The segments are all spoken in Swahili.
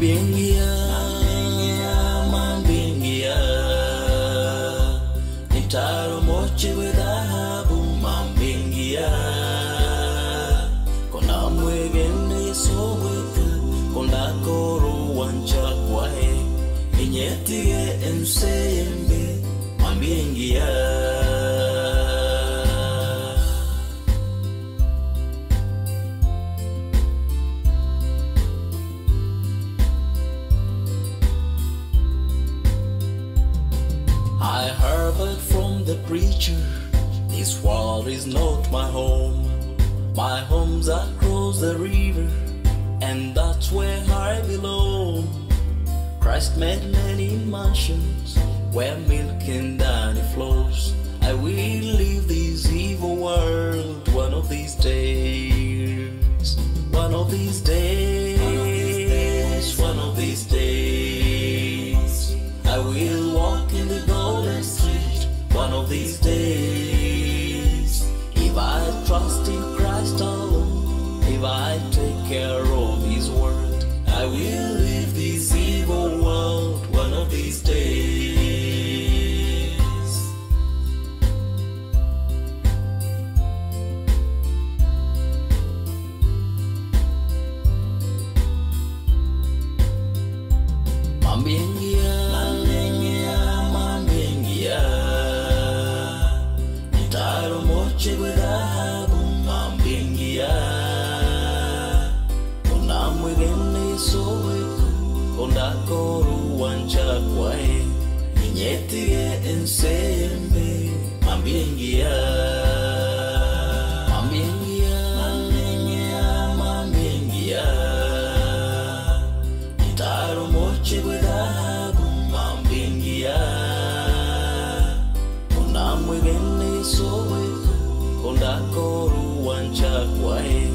Mambingia, mambingia, nitaro moche dhahabu. Mambingia, kona mwegende soweka, kona koro wancha kwae, inyetige ensembe. Mambingia. I heard from the preacher, this world is not my home. My home's across the river, and that's where I belong. Christ made many mansions, where milk and honey flows. I will leave this evil world one of these days. One of these days, one of these days, I will walk in the golden street. One of these days, if I trust in Christ alone, if I take care of His word, I will leave this evil world one of these days. Mambingia, mambingia, nitaro moche dhahabu. Mambingia, kona mwegene soweka, kona koro wancha kwae, inyetige ensembe. Mambingia, mambingia, mambingia, nitaro moche dhahabu. Mambingia, kona mwegene soweka, kona koro wancha kwae,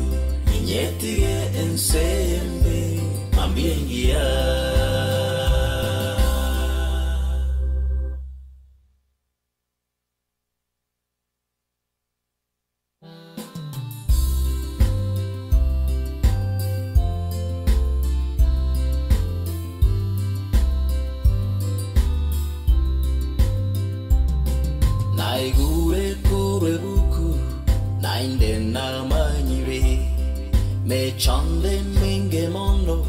inyetige ensembe. Mambingia. Naigure kore buku, nainde na manyire, me chande minge mondo,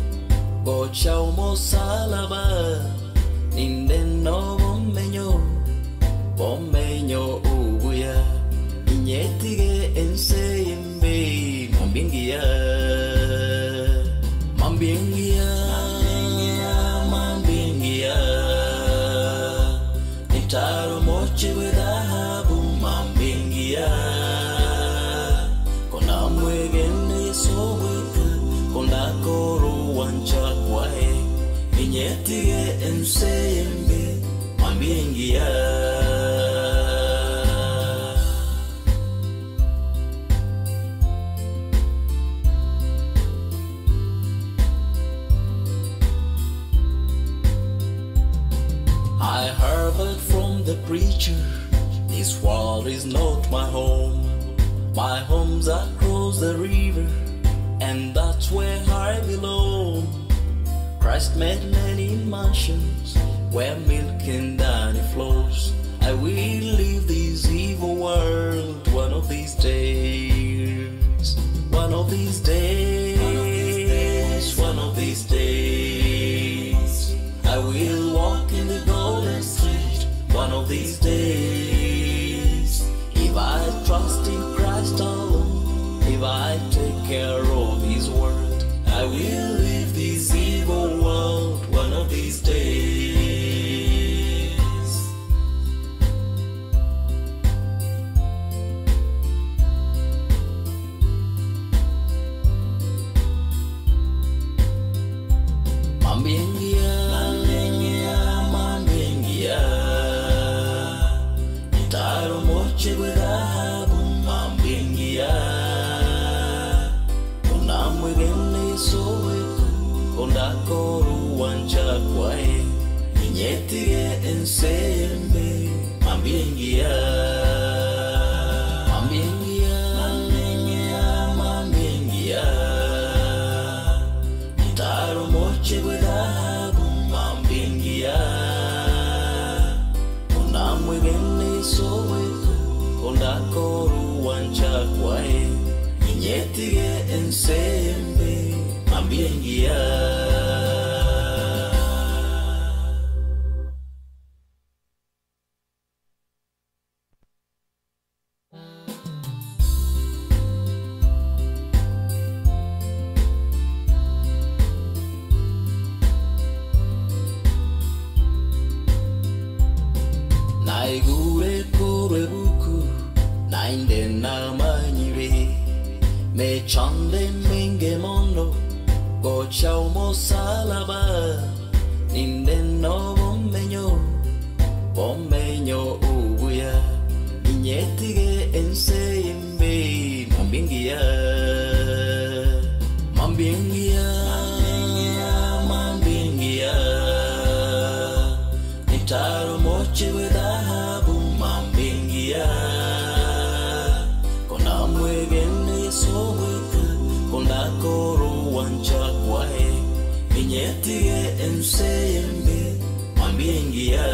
gocha umo salaba, ninde no bomenyo ubuya, inyetige ensembe. Mambingia, mambingia, mambingia, nitaro moche dhahabu. Mambingia, kona mwegene soweka, kona koro wancha kwae, inyetige ensembe. Mambingia. I heard from the preacher, this world is not my home. My home's across the river, and that's where I belong. Christ made many mansions, where milk and honey flows. I will leave this evil world one of these days. One of these days, one of these days, I will walk in the golden street. One of these days, if I trust in Christ alone, if I take care of His word, I will leave this evil world one of these days. Mambingia, mambingia, nitaro moche dhahabu. Mambingia, kona mwegene soweka, kona koro wancha kwae, inyetige ensembe. Mambingia, mambingia, mambingia, nitaro moche dhahabu. Kondakoro wanchakwae Inyetige ensembe Mambiengia. Naigure kore buku Nainde na manyire Me chande minge mondo Go chao mo salaba Ninde no bommeño ubuya Inyetige enseimbe Mambingia Mambingia Mambingia Nitaro moche dhahabu Mambingia Kona mwegene sobweka Kondakoro wanchakwae Inyetige enseimbe Mambingia.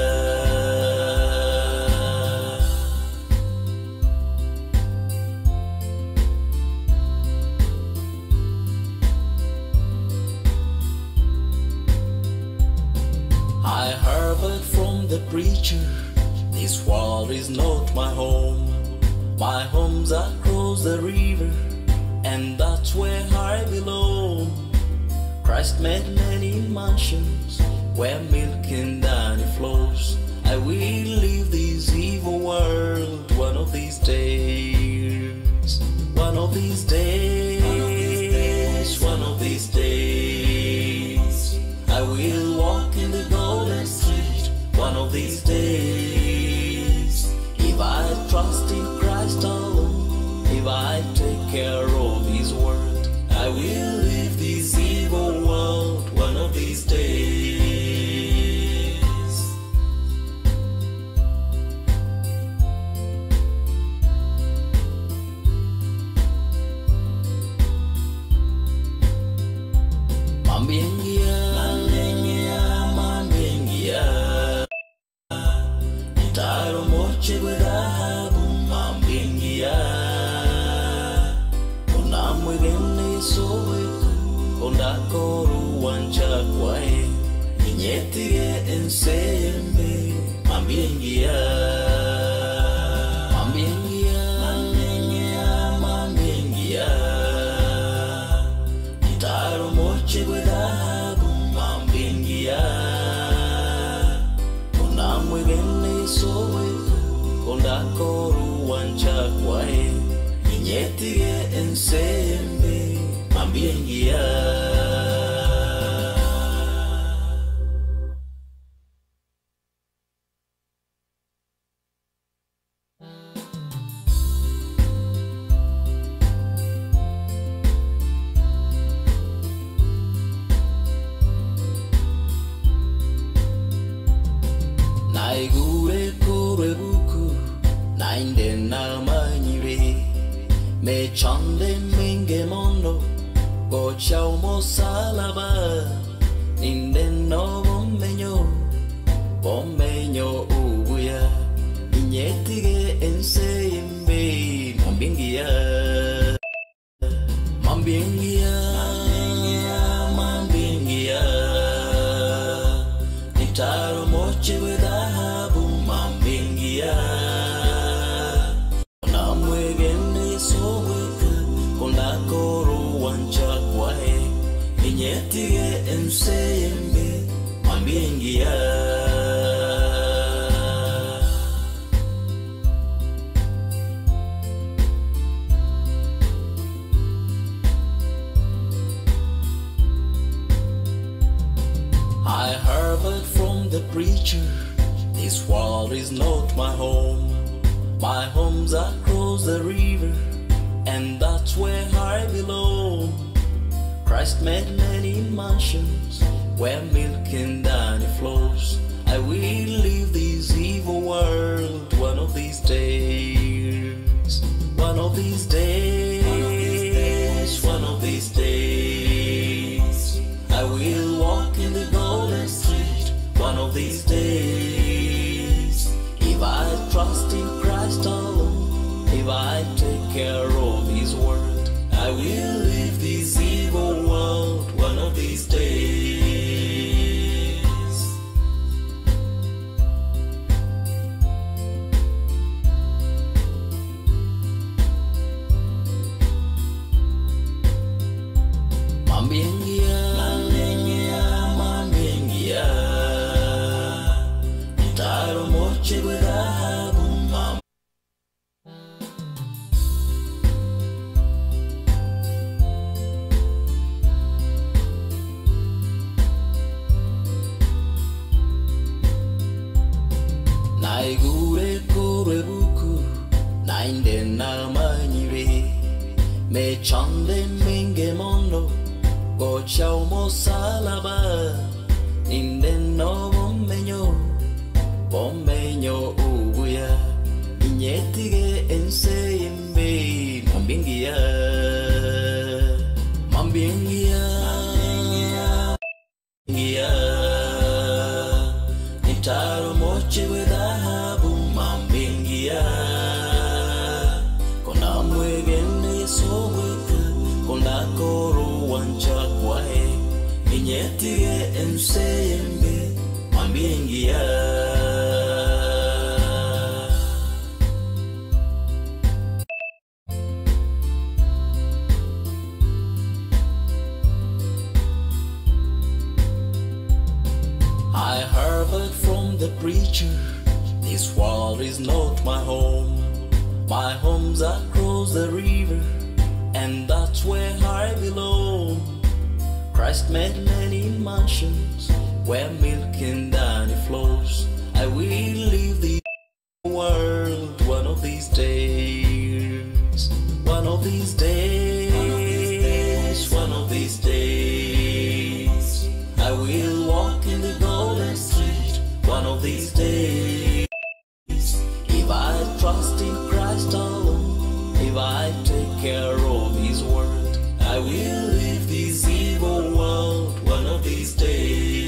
I heard from the preacher, this world is not my home. My home's across the river, and that's where I belong. Christ made many mansions, where milk and honey flows. I will leave this evil world one of these days. One of these days, one of these days. I will walk in the golden street one of these days. If I trust in Christ alone, if I take care of His word, I will leave this evil world one of these days. Mambingia, Mambingia, Nitaro moche dhahabu Mambingia, Kona mwegene sobweka Kondakoro wanchakwae Inyetige ensembe Mambingia. Mambingia, Mambingia, Nitaro moche dhahabu Mambingia, Kona mwegene sobweka Kondakoro wanchakwae Inyetige ensembe Mambingia. Naigure kore buku Nainde na manyire Me chande minge mondo Go chao mo salaba Ninde no bommeño ubuya Inyetige enseimbe Mambingia. Mambingia, Mambingia, Nitaro moche dhahabu Mambingia, Kona mwegene sobweka Kondakoro wanchakwae Inyetige ensembe Mambingia. I heard from the preacher, this world is not my home. My home's across the river, and that's where I belong. Christ made many mansions, where milk and honey flows. I will leave this evil world one of these days. One of these days, one of these days. I will walk in the golden street one of these days. If I trust in Christ alone, Naigure kure buku nainde na manyire me chande minge mondo go chao mo salaba inde no bommeño ubuya inyetige enseyembe mambingia nitaro moche we dhahabu mambingia kona mwegene soweka kona koro wancha kwae inyetige enseyembe mambingia. I heard from the preacher, this world is not my home. My home's across the river, and that's where I belong. Christ made many mansions, where milk and honey flows. I will leave the world one of these days. One of these days, one of these days. I will walk in the golden street one of these days. If I trust in Christ alone, if I take care of His word, I will leave this evil world one of these days.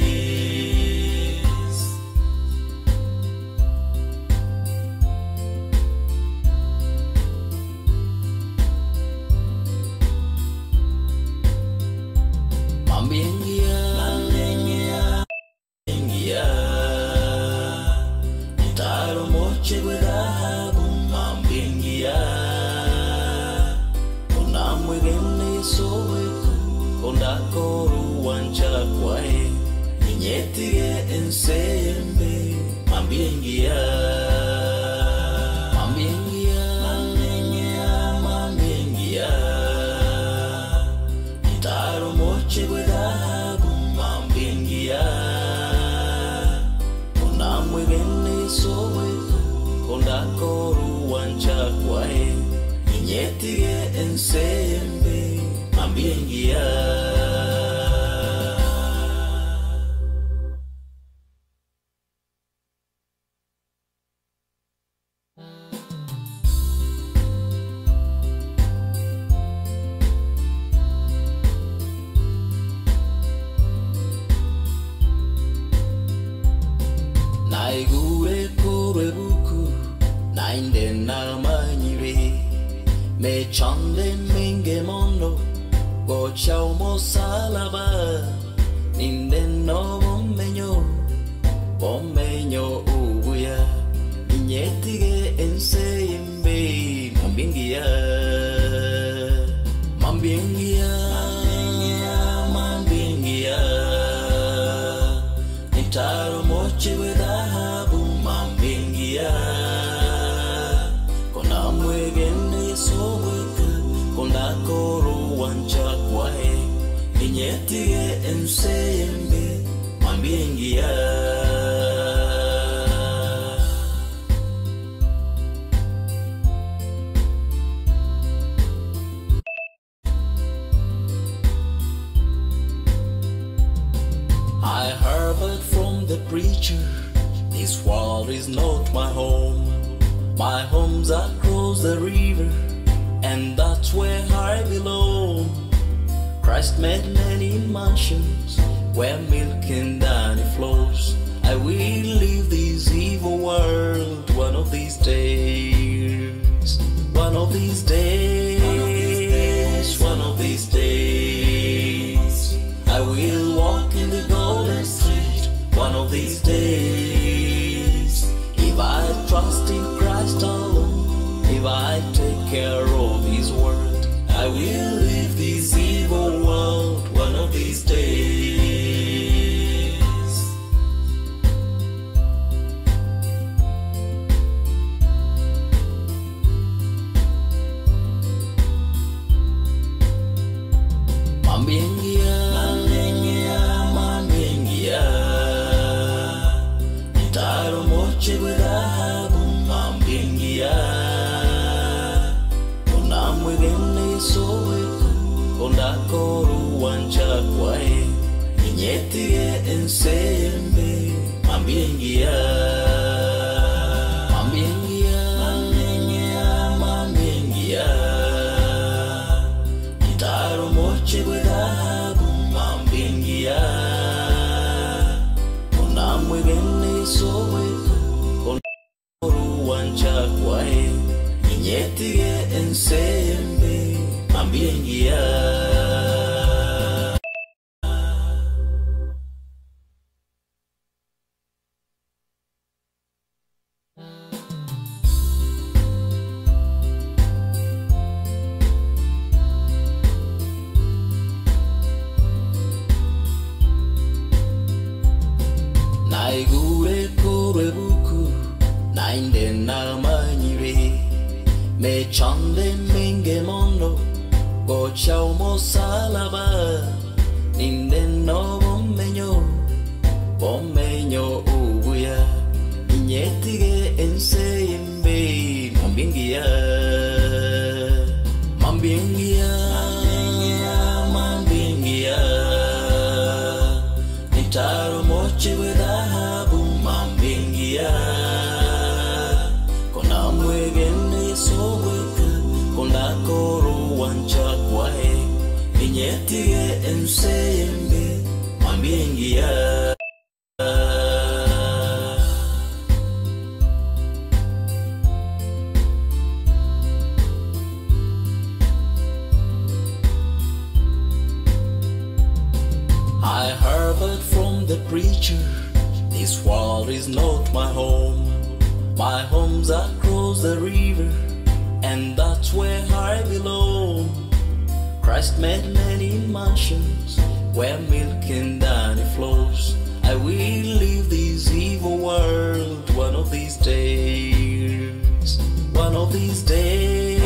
Inyetige enseyembe mambingia nitaro moche we dhahabu mambingia kona mwegene soweka kona koro wancha kwae inyetige enseyembe mambingia. Naigure kure buku nainde na manyire me chande minge mondo go chao mo salaba ninde no bommeño ubuya inyetige enseyembe mambingia nitaro moche we dhahabu mambingia kona mwegene soweka kona koro wancha kwae inyetige enseyembe mambingia. I heard from the preacher, this world is not my home. My home's across the river, and that's where I belong. Christ made many mansions, where milk and honey flows. I will leave this evil world one of these days. One of these days, one of these days. I will walk in the golden street one of these days. If I trust in Christ alone, if I take care of His word, I will leave this evil world one of these days. Mambingia mambiengia, mambiengia, mambiengia, gitaro moche gudabu mambiengia, konamwegene soweka, konoruancha kwae, inyetige ensembe mambiengia. Naigure kure buku, nainde na manyire, me chande minge mondo, go chao mo salaba, ninde no bommeño ubuya, inyetige enseyembe, mambiengia, mambiengia, mambiengia, nitaro moche wedabu mambiengia, kona mwegene soweka, kona koro wancha kwae, inyetige enseyembe, mambiengia. I heard from the preacher, this world is not my home. My home's across the river, and that's where I belong. Christ made many mansions where milk and honey flows. I will leave this evil world one of these days. One of these days,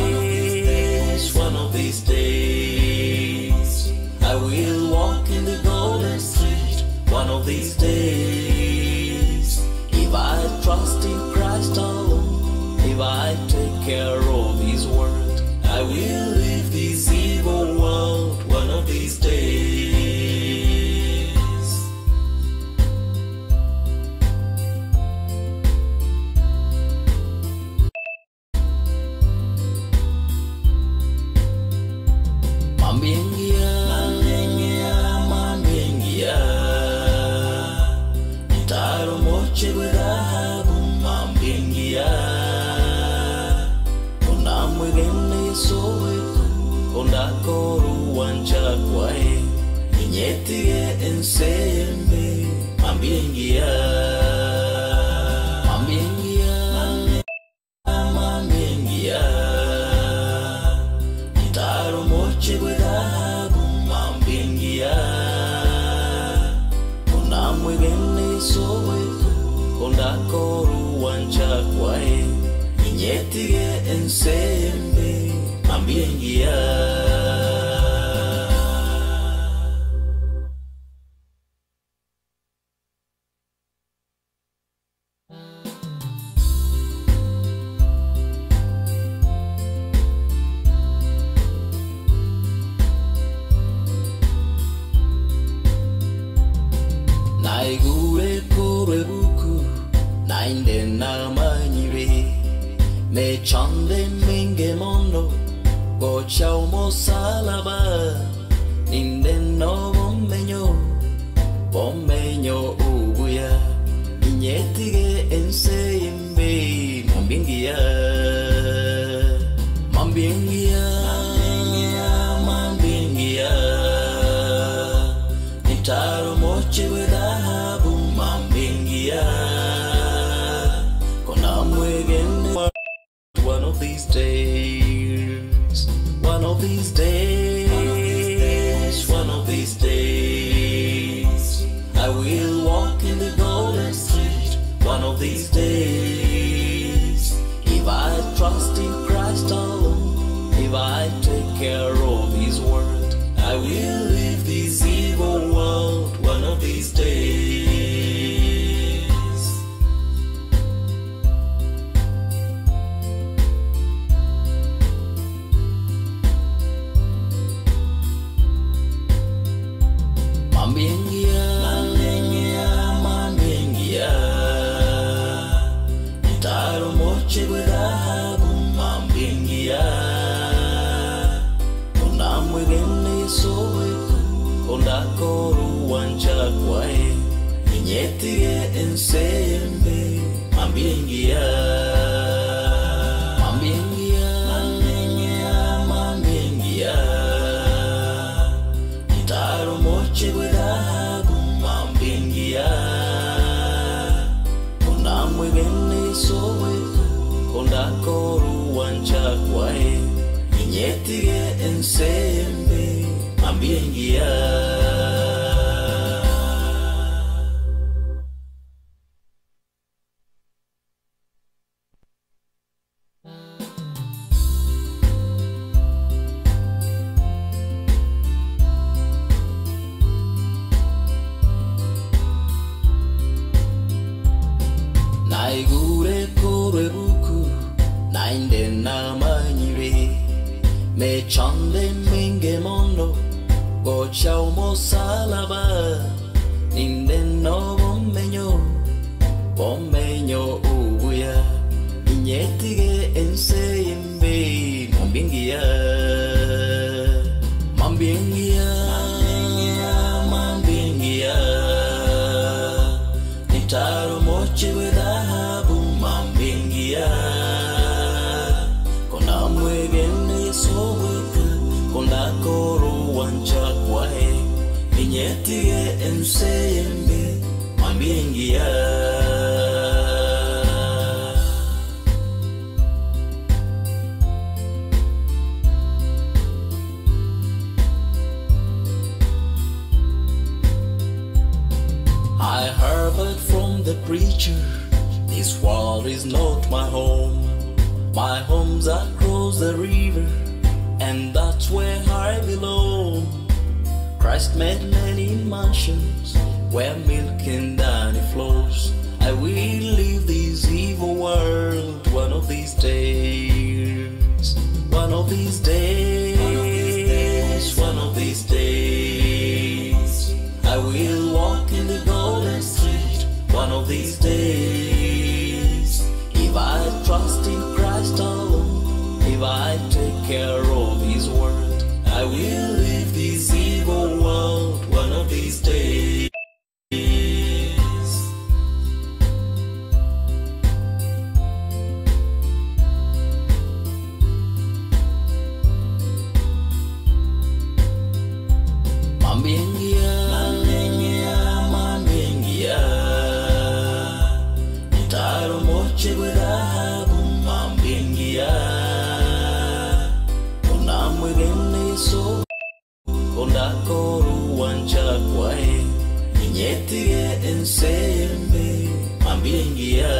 one of these days, I will walk in the golden street one of these days. If I trust in Christ alone, if I take care of His word, I will leave this evil world one of these days. Mambiengia, mambiengia, gitaro moche gudabu mambiengia, kona mwegene soweka, kona koru wancha kwae, inyetige ensembe mambiengia, mambiengia, mambiengia, gitaro moche gudabu mambiengia, kona mwegene soweka, kona koru wancha kwae, inyetige ensembe mambiengia. Naigure kure buku, nainde na manyire, me chande minge mondo, go chao mo salaba, ninde no bommeño ubuya, inyetige enseyembe mambiengia, mambiengia, mambiengia, nitaro moche wedabu mambiengia, kona mwegene one of these days, one of these days, one of these days, I will walk in the golden street one of these days. If I trust in Christ alone, if I take care of His word, I will leave this evil world one of these days. Mambiengia, mambiengia, mambiengia, Inyetige ensembe mambingia mambingia Itaro moche dhahabu mambingia Unamwe gene soweka Kondakoru wancha kwae Inyetige ensembe mambingia Naigure kore buku Nainde na manyire Me chande minge mondo Go chao mo salaba Ninde no Bommeño ubuya Inyetige ensembe Mambingia Mambingia Nitaro moche dhahabu mambingia Kona mwegene soweka Kondakoro wancha kwae Inyetige ensembe mambingia I heard from the preacher, this world is not my home. My home's across the river, and that's where I belong. Christ made many mansions, where milk and honey flows. I will leave this evil world one of these days. One of these days, one of these days. I will walk in the golden street one of these days. If I trust in Christ alone, if I take care of His word, I will leave this evil world one of these days. Mambingia Nitaro moche dhahabu mambingia Unamwe gene so Kondakoru wancha kwae Inyetige ensembe mambingia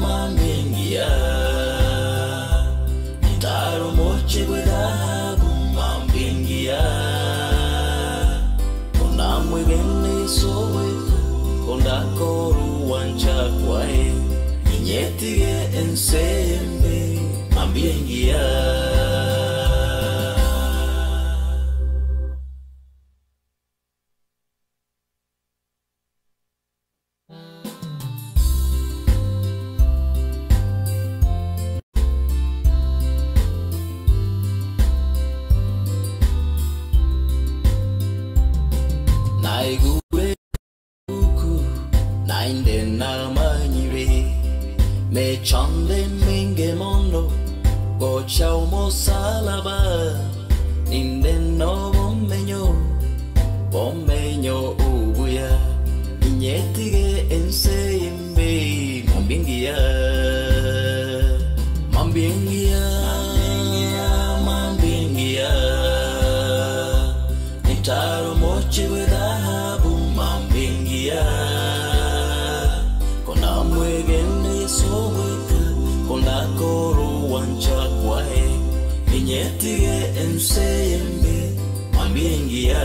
Mambingia Nitaro moche dhahabu mambingia Unamwe gene soweka Kondakoru wancha kwae Inyetige ensembe mambingia Naigure buku Nainde na manyire Me chande minge mondo Go chao mo salaba Ninde no bommeño ubuya Inyetige ensembe mambingia Nitaro moche dhahabu mambingia Kona mwegene soweka Kondakoro wancha kwae Inyetige ensembe mambingia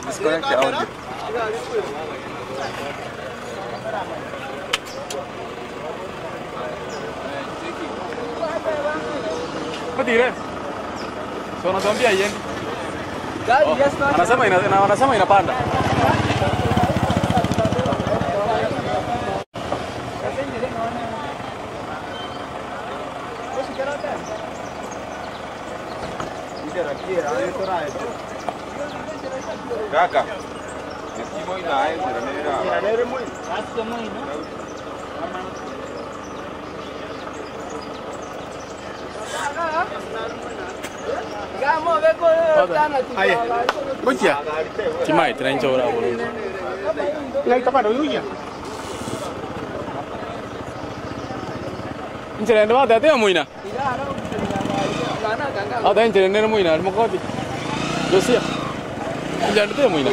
Disconnect the audio. Dire. Sono zombie haiendi. Anasema inapanda. Kaka. Esimo inaenda na nera. Aye. Kucia. Cimai trencho ora bolu. Ngai kapado yuya. Incerende va date muina. Ada incerende muina, mo koti. Dosia. Incerende te muina.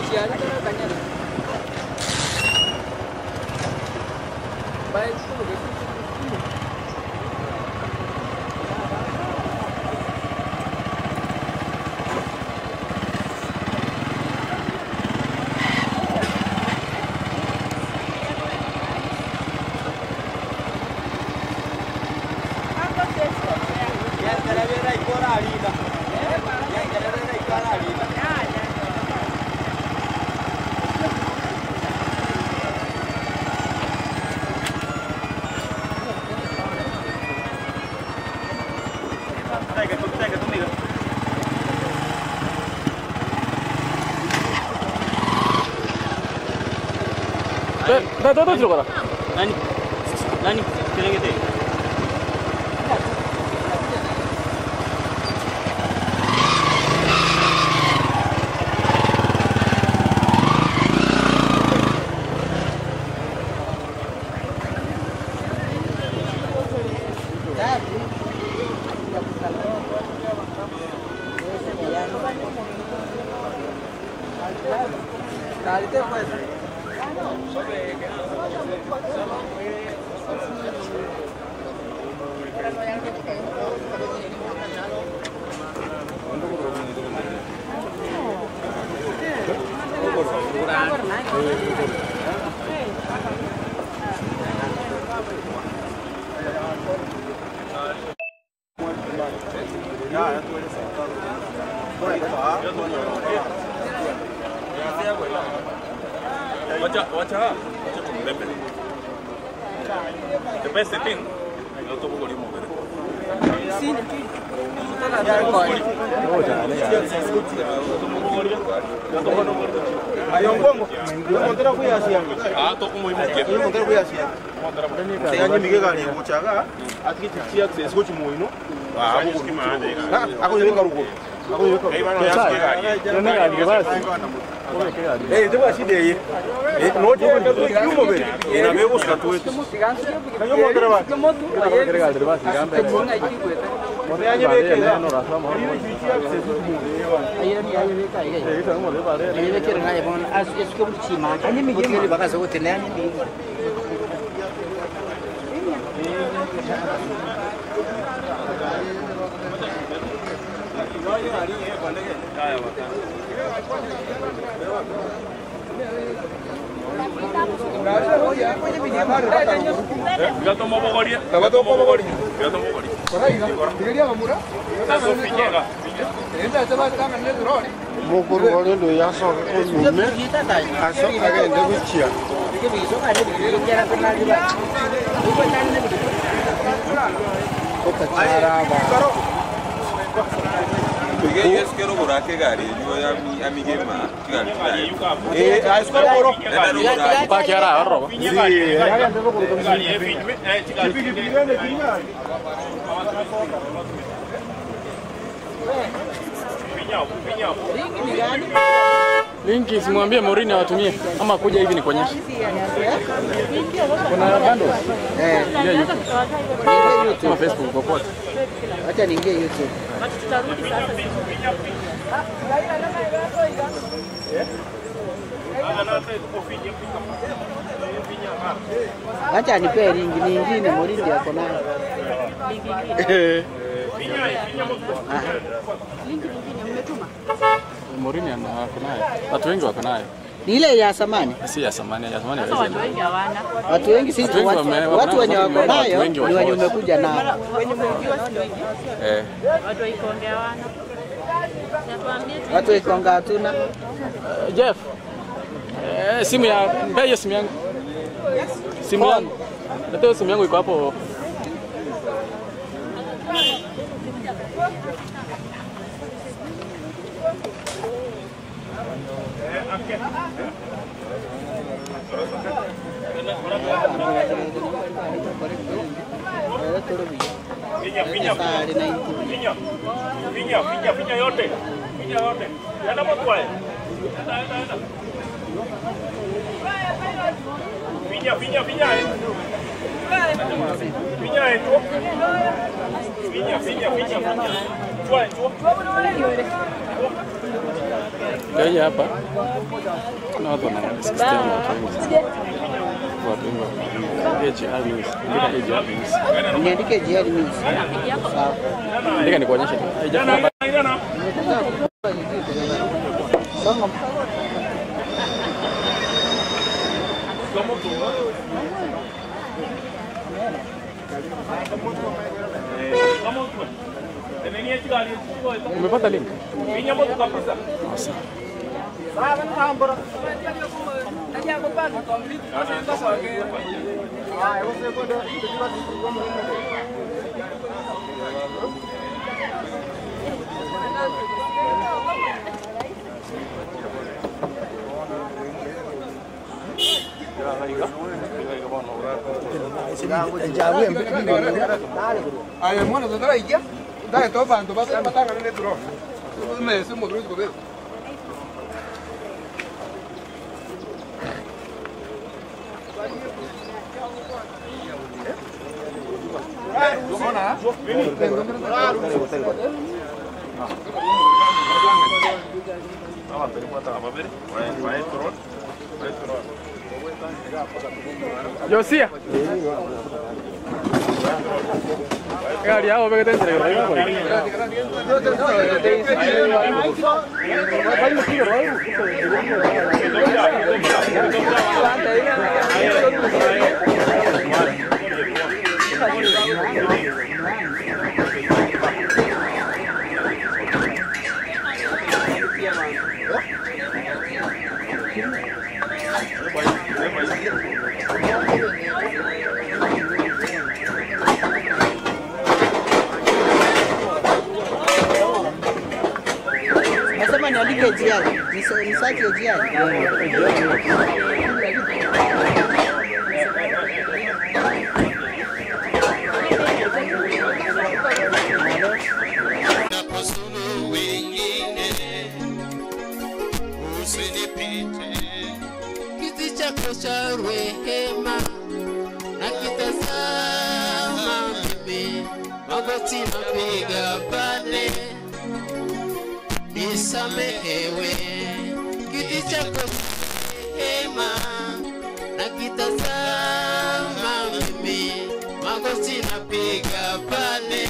どっちのから何手投げてwacha kumlembe the best thing no to bugoli mo bere si ayongongo montera kuyasia to kumuimu ke montera kuyasia teyanye migegani muchaga atiki access ko chimoino ako yeka ruko ako yeka dewa shide no je yumo be ina be busca tu kayo montera ba kere de ba sigamba teyanye be no rasa mo ayira ni ayira kai gai ito mo de ba de ayira kere ngai bon as esko chima anye mi gele ba ka so tene anye ni Gato mau bogori. Gato mau bogori. Dia murah. Tahu pinjega. Ini coba tangan dia turun. Mau bogori dulu ya so. Asok agak ende kucia. Dia besok ada di jalan kenal juga. Bukan tangan dia. Kota cara apa? Porque es que lo borra que gari, yo ya mi gema, gari. A escola oro. Pa que era roba. Sí. Pinhão. Linki simwambie Morini awatumie ama kuja hivi nikuonyeshe. Kuna bundles? Ndio YouTube. Kwa Facebook popote. Acha niingie YouTube. Tutarudi sasa. Acha nipe ringi nyingine Morini yako nayo. Linki nyingine umetuma? Morini ako nayo. Watu wengi wako nayo. Ni ile ya samani? Si ya samani, ya samani. Watu wengi hawana. Watu wengi si watu wenye wako nayo ni wenye umekuja nao. Wenye umejua si wengi. Watu waikonge hawana. Watu waikonga hatuna. Jeff. Simu ya mbaya simu yangu. Simu yangu. Ndio simu yangu iko hapo. Finya yote. Yana motwa. Finya. Finya Kaya hapa. Na watu wanasikia watu wengi. Niandike JR News. Sawa. Ndika nikuonyeshe. Songa. Umepata link? Awesome. Ay, hermano, ¿dónde la idea? Dale, todo para tu vas a matar a el duro. Me decimos Luis Godel. Josia. Gari yao peke tendere kwa. Nasema niandike JR. Ni search ya JR. Kiti chako cha rehema na kitazama mimi, magoti napiga pale nisamehewe. Kiti chako cha rehema na kitazama mimi, magoti napiga pale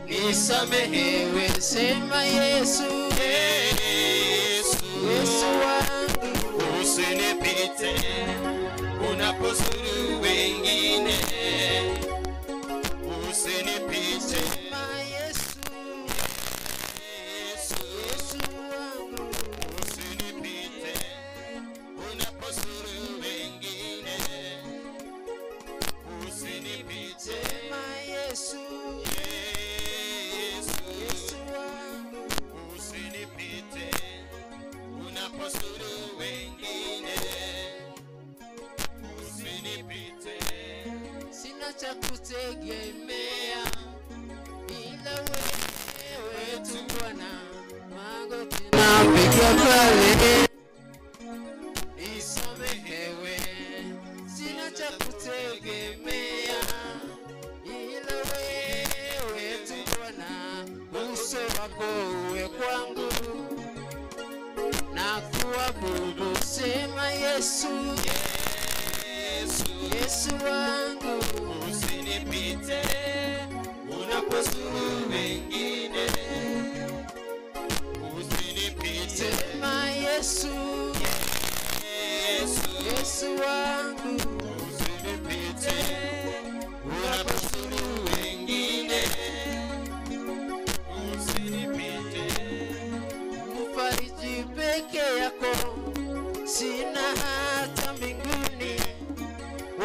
nisamehewe. Sema Yesu, Yesu wangu, usinipite unapozuru wengine, usinipite. Sema Yesu, Yesu wangu, usinipite unapozuru wengine, usinipite. Sema Yesu, Yesu wangu, usinipite unapozuru wengine, usinipite. Sina cha kutegemea ila wewe tu Bwana, magoti napiga tafadhali nisamehewe, sina cha kutegemea ila wewe tu Bwana, uso wako uwe kwangu na kuabudu. Sema Yesu, Yesu wangu, usinipite unapozuru wengine, usinipite. Sema Yesu, Yesu wangu, usinipite unapozuru wengine, usinipite. Mfariji peke yako sina hata mbinguni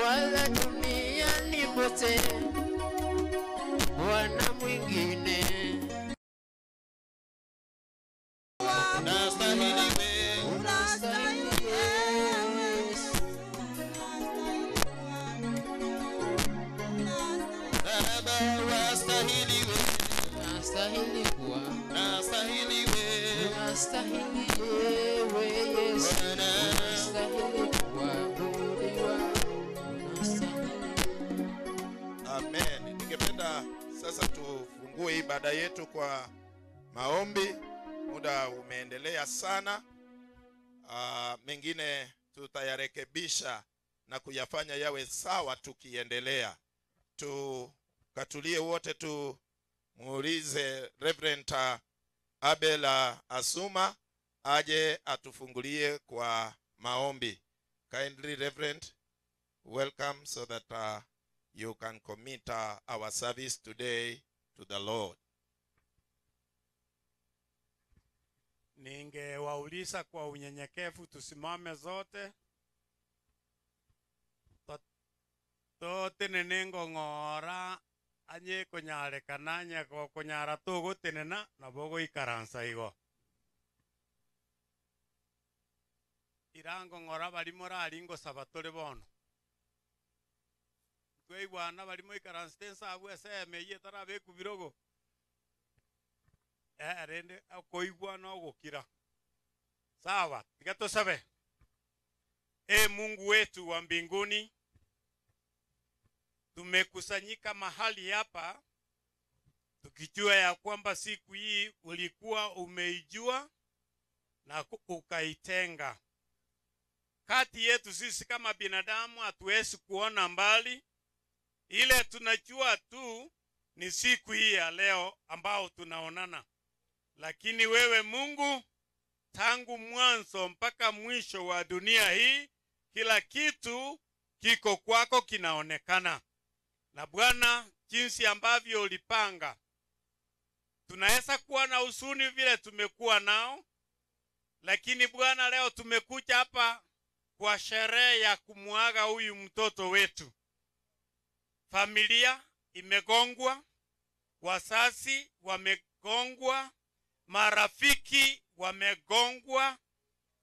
wala duniani pote, Bwana mwingine. Unastahili wewe, unastahili wewe, Baba wastahili wewe, unastahili kuwa, unastahili wewe, unastahili wewe Yesu, unastahili kuabudiwa, unastahili. Amen. Ningependa sasa tufungue ibada yetu kwa maombi. Muda umeendelea sana. Mengine tutayarekebisha na kuyafanya yawe sawa tukiendelea. Tukatulie wote, tumuulize Reverend Abel Asuma aje atufungulie kwa maombi. Kindly Reverend, welcome so that you can commit our service today to the Lord. Ningewauliza kwa unyenyekevu tusimame zote. Tote nenengo ngora anye konyare kananya kwa konyara togo tenena na bogo ikaransa igo. Irango ngora balimora alingo sabatore bono. Kwei bwana balimo ikaransa tensa abwe seme yetara be kubirogo. Rende koigwa no gukira. Sawa, tigato sabe. Mungu wetu wa mbinguni, tumekusanyika mahali hapa tukijua ya kwamba siku hii ulikuwa umeijua na ukaitenga. Kati yetu sisi kama binadamu hatuwezi kuona mbali. Ile tunajua tu ni siku hii ya leo ambao tunaonana. Lakini wewe Mungu, tangu mwanzo mpaka mwisho wa dunia hii, kila kitu kiko kwako kinaonekana. Na Bwana, jinsi ambavyo ulipanga, tunaweza kuwa na huzuni vile tumekuwa nao, lakini Bwana leo tumekuja hapa kwa sherehe ya kumuaga huyu mtoto wetu. Familia imegongwa, wazazi wamegongwa, marafiki wamegongwa,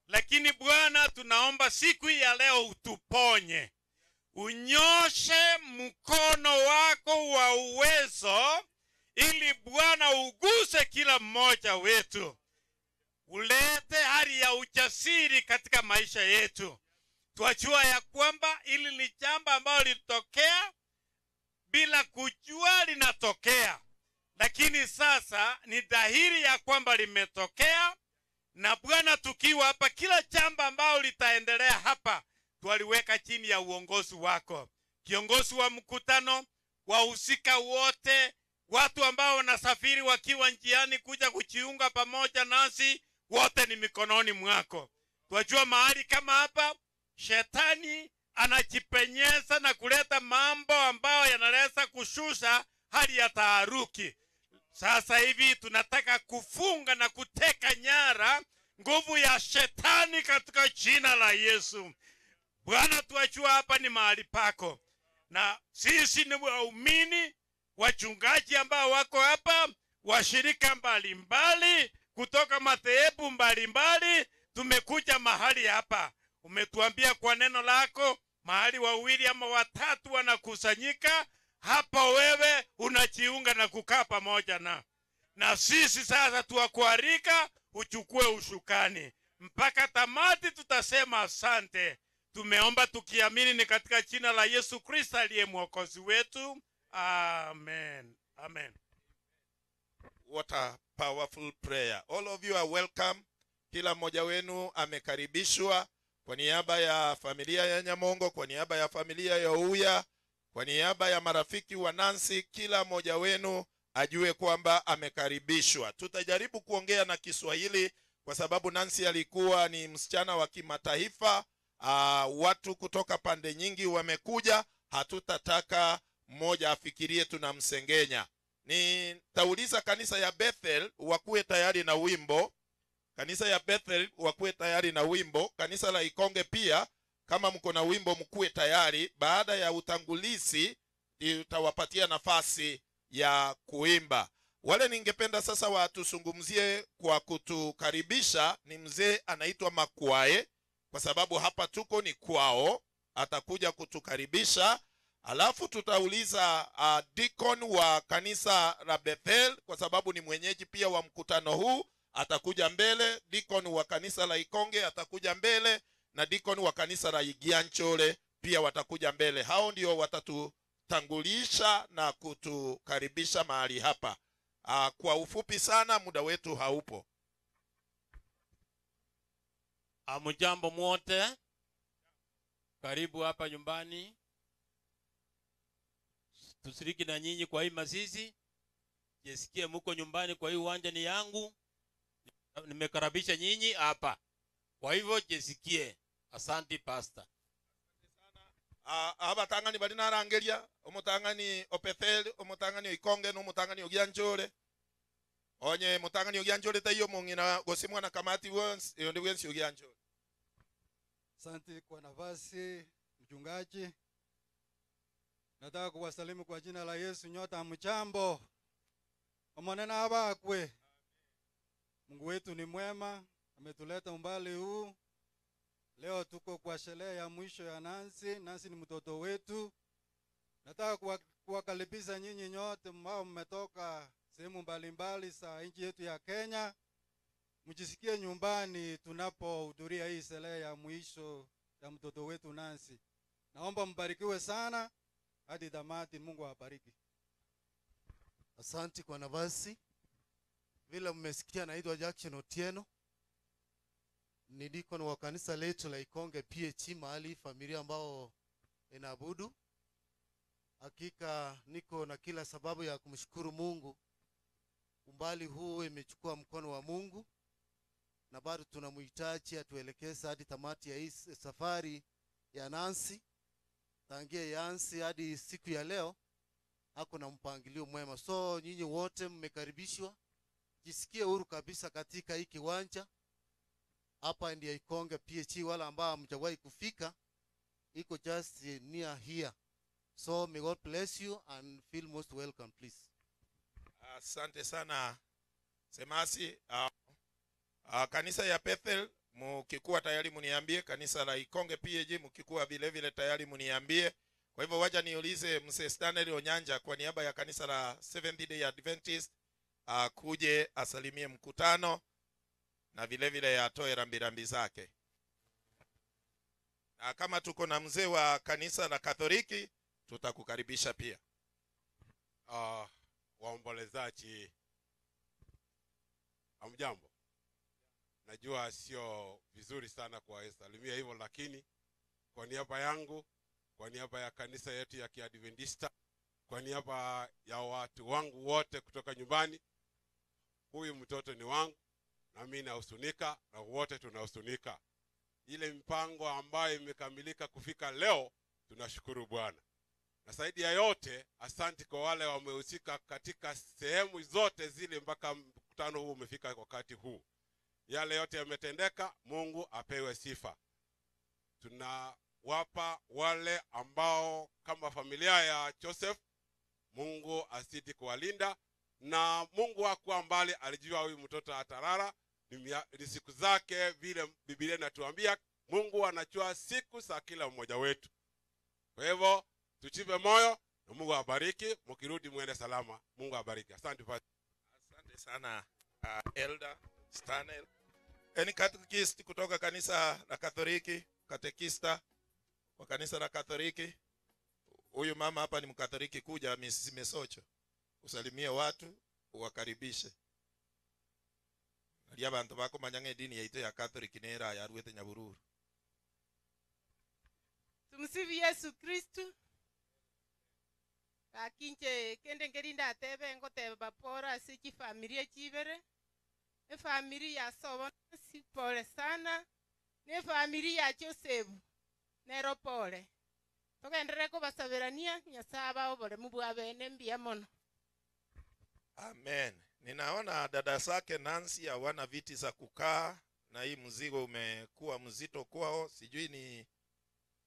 lakini Bwana tunaomba siku ya leo utuponye. Unyoshe mkono wako wa uwezo ili Bwana uguse kila mmoja wetu. Ulete hali ya ujasiri katika maisha yetu. Tuajua ya kwamba ili ni jambo ambalo litokea bila kujua linatokea. Lakini sasa ni dhahiri ya kwamba limetokea, na Bwana tukiwa hapa kila jambo ambalo litaendelea hapa tuwaliweka chini ya uongozi wako. Kiongozi wa mkutano, wahusika wote, watu ambao wanasafiri wakiwa njiani kuja kujiunga pamoja nasi, wote ni mikononi mwako. Twajua mahali kama hapa shetani anajipenyeza na kuleta mambo ambayo yanaleta kushusha hali ya taharuki. Sasa hivi tunataka kufunga na kuteka nyara nguvu ya shetani katika jina la Yesu. Bwana, tuachua hapa ni mahali pako, na sisi ni waumini, wachungaji ambao wako hapa, washirika mbalimbali kutoka madhehebu mbalimbali, tumekuja mahali hapa. Umetuambia kwa neno lako mahali wawili ama watatu wanakusanyika, hapa wewe unajiunga na kukaa pamoja na sisi. Sasa tuwakualika uchukue ushukani mpaka tamati. Tutasema asante. Tumeomba tukiamini ni katika jina la Yesu Kristo aliye mwokozi wetu. Amen. Amen. What a powerful prayer. All of you are welcome. Kila mmoja wenu amekaribishwa kwa niaba ya familia ya Nyamongo, kwa niaba ya familia ya Uya, kwa niaba ya marafiki wa Nancy. Kila mmoja wenu ajue kwamba amekaribishwa. Tutajaribu kuongea na Kiswahili kwa sababu Nancy alikuwa ni msichana wa kimataifa. Watu kutoka pande nyingi wamekuja. Hatutataka mmoja afikirie tunamsengenya. Nitauliza kanisa ya Bethel wakuwe tayari na wimbo. Kanisa ya Bethel wakuwe tayari na wimbo. Kanisa la Ikonge pia, kama mko na wimbo mkuwe tayari. Baada ya utangulizi tutawapatia nafasi ya kuimba. Wale ningependa sasa watuzungumzie kwa kutukaribisha ni mzee anaitwa Makwae, kwa sababu hapa tuko ni kwao. Atakuja kutukaribisha. Alafu tutauliza deacon wa kanisa la Bethel, kwa sababu ni mwenyeji pia wa mkutano huu, atakuja mbele. Deacon wa kanisa la Ikonge atakuja mbele, na deacon wa kanisa la Igianchole pia watakuja mbele. Hao ndio watatutangulisha na kutukaribisha mahali hapa. Kwa ufupi sana, muda wetu haupo. Amujambo mwote, karibu hapa nyumbani. Tusiriki na nyinyi kwa hii mazizi. Jesikie muko nyumbani, kwa hii uwanja ni yangu. Nimekaribisha nyinyi hapa. Kwa hivyo jesikie. Asante pastor. Abatangani bali narangeria, omutangani Bethel, omutangani Ikonge, no omutangani Ogianchole. Onye mutangani Ogianchole tayo mungina gosimwa na kamati wons, iyo ndi wensi Ogianchole. Asante kwa nafasi mchungaji. Nataka kuwasalimu kwa jina la Yesu. Nyota mchambo. Omonena abakwe. Mungu wetu ni mwema, ametuleta umbali huu. Leo tuko kwa sherehe ya mwisho ya Nancy. Nancy ni mtoto wetu. Nataka kuwakaribisha nyinyi nyote ambao mmetoka sehemu mbalimbali za nchi yetu ya Kenya. Mjisikie nyumbani tunapohudhuria hii sherehe ya mwisho ya mtoto wetu Nancy. Naomba mbarikiwe sana hadi tamati. Mungu awabariki. Asante kwa nafasi. Vile mmesikia, naitwa Jackson Otieno. Ni deacon wa kanisa letu la Ikonge PH, mahali familia ambao inaabudu. Hakika niko na kila sababu ya kumshukuru Mungu. Umbali huu imechukua mkono wa Mungu, na bado tunamhitaji atuelekeze hadi tamati ya hii safari ya Nancy. Tangia yansi hadi siku ya leo hako na mpangilio mwema. So nyinyi wote mmekaribishwa. Jisikie huru kabisa katika hii kiwanja. Hapa ndio Ikonge PH. Wala ambao hamjawahi kufika, iko just near here. So may God bless you and feel most welcome, please. Asante sana Semasi. Kanisa ya Bethel mkikuwa tayari muniambie. Kanisa la Ikonge PG mkikuwa vile vile tayari muniambie. Kwa hivyo wacha niulize Mzee Stanley Onyanja kwa niaba ya kanisa la Seventh Day Adventist kuje asalimie mkutano na vile vile atoe rambirambi zake. Na kama tuko na mzee wa kanisa la Katoliki tutakukaribisha pia. Waombolezaji, hamjambo. Najua sio vizuri sana kuwasalimia hivyo, lakini kwa niaba yangu, kwa niaba ya kanisa yetu ya Kiadventista, kwa niaba ya watu wangu wote kutoka nyumbani, huyu mtoto ni wangu na mimi nahusunika na wote tunahusunika. Ile mpango ambayo imekamilika kufika leo, tunashukuru Bwana. Na zaidi ya yote, asante kwa wale wamehusika katika sehemu zote zile mpaka mkutano huu umefika wakati huu. Yale yote yametendeka, Mungu apewe sifa. Tunawapa wale ambao kama familia ya Joseph, Mungu asidi kuwalinda, na Mungu hakuwa mbali, alijua huyu mtoto atarara, ni siku zake vile Biblia inatuambia. Mungu anajua siku za kila mmoja wetu. Kwa hivyo tuchive moyo na Mungu awabariki, mkirudi muende salama. Mungu awabariki. Asante sana Elder. Stanel. Any catechist kutoka kanisa la Katoliki, katekista wa kanisa la Katoliki. Huyu mama hapa ni Mkatoliki, kuja Mrs. Mesocho. Usalimie watu, uwakaribishe. Ali abantu bako manyange dini yaito ya Katoliki nera ya Ruete Nyabururu. Tumsifu Yesu Kristu. Akinche kende ngerinda atebe ngoteba pora siki familia chibere. E familia ya Sobona si pole sana. Ne familia ya Josefu. Nero pole. Togendere ko basabirania Nyasaba obole mubwabe nembia mono. Amen. Ninaona dada zake Nancy hawana viti za kukaa na hii mzigo umekuwa mzito kwao, sijui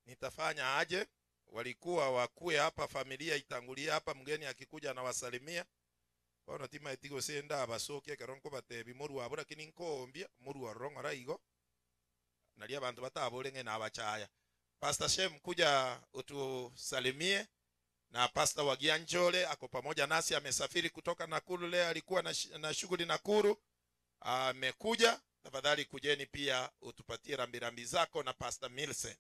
nitafanya aje. Walikuwa wakue hapa, familia itangulia hapa, mgeni akikuja na wasalimia. Bona tima itigo senda abasoke karonko batebi moru abura kininkombia moru arongo raigo. Nalia bantu batabolenge na abachaya. Pastor Shem kuja utusalimie. Na Pastor Wagianjole ako pamoja nasi, amesafiri kutoka Nakuru leo, alikuwa na shughuli Nakuru. Amekuja, tafadhali kujeni pia utupatie rambirambi zako na Pastor Millicent.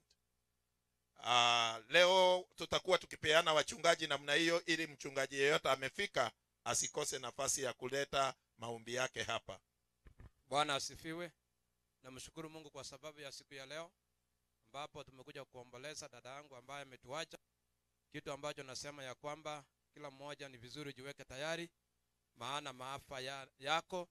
Leo tutakuwa tukipeana wachungaji namna hiyo, ili mchungaji yeyote amefika asikose nafasi ya kuleta maombi yake hapa. Bwana asifiwe. Namshukuru Mungu kwa sababu ya siku ya leo ambapo tumekuja kuomboleza dada yangu ambaye ametuacha. Kitu ambacho nasema ya kwamba kila mmoja ni vizuri jiweke tayari, maana maafa yako,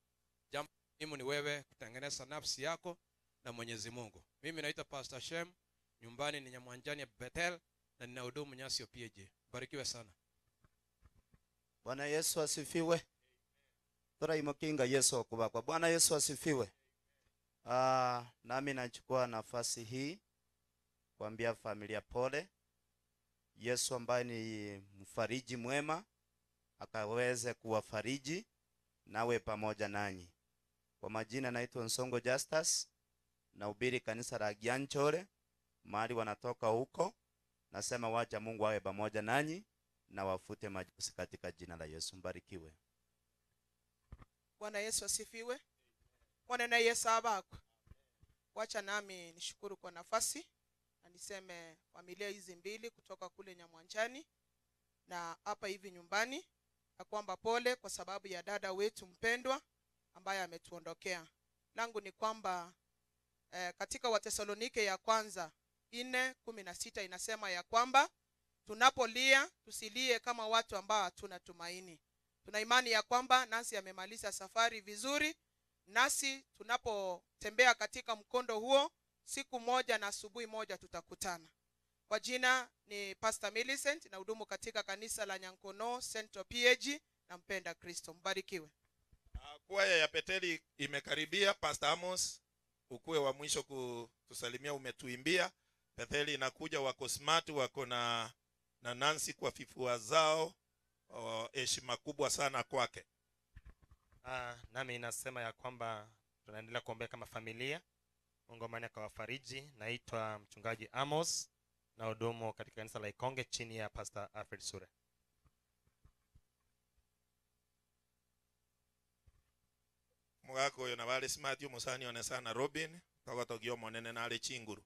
jambo muhimu ni wewe kutengeneza nafsi yako na Mwenyezi Mungu. Mimi naitwa Pastor Shem, nyumbani ni Nyamwanjani Bethel na ninahudumu Nyasio PAG. Barikiwe sana. Bwana Yesu asifiwe. Tora imokinga Yesu okubakwa. Bwana Yesu asifiwe. Nami nachukua nafasi hii kuambia familia pole. Yesu ambaye ni mfariji mwema akaweze kuwafariji nawe pamoja nanyi. Kwa majina naitwa Nsongo Justus, nahubiri kanisa la Gianchore, mahali wanatoka huko. Nasema wacha Mungu awe pamoja nanyi na wafute machozi katika jina la Yesu. Mbarikiwe. Bwana Yesu asifiwe. Bwana na Yesu abako. Wacha nami nishukuru kwa nafasi na niseme familia hizi mbili kutoka kule Nyamwanjani na hapa hivi nyumbani na kwamba pole kwa sababu ya dada wetu mpendwa ambaye ametuondokea. Langu ni kwamba katika Wathesalonike ya kwanza 4:16 inasema ya kwamba tunapolia tusilie kama watu ambao hatuna tumaini. Tuna imani ya kwamba nasi amemaliza safari vizuri, nasi tunapotembea katika mkondo huo siku moja na asubuhi moja tutakutana. Kwa jina ni Pastor Millicent na hudumu katika kanisa la Nyankono Central PAG na mpenda Kristo. Mbarikiwe. Kwaya ya Peteli imekaribia. Pastor Amos, ukue wa mwisho kutusalimia, umetuimbia. Peteli inakuja, wako smart, wako na Nancy kwa fifua zao. Heshima kubwa sana kwake. Nami nasema ya kwamba tunaendelea kuombea kama familia. Mungu amani akawafariji. Naitwa mchungaji Amos na hudumu katika kanisa la Ikonge chini ya Pastor Alfred Sure. Mwako yo na wale smart yo musani onesana Robin togotogio monene na ale chinguru.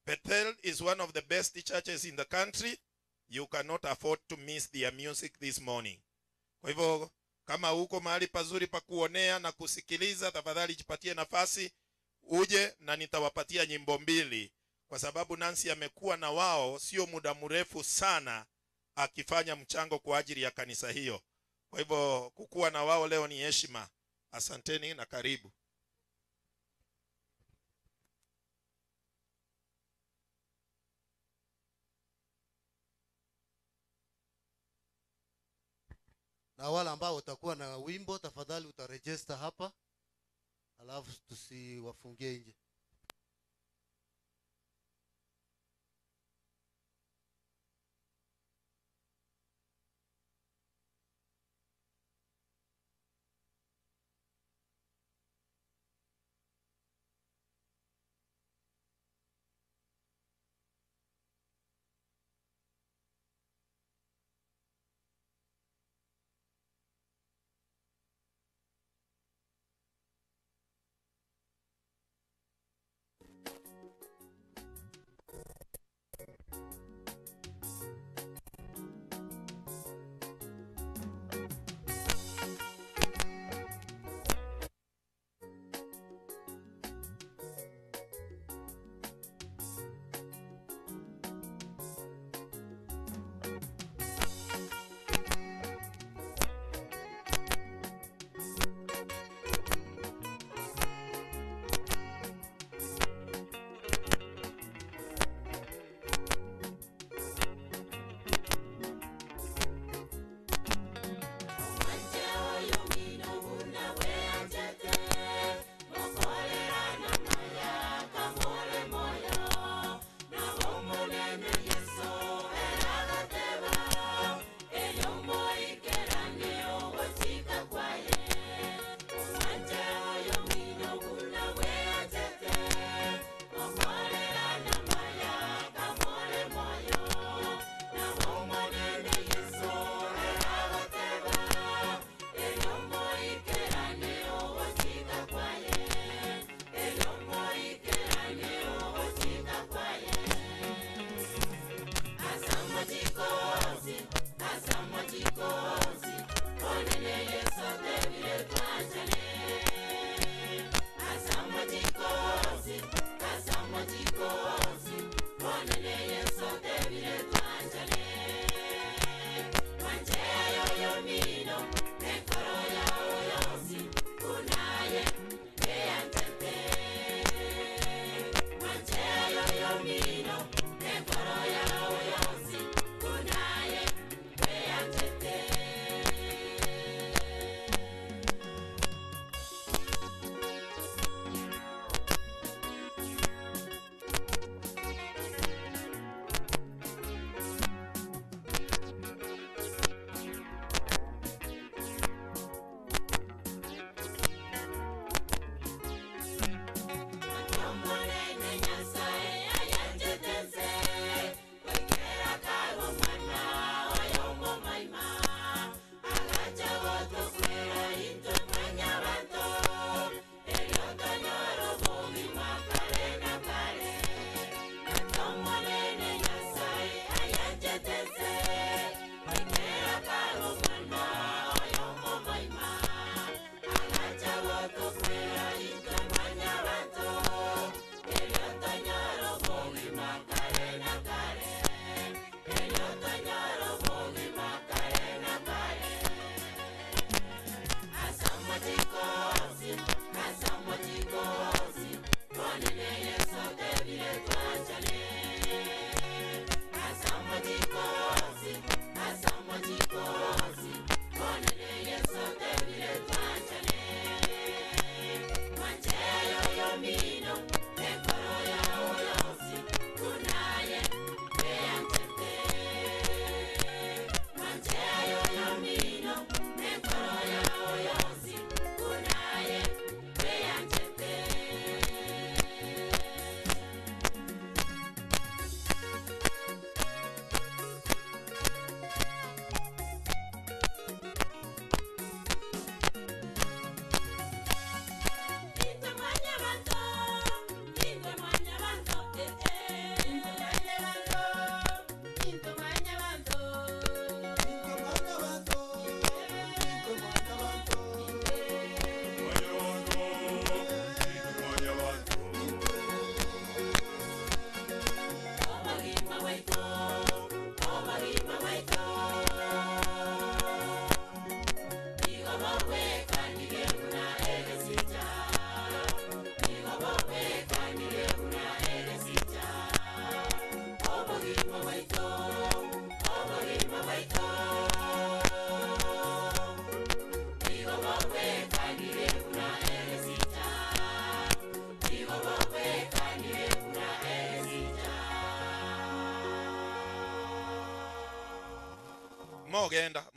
Bethel is one of the best churches in the country. You cannot afford to miss their music this morning. Kwa hivyo kama uko mahali pazuri pa kuonea na kusikiliza, tafadhali jipatie nafasi uje, na nitawapatia nyimbo mbili kwa sababu Nancy amekuwa na wao sio muda mrefu sana akifanya mchango kwa ajili ya kanisa hiyo. Kwa hivyo kukuwa na wao leo ni heshima. Asanteni na karibu. Na wala ambao utakuwa na wimbo tafadhali utaregister hapa, alafu tusiwafungie nje.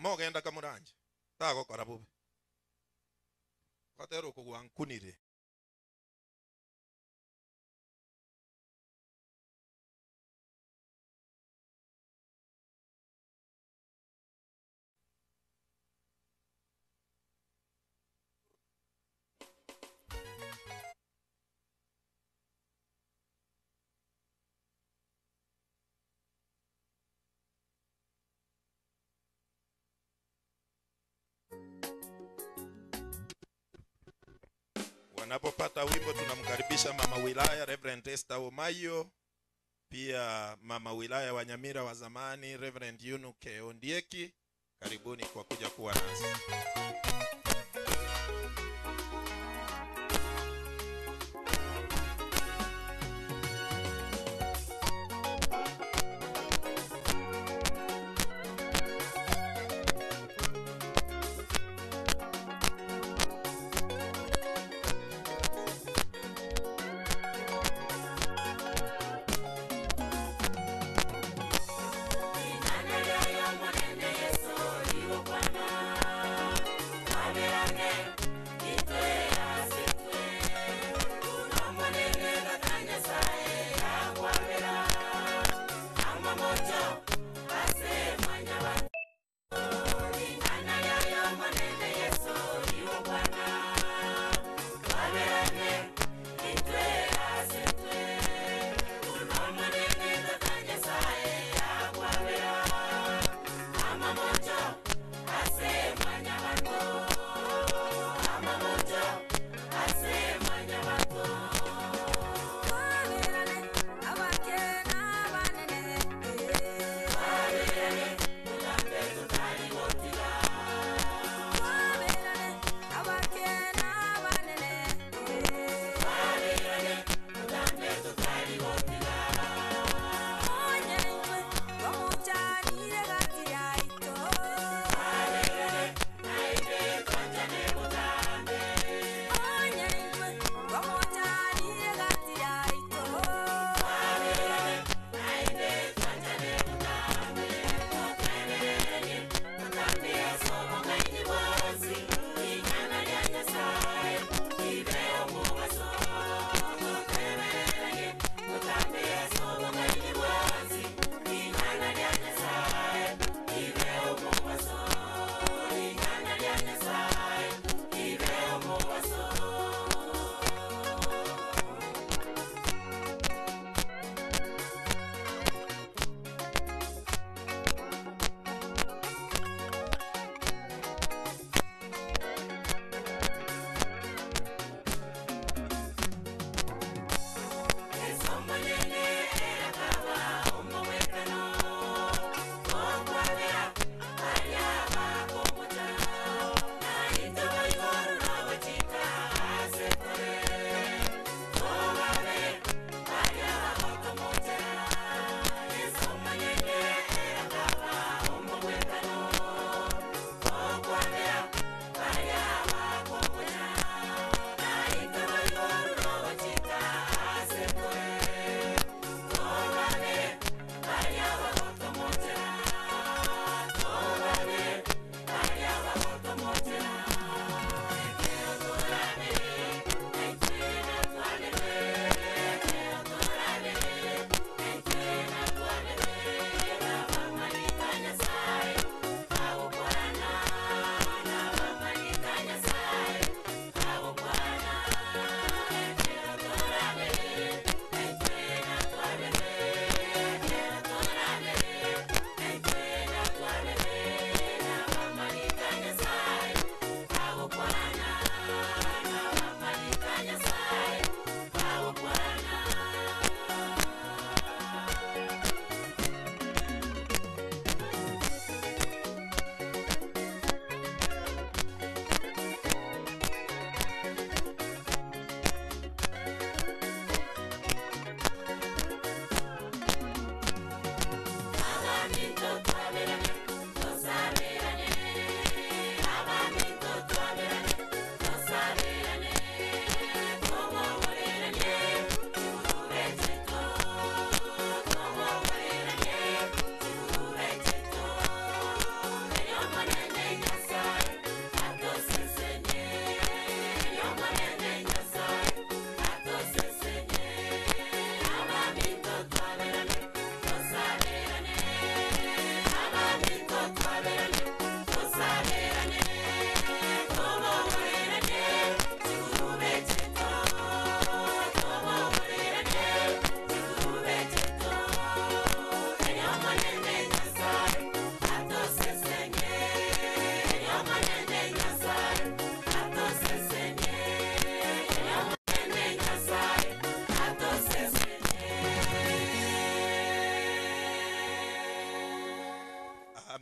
mogenda kamuranje tago karabu katero kugwankunire Wanapopata wimbo tunamkaribisha mama wilaya Reverend Esther Omayo, pia mama wilaya wa Nyamira wa zamani Reverend Yunuke Ondieki. Karibuni kwa kuja kuwa nasi. Yeso, iwo Bwana,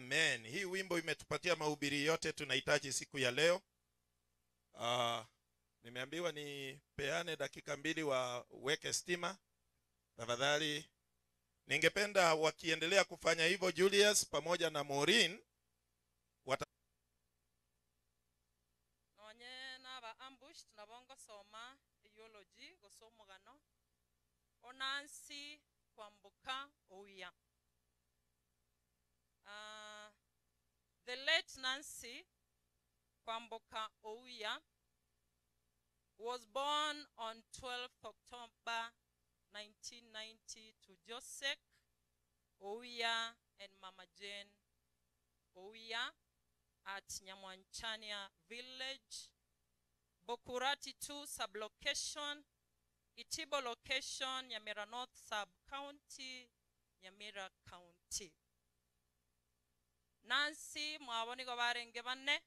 Amen. Hii wimbo imetupatia mahubiri yote tunahitaji siku ya leo. Nimeambiwa nipeane dakika 2 waweke stima. Tafadhali ningependa wakiendelea kufanya hivyo Julius pamoja na Maureen nonye naba ambush tunabongo soma theology gosomogano onansi kwambuka ouya. The late Nancy Kwamboka Ouya was born on 12th October 1990 to Joseph Ouya and Mama Jane Ouya at Nyamwanchania Village, Bokurati 2 sublocation, Itibo location, Nyamira North sub-county, Nyamira County. Nancy mwaboni go barenge banne,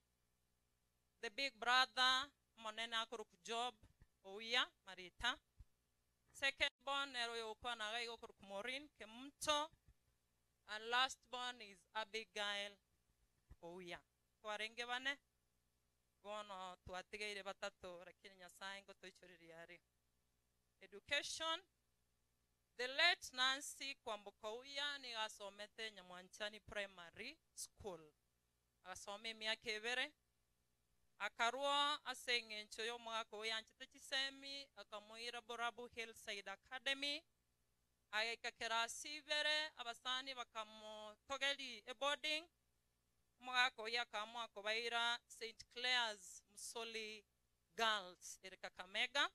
the big brother monene akuruku Job Ouya Marita, second born ero yokwa naga igokuruku Maureen Kemto, and last born is Abigail Ouya. Kwarenge banne bono tuatigeire batatu lakini Nyasaye ngo toichoririare. Education. The late Nancy Kwamboka Ouya ni asomete Nyamwanchani Primary School. Asome miaka 2. Akarua asengencho yo mwaka oyanchite chisemi akamuira Borabu Hillside Academy. Ayikakera sivere abasani bakamutogeli boarding. Mwaka oya kamwa kobaira St. Clair's Musoli Girls Erika Kamega.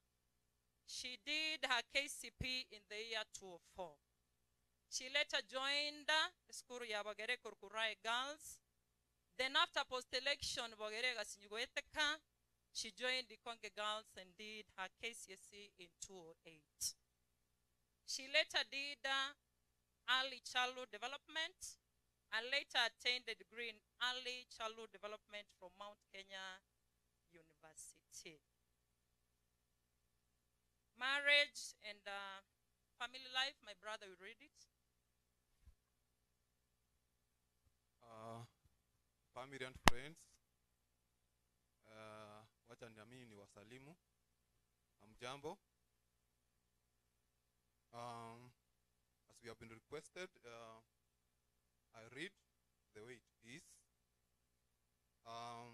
She did her KCP in the year 2004. She later joined Skuru ya Bagere Kurkurai Girls. Then after post-election Bagere Gasinyugoeteka, she joined the Konge Girls and did her KCSE in 2008. She later did early childhood development and later attained a degree in early childhood development from Mount Kenya University. Marriage and family life, my brother will read it. Family and friends, wacha niamini ni wasalimu. Amjambo. As we have been requested, I read the way it is. I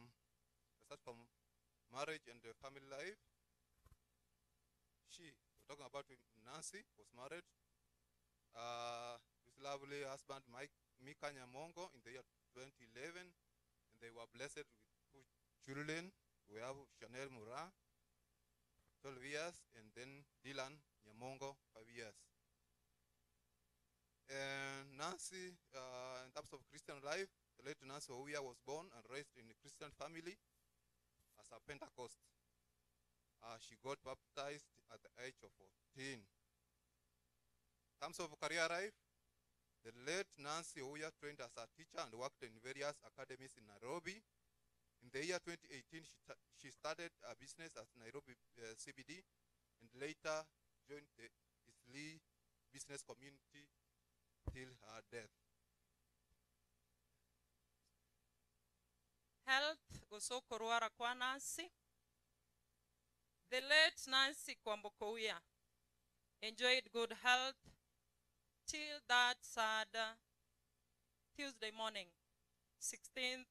start from marriage and family life. We're talking about Nancy, was married. His lovely husband, Mika Nyamongo, in the year 2011. And they were blessed with 2 children. We have Chanel Mura, 12 years, and then Dylan Nyamongo, 5 years. And Nancy, in terms of Christian life, the late Nancy Ouya was born and raised in a Christian family as a Pentecost. She got baptized at the age of 14. In terms of career life, the late Nancy Ouya trained as a teacher and worked in various academies in Nairobi. In the year 2018, she started a business at Nairobi CBD and later joined the Eastleigh business community till her death. Health goso korwara kwa Nancy. The late Nancy Kwamboka Ouya enjoyed good health till that sad Tuesday morning, 16th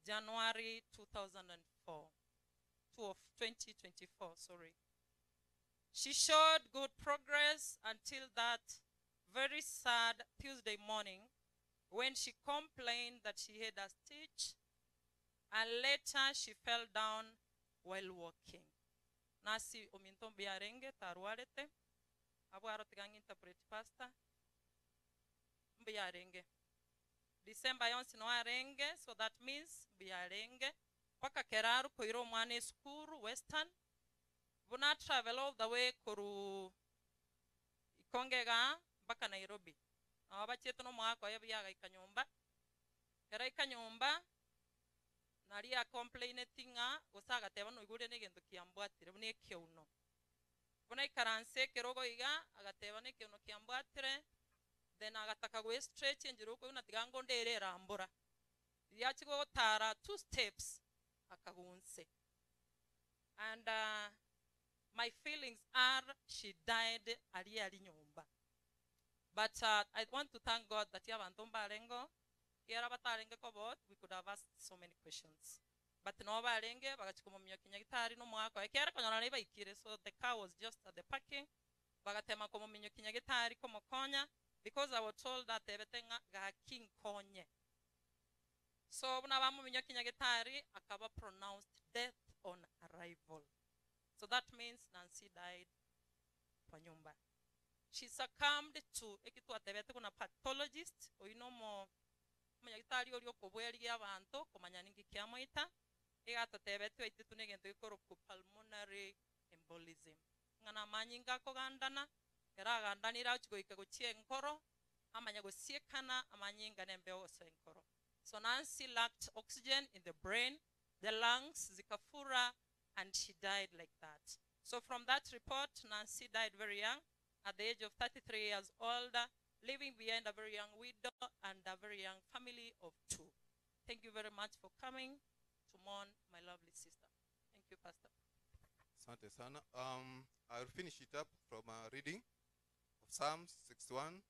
January 2024, sorry. She showed good progress until that very sad Tuesday morning when she complained that she had a stitch and later she fell down while walking. Nasi ominto biarenge taruarete abwaro tigang interpret pastor biarenge December yonsi no arenge, so that means biarenge paka keraru koiro mwane skuru western buna travel all the way koru ikongega mpaka Nairobi abacheto no mwako yabiyaga ikanyomba era ikanyomba nari a complain tinga usaga teba no igure negendo kiambwatire bune kiuno buna ikaranse kerogo iga agateba ne kiuno kiambwatire then agataka gwe stretch enjiro ko una tigango ndere rambura yachigo tara 2 steps akagunse. And my feelings are she died ali nyumba. But I want to thank God that you have Antombarengo. Here abatarenge kobot, we could have asked so many questions. But no barenge, bagachikomomiyo kinyagitari no mwako. Ekera konyana neba ikire, so the car was just at the parking. Bagatema komomiyo kinyagitari komokonya because I was told that everything ga king konye. So na bamumiyo kinyagitari akaba pronounced death on arrival. So that means Nancy died kwa nyumba. She succumbed to ekitu atebete kuna pathologist oinomo manyagitari oli okobweri abantu komanya ningi kyamoita egata tebete oititu negento ikoro ku pulmonary embolism ngana manyinga ko gandana era gandanira chigoike gochie nkoro amanya gosiekana amanyinga nembe ose nkoro. So Nancy lacked oxygen in the brain, the lungs zikafura, and she died like that. So from that report, Nancy died very young, at the age of 33 years old, leaving behind a very young widow and a very young family of 2. Thank you very much for coming to mourn my lovely sister. Thank you, Pastor. Asante sana. I'll finish it up from a reading of Psalms 61,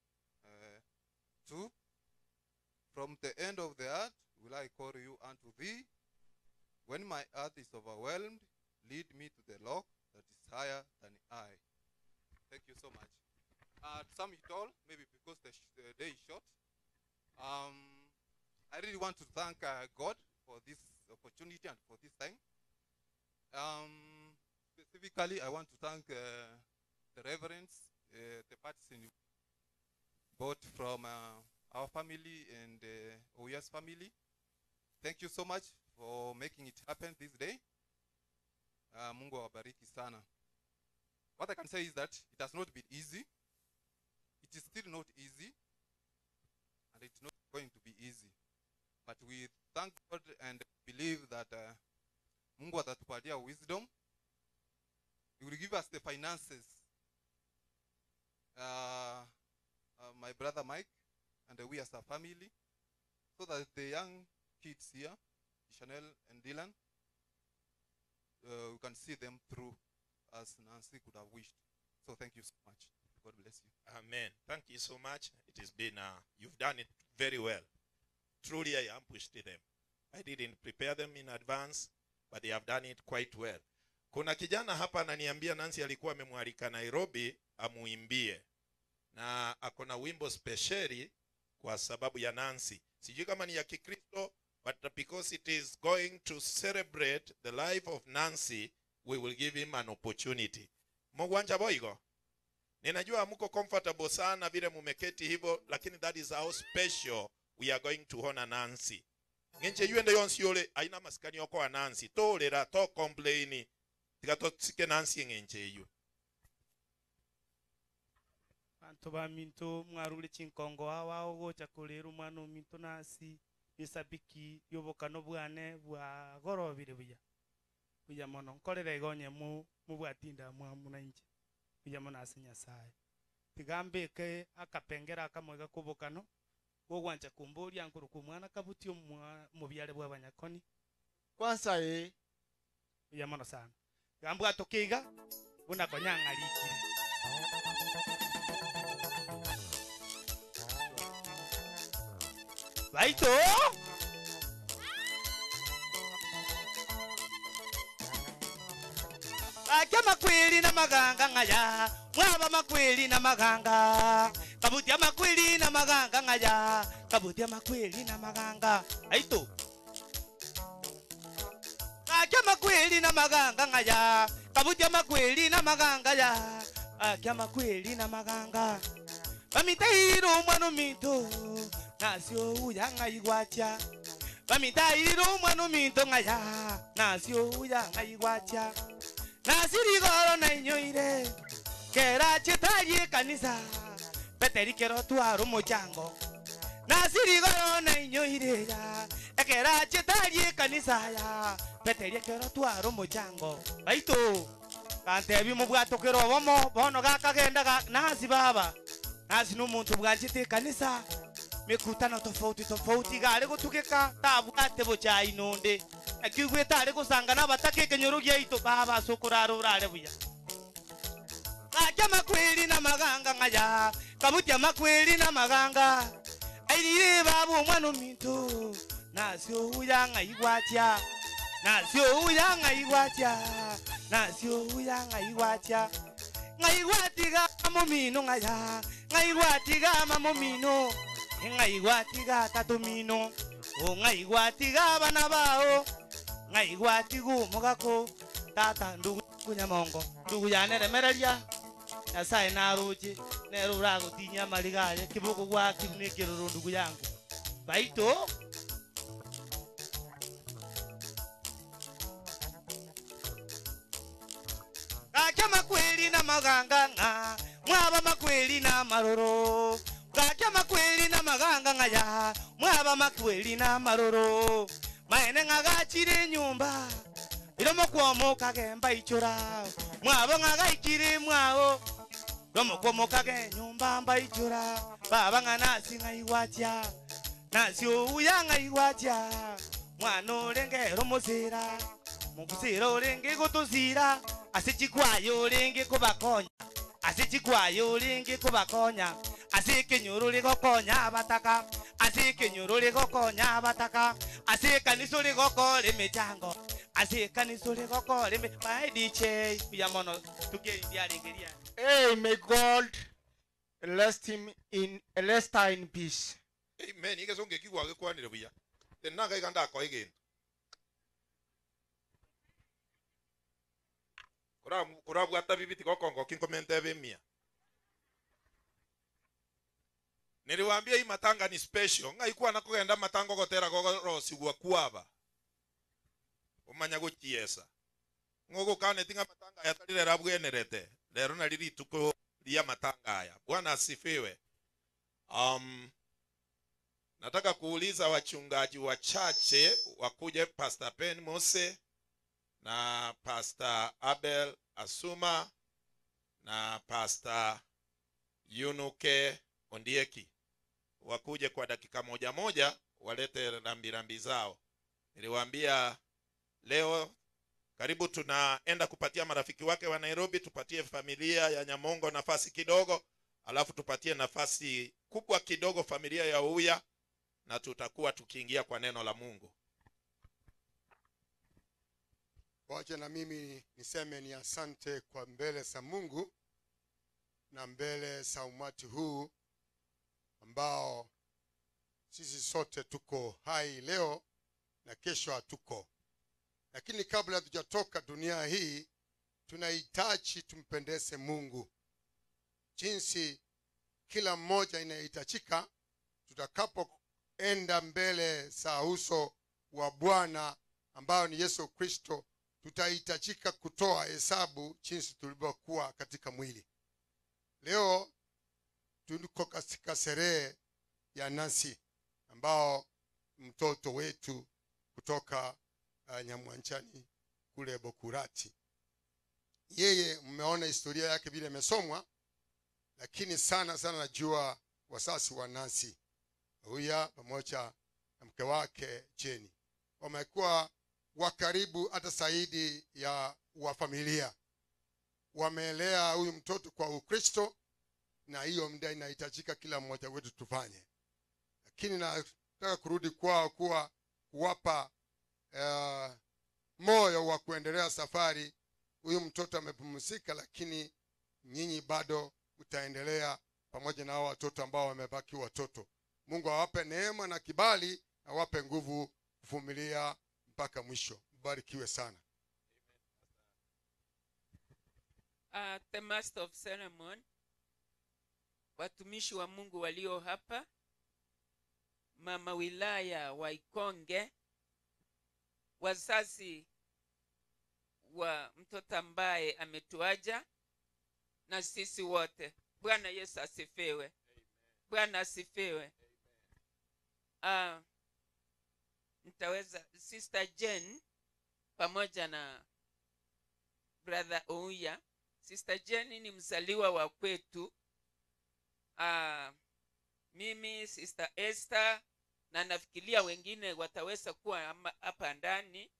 2. From the end of the earth will I call you unto thee. When my earth is overwhelmed, lead me to the rock that is higher than I. Thank you so much. To sum it all, maybe because the day is short, I really want to thank God for this opportunity and for this time. Specifically, I want to thank the reverends, the participants, both from our family and OES family. Thank you so much for making it happen this day. Mungu awabariki sana. What I can say is that it has not been easy. It is still not easy. And it's not going to be easy. But we thank God and believe that Mungu atatupatia wisdom. He will give us the finances. My brother Mike and we as a family, so that the young kids here, Chanel and Dylan, we can see them through as Nancy could have wished. So thank you so much. God bless you. Amen. Thank you so much. It has been, you've done it very well. Truly, I ambushed them. I didn't prepare them in advance, but they have done it quite well. Kuna kijana hapa ananiambia Nancy alikuwa amemwalika Nairobi amuimbie. Na akona wimbo speciali kwa sababu ya Nancy. Sijui kama ni ya Kikristo, but because it is going to celebrate the life of Nancy, we will give him an opportunity. Mugwanja boigo. Ninajua muko comfortable sana vile mumeketi hivyo, lakini that is how special we are going to honor Nancy. Ngenche yuende yonsi yole aina masikani yoko wa Nancy. Tolera, to complaini. Tigato sike Nancy ngenche yu. Antoba minto mwarule chinkongo hawa ogo chakoleru mano minto nasi isabiki yobokano bwane bwa gorobire buya mono nkorere igonye mu bwatinda mwa munanche buya mono asinya sai tigambe ke akapengera akamwega kubokano ogwancha kumburia nkuru kumwana kabutio mu byale bwa banyakoni kwanza buya mono sana gambwa tokiga buna konyanga likire Baito Akia makweli na maganga ngaya Mwaba makweli na maganga Kabutia makweli na maganga ngaya Kabutia makweli na maganga Baito Akia makweli na maganga ngaya Kabutia makweli na maganga ya Akia makweli na maganga Bamitairo mwano mito Nasio uya ngaigwacha Bamitairo mwano mito ngaya Nasio uya ngaigwacha Nasirigoro na inyoire Kera chetaye kanisa Peteri kero tuaro mochango Nasirigoro na inyoire ya Kera chetaye kanisa ya Peteri kero tuaro mochango Baito Kantebi mubwato kero bomo Bono gaka genda nasi baba nasi n'umuntu bwanjite kanisa mikutano tofauti tofauti gari gutukika tabwate bucha inonde akigwe tare kusanga n'abatake kenyoro gyaito baba sokoraro urare buya Kaja makweli na maganga ngaya kabutia makweli na maganga airire babu mwana minto nasio uyanga igwatia nasio uyanga igwatia nasio uyanga igwatia ngaigwatiga momino ngaya ngaigwatiga mamomino ngaigwatiga tatomino o ngaigwatiga bana bao ngaigwatigu mogako tata ndugu kunyamongo ndugu yaneremereria Nyasaye naruji nero uragutinya marigare kibugo gwa kibunikiruru ndugu yangu baito Kaja makweli na maganga nga mwaba makweli na maroro Kaja makweli na maganga nga ya mwaba makweli na maroro maene ngagachire nyumba ilomo kwomo kagemba ichura mwaba ngagaikire mwao Romo como kage nyumba mbaijura baba nganasi ngaiwatia nasio uyanga iwatia mwana renge romosira mugusiro renge gutuzira asechikwayo renge kubakonya asechikwayo renge kubakonya asekenyoro rigokonya abataka asekenyoro rigokonya abataka asekaniso rigokore mechango asekaniso rigokore me baidiche yamono tugeria regeria. Hey, may God rest him in peace. Amen. Ike songe kiwa ke kwani rebuya. Tena kai kanda ko igen. Kura bwata bibiti ko kongo kinkomente bemia. Niliwaambia hii matanga ni special. Ngaikuwa nakogenda matango gotera rosi gwa kuaba. Umanya gukiesa. Ngogo kane tinga matanga yatalire rabwenerete. Lero na lili tuko lia matanga haya. Bwana asifiwe. Nataka kuuliza wachungaji wachache wakuje Pastor Ben Mose na Pastor Abel Asuma na Pastor Yunuke Ondieki. Wakuje kwa dakika moja moja walete rambirambi zao. Niliwaambia leo karibu tunaenda kupatia marafiki wake wa Nairobi, tupatie familia ya Nyamongo nafasi kidogo, alafu tupatie nafasi kubwa kidogo familia ya Uya, na tutakuwa tukiingia kwa neno la Mungu. Wacha na mimi niseme ni asante kwa mbele za Mungu na mbele za umati huu ambao sisi sote tuko hai leo na kesho hatuko. Lakini kabla hatujatoka dunia hii tunahitaji tumpendeze Mungu. Jinsi kila mmoja inahitajika tutakapoenda mbele za uso wa Bwana ambao ni Yesu Kristo, tutahitajika kutoa hesabu jinsi tulivyokuwa katika mwili. Leo tuko katika sherehe ya Nancy ambao mtoto wetu kutoka Nyamwanchani kule Bokurati. Yeye mmeona historia yake vile imesomwa, lakini sana najua wasasi wa Nancy Uya pamoja na mke wake Jenny wamekuwa wakaribu hata zaidi ya wa familia. Wamelea huyu mtoto kwa Ukristo, na hiyo muda inahitajika kila mmoja wetu tufanye. Lakini nataka kurudi kwao kuwapa moyo wa kuendelea safari. Huyu mtoto amepumzika, lakini nyinyi bado mtaendelea pamoja na hao watoto ambao wamebaki watoto. Mungu awape neema na kibali, awape nguvu kuvumilia mpaka mwisho. Mbarikiwe sana. The master of ceremony, watumishi wa Mungu walio hapa, mama wilaya wa Ikonge, wazazi wa mtoto ambaye ametuaja, na sisi wote. Bwana Yesu asifiwe. Bwana asifiwe. Nitaweza Sister Jen pamoja na Brother Ouya. Sister Jen ni mzaliwa wa kwetu. mimi Sister Esther na nafikiria wengine wataweza kuwa hapa ndani.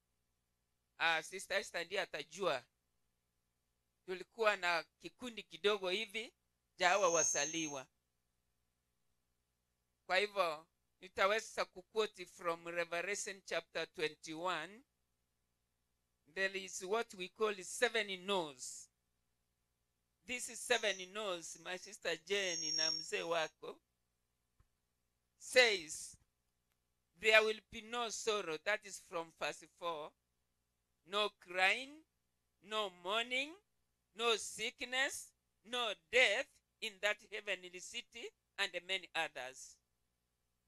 Sister Esther ndiye atajua. Tulikuwa na kikundi kidogo hivi cha hawa wasaliwa. Kwa hivyo nitaweza kuquote from Revelation chapter 21. There is what we call 7 no's. This is 7 no's. My sister Jane na mzee wako says there will be no sorrow. That is from verse 4. No crying, no mourning, no sickness, no death in that heavenly city and many others.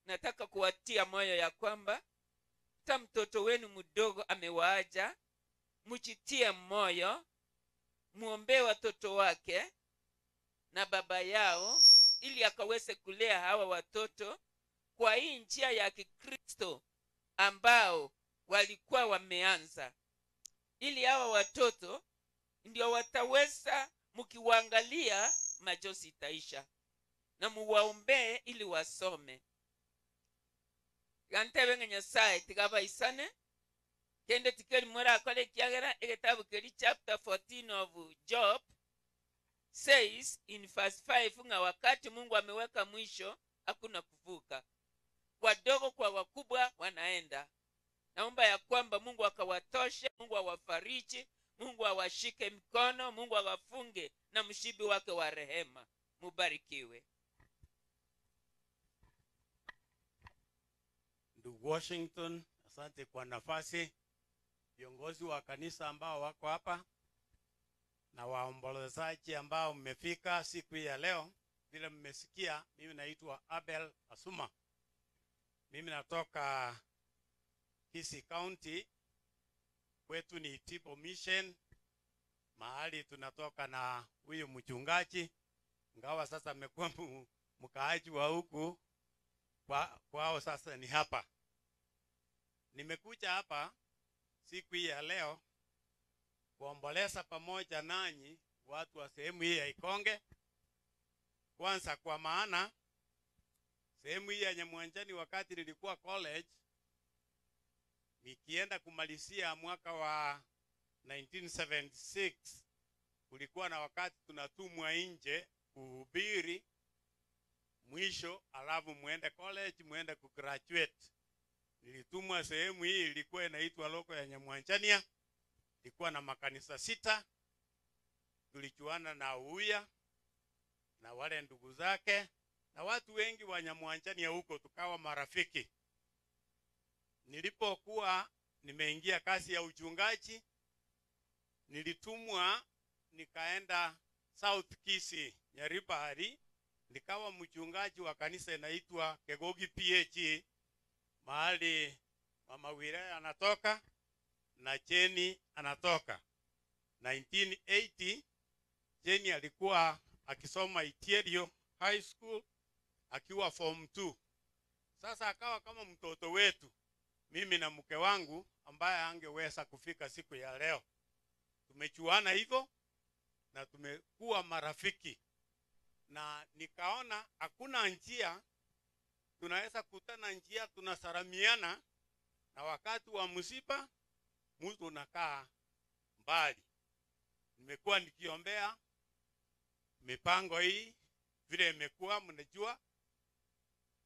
Nataka kuwatia moyo ya kwamba hata mtoto wenu mdogo amewaaja, mchitie moyo, muombe watoto wake na baba yao ili akaweze kulea hawa watoto kwa hii njia ya Kikristo ambao walikuwa wameanza, ili hawa watoto ndio wataweza, mkiwaangalia machozi itaisha, na muwaombee ili wasome. Gantebe nga Nyasaye tigaba isane kende tikeli mora akole kiagera ekitabu keli chapter 14 of Job says in verse 5 nga wakati Mungu ameweka mwisho hakuna kuvuka. Wadogo kwa wakubwa wanaenda. Naomba ya kwamba Mungu akawatoshe, Mungu awafariji, Mungu awashike mkono, Mungu awafunge na mshibi wake wa rehema. Mubarikiwe. Ndugu Washington, asante kwa nafasi. Viongozi wa kanisa ambao wako hapa na waombolezaji ambao mmefika siku ya leo, vile mmesikia, mimi naitwa Abel Asuma. Mimi natoka Kisii County, kwetu ni Tipo Mission, mahali tunatoka na huyu mchungaji, ngawa sasa amekuwa mkaaji wa huku, kwao sasa ni hapa. Nimekuja hapa siku hii ya leo kuomboleza pamoja nanyi watu wa sehemu hii ya Ikonge. Kwanza kwa maana sehemu hii ya Nyamwanjani wakati nilikuwa college nikienda kumalizia mwaka wa 1976, kulikuwa na wakati tunatumwa nje kuhubiri mwisho, alafu muende college, muende kugraduate. Nilitumwa sehemu hii, ilikuwa inaitwa loko ya Nyamwanjania, ilikuwa na makanisa 6. Tulichuana na Uya na wale ndugu zake na watu wengi wa Nyamwanjania huko, tukawa marafiki. Nilipokuwa nimeingia kazi ya uchungaji, nilitumwa nikaenda South Kisii Nyaribari, nikawa mchungaji wa kanisa inaitwa Kegogi PH, mahali Mama Wira anatoka na Jenny anatoka. 1980 Jenny alikuwa akisoma Iterio High School akiwa form 2. Sasa akawa kama mtoto wetu, mimi na mke wangu ambaye angeweza kufika siku ya leo. Tumechuana hivyo na tumekuwa marafiki, na nikaona hakuna njia tunaweza kutana njia tunasalamiana, na wakati wa msiba mtu unakaa mbali. Nimekuwa nikiombea mipango hii vile imekuwa, mnajua,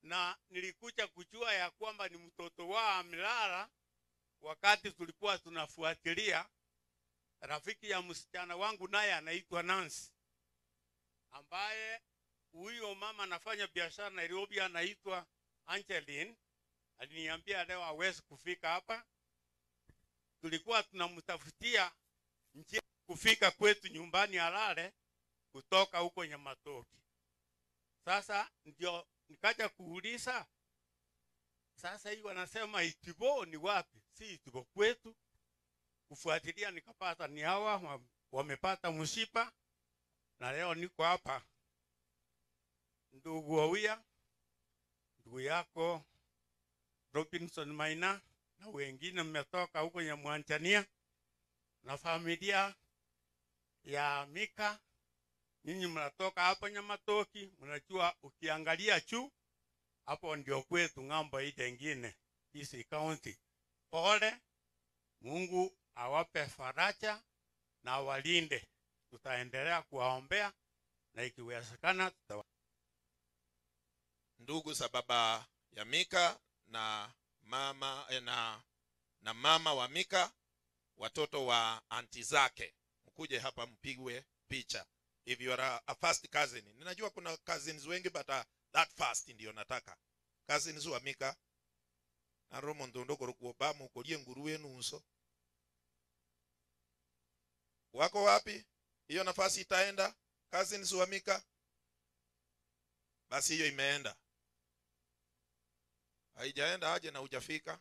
na nilikuja kujua ya kwamba ni mtoto wa amelala wakati tulikuwa tunafuatilia. Rafiki ya msichana wangu naye anaitwa Nancy, ambaye huyo mama anafanya biashara Nairobi, anaitwa Angeline. Aliniambia leo hawezi kufika hapa. Tulikuwa tunamtafutia njia kufika kwetu nyumbani alale kutoka huko Nyamatoki. Sasa ndio nikaja kuuliza, sasa hii wanasema Itibo ni wapi? Si Itibo kwetu. Kufuatilia nikapata ni hawa wamepata msiba, na leo niko hapa. Ndugu Wawia, ndugu yako Robinson Maina na wengine mmetoka huko Nyamwanjania, na familia ya Mika Nyinyi mnatoka hapa Nyamatoki, mnajua ukiangalia juu hapo ndio kwetu ng'ambo ile nyingine, Kisii County. Pole, Mungu awape faraja na awalinde. Tutaendelea kuwaombea na ikiwezekana ndugu za baba ya Mika na mama na mama wa Mika, watoto wa anti zake, mkuje hapa mpigwe picha. If you are a first cousin, ninajua kuna cousins wengi but that first ndio nataka. Cousins wa Mika na romo ndondoko kuoba mukolie nguruwe nuso. Wako wapi? Hiyo nafasi itaenda cousins wa Mika. Basi hiyo imeenda. Haijaenda aje na hujafika.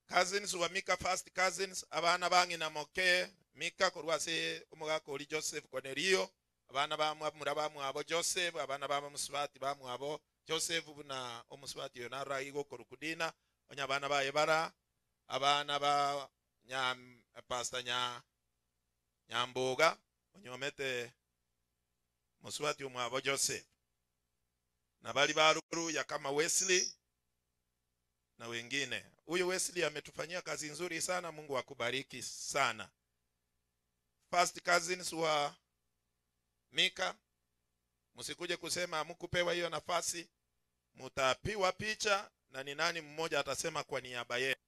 Cousins wa Mika, first cousins, abana bangi na moke Mika kurwase umugako uri Joseph Cornelio, abana bamwe abo Joseph, abana baba muswati bamwe abo Joseph na omuswati yonara igo korukudina, onya abana ba Ebara, abana ba pastor Nyamboga, onyomete muswati umwabo Joseph. Na bali baruru ya kama Wesley na wengine. Huyu Wesley ametufanyia kazi nzuri sana, Mungu akubariki sana. First cousins wa Mika, msikuje kusema hamkupewa hiyo nafasi, mtapiwa picha na ni nani mmoja atasema kwa niaba yenu.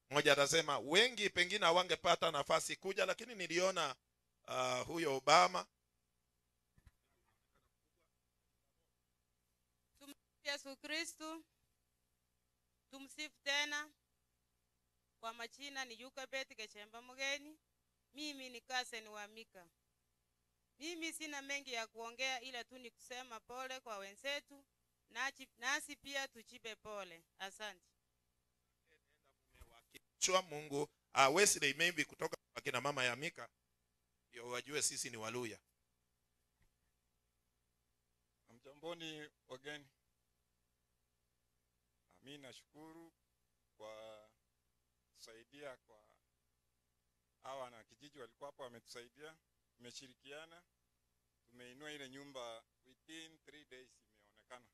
Mmoja atasema wengi pengine hawangepata nafasi kuja, lakini niliona huyo Obama. Yesu Kristo, tumsifu tena. Kwa majina ni Yukabeti Kechemba Mugeni. Mimi ni cousin wa Mika. Mimi sina mengi ya kuongea, ila tu ni kusema pole kwa wenzetu, nasi pia tuchipe pole. Asante. Chua Mungu Wesley maybe kutoka kwa kina mama ya Mika ndio wajue sisi ni Waluya. Mjamboni wageni. Mimi nashukuru kwa kusaidia kwa hawa na kijiji walikuwa hapo wametusaidia, tumeshirikiana, tumeinua ile nyumba within 3 days imeonekana.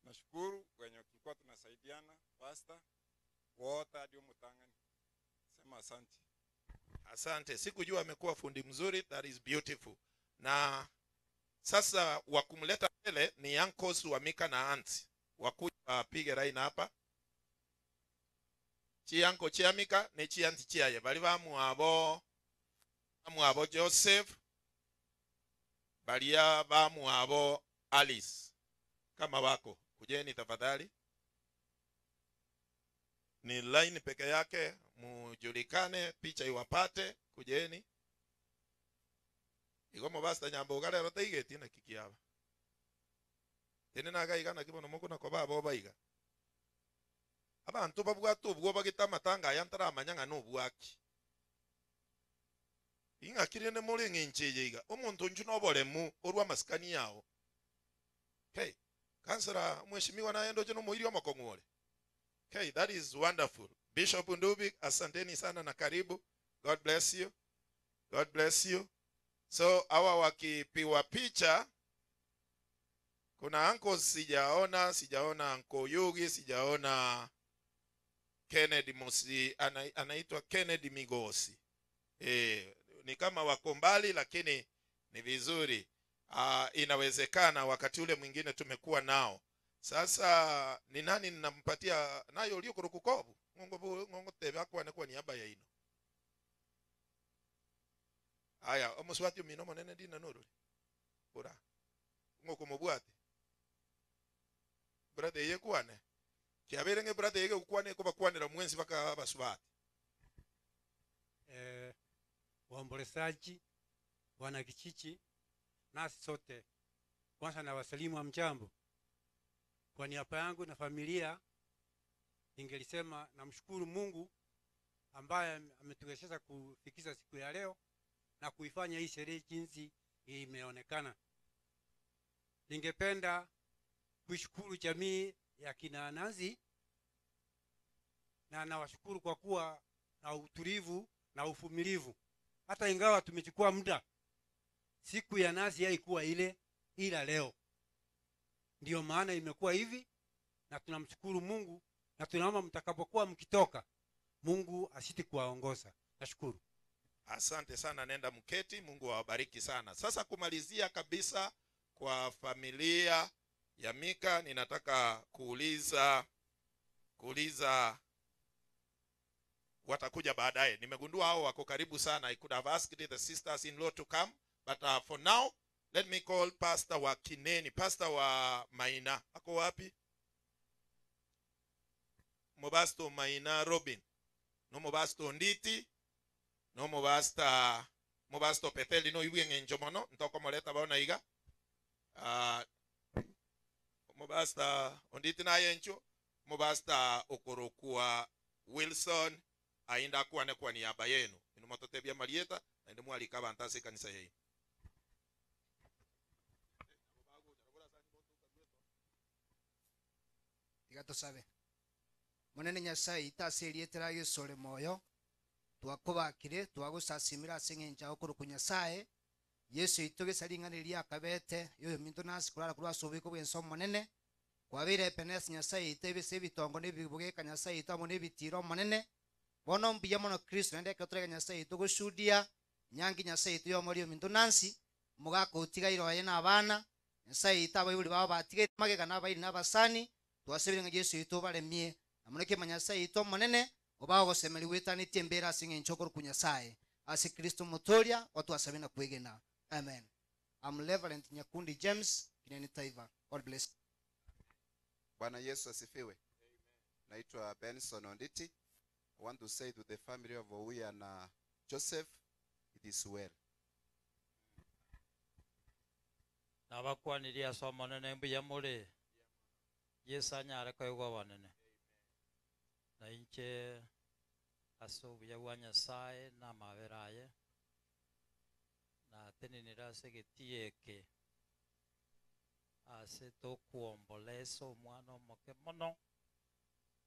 Nashukuru wenye tulikuwa tunasaidiana, pastor wote hadi Mutangani. Sema asante. Asante. Sikujua amekuwa fundi mzuri, that is beautiful. Na sasa wakumleta mbele ni uncles wa Mika na aunts. Wakuja pige raina hapa. Chianko chiamika ne chianti chiaye bali bamu abo Joseph, balia bamu abo Alice. Kama wako kujeni tafadhali, ni line peke yake, mujulikane, picha iwapate. Kujeni igomo basta Nyamboga lero taigeti na kikiaba tene nagaiga na kibono moko na koba abo baiga abantu babwato ubwo bagita matanga yantara amanyanga n'ubwaki inga kirene muri ngincheyiga omuntu nju noboremu orwa maskani yao. Okay, kansara mheshimiwa na endo jono moiri omakongore. Okay, that is wonderful. Bishop Ndubi, asanteni sana na karibu. God bless you. God bless you. So hawa wakipiwa picha, kuna uncle sijaona uncle Yugi, sijaona Kennedy Mosi, anaitwa Kennedy Migosi. Ni kama wako mbali lakini ni vizuri. Inawezekana wakati ule mwingine tumekuwa nao. Sasa ni nani ninampatia nayo ulio kurukukobu? Ngongo tebe akwane kwa niaba ya ino. Aya, omuswati mino monene dina nuru. Ora. Ngoko mobwate. Brother yekwane. Kiaberenge brother yeke ukwane ko bakwanira mwenzi baka baswati. Waombolezaji, wana kichichi, nasi sote kwanza na wasalimu wa mjambo. Kwa niaba yangu na familia ningelisema namshukuru Mungu ambaye ametuwezesha kufikisha siku ya leo na kuifanya hii sherehe jinsi imeonekana. Ningependa kuishukuru jamii ya kina Nazi na nawashukuru kwa kuwa na utulivu na uvumilivu. Hata ingawa tumechukua muda, siku ya nasi haikuwa ile, ila leo ndio maana imekuwa hivi, na tunamshukuru Mungu na tunaomba mtakapokuwa mkitoka Mungu asiti kuwaongoza. Nashukuru. Asante sana, nenda mketi. Mungu awabariki sana. Sasa kumalizia kabisa kwa familia ya Mika, ninataka kuuliza watakuja baadaye. Nimegundua hao wako karibu sana. I could have asked the sisters-in-law to come, but for now let me call Pastor wa Kineni, Pastor wa Maina. Ako wapi? Mobasto Maina Robin. No Mobasto Nditi. No Mobasto Petheli no iwi ngenjomono. Ntoko moleta baona iga. Mobasta Onditi na yencho. Mobasta Okorokua Wilson. Ainda kuwane kwa niaba yenu. Inu matotebia Marieta. Na inu mwalika bantase kanisa yei. Tusabe munene Nyasaye itaserietera yesore moyo twakubakire twagusasimira aseng'enja okuru ku Nyasaye Yesu itugesaring'aniria akabete yoyo minto nasi kurara kurwa sobiko bwenso monene kwabire penes Nyasaye itebese bitongo nebibugeka Nyasaye itamo nebitiro monene bono mbiya mono Kristo nende kotrega Nyasaye tugushudia nyangi Nyasaye tuyo muri minto nansi mugako utigairo ye n'abana Nyasaye itabo ibuli babo batige magega n'abayiri n'abasani twasebire nga Yesu itubaremie amuneke Nyasaye ito monene obaho gosemeri wetanitie mbera singe nchokoro ku Nyasaye asi Kristo mutoria watu wasabina kwegena. Amen. I'm Reverend Nyakundi James Kineni Taiva. God bless. Bwana Yesu asifiwe. Naitwa Benson Onditi. I want to say to the family of Owuya na Joseph, it is well. Nabakwaniria somo nene mbuya muri Yesu anyare kwegwa banene na inche asubuya wa Nyasaye na maberaye na teninira segetieke ase tokuombolesa omwana omoke mono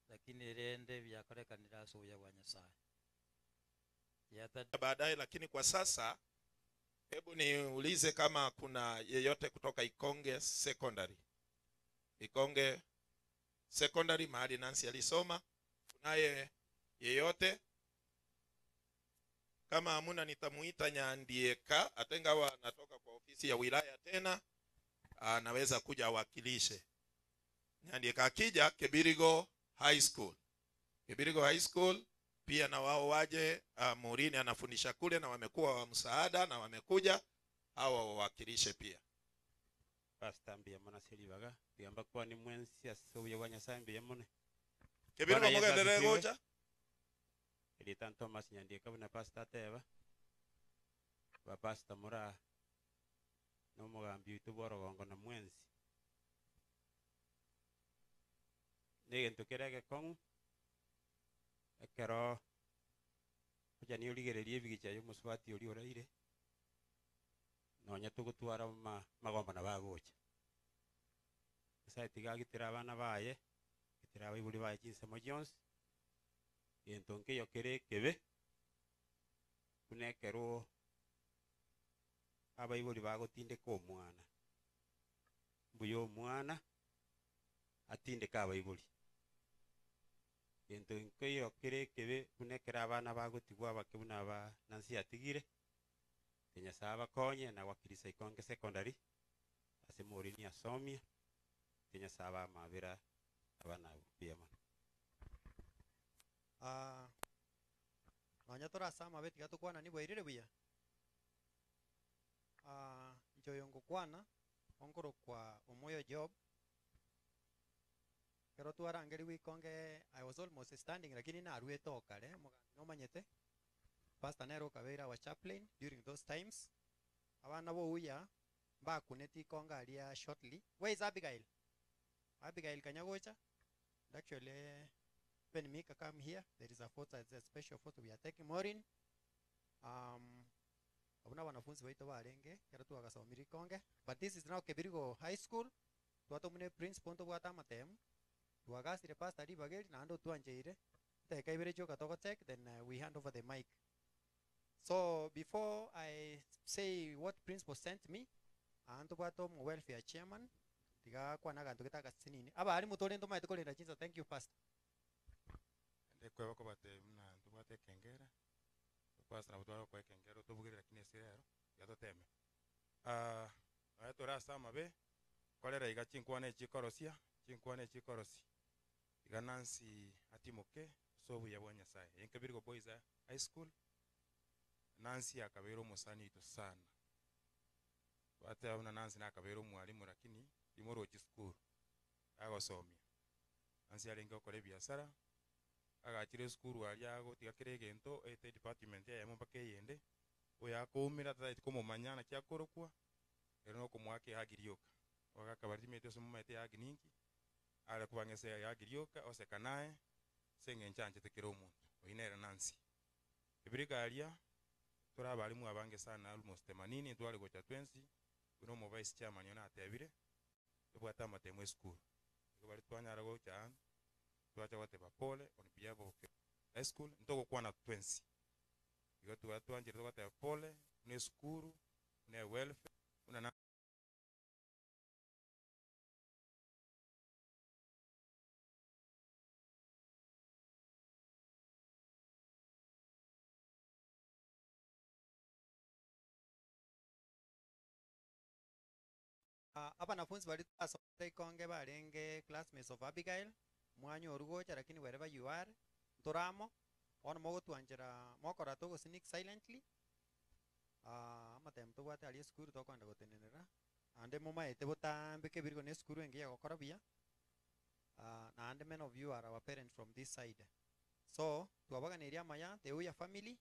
lakini rende byakarekanira asubuya wa Nyasaye baadaye. Lakini kwa sasa hebu niulize kama kuna yeyote kutoka Ikonge Secondary. Ikonge Secondary mahali Nancy alisoma, kunaye yeyote? Kama hamuna nitamuita Nyandieka, atengawa natoka kwa ofisi ya wilaya tena, anaweza kuja awakilishe. Nyandieka akija Kibirigo High School. Kibirigo High School pia na wao waje. Murini anafundisha kule na wamekuwa wa msaada na wamekuja hawa wawakilishe pia. Pastor mbia mwana selibaga biamba kwa ni mwensi asubuya wa Nyasaye mbia mone Kibirigo mugendere gocha Elitan Thomas Nyandieka na Pastor Teba ba Pastor Mura no mugambi tuboro gongo na mwensi negento kerege kong ekero kuja ni uligererie bigicha yo muswati uri oraire nonya tugutwara magomba na bagocha Nyasaye tigagitira abana baye gitira abaibuli baye chinsemo Jones gento nkeyo kere kebe kunekero abaibuli bagotindeka omwana mbuyo omwana atindeka abaibuli gento nkeyo kere kebe kunekera abana bagotigwa abakebuna aba Nancy atigire Nyasaye abakonye na wakirisa Ikonge Secondary ase Morini asomia Nyasaye abamabira abana biyama nonya torasama beti gatukwana ni bwairire buya njoyongo kwana ongoro kwa Omoyo Job kero twarangeri wikonge I was almost standing lakini na arwe tokare no manyete Pastor Nero Kavera wa chaplain during those times abana bo uya ba kuneti konga alia shortly. Where is Abigail? Abigail Kanyagocha. Actually when Mika come here there is a photo, it's a special photo we are taking Maureen. Abuna wanafunzi waito barenge kero tu agasomiri konge, but this is now Kibirigo High School. Tuatomune principal to bwata matem tuagasire Pastor Ribagel na ando tuanjeire tekaibere choka toko check, then we hand over the mic. So before I say what principal sent me, anto bwato mu welfare chairman tiga kwa naga ntoketa kasinini aba ali mutole ndo maite kolenda chinza. Thank you pastor. ndekwe bako bate mna ntubate kengera kwasa na butwara kwa kengera tubugire lakini sirero yatoteme atora sama be kolera iga chinkwane chikorosia iga Nancy atimoke sobu ya bwanya sai enkabirgo boys high school Nancy akabero musani ito sana wate una Nancy na akabero mwalimu lakini limoro chi school agosomia Nancy alenga okore biashara agachire school ali ago tigakire gento ete department ya mpaka yende oya kumira tata komo manyana kya korokwa ero no kumwake hagirioka wakakabari mete somo mete yagininki ala kubangese yagirioka osekanae senge nchanje tekero omuntu oinera Nancy ibirikalia tora abalimu abange sana almost 80 twali gocha 20 uno mo vice chairman yona atebire tubwata matemwe school bali twanyara gocha twacha wateba pole on behalf of high school ntoko kwa na 20 igo twanje twateba pole ne school ne welfare una Abanafunzi bali asomete ikonge barenge classmates of Abigail mwanyo orugocha lakini wherever you are toramo ono mogo tuanjira mokora to sneak silently amatem to bwate ali school to kwanda gotenenera ande moma ete botambe ke birgo ne school engia gokora bia na ande many of you are our parents from this side, so tuabaganiria maya the Uya family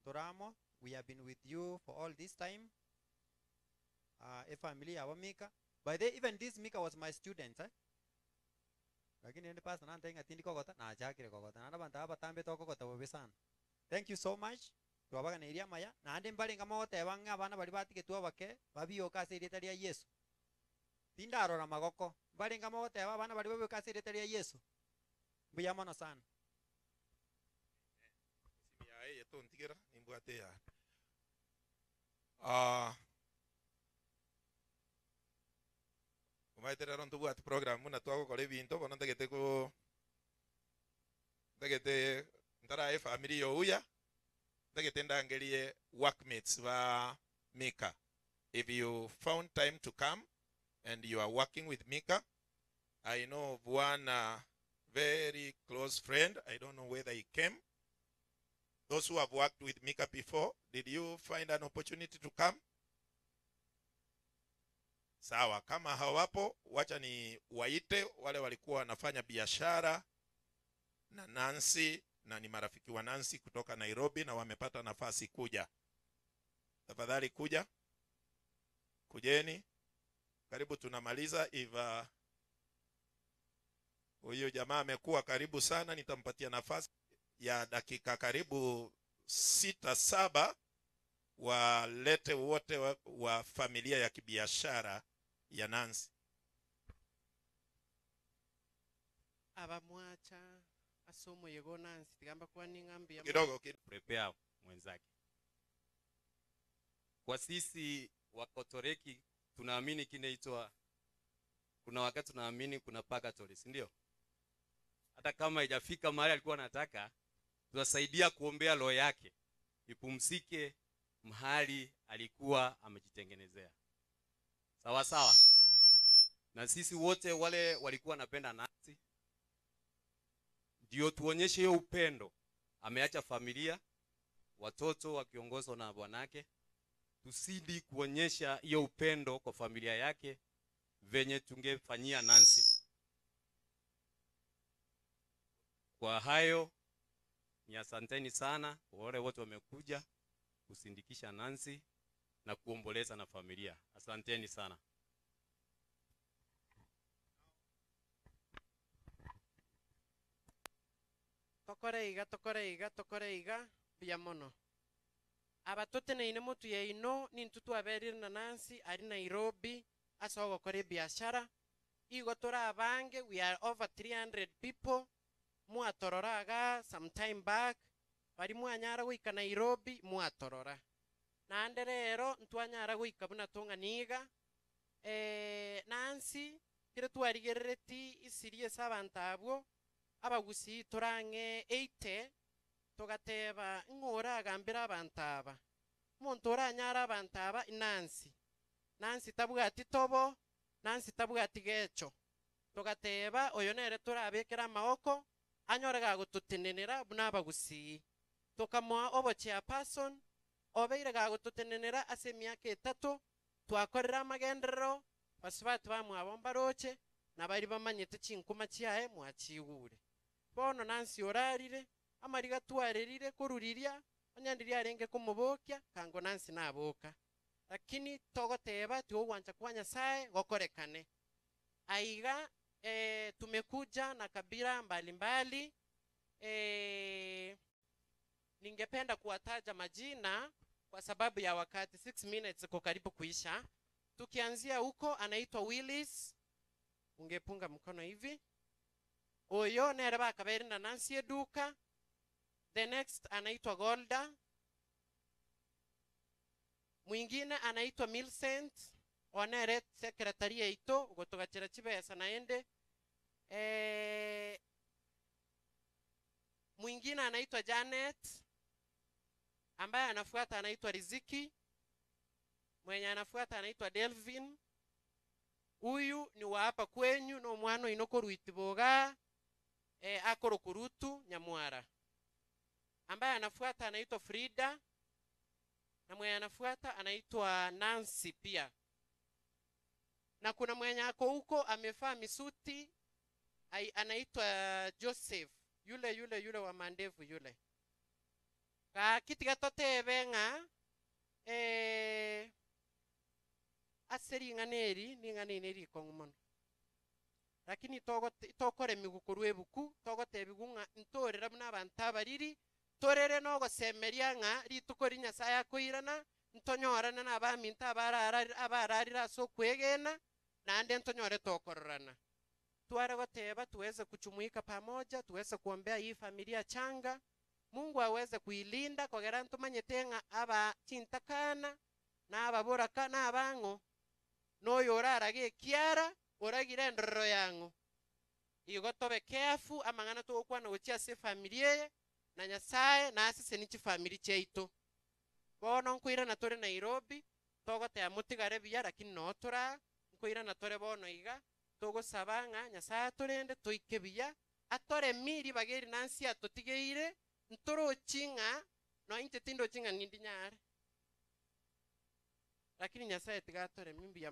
toramo we have been with you for all this time. A family our Mika. By the even this Mika was my student, lakini ende pasta na ntenga tindi kokota na jakire kokota na banta batambe to kokota bobesan. Thank you so much. Tuabaga na iria maya na ande mbali ngama wote banga bana bali batike tuabake babio kase iretaria Yesu. Tinda arora magoko mbali ngama wote bana bali babio kase iretaria Yesu. Buya mono sana. Simia yeto ntigera nimbwate ya. Umaiterera ntubwate program muna twagokora ebinto bono ntagete ko ntagete ntara family yo Uya ntagete ndangerie workmates ba Mika. If you found time to come and you are working with Mika, I know of one very close friend. I don't know whether he came. Those who have worked with Mika before, did you find an opportunity to come? Sawa, kama hawapo wacha ni waite wale walikuwa wanafanya biashara na Nancy na ni marafiki wa Nancy kutoka Nairobi na wamepata nafasi kuja. Tafadhali kuja. Kujeni. Karibu tunamaliza. If huyo jamaa amekuwa karibu sana, nitampatia nafasi ya dakika karibu 6-7 walete wote wa familia ya kibiashara ya Nancy. Abamwacha asomo yego Nancy tigamba kwa ningambi ya kidogo prepare mwenzake. Kwa sisi Wakotoreki tunaamini kinaitwa, kuna wakati tunaamini kuna purgatory, si ndio? Hata kama haijafika mahali alikuwa anataka, tunasaidia kuombea roho yake ipumzike mahali alikuwa amejitengenezea. Sawa sawa. Na sisi wote wale walikuwa napenda Nancy, ndio tuonyeshe hiyo upendo. Ameacha familia, watoto wakiongozwa na bwanake. Tusidi kuonyesha hiyo upendo kwa familia yake venye tungefanyia Nancy. Kwa hayo ni asanteni sana wale wote wamekuja kusindikisha Nancy na kuomboleza na familia. Asanteni sana. Tokore iga biamono. Abatote na ine mutu ya ino ni ntutu aberire na Nancy ari Nairobi asa gukora biashara. Igo tora abange we are over 300 people. Muatororaga some time back bari mwanyara goika Nairobi mwatorora nande rero ntwanyara goika buna tong'aniga nansi kire twarigerereti isirie s'abantu abwo abagusi torang'e 80 togateba ng'ora agambira abantu aba omonto oranyara abantu aba nansi tabwati tobo nansi tabwati gecho togateba oyo nere torabekera amaoko anyore gagototenenera buna abagusi tokamoa obo chairperson obeire gagototenenera ase emiaka 3 twakorera amagenderero basibati bamwabomba roche nabari bamanyete chinkuma chiae mwachigure bono nansi orarire amariga twarerire koruriria onyandiria arenge kumubokia kango nansi naboka lakini togoteba tiogwancha kwa Nyasaye gokorekane aiga tumekuja na kabila mbalimbali ningependa kuwataja majina kwa sababu ya wakati 6 minutes iko karibu kuisha. Tukianzia huko anaitwa Willis, ungepunga mkono hivi. Oyo nere bakaberi na Nancy Eduka. The next anaitwa Golda. Mwingine anaitwa Millicent, onere sekretaria ito gotogachira chibesa naende. Mwingine anaitwa Janet, ambaye anafuata anaitwa Riziki, mwenye anafuata anaitwa Delvin. Huyu ni wa hapa kwenyu no mwano inoko Ruitiboga akoro kurutu Nyamwara. Ambaye anafuata anaitwa Frida, na mwenye anafuata anaitwa Nancy pia. Na kuna mwenye ako huko amefaa misuti anaitwa Joseph, yule wa mandevu yule. Kitiga totebe nga aseri nganeri ni nganeri kongmono, lakini tokore migukuru ebuku togotebigunga ntorera buna abantu abariri torere no gosemeria nga ritukori Nyasaye akoirana ntonyorana na abaminta abararira so kwegena nande ntonyore tokororana. Tuare goteba tuweze kuchumuika pamoja, tuweze kuombea hii familia changa, Mungu aweze kuilinda kogera ntumanyete nga aba chintakana na ababoraka na abango no yorarage kiara oragire ndoro yango igo tobe careful amangana to kwana gochia se familia na Nyasaye na asise nichi family cheito bono nkwira na tore Nairobi togote ya mutigare biya lakini no tora nkwira na tore bono iga togo sabanga Nyasaye torende toike biya atore miri bageri nansi atotigeire ntoro chinga no intetindo chinga nindinyare lakini Nyasaye tigatore mimbi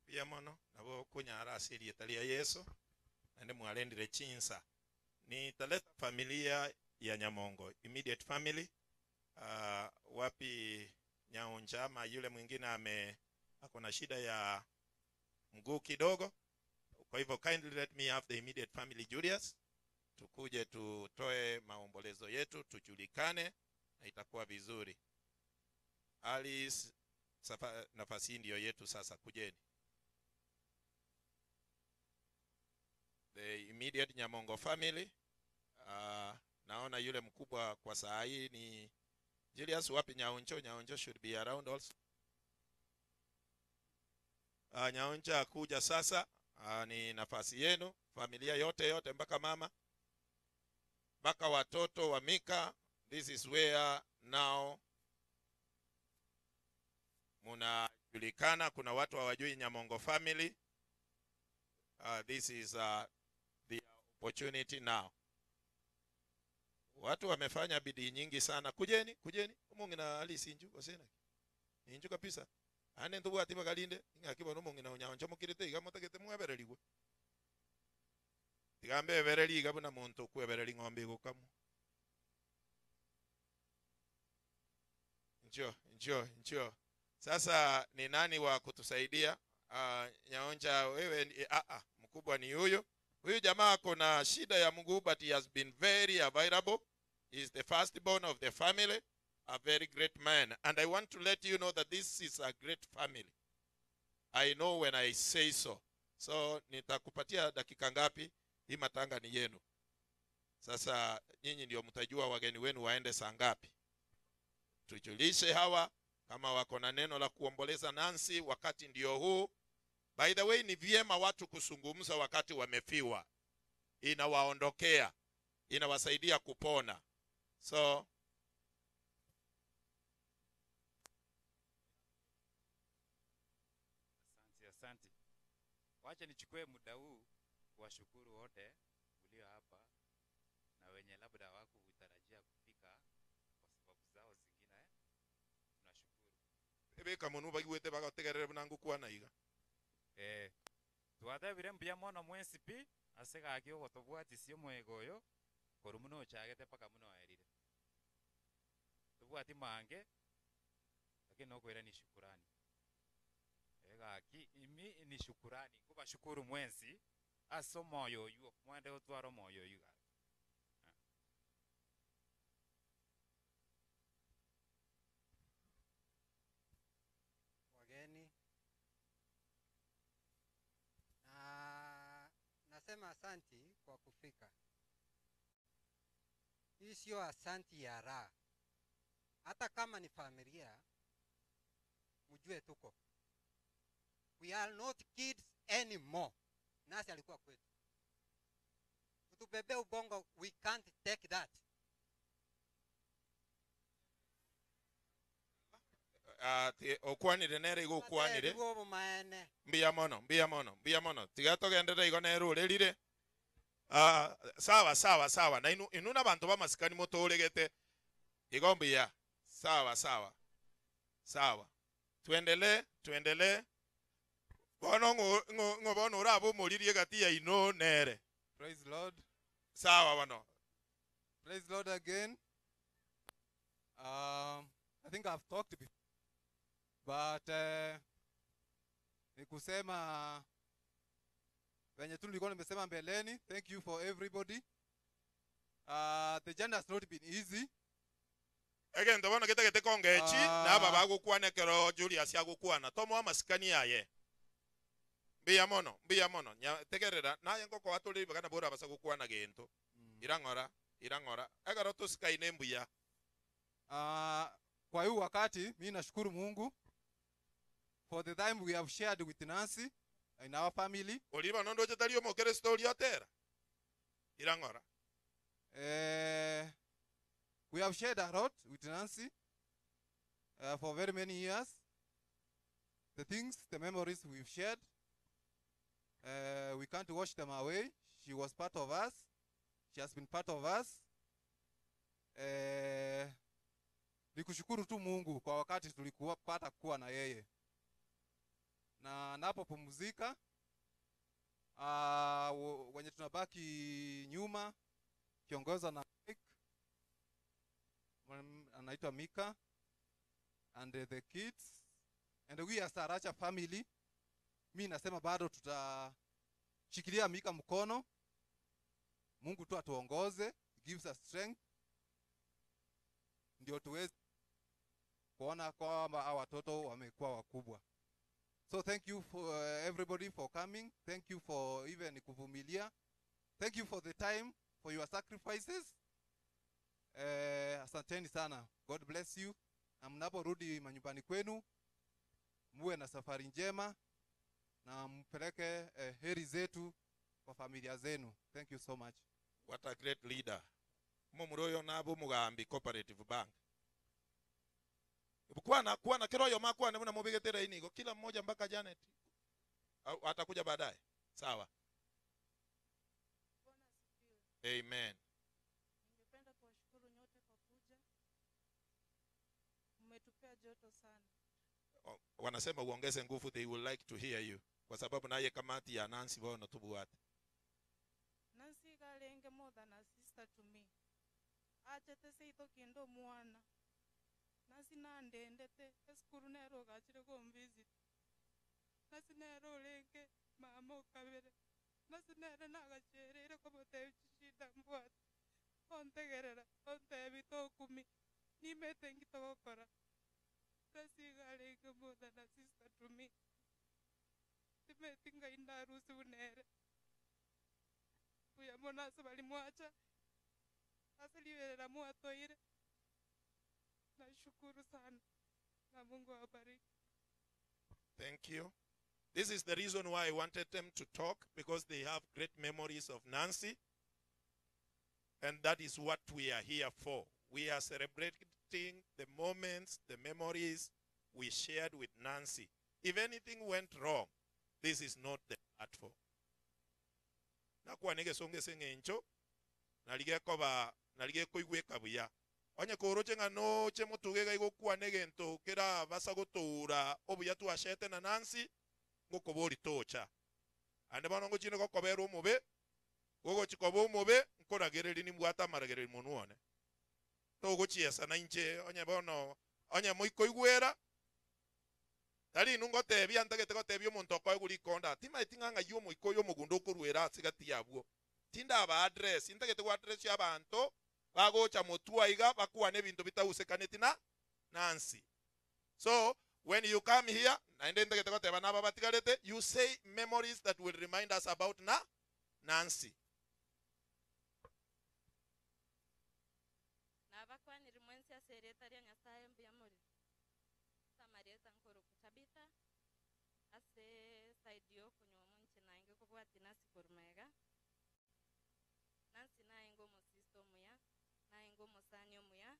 ya mono nabo kunyara asiri etalia Yesu nande mwalendire chinsa ni taleta familia ya Nyamongo immediate family. Wapi Nyaonja ama yule mwingine akona shida ya mguu kidogo, kwa hivyo kindly let me have the immediate family Julius, tukuje tutoe maombolezo yetu tujulikane na itakuwa vizuri. Alice nafasi ndio yetu sasa, kujeni. The immediate Nyamongo family. Naona yule mkubwa kwa saa hii ni Julius. Wapi Nyaonjo? Nyaonjo should be around also. Nyaonjo akuja sasa. Ni nafasi yenu, familia yote mpaka mama mpaka watoto wa Mika. This is where now munajulikana. Kuna watu hawajui Nyamongo family. This is the opportunity now. Watu wamefanya bidii nyingi sana. Kujeni umungi na Alice inju osena inju kabisa ane ndubu atiba kalinde ngakiba umungi na Nyaonjo mukirite igamotagete mwabererigwe tigambe bereri igabuna muntu kwebereri ngombe gukamu. Njoo sasa ni nani wa kutusaidia? Nyaonja wewe mkubwa ni huyo jamaa kuna shida ya mguu, but he has been very available. He is the firstborn of the family, a very great man, and I want to let you know that this is a great family. I know when I say so. So nitakupatia dakika ngapi, hii matanga ni yenu. Sasa nyinyi ndio mtajua wageni wenu waende saa ngapi. Tujulishe hawa kama wako na neno la kuomboleza Nancy, wakati ndio huu. By the way, ni vyema watu kusungumza wakati wamefiwa, inawaondokea, inawasaidia kupona. So Asante. Wacha nichukue muda huu kuwashukuru wote mlio hapa na wenye labda hawakutarajia kufika kwa sababu zao zingine. Tunashukuru. ebeka munu bagiwete bagategerere bunangu kwa naiga. Twatebire mbia mono mwensi pi asega akio gotobwatisio mwegoyo korumuno chagete paka muno erire. Tubwati mange lakini nokwera ni shukurani. Ki imi ni shukurani kuba shukuru mwensi aso moyo yuo mwende otwaro moyo yuga. Wageni nasema asanti kwa kufika. Hii sio asanti ya raha. Hata kama ni familia, mjue tuko. We are not kids anymore. Nasi alikuwa kwetu. Kutubebe ubongo, we can't take that. Okwanire nere igo okwanire. Mbia mono. Tigato gendere igo nero rerire. Sawa. Na inu na bantu bamasikani motoregete. Igo mbia. Sawa. Tuendelee. Bono ngobono urabo muririe gati ya ino nere. Praise Lord. Sawa bano. Praise Lord again. I think I've talked before, but nikusema venye tu nilikuwa nimesema mbeleni. Thank you for everybody. The journey has not been easy. Again, the one get kongechi na baba gukwane kero Julius yagukwana tomo amasikani yaye. Mbia mono tegerera naye ngoko watuli bagana bora basa gukwana gento. Irangora agaro to sky nembuya. Kwa hiyo wakati mimi nashukuru Mungu for the time we have shared with Nancy in our family. Oliva nondo jetalio mokere story atera. Irangora. We have shared a lot with Nancy for very many years. The things, the memories we've shared, we can't wash them away. She was part of us. She has been part of us. Nikushukuru tu Mungu kwa wakati tulikuwa pata kuwa na yeye. Na napopumzika wenye tunabaki nyuma kiongozwa na anaitwa Mika and the kids and we as Saracha family, mimi nasema bado tutashikilia Mika mkono. Mungu tu atuongoze, gives us strength ndio tuweze kuona kwamba hawa watoto wamekuwa wakubwa. So thank you for everybody for coming. Thank you for even kuvumilia. Thank you for the time, for your sacrifices. Asanteni sana. God bless you. Na mnaporudi manyumbani kwenu muwe na safari njema na mpeleke heri zetu kwa familia zenu. Thank you so much. What a great leader. Mumuroyo nabo mugambi Cooperative Bank. Kuwa na kiroyo makuwa na mubigetera inigo kila mmoja mpaka Janet atakuja baadaye. Sawa. Amen. Ningependa kuwashukuru nyote kwa kuja. Mmetupea joto sana. Wanasema uongeze nguvu, they will like to hear you. Kwa sababu naye kamati ya Nancy wao natubuata. Nancy galenge more than a sister to me. Achete seito kindo mwana. Nancy nandendete eskuru nero gachire ko visit. Nancy nero lenge mama okabere. Nancy nero nagachere ko bote chishida mbwat. Ontegerera onte bito kumi. Nimete ngito gokora. Nancy galenge more than a sister to me. Timetinga indarusi unere. Uya mona sabali mwacha. asiliwela muwatoire. Nashukuru sana na Mungu awabariki. Thank you. This is the reason why I wanted them to talk, because they have great memories of Nancy. And that is what we are here for. We are celebrating the moments, the memories we shared with Nancy. If anything went wrong, this is not the platform. Nakuwa nige songe sengencho, nalige koigwe kabuya. Onye koroche nga no che motugega igo kuwa nege nto kera basa gotura obuya tuashete na Nancy ngo kobori tocha. Ande bano ngo chino kobero mube, gogo chikobo mube nkora gereri ni mwata maragereri monuone. Togo chiesa na inche onye bono onye moiko igwera. Tari nungo tebi antagete ko tebi omuntu ko guri konda. Tima itinganga yo moiko yo mugundo kurwera sigati yabwo. Tinda ba address intagete wa address y'abantu bagocha motua iga bakuwa nebintu bitawusekaneti na Nancy. So when you come here, you say memories that will remind us about Nancy. Nabakwanira mwensi aseretaria nyasaye mbiyamuri. Samarieta nkoro kutabita. Ase saidio kunyo munchi na ingo kubwati nasi kurumega. Nancy na ingo musisto muya. Na ingo musanyo muya.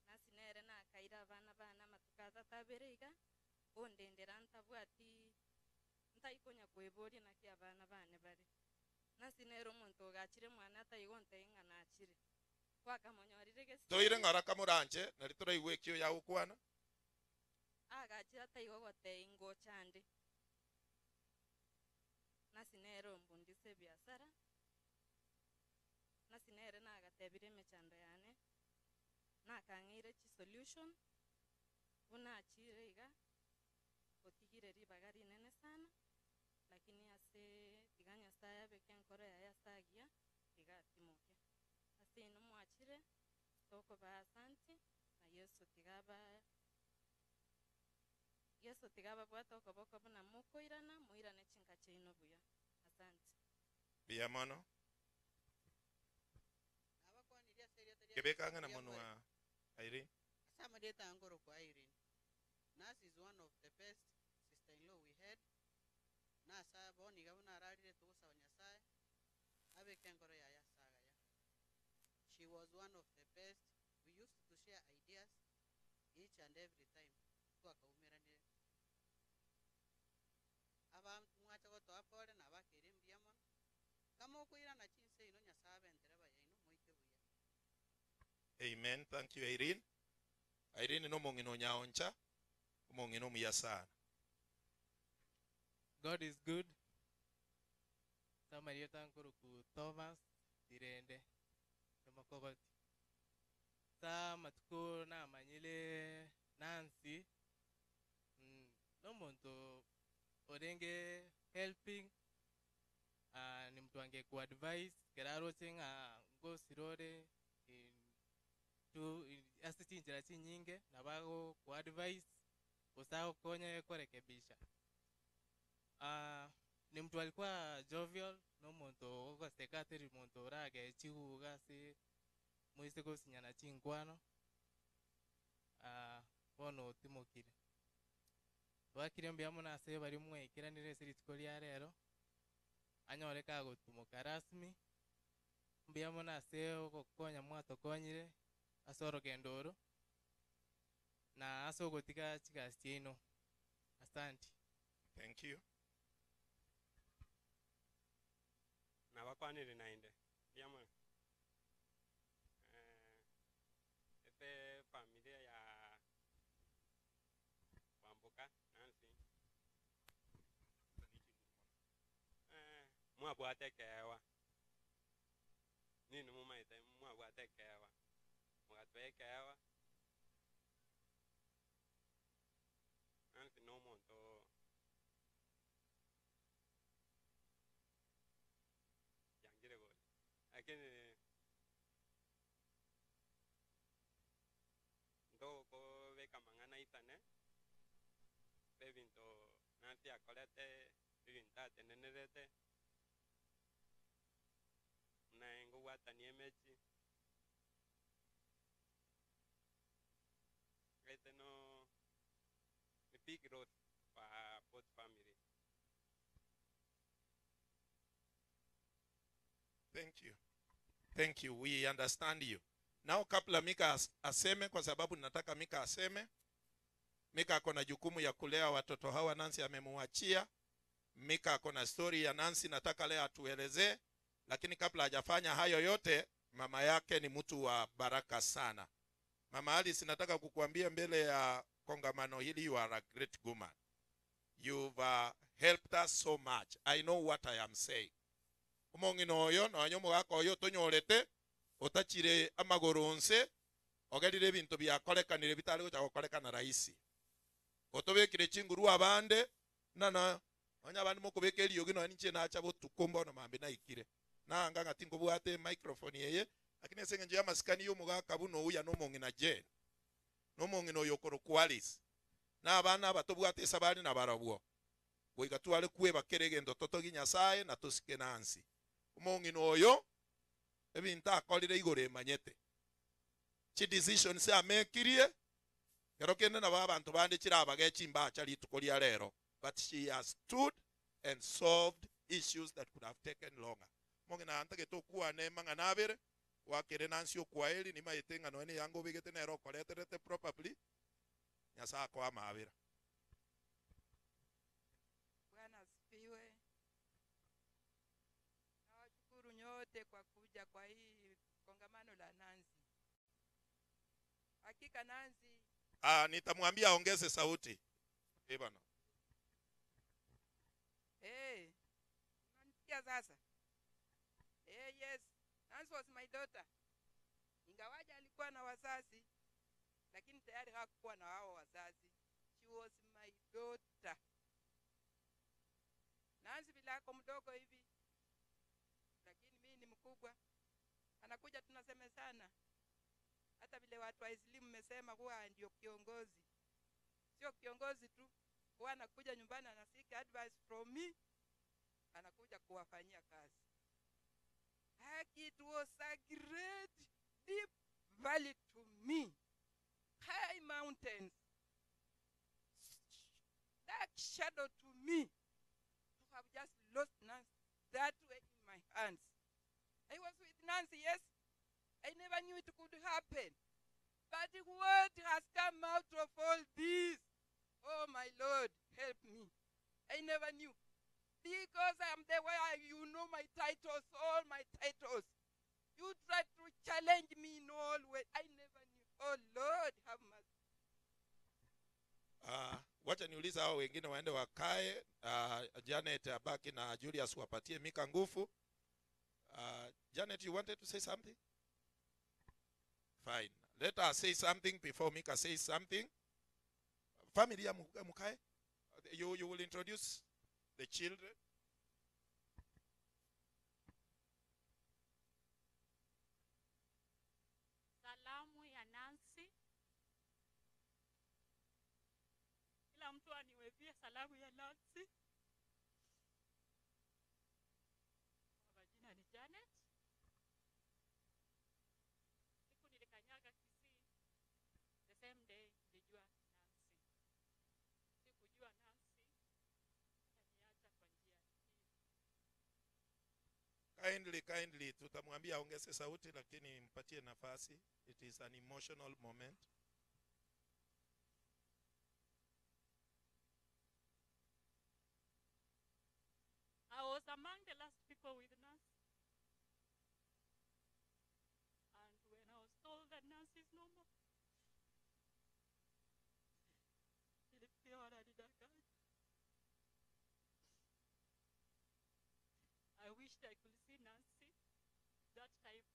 Nasi nere na akaira bana matukaza taberega. Ondendera ntabwati ntayikonya kwebori naki abana bane bari. Nasi nero muntu gachire mwana atayigonte inga nachire. Wakamonyorire gesi. Toire ngara kamuranje nari turaiwe kyo yawo kwana. Agachira atayigogote ingo chande. Nasi nero mbundise biasara. Nasi nere na agatebire mechando yane. Na kangire chi solution. Una achire iga. Otigire ribagari nene sana, lakini ase tiganya saya beken kore ya sagia tiga timoke. Ase ino mwachire toko ba asanti na Yesu tigaba bwa toko boko buna muko irana muirane chinka cheino buya. Asante. Biyamano. Kebekanga na monwa Irene. Samadeta angoro kwa Irene. Nas is one of the best sister-in-law we had. Nasa boni gabuna rarire tugusa wanyasai. Abe kengoro ya saga ya. She was one of the best. We used to share ideas each and every time. Kwa kaumirane. Aba mwacha go to apore na bakere mbiyamon. Kama okuira na chinse ino nyasabe entereba ya ino moike buya. Amen. Thank you, Irene. Irene no mongino nyaoncha. Mongino miyasana. God is good. Samarieta nkuru ku Thomas dirende. Tumakogoti. Sa matuko na manyile Nancy. No muntu orenge helping. Ni mtu ange ku advice. Geraro chenga ngo sirore asiti njira chinyinge nabago ku advice usao konya kurekebisha. Ni mtu alikuwa jovial no muntu okosekatiri muntu rage chihuga si muise kosinyana chingwano bono timokire wakire mbyamo nase bari mwekira nire siritiko lya rero anyoreka gutumuka rasmi mbyamo nase okokonya mwato konyire asoro kendoro na asogotika chikastino. Asante. Thank you. Na bakwanire nainde yamwe ete familia ya Wambuka Nancy mwabwatekewa nini mumaite mwabwatekewa mwatwekewa Nancy no muntu yangire goli lakini ndo ko veka mangana itane bebinto Nancy akolete bibinta tenenerete na ngo watanie mechi ate no ni big growth for both family. Thank you. Thank you. We understand you. Now kabla Mika aseme, kwa sababu nataka Mika aseme. Mika ako na jukumu ya kulea watoto hawa Nancy amemuachia. Mika ako na story ya Nancy nataka leo atuelezee. Lakini kabla hajafanya hayo yote, mama yake ni mtu wa baraka sana. Mama Alice, nataka kukuambia mbele ya kongamano hili, you are a great woman. You've helped us so much. I know what I am saying. Umongino oyo na wanyomo wako oyo tonyorete otachire amagoronse ogerire bintu byakorekanire bitari gocha gukorekana rahisi. Otobekire chinguru abande nana onya abandi mukubeka eriyogi no ninche nacha botukombo no mambe na ikire. Na anga ngatingo bwate microphone yeye lakini esenge ya maskani yo mugaka buno uya no mongina je. No mongino yokoro kwalis. Na abana batobwate sabani na barabwo. Goigatwale kuwe bakerege ndo totogi Nyasaye na tosike Nancy. Umongino oyo ebintu akolire igore manyete. Chi decision se amekirie kerokende na abantu bande kirabage chimba chali tukolia lero, but she has stood and solved issues that could have taken longer. Mongina antake to kuwa ne manga nabere wakere Nancy okwaeli ni maitenga no ene yango bigete na ero koleterete probably Nyasa kwa mabira. Bwana asifiwe. Nawashukuru nyote kwa kuja kwa hii kongamano la Nancy. Hakika Nancy. Nitamwambia ongeze sauti. Bwana. Unanisikia sasa? Yes. Nancy was my daughter. Ingawaja alikuwa na wazazi, lakini tayari hakuwa na hao wazazi. She was my daughter. Nancy bilako mdogo hivi, lakini mimi ni mkubwa. Anakuja tunasema sana. Hata vile watu wa Islimu mmesema huwa ndio kiongozi. Sio kiongozi tu, huwa anakuja nyumbani anasika advice from me. Anakuja kuwafanyia kazi. It was a great deep valley to me. High mountains. Dark shadow to me. To have just lost Nancy that way in my hands. I was with Nancy, yes. I never knew it could happen. But what has come out of all this? Oh my Lord, help me. I never knew. Because I am the way you know my titles, all my titles. You tried to challenge me in all ways. I never knew. Oh Lord, have mercy. Wacha niuliza hao wengine waende wakae. Janet abaki na Julius wapatie Mika nguvu. Janet, you wanted to say something? Fine. Let us say something before Mika says something. Family ya mukae. You will introduce the children. Salamu ya Nancy. Kila mtu aniwevie salamu ya Nancy. Majina ni Janet. Siku nilikanyaga Kisii, the same day nilijua Nancy. Sikujua Nancy. Kindly tutamwambia ongeze sauti lakini mpatie nafasi. It is an emotional moment. I was among the last people with Nancy. And when I was told that Nancy is no more, nilipewa na didakani. I wished I could see Nancy that time,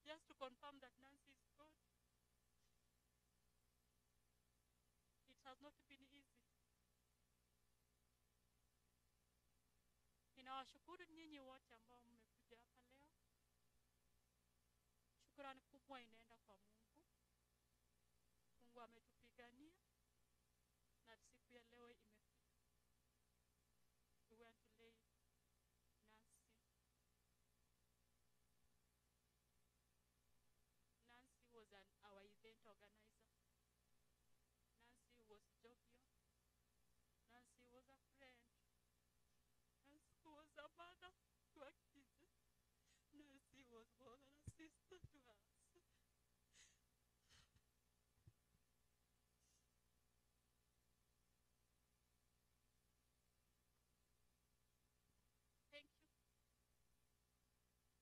just to confirm that Nancy is gone. It has not been easy. Ninawashukuru nyinyi wote ambao mmekuja hapa leo. Shukrani kubwa inaenda kwa Mungu. Mungu ametupigania na siku ya leo imefika. We went to lay Nancy. Nancy was our event of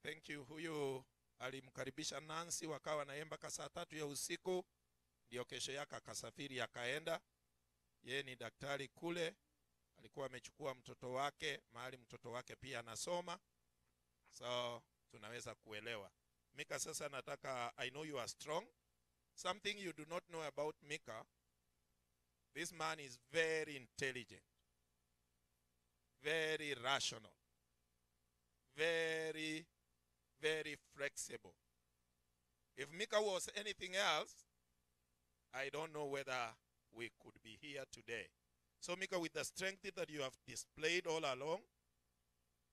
Thank you. Huyu alimkaribisha Nancy, wakawa naye mpaka saa 3 ya usiku, ndio kesho yake akasafiri akaenda. Yeye ni daktari kule, alikuwa amechukua mtoto wake mahali mtoto wake pia anasoma, so tunaweza kuelewa. Mika, sasa nataka, I know you are strong. Something you do not know about Mika, this man is very intelligent, very rational, very, very flexible. If Mika was anything else, I don't know whether we could be here today. So Mika, with the strength that you have displayed all along,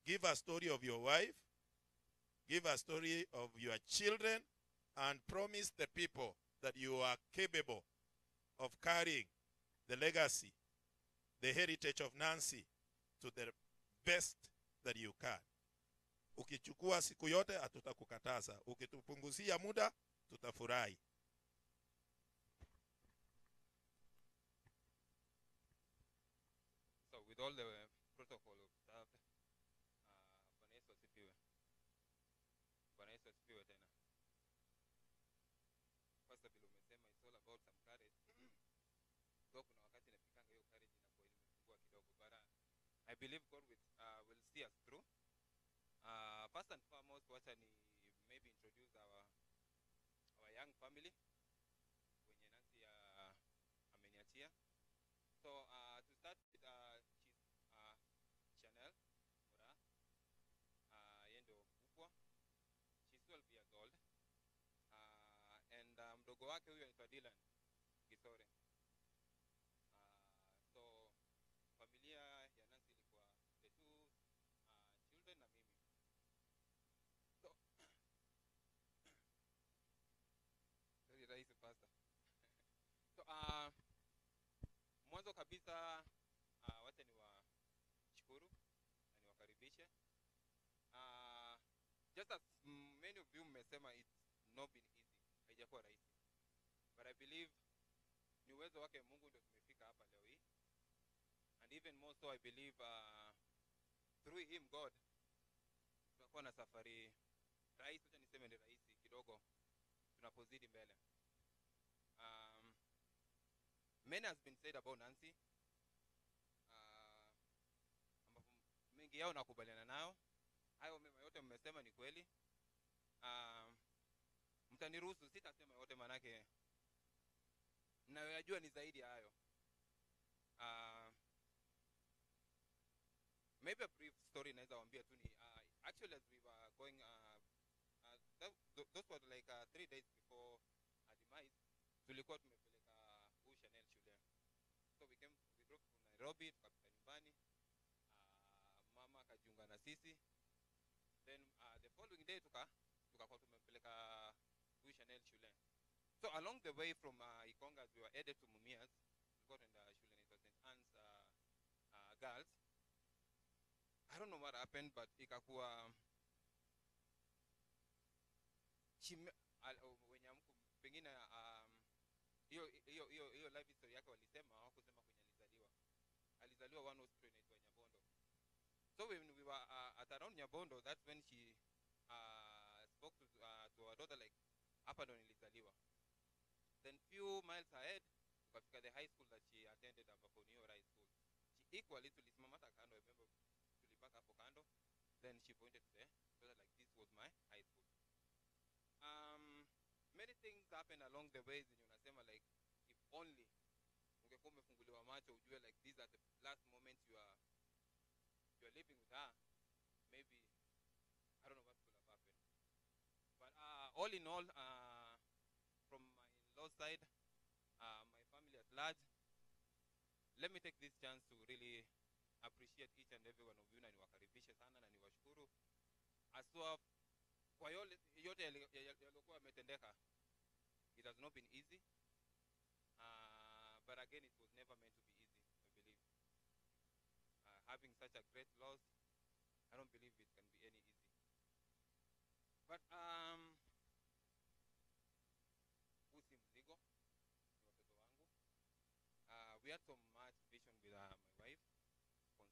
give a story of your wife, give a story of your children, and promise the people that you are capable of carrying the legacy, the heritage of Nancy to the best that you can. Ukichukua siku yote hatutakukataza, ukitupunguzia muda tutafurahi. So with all the protocol observed, Bwana Yesu asifiwe. Bwana Yesu asifiwe tena. First vile umesema it's all about some courage. So kuna wakati nafikanga hiyo courage inakuwa imepungua kidogo, but I believe God will see us through. First and foremost, wacha ni maybe introduce our young family wenye Nancy ameniachia. So to start with Chanel Mura, yeye ndio mkubwa. She's 12 years old. And mdogo wake huyo anaitwa Dylan Gisore. So familia ya Nancy ilikuwa the two children na mimi. So very rahisi pastor. So mwanzo kabisa wacha niwashukuru na niwakaribishe. Just as many of you mmesema, it's not been easy, haijakuwa rahisi, but I believe ni uwezo wake Mungu ndio tumefika hapa leo hii, and even more so I believe through him God tutakuwa na safari rahisi, acha niseme ni rahisi kidogo tunapozidi mbele. Many has been said about Nancy, ambapo mengi yao nakubaliana nayo. Hayo mema yote mmesema ni kweli. Mtaniruhusu sitasema yote, manake mnayoyajua ni zaidi ya hayo. Maybe a brief story naweza waambia tu ni actually as we were going those were like 3 days before demise, tulikuwa tumepeleka huyu Chanel shule. So we drove from Nairobi tukafika nyumbani, mama akajiunga na sisi, then the following day tukakuwa tumepeleka huyu Chanel shule. So along the way from Ikonga, as we were headed to Mumias, tulikuwa tunaenda shule inaitwa St. Anne's Girls. I don't know what happened, but ikakuwa wenye amku pengine hiyo life history yake walisema, hawakusema kwenye alizaliwa one hospital inaitwa Nyabondo. So when we were at around Nyabondo, that's when she spoke to our daughter like, hapa ndo nilizaliwa. Then few miles ahead tukafika the high school that she attended, ambapo ni high school. She equally tulisimama hata kando, I remember tulipaka hapo kando, then she pointed to the daughter like, this was my high school. Many things happen along the way zenye unasema like, if only ungekuwa umefunguliwa macho ujue like these are the last moments you are living with her, maybe I don't know what could have happened. But all in all, from my in-law side, my family at large, let me take this chance to really appreciate each and every one of you, na niwakaribishe sana na niwashukuru aswa kwa yote yaliokuwa yametendeka. It has not been easy, but again it was never meant to be easy, I believe. Having such a great loss, I don't believe it can be any easy. But usi mzigo ni watoto wangu. We had so much vision with my wife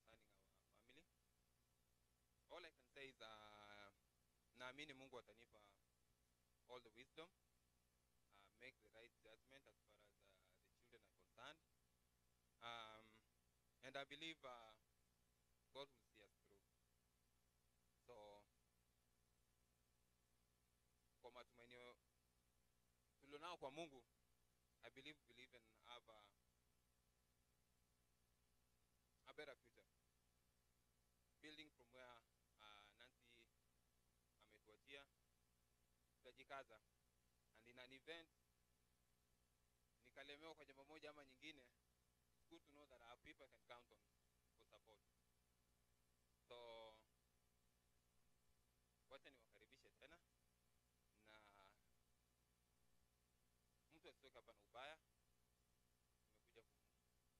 concerning our family. All I can say is naamini naamini Mungu atanipa all the wisdom, make the right judgment as far as the children are concerned. And I believe God will see us through. So kwa matumainio tulionao kwa Mungu, I believe we'll even have a better future. Building from where Nancy ametuachia, tutajikaza. And in an event nikalemewa kwa jambo moja ama nyingine, it's good to know that our people can count on for support. So wacha niwakaribishe tena, na mtu asitoke hapa na ubaya. Nimekuja kumzisha Nancy,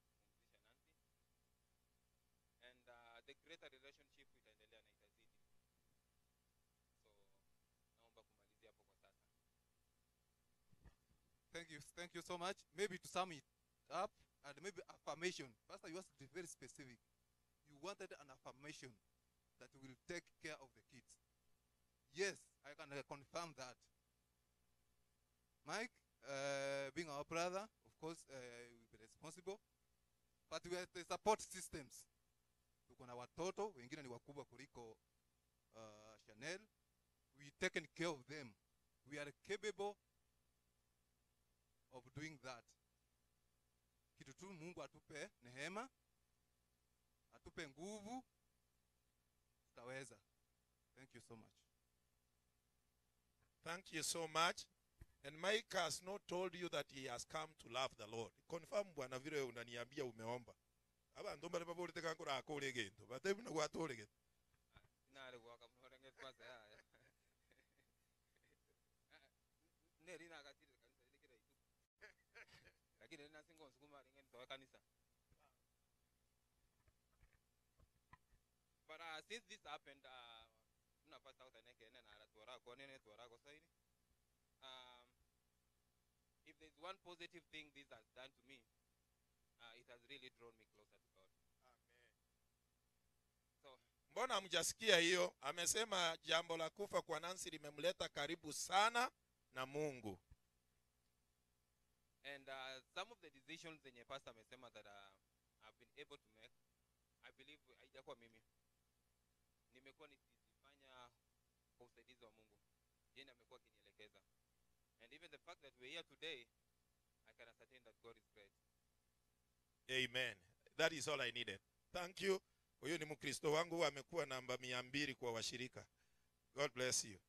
and the greater relationship itaendelea na itazidi. So naomba kumalizia hapo kwa sasa. Thank you so much. Maybe to sum it up, and maybe affirmation. Pastor, you have to be very specific. You wanted an affirmation that will take care of the kids. Yes, I can confirm that. Mike, being our brother, of course, will be responsible. But we have the support systems. Tuko na watoto, wengine ni wakubwa kuliko Chanel. We taken care of them. We are capable of doing that. Kitu tu Mungu atupe neema, atupe nguvu, tutaweza. Thank you so much. Thank you so much. And Mike has not told you that he has come to love the Lord. Confirm bwana vile unaniambia umeomba. Aba ndomba lepa bole teka ngora akole gento. Batebu na kwatole gento. Nale kwa kamhora ngetwaza ya. Neri na katile kanisa ile kile itu. Lakini nina singo sukuma ngeni toa kanisa. But since this happened, tuna pasta out neke na tuara ko nene tuara ko saini. If there's one positive thing this has done to me, it has really drawn me closer to God. Amen. So, mbona hamjasikia hiyo? Amesema jambo la kufa kwa Nancy limemleta karibu sana na Mungu. And some of the decisions zenye pastor amesema that I've been able to make, I believe haijakuwa mimi. Nimekuwa nikifanya kwa usaidizi wa Mungu. Yeye amekuwa akinielekeza. And even the fact that we're here today, I can ascertain that God is great. Amen. That is all I needed. Thank you. Huyu ni Mkristo wangu, amekuwa namba 200 kwa washirika. God bless you.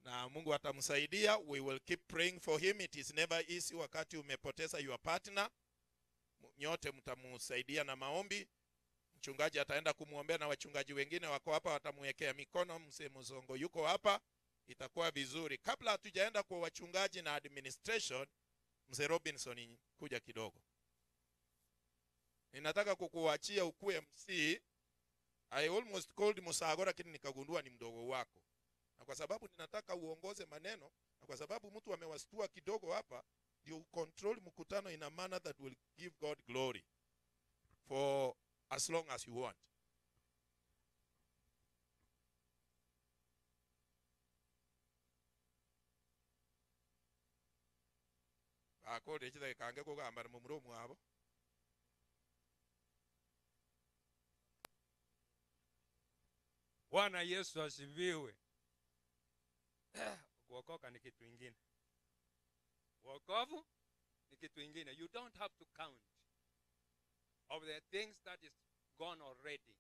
Na Mungu atamsaidia. We will keep praying for him. It is never easy wakati umepoteza your partner. Nyote mtamsaidia na maombi. Mchungaji ataenda kumuombea na wachungaji wengine wako hapa watamwekea mikono. Mzee Muzongo yuko hapa. Itakuwa vizuri. Kabla hatujaenda kwa wachungaji na administration, Mzee Robinson kuja kidogo. Ninataka kukuachia ukue MC. I almost called Musagora lakini nikagundua ni mdogo wako. Na kwa sababu ninataka uongoze maneno, na kwa sababu mtu amewastua kidogo hapa, ndio control mkutano in a manner that will give God glory for as long as you want. Akode chita kange ko gambara mu muromo abo. Bwana Yesu asifiwe. Kuokoka ni kitu kingine. Wokovu ni kitu kingine. You don't have to count of the things that is gone already.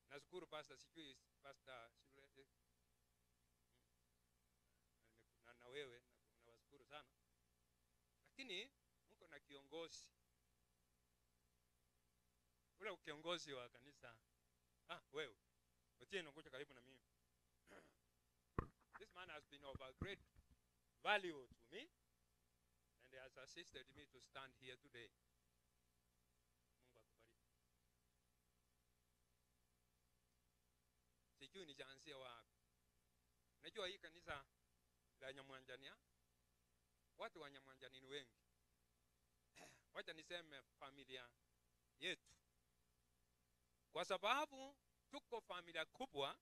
Nashukuru pastor sijui pastor shule na wewe nawashukuru sana. Lakini mko na kiongozi. Ule kiongozi wa kanisa. Wewe. Otieno kuja karibu na mimi. This man has been of a great value to me and has assisted me to stand here today. Mungu akubariki. Sijui nijaanzia wapi. Najua hii kanisa la Nyamwanjania, watu wa Nyamwanjani ni wengi. Wacha niseme familia yetu. Kwa sababu tuko familia kubwa,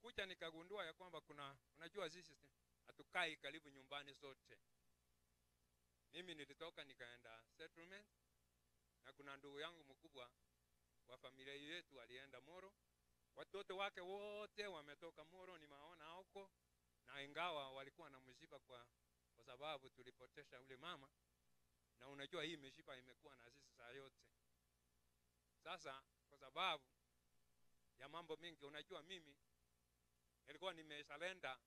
nikakuja nikagundua ya kwamba unajua sisi hatukai karibu nyumbani zote. Mimi nilitoka nikaenda settlement, na kuna ndugu yangu mkubwa wa familia yetu alienda Moro. Watoto wake wote wametoka Moro, nimeona huko, na ingawa walikuwa na msiba kwa sababu tulipotesha ule mama, na unajua hii msiba imekuwa na sisi saa yote. Sasa kwa sababu ya mambo mengi, unajua mimi nilikuwa nimesalenda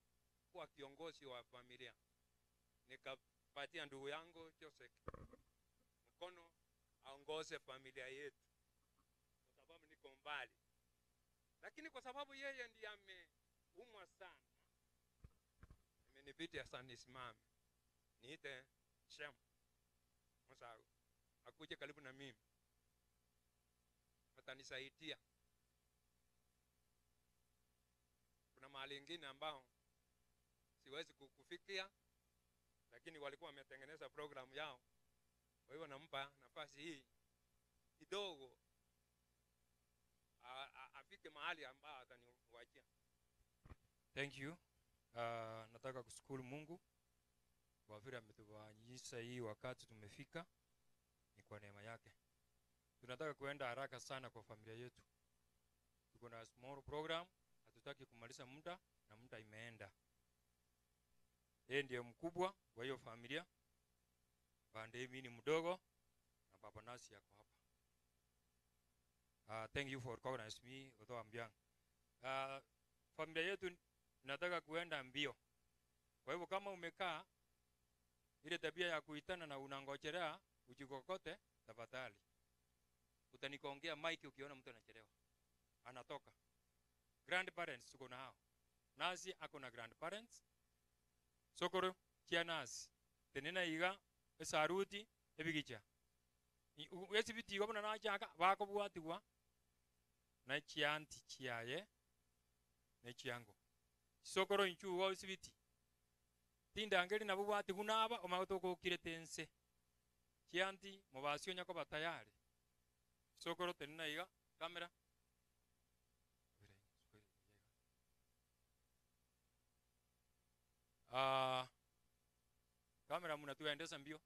kuwa kiongozi wa familia, nikapatia ndugu yangu Joseph mkono aongoze familia yetu, kwa sababu niko mbali. Lakini kwa sababu yeye ndiye ameumwa sana, imenibidi sasa nisimame niite Shem Musa akuje karibu na mimi, atanisaidia. Kuna mahali ingine ambao siwezi kufikia, lakini walikuwa wametengeneza programu yao, kwa hivyo nampa nafasi hii kidogo afike mahali ambao ataniwachia. Thank you. Nataka kushukuru Mungu kwa vile ametufanyisha hii wakati tumefika, ni kwa neema yake. Tunataka kuenda haraka sana kwa familia yetu. Tuko na small program, hatutaki kumaliza muda na muda imeenda. Yeye ndiye mkubwa wa hiyo familia. Bande mimi ni mdogo na baba nasi yako hapa. Thank you for recognizing me although I'm young. Familia yetu nataka kuenda mbio. Kwa hivyo kama umekaa ile tabia ya kuitana na unangojelea ujikokote, tafadhali utanikongea mic ukiona mtu anachelewa anatoka. Grandparents tuko na hao, nasi ako na grandparents. Sokoro kia nasi tenena iga esaruti ebigicha wesi biti gobona na chaka bako bwatiwa na chianti chiaye na chiango sokoro inchu wo sibiti tinda ngeli na bwati kunaba omagotoko kiretense chianti mobasio nyako batayari. Sokoro tenena iga kamera kamera mnatuendesha mbio.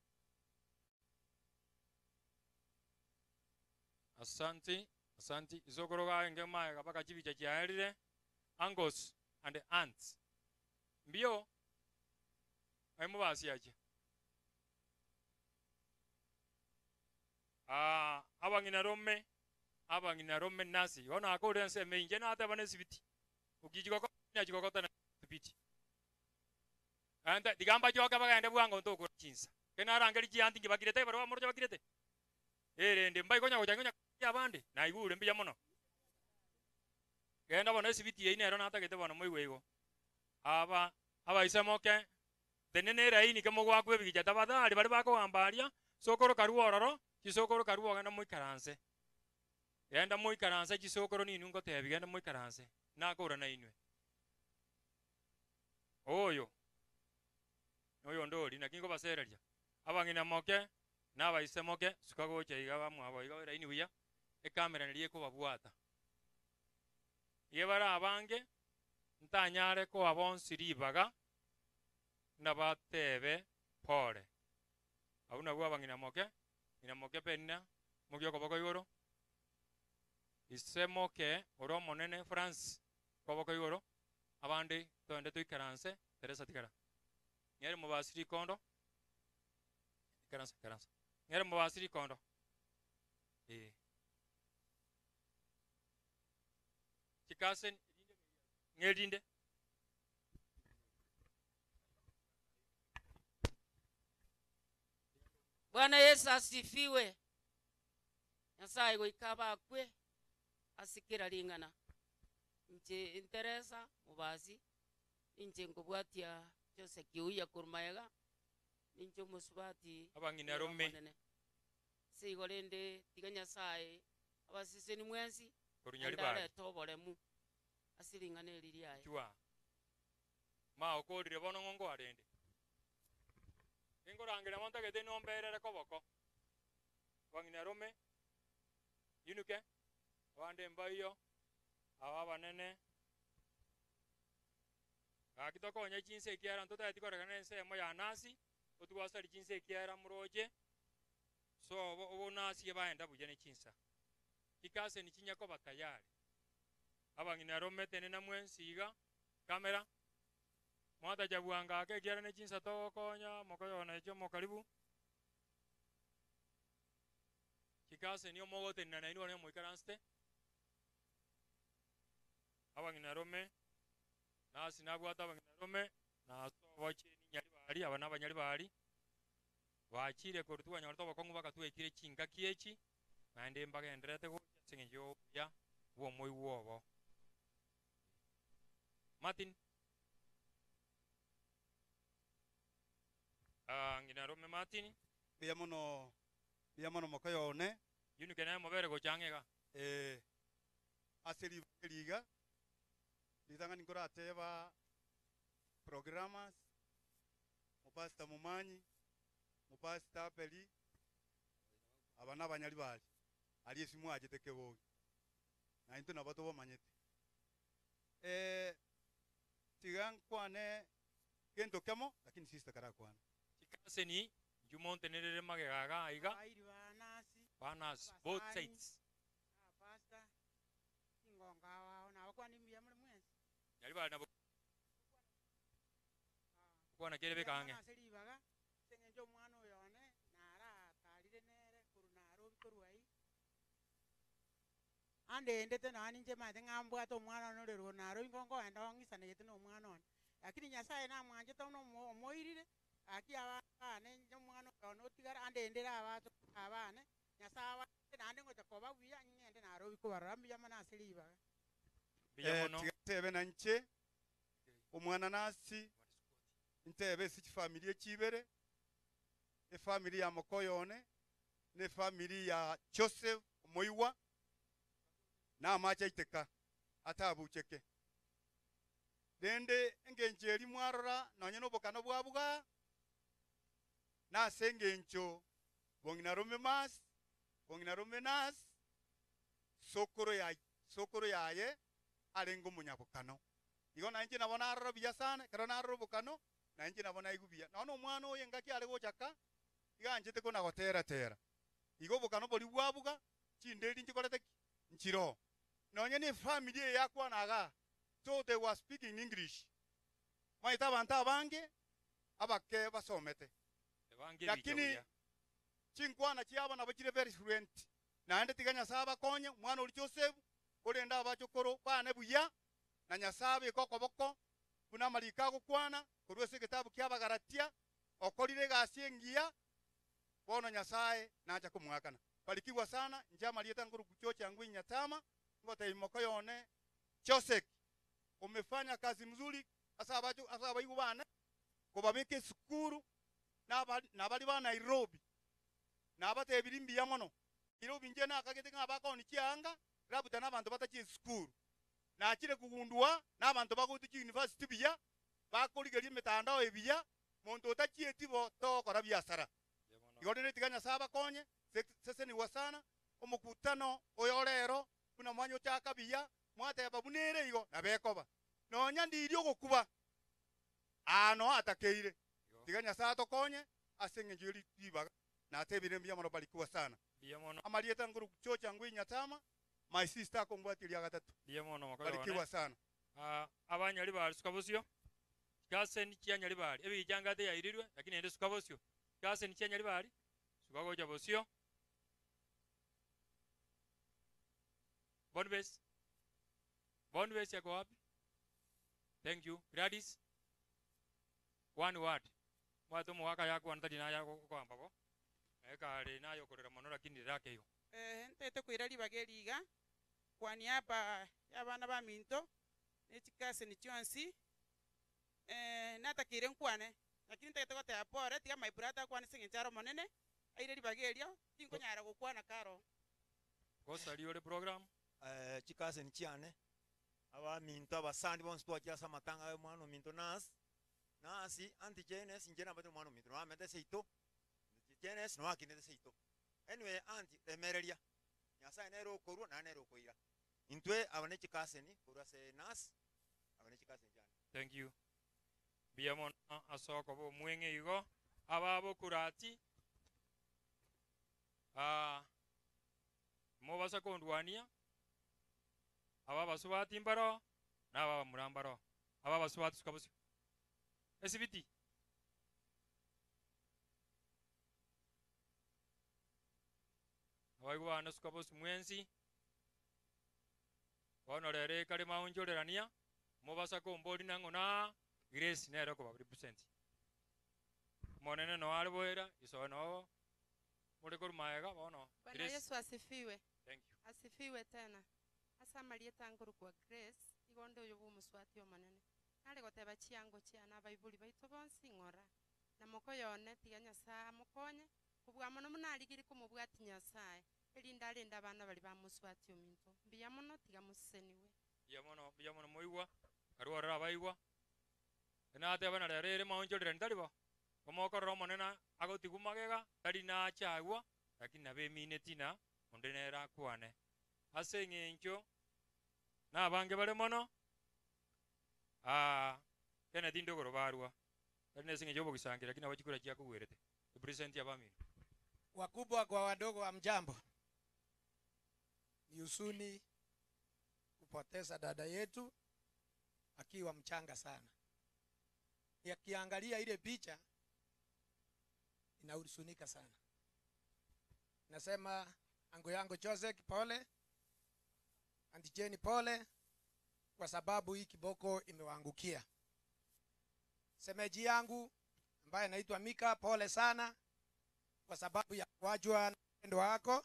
Asante, asante. Isokoro ga ngema kabaka chibi cha chiaerire uncles and aunts. Mbio aimu basi aje. Abangina Rome nasi. Ona akore nse menje na ata bane sibiti. Ukijiko na jiko na sibiti. Anda digamba joka bagende bwango ntoko chinsa. Kena rangeli chianti ngibagirete barwa morjo bagirete. Ndi mbai konya konya abandi na igure mbiya mono. Genda bona sibiti ye inero nata gete bona moiwego. Aba isamoke tenene raini kemo gwakwe bigija tabadali bali bako ambaria sokoro karuororo kisokoro karuoga na moikaranse. Genda moikaranse kisokoro ni nungo tebi genda moikaranse na akora na inwe. Oyo ndori na kingo basereria. Abangina moke naba isemoke sukago cheiga bamwabo iga raini wiya ekamera niliye ko babwata yebara abange ntanyare ko abonsiribaga nabatebe pole abuna bwa bangina moke penna mugyo ko bako yoro isemoke oro monene France ko bako yoro abande tonde tuikaranse Teresa tikara nyere mubasiri kondo karansa ngere mubasiri kondo chikasen ngerinde Bwana Yesu asifiwe. Nyasaye goikaba kwe asikira lingana nje Teresa mubasi inje ngobwatia Jose kiuya kurmayega ninjo musubati abangina Rome sigolende tiganya sai abasise ni mwensi korunyali bali tobolemu asilingane liliaye chwa ma okodire bono ngongo arende ngorangera monta gete nomberere koboko abangina Rome yunuke abande mbayo aba banene akitokonya chinse ekiara ntotaeti korekana ensemo ya nasi otugwasari chinse ekiara muroche so obo nasi baenda buya ne chinsa ikase ni chinya koba tayari abangina rometene na mwensiga kamera mwata jabuanga ake kiara ne chinsa tokonya mokoyona echo mokaribu kikase niyo mogote na ino ne moikaranste abangina rome nasi nabwata abangina rome na soboche ni nyari bari abana banyari bari bachire korutuwa nyorto bakongu bakatwekire chinga kiechi nande mbaga endrete go singejo ya wo moi wobo Martin ngina rome Martin biamono mokoyone yunu kena mobere go changega aseri liga litanga nikora ateba programas mupasta mumanyi mupasta peli abana abanyali bali ali esimu ajeteke bogi na into nabato bomanyete tigan kwane gento kemo lakini sister kara kwana kikase ni jumonte nerere magegaga aiga banas both sides pastor ingonga wao na wakwani mbia muri mwenzi yali bali nabo kwana kerebe kange aselibaga sengenjo mwana oyone nara kalire nere kurunaro bikorwai ande ndete nani nje mate ngambwa to mwana no rero naro ingongo enda ongisana yete no mwana on lakini nyasaye na mwanje to no moirire aki abane njo mwana ono tigara ande ndera abato abane nyasawa nande ngo takoba buya nyende naro bikobarambi yamana aselibaga tigatebe na nche omwana nasi ntebe si familia chibere family ya mokoyone ne family ya Joseph Moiwa na macha iteka atabucheke dende engenjeri mwarora nonye nobokano bwabuga na sengencho bongina rome mas bongina rome nas sokoro yaye alengo munyabukano igo nanje nabona arro biya sana kero na arro bukano nanje nabona igubia nono omwana oye ngaki ale gochaka iganjete kona gotera igo bukano boli bwabuga chinderi nchikorete nchiro nonye ni family yakwa naga so they were speaking English maita abantu abange abake basomete lakini chinkwana chiaba nabachire very fluent naende tiganya saba konye mwana uli Joseph olenda abachokoro bane buya na nyasabe kokoboko buna malika gukwana kurwese kitabu kya Bagalatia okolire gasengia bono nyasaye nacha kumwakana balikiwa sana njama lieta nguru kuchocha ngwi nyatama ngote imoko yone Joseph umefanya kazi mzuri asaba igu bana kubabeke sukuru na bali bana Nairobi na abate birimbi yamono Nairobi nje na kagete ngabako ni kianga rabuta nabantu batachi sukuru na akire kugundua nabantu baguti university biya bakoligerie mitandao ebiya muntu otachieti bo tokora biasara igorere tiganya saba konye sese ni wasana omukutano oyorero kuna mwanyo chaka biya mwate babunere igo nabekoba nonya ndirio gokuba ano atakeire tiganya sato konye asenge jiri tibaga na tebire mbia mono balikuwa sana amalieta nguru kuchocha ngwi nyatama my sister kongwatilia gatatu balikiwa sana abanyali bali sukabosio kase ni kyanyali bali ebi jangate yairirwe lakini ende sukabosio kase ni kyanyali bali sukagoja bosio Bonbes yako wapi? Thank you. Gladys. One word. Mwatu mwaka yako antadi na yako kwa ambapo. Eka ali nayo korera mono lakini rake hiyo. Ntete kwirali bageliga kwa niaba y'abana ba Minto n'ekikase ni kyonsi natakire nkwane lakini ntete kote apore tiga my brother kwane singencharo monene aireli bagelio tinkonyara gukwana karo kosa liyo program chikase ni chiane aba Minto abasandi bonse twakira samatanga mwana Minto nasi anti Jenes njena batu mwana Minto no amete seito Jenes no akinete seito anyway anti emerelia nyasa nero koru na nero koira intwe abane chikase ni kurase nas abane chikase njana. Thank you. biamono asoko bo mwenge igo ababo kurati mobasa kondwania aba basubati mbaro naba murambaro aba basubati sukabusi esibiti abaigwana sukabusi mwensi honorere kale maunjorerania mobasa kombori nangona grace nero ko represent monene no alboera iso no muri kurmaega bono Bwana Yesu asifiwe. Thank you. Asifiwe tena. Asa marieta nguru kwa Grace igondo yobu muswati omanene. Nale goteba chiango chiana baibuli baito bonsi ngora. Na moko yone tiga Nyasaye mukonye kubwa mono munaligiri kumubwati Nyasaye. Elinda linda bana bali ba muswati ominto. Biya mono tiga museniwe. biya mono moigwa karuara abaigwa na ate bana rere maunjorere ndaribo omoko ro monena agotigumagega tari na chagwa lakini na bemine tina ondenera kwane ase ng'encho na bange bare mono kene tindo goro barwa ene singe jobo gisangira lakini abachikura chia kugwerete present ya bamini Wakubwa kwa wadogo wa mjambo, ni huzuni kupoteza dada yetu akiwa mchanga sana. Yakiangalia ile picha inahuzunika sana. Nasema ango yangu Joseph pole, Auntie Jane pole, kwa sababu hii kiboko imewaangukia. Semeji yangu ambaye anaitwa Mika pole sana kwa sababu ya kuachwa na mpendo wako.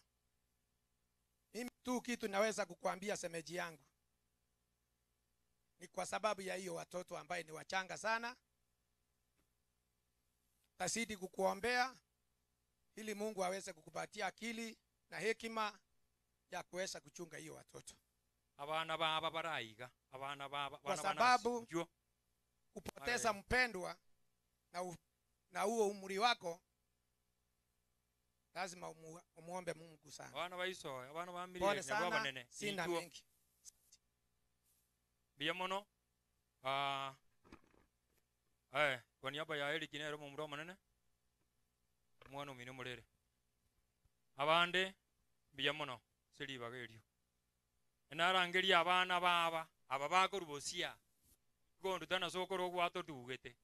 Mimi tu kitu naweza kukuambia semeji yangu, ni kwa sababu ya hiyo watoto ambaye ni wachanga sana. Tazidi kukuombea ili Mungu aweze kukupatia akili na hekima ya kuweza kuchunga hiyo watoto, abana baba baraiga abana baba kwa sababu kupoteza mpendwa na huo umri wako lazima umuombe Mungu sana. Abana baiso abana bamiri pole sana, sina mengi. Biya mono kwa niaba ya Eli Kinero mu muro manene mwana umine murere abande biya mono seli bagerio enarangeri abana baba aba bakorubosia gondo tana sokoro gwato tugete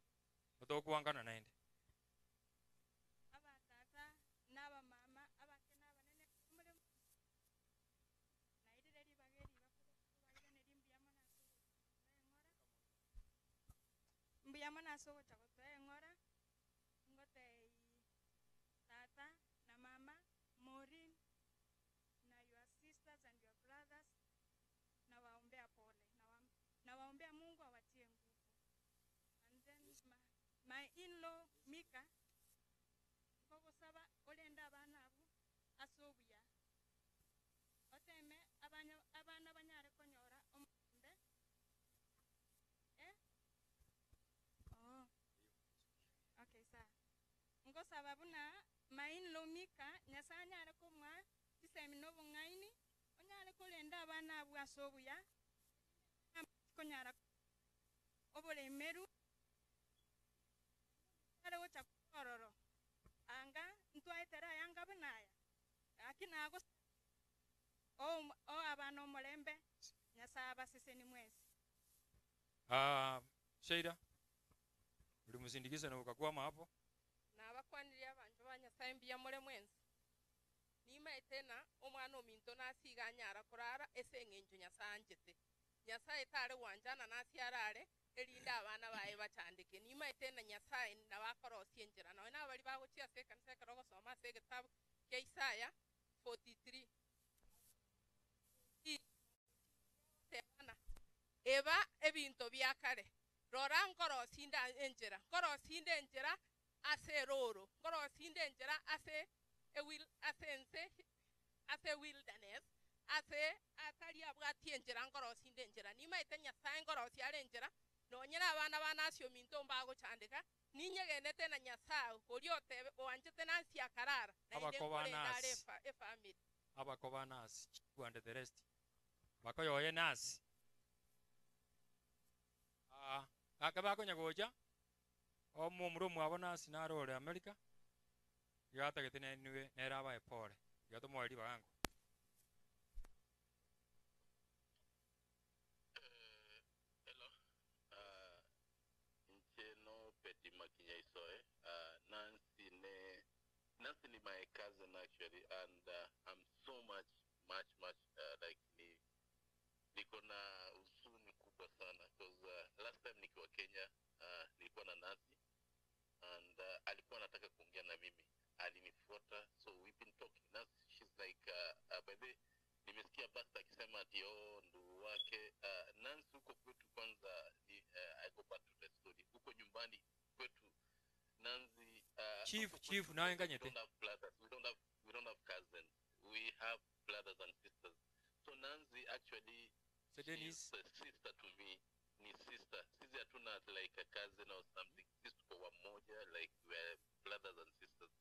otokwangana naende mbuyamo nasogo chagoto eng'ora ngotei tata na mama Maureen na your sisters and your brothers, na waombea pole na waombea Mungu awatie nguvu. And then my in-law Mika koko saba olenda abana abu asobuya oteme abana banyare konyora ombe okay sa ngo sababu na main lomika Nyasaye nyare kumwa tisemi no bungaini onyare kolenda abana abu asobuya konyara obole meru are wocha kororo anga ntwaitera yanga bunaya akina ago abana omulembe Nyasaye abaseseni mwezi Sheida uri musindikiza na ukakwama hapo na abakwaniriya abantu ba Nyasaye mbiya mure mwenzi nima etena omwana ominto nasiga nyara kurara ese ng'enjo Nyasanjete Nyasaye tare wanjana nasiarare elinda abana bae bachandike nima etena Nyasaye na bakorosie njira nawe na bali bago chia se kanisa karogo soma se gitabu ya Isaya 43 tena eba ebinto byakare rora nkorosinda enjera nkorosinde enjera ase roro nkorosinde enjera ase ase wilderness ase atari abwati enjera nkorosinde enjera nima ete Nyasaye nkorosi are enjera nonyera abana banasio minto mbago chandika ninyegenete na Nyasaye oriote wanjete nansi akarara na inde kolendare family abakobanas and the rest bakoyoye nasi akabako nyagoja omo muro mwabona sinarore America yata getene niwe neraba epore yato mweri bagango Ncheno Peti Makinya Isoe. Nancy ni my cousin actually, and I'm so much like niko na huzuni kubwa sana because last time nikiwa Kenya nilikuwa na Nancy and alikuwa anataka kuongea na mimi, alinifuata, so we've been talking. Nancy, she's like by the nimesikia basta akisema ati ndugu wake Nancy huko kwetu kwanza I go back to the story. Huko nyumbani kwetu Nancy chief nawe nganyete we don't have cousins, we have brothers and sisters. So Nancy actually she's a sister to me, ni sister. Sisi hatuna like a cousin or something, sisi tuko wamoja, like we're brothers and sisters.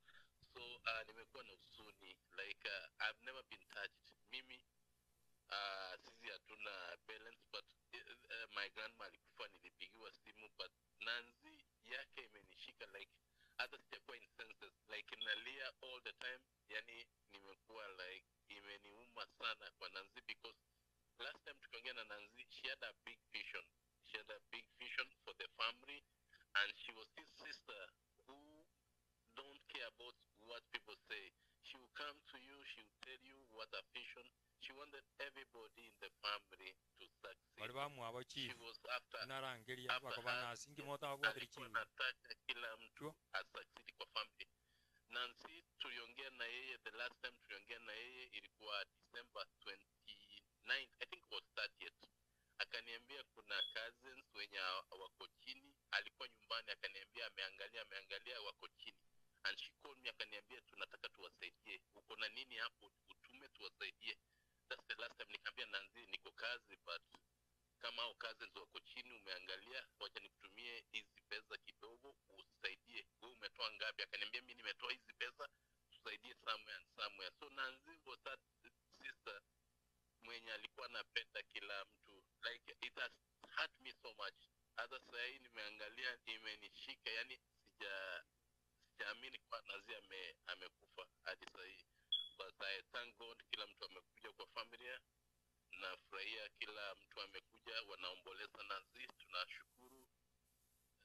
So nimekuwa na usuni like I've never been touched. Mimi sisi hatuna balance, but my grandma alikufa, nilipigiwa simu, but Nancy yake imenishika like hata sijakuwa in senses, like nalia all the time. Yani nimekuwa like imeniuma sana kwa Nancy because last time tukiongea na Nancy, she had a big vision. She had a big vision for the family, and she was this sister who don't care about what people say. She will come to you, she will tell you what her vision. She wanted everybody in the family to succeed. bali bamwabo chief She was after narangeria bakobana singi mota wabwatiri chief anataka kila mtu asucceed kwa family. Nancy tuliongea na yeye, the last time tuliongea na yeye ilikuwa December 29, I think it was 30th. Akaniambia kuna cousins wenye wako chini, alikuwa nyumbani, akaniambia ameangalia wako chini, and she called me akaniambia tunataka tuwasaidie, uko na nini hapo, utume tuwasaidie. That's the last time nikamwambia Nancy niko kazi, but kama hao cousins wako chini umeangalia, wacha nikutumie hizi pesa kidogo usaidie. Wewe umetoa ngapi? Akaniambia mimi nimetoa hizi pesa, tusaidie somewhere. So Nancy was that sister mwenye alikuwa anapenda kila mtu, like it has hurt me so much. Hata sasa hii nimeangalia imenishika, yani sijaamini kwa Nancy amekufa hadi sasa hii. But I thank God kila mtu amekuja kwa familia, nafurahia kila mtu amekuja, wanaomboleza Nancy, tunashukuru.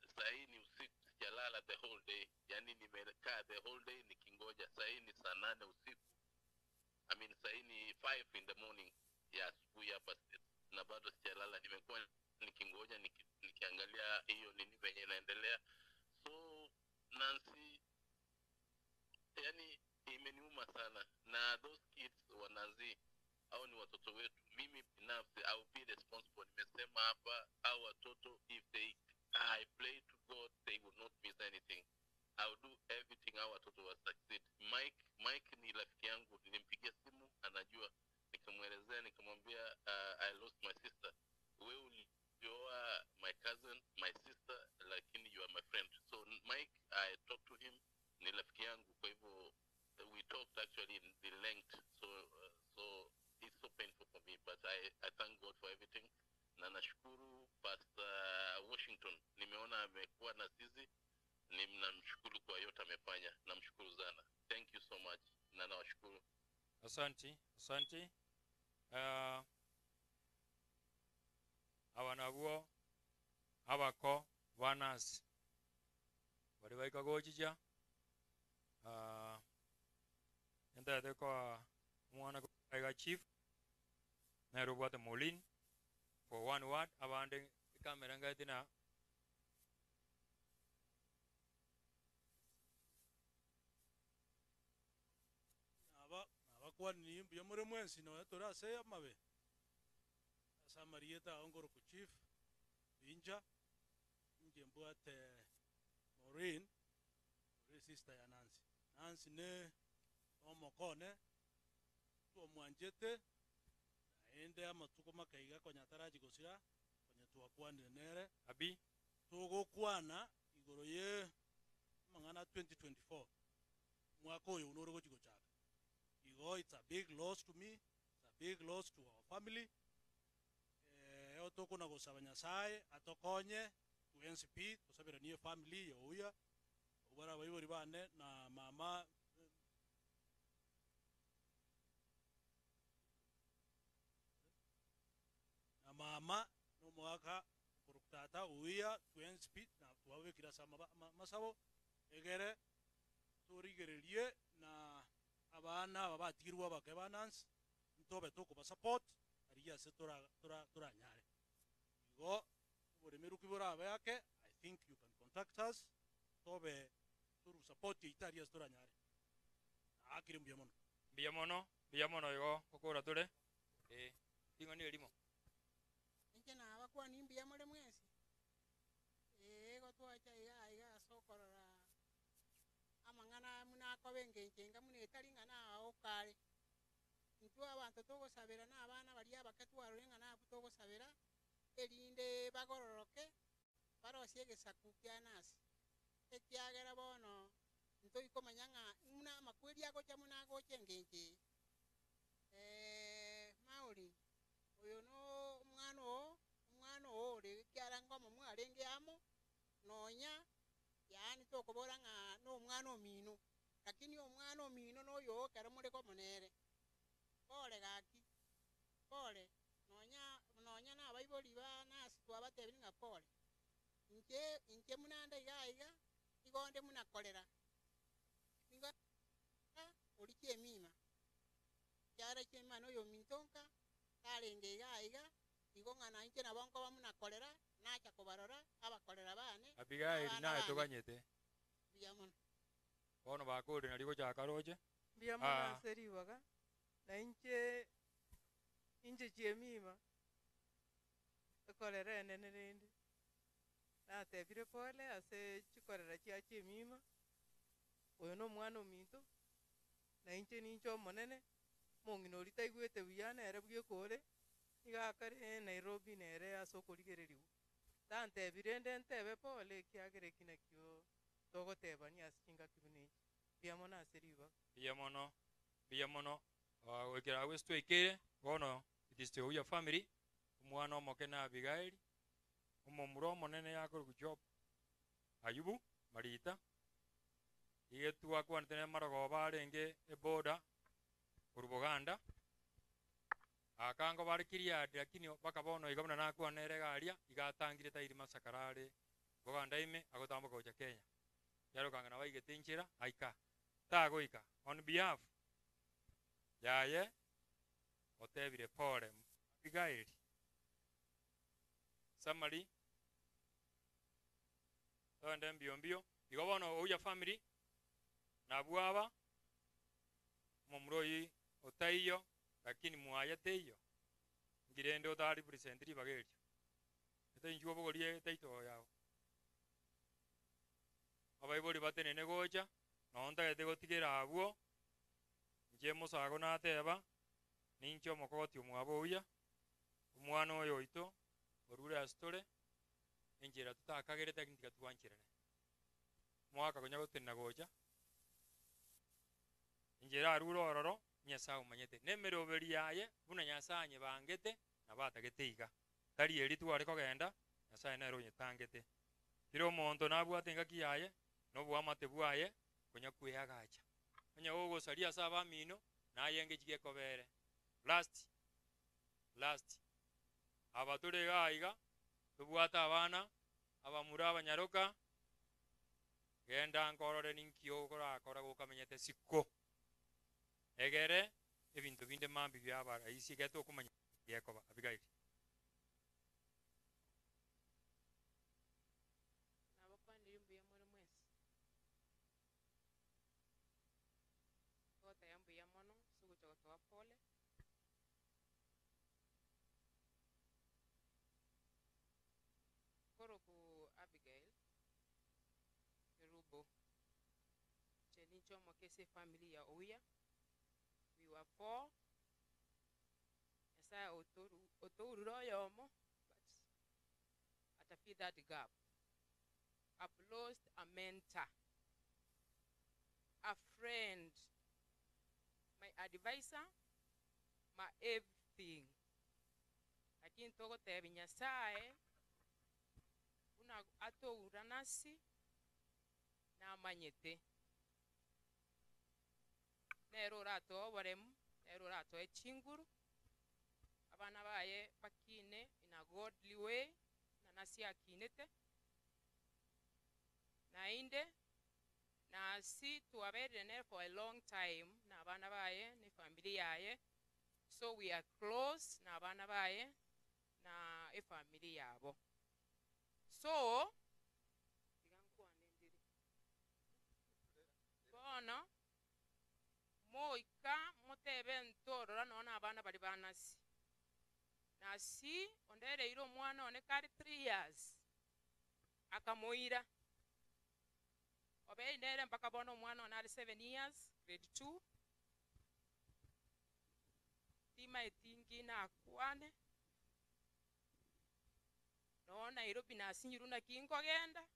Sasa hii ni usiku, sijalala the whole day, yani nimekaa the whole day nikingoja. Sasa hii ni saa 8 usiku, I mean sasa hii ni 5 in the morning ya asubuhi hapa States, na bado sijalala, nimekuwa nikingoja nikiangalia hiyo nini venye inaendelea. So Nancy yani imeniuma sana, na those kids wa Nancy au ni watoto wetu. Mimi binafsi I will be responsible. Nimesema hapa au watoto, if I pray to God they will not miss anything. I will do everything our watoto will succeed. Mike ni rafiki yangu, nilimpigia simu, anajua, nikamwelezea, nikamwambia I lost my sister. Wewe ulioa my cousin, my sister, lakini you are my friend. So Mike, I talked to him, ni rafiki yangu, kwa hivyo we talked actually in the length. So it's so painful for me, but I thank God for everything. Na nashukuru Pastor Washington, nimeona amekuwa na sisi, namshukuru kwa yote amefanya, namshukuru sana. Thank you so much, na nawashukuru. Asante abanabuo abako banas bari baikagojija enda kwa mwana kwa chief na robot Molin for one word abande kamera ngatina abakwani mbuya muri mwensi no tora se amabe asa marieta ongoro ku chief inja nje mbwate Maureen sister ya Nancy ne omokone to mwanjete ende amatuko makaiga konya taraji gosira konya twakwanire nere abi togo kwana igoro ye mangana 2024 mwaka uyu unoro gochigo chaka igo. It's a big loss to me, it's a big loss to our family. Otoko na gosaba Nyasaye atokonye twensipi tusabiranie family ya uya ubara baibori bane na mama na mama no mwaka kurutata uya twensipi na tuwawe kira sama masabo egere turigererie na abana babatirwa bakebanans ntobe toko ba support ariya se tora nyare go uburemero kibura yake. I think you can contact us tobe turu support itaria tora nyare akiri mbiamono igo kokora tore tingo ni elimo inje na abakwa ni mbiyamole mwezi go twacha iga sokorora amang'ana munakobengenjenga munetaring'ana okare ntwa abantu togosabira n'abana bari abakatwarore ng'ana abu togosabira erinde bagororoke barosie egesaku kia nasi ekiagera bono ntoikomanya ng'a muna amakweri agocha munagocha engenje mauri oyo no omwana ore kiaranga omo arenge amo nonya yani tokobora ng'a n'omwana omino lakini omwana omino noyo kero muri komonere pole gaki pole nonya na baibori ba nasi twabatebiri ng'a pole inche munanda iga igonde munakorera inga ori chiemima kyara chiemima noyo mintonka tarenge iga igo ng'ana inche nabonko bamunakorera nacha kobarora abakorera bane Abigail naye toganyete biamono bono bakode nari gochaka roche biamono seriwaga na inche chiemima ekorera enene rende natebire pole ase chikorera chia chiemima oyo no omwana ominto na inche ninche omonene mong'ina ori taigwete buya nere bwekore iga akare Nairobi nere ase okorigereriwa tantebire nde ntebe pole ekiagera eki nakio togotebania ase chingaki buna echi biamono ase ribaga biamono wekera westwekere bono it is the Uya family omwana omoke na Abigail omomura omonene yakore kujob Ayubu Marita igetua kwanetene marogoba arenge eboda oru Buganda akango barikiria lakini bakabono igabona nakwanere garia igatangire tairi masakarare Buganda ime agotamboka gocha Kenya yaro kangana baigete inchira aika tagoika on behalf yaye otebire pole Abigail summary tonde mbio igobono Uya family na bwaba momroyi otaiyo lakini muayete iyo ngirende otari presentri bagerio ete injuo bogorie taito yao abaibori batenene gocha nonta gete gotigera abwo nje musago nateba ninche omokoti omwabo Uya omwana oyo oito orure astore enjera tutakagerete ntika twanchirane mwaka gonya gotenna gocha injera aruro ororo Nyasaye umanyete nemeroberi yaye buna Nyasaye bangete nabatagete iga tari eri tware kogenda Nyasaye nero nyetangete kiro omonto nabwate engaki yaye nobwamate bwaye konya kweyagacha onya ogosaria ase abamino nayenge chigekobere last abatore gaiga tubwata abana abamura abanyaroka genda nkorore ninkio korakora gokamenyete siko egere ebintu binde mambi byabara isi geto okumanya yekoba Abigail nabakwanira mbuya muri mwezi kota yambuya mono suguchoka towa pole koro ku Abigail Kerubo chenicho mokese family ya Uya. We were 4. Yes, I yomo, but I feel that gap. I've lost a mentor, a friend, my advisor, my everything. Lakini togo tebi Nyasaye una atoura nasi namanyete nero orato oboremu nero orato echinguru abana baye bakine in a godly way na nasi akinete nainde nasi tuwaberire nere for a long time na abana baye ni familia yaye, so we are close na abana baye na efamily yabo. So bono moika motebe ntorora nona abana bali banasi nasi ondereire omwana one kari 3 years akamoira obe nere mpaka bono omwana one ari 7 years grade 2 tima etingi na akwane no Nairobi nasinyiru na kinkogenda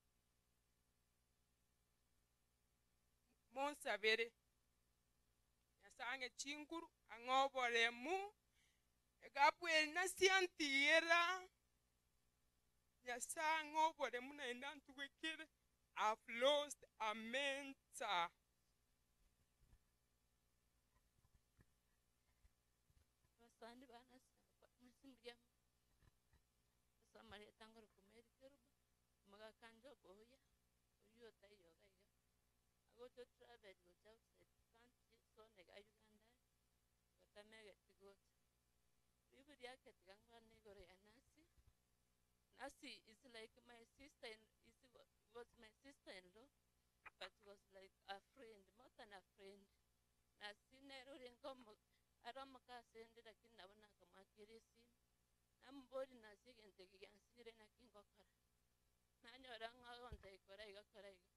monsabere yasange chinguru angoboremu egapweli nasiantiera yasange oboremu naenda ntugwekere. I've lost a mentor. Basandi bana musimbya Samaria tangoro kumeri keruba maga kanjo boya uyo tayo gaiga ago to travel go outside country so nega Uganda batamege tigot bibi yake tigangwa negore nasi is like my sister was my sister-in-law, but was like a friend, more than a friend. Nasi nero rengo aroma kasende lakini nabona kama kirisi. Nambodi nasi gente gigansire na kingokara. Nanyora ngonta ikora igakora iga.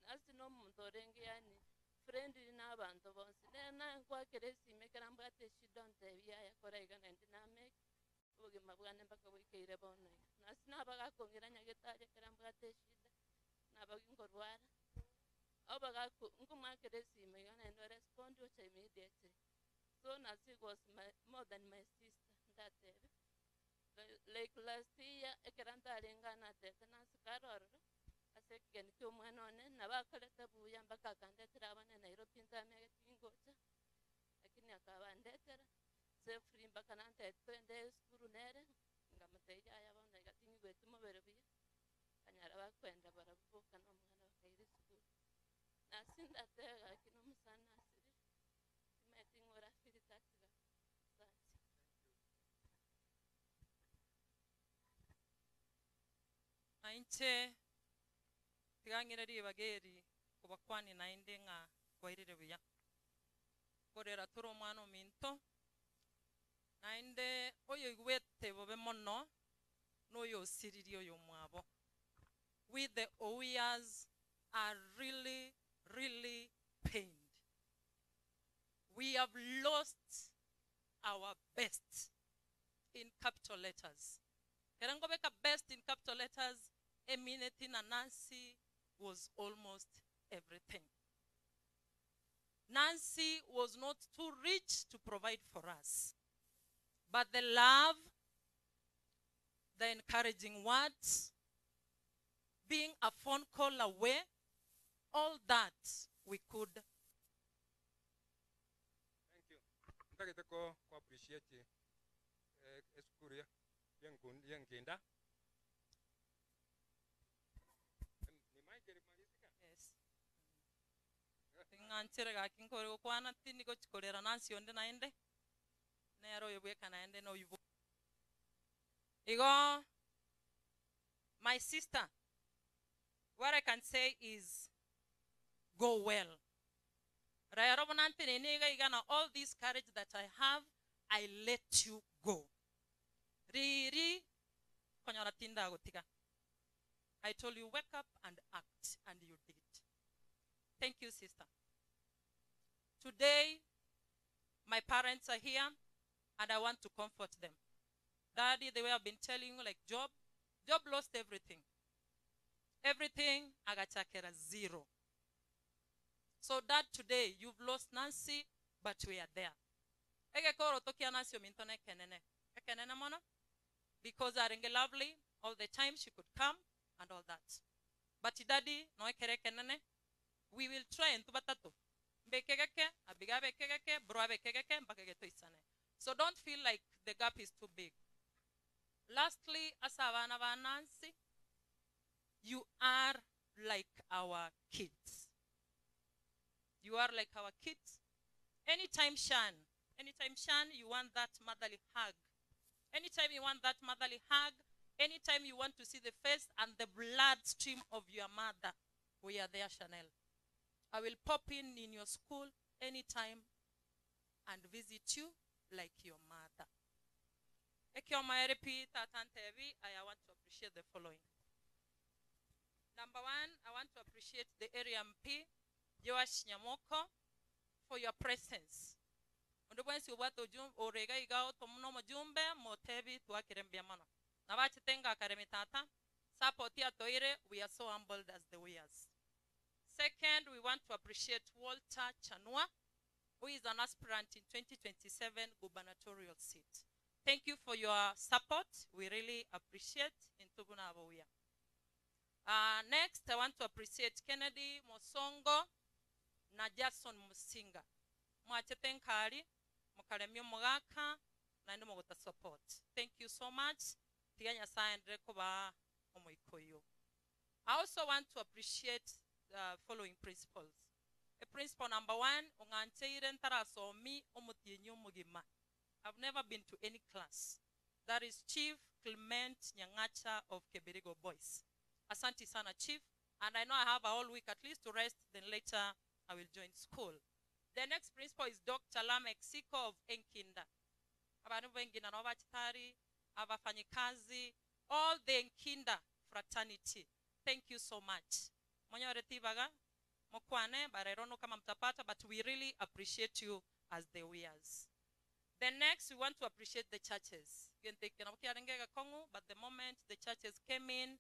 Nasi no muntu renge yani friend n'abantu bonse. Na kwa kirisi mekara mbate shidonte bya yakora iga nandi na make ubuge mabwane mpaka bwikeire bono. Nasi nabaga kongera nyagetare karambate shida. Nabaga ngorwara. Obaga nguma kirisi megana no respond to immediately. So Nasi was more than my sister that day. Like last year, Ekeranta Ringana Nasi Karor. I said, can you man on it? Navakaleta Buyam Bakakanda Travan and European time gocha. Akinaka and Detter. Say free Bakananta 20 days, Purunere, Gamateja, I have on the getting with Moverbia. And Yaravako and Barabu Canoma Kairi school. Nothing that there, I can almost Nasi. Meeting what I feel that. Ainche tigangira bageri kubakwani nainde nga kwairire buya korera turo mwana minto nainde oyo igwete bobe mono noyo siriri oyo mwabo. We the Oyas are really pained. We have lost our best in capital letters. Kerangobeka best in capital letters, Emineti na Nancy was almost everything. Nancy was not too rich to provide for us. But the love, the encouraging words, being a phone call away, all that we could. Thank you. Ndakete ko appreciate eskuria yang kenda. Yes. Tinganchira ga kinkore kwana tini ko chikorera Nancy onde naende. Nero yobweka naende no yubo. Igo my sister, what I can say is go well. All this courage that I have, I let you go. Riri konyoratinda gotiga. I told you wake up and act, and you did. Thank you, sister. Today, my parents are here, and I want to comfort them. Daddy, the way I've been telling you, like Job lost everything. Everything, agachakera zero. So Dad, today, you've lost Nancy, but we are there. Because Arenge lovely, all the time she could come, and all that. But daddy no ekereke nene, we will try and tubatatu. Bekegeke, abiga bekegeke, bro bekegeke, mbakegeto isane. So don't feel like the gap is too big. Lastly, asavana vanansi, you are like our kids. You are like our kids. Anytime Shan, you want that motherly hug. Anytime you want that motherly hug, anytime you want to see the face and the bloodstream of your mother, we are there, Chanel. I will pop in your school anytime and visit you like your mother. I want to appreciate the following. Number one, I want to appreciate the area MP, Joash Nyamoko, for your presence. Ndubwensi ubato orega igao tomuno mjumbe motebi tuakirembia mano. Nawachi tenga akaremitata. Support toire, we are so humbled as the wears. Second, we want to appreciate Walter Chanua, who is an aspirant in 2027 gubernatorial seat. Thank you for your support. We really appreciate in Tuguna Abuya. Next, I want to appreciate Kennedy Mosongo na Jason Musinga. Mwachetenkari, mukaremyo mugaka, na ndo mugota support. Thank you so much. Tiganya saendre kuba omoikoyo. I also want to appreciate the following principles. Principle number one, ungancheire ntarasomi omutienyo mugima. I've never been to any class. That is Chief Clement Nyangacha of Kebirigo Boys. Asante sana, Chief. And I know I have a whole week at least to rest, then later I will join school. The next principal is Dr. Lamek Siko of Enkinda. Abantu bengina n'abachitari, abafanyikazi, all the Enkinda fraternity. Thank you so much. Monyoretibaga, mokwane, barerono kama mtapata, but we really appreciate you as the wears. Then next, we want to appreciate the churches. But the moment the churches came in,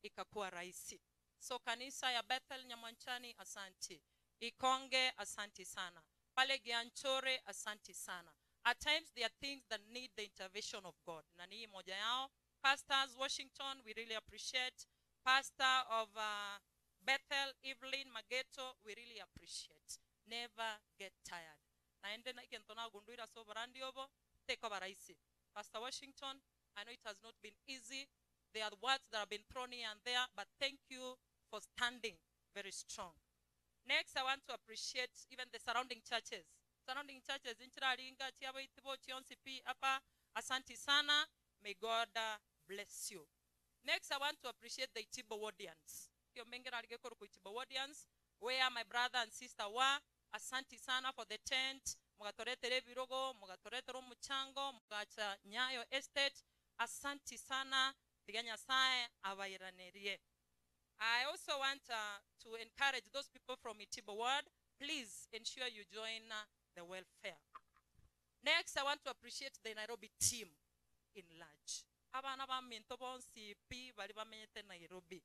ikakuwa raisi. So kanisa ya Bethel Nyamanchani, asanti. Ikonge, asanti sana. Pale Gianchore, asanti sana. At times, there are things that need the intervention of God. Nani moja yao. Pastors Washington, we really appreciate. Pastor of Bethel, Evelyn Mageto, we really appreciate. Never get tired. Pastor Washington, I know it has not been easy. There are words that have been thrown here and there, but thank you for standing very strong. Next, I want to appreciate even the surrounding churches. Surrounding churches, asanti sana. May God bless you. Next, I want to appreciate the Itibo Wardians. Where my brother and sister were. Asanti sana for the tent. Mugatorete virogo, mugatorete muchango, mugacha Nyayo Estate. Asanti sana. Tiganya sae abairanerie. I also want to encourage those people from Itibo Ward. Please ensure you join the welfare. Next, I want to appreciate the Nairobi team in large. Abana ba mintobon CP bali bamenyete Nairobi.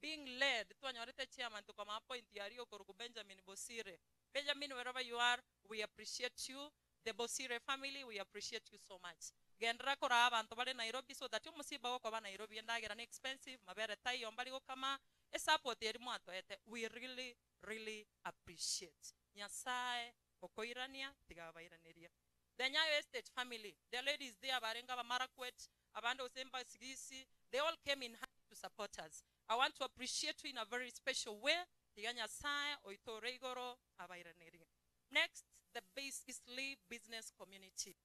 Being led to anyorete chairman to come appoint Yario Koruku Benjamin Bosire. Benjamin, wherever you are, we appreciate you. The Bosire family, we appreciate you so much. Gendra kora abantu bale Nairobi so that you musiba wako ba Nairobi endagira ni expensive mabere tai yombali go kama e support yeri mwato ete. We really appreciate. Nyasaye okoirania tiga bairaneria. The Nyayo Estate family, the ladies there barenga ba Marakwet, abando Semba Sigisi, they all came in hand to support us. I want to appreciate you in a very special way. Next, the Base Eastleigh business community.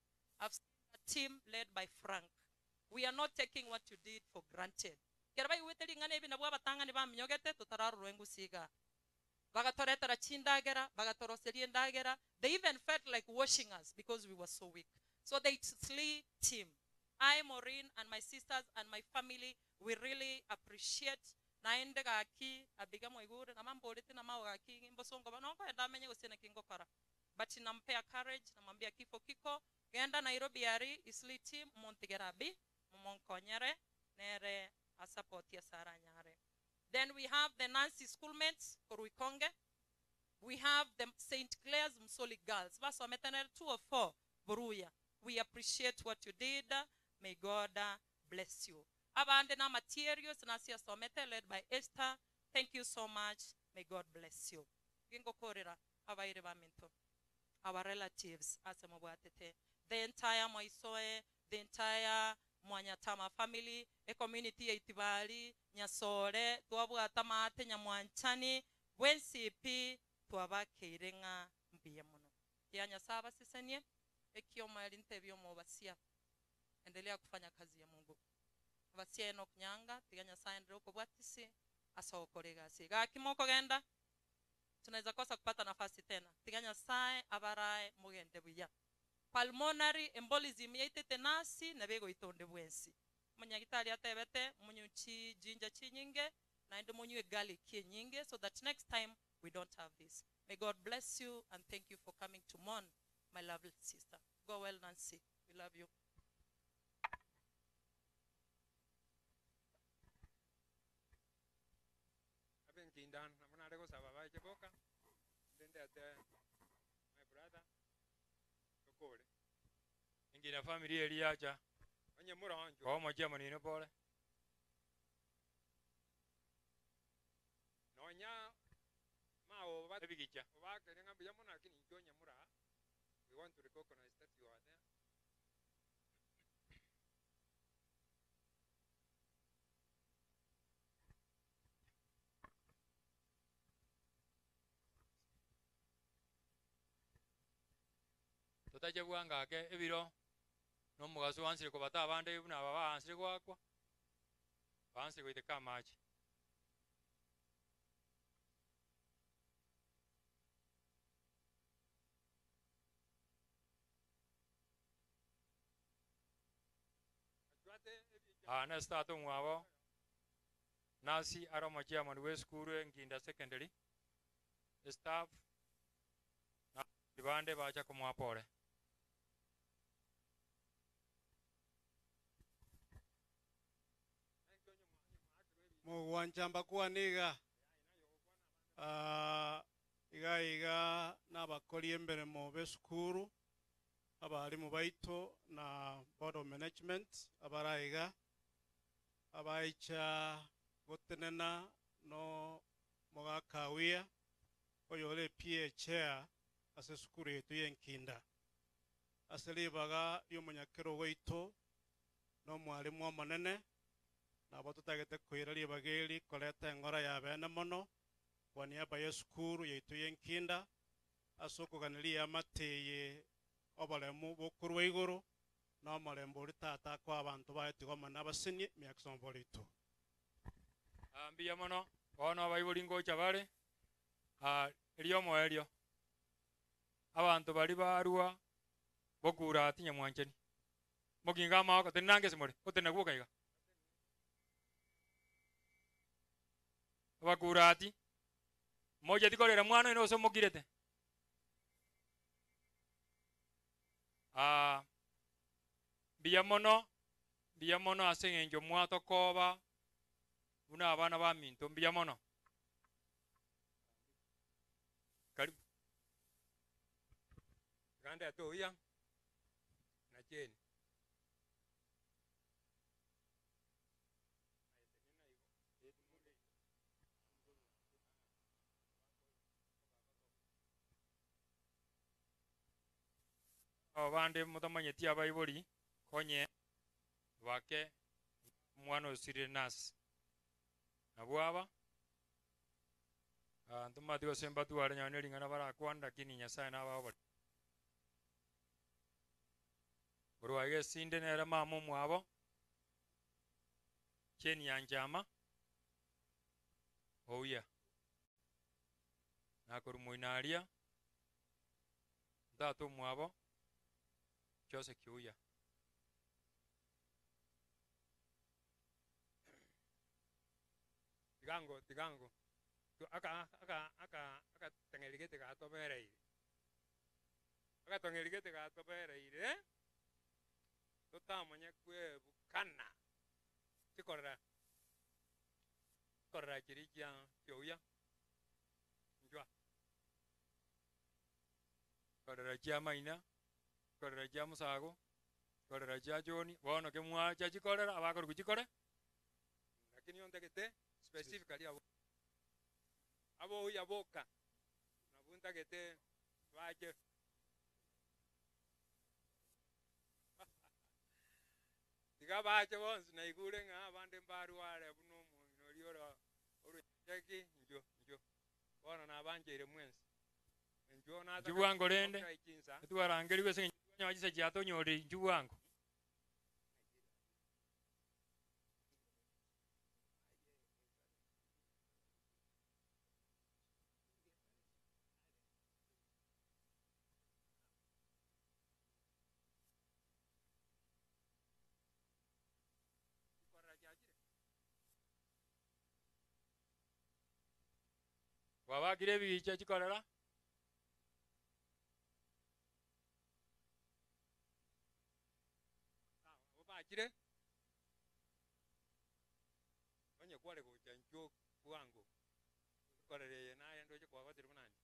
I've seen a team led by Frank. We are not taking what you did for granted. They even felt like washing us because we were so weak. So the Eastleigh team, I, Maureen, and my sisters and my family, we really appreciate naende gaki abiga moigure na mambolete na mao gaki imbosongo banongo enda menye usene kingo kara but nampea courage namwambia kifo kiko genda Nairobi yari Eastleigh team Montigerabi Monkonyere nere support ya Sara Nyare. Then we have the Nancy schoolmates Koruikonge. We have the St. Clair's Msoli girls verse metanel 2 of 4 Buruya. We appreciate what you did. May God bless you. abande na materials nasia somete led by Esther. Thank you so much. May God bless you. Gingo korera abaire baminto. Our relatives asemobwatete. The entire Moisoe, the entire Mwanyatama family, a community itibali, Nyasore, Tuabwatamate, Nyamwanchani, Wensipi, Tuabakeirenga, Mbiamono. Yanya saba sisanye, ekioma elintebyo mobasia. Endelea kufanya kazi ya Mungu. Basia Enoch Nyanga, tiganya saendro kubwatisi, asaokorega siga kimoko genda. Tunaweza kosa kupata nafasi tena. Tiganya sae abarae mugende buya. Pulmonary embolism yaitete nasi na bego itonde bwensi. Munyagitari atebete munyuchi jinja chinyinge na ndo munywe garlic nyinge so that next time we don't have this. May God bless you and thank you for coming to mourn my lovely sister. Go well, Nancy. We love you. Kindan namna rego sababa cheboka ndende ate my brother kokole ingina family eliacha onye muranjo kwa moja manino pole nonya mao babigicha bakerenga byamuna lakini njonya mura we want to recognize that you are there. Totaje bwanga ke ebiro no mugaso wansire ko bata abande buna baba ansire kwakwa bansire ko iteka machi na start ngwabo nasi aroma chairman we school nginda secondary staff na bande bacha kumwapore Mugwanchamba kuaniga iga n'abakori embere mu besukuru abalimu baito na board of management abarayiga abaicha gotenena no mugakawia oyole pie chair ase sukuru yetu yenkinda aselibaga y'umunyakero waito no mwalimu omonene nabo tutagete kwira libageli koleta engora ya bene mono kwa niaba ya sukuru yetu yenkinda asokuganilia amateye obalemu bokurwa iguru no malembo ritata kwa abantu bayetigoma n'abasini myakisombo lito ambiya mono ono abayibulingo chabale eliomo elio abantu bali barua bokura atinya mwancheni moginga mako tenange simole otenaguka iga bakurati moja tikolera mwana ino so mogirete biyamono asengenjo mwato koba una abana ba minto biyamono karibu gande atoya na cheni abande mutamanyeti abayiboli konye wake mwana osire nasi nabwaba ntuma tigo semba tuwale nyane lingana bara kwanda kini nyasaye nababo burwaye sinde nera mamu mwabo cheni yanjama oya nakuru muinalia ndato mwabo chose kiuya tigango aka tengeligete gato bereire aka tengeligete gato bereire totamanya kwe bukana tikorra chirikia kiuya njwa korra chamaina korera cha musago korera cha joni bono ke mwa cha chikorera abakor kuchikore lakini ontagete specifically abo uya boka nabuntagete baje tiga baje bonsi na igure nga abande mbaru wale buno mu liora orujeki njo bona nabanjere mwensi njo na Njuwango lende tuwarangeli wese nyawajisa jato nyori njuwango wabagire bicha chikorera obakire onye kwale kucha njo bwangu korereye naye ndoje kwabatire bunani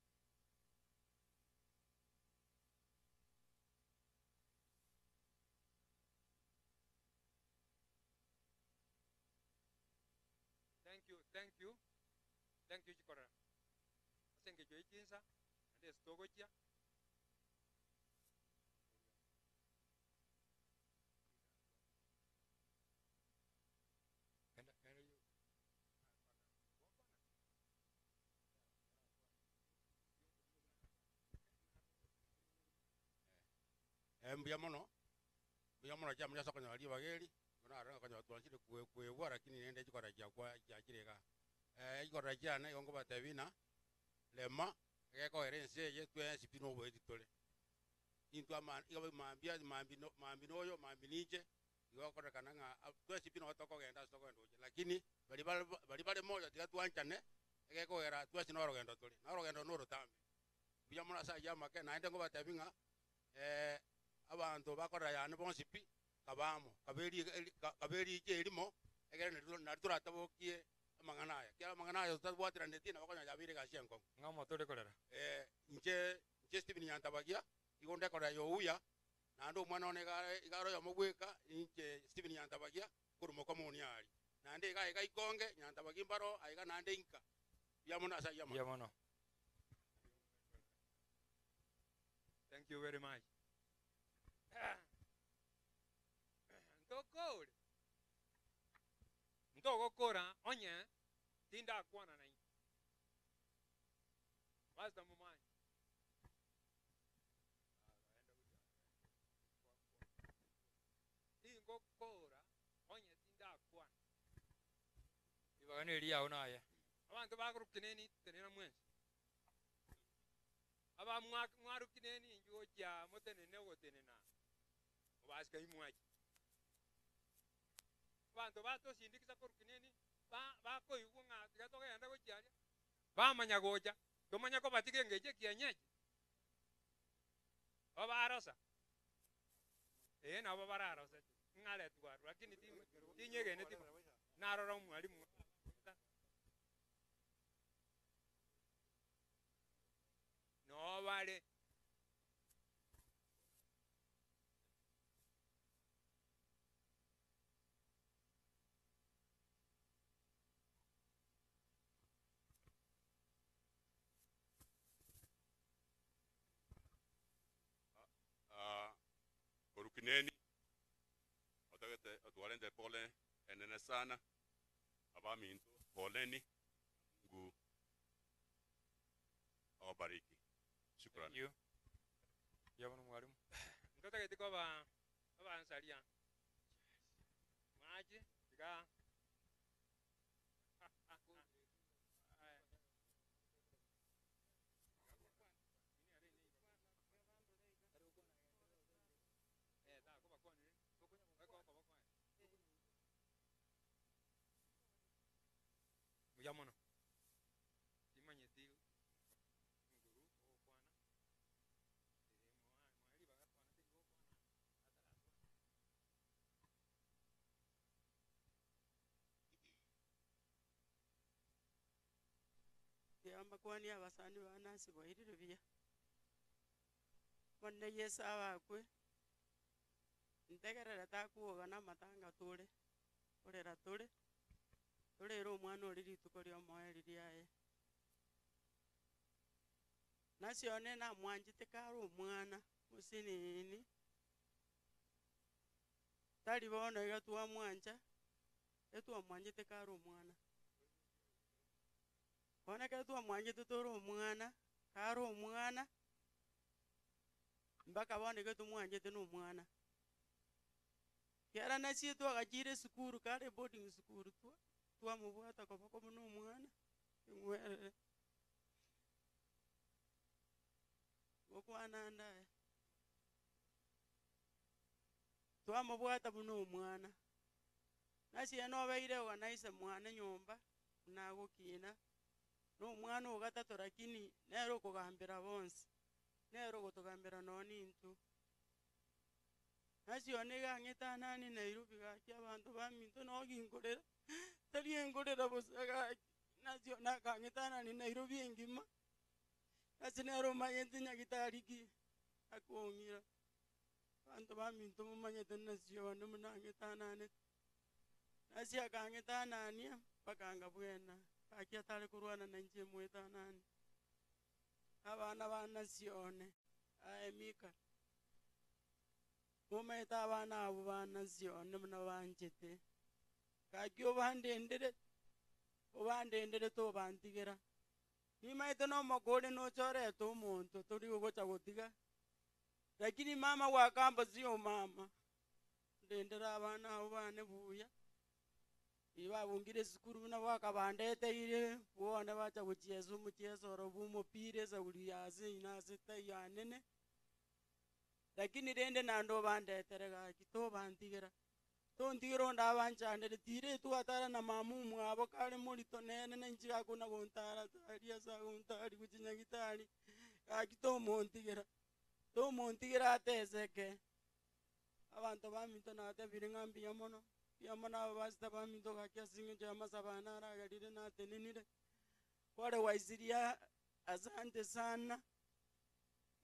thank you chikorera asenge jo ichinsa ande stogocha mbuya mono jamu jasoka nyali bageri bona aranga kanya twansire kuewa lakini nende chikora kwa kirega ikora jana yongo batebina lema geko erense ye twe sipino bo editole into ama igo mambi noyo mambi nije igo kora kananga twe sipino otoko genda stoko ndoje lakini bali moja tiga twanchane geko era twe sinoro gendo tole noro gendo noro tambe buya mono sa yama ke naende ngo batebinga abantu bakora yani bonsipi kabamo kaberi jerimo egere natura tabokie manganaya kya manganaya utabwatira netina bakonya jabire gashenko ngamo tole kolera nje Stephen Nyantabagia igonde kora yo uya na ndo mwana one igaro ya mugweka nje Stephen Nyantabagia kurumo komuni ali na ande ga ikonge Nyantabagia mbaro aiga na ande inka yamona sa yamono thank you very much ntokokora onye tinda akwana na inki basta mumanya ingokora onye tinda akwana ibagane eliya onaye abantu bakurukineni tenena mwensi aba mwarukineni njoja motenene wotenena obasika imwaji abantu batosindikisa korukineni bakoigwa ng'a tiga togenda gochiaria bamanya gocha tomanya ko batige ngeche kienyeji babarosa nabo bararosa ng'ale twaru lakini tinyegene timo narora mwalimu no vale orukineni otagete otwalende pole enene sana abaminto poleni ngu awabariki shukrani you yabona mwalimu ndotagete ko abansalia maji tiga yamono imanye ti nguru amakwani abasani banasi boirire biya bonne yesa abakwe ntegerere takuoga na matanga tule orera tule torere omwana ori rituko ria omoeri riaye nasione namwanjete kare omwana musinini tari bono iga twamwanja etwamwanjete kare omwana bono ekero twamwanjete tore omwana kare omwana mpaka bono iga tumwanjete na omwana kiara nasie twagachire esukuru kare boarding school twamobwata koba komo na omwana eng'werere gokwana ndaye twamobwata buna omwana nasie nobeire organize mwana nyomba nagokina n'omwana ogatato lakini nero okogambera bonsi nero ogotogambera noni intwe nasione gang'etanani nairobi gaki abanto baminto noginkorera tari enkorera bosa gaki nasione akang'etanani nairobi engima nasi nero omanyete nyagitari ki akong'ira abanto baminto momanyete nasione munang'etananete nasi akang'etanania bakanga bwena gaki atare korwana na inche mwetanani abana banasione aemika momaete abana abo banasione muna banchete gaki obandendere tobantigera nimaete nomokore nochorete omonto tori gogocha gotiga lakini mama gwakamba sio mama ndendere abana abo bane buya ibabungire esukuru buna bwakabandeteire bwone bacha gochiesa omocheso oro bwa omopira esauri ase inase taiyanene lakini rende nando bandetere gaki tobantigera tontigera onde abanchandere tire twatara na mama omwabo kare morito nene nainchi gakona gontara tari asa gontari gochinyagitari gaki tomontigera ateseke abanto baminto natebire ng'a mbuya mono abo basita baminto gaki ase eng'encho ya masabana aragarire natenenire kore waisiria asante sana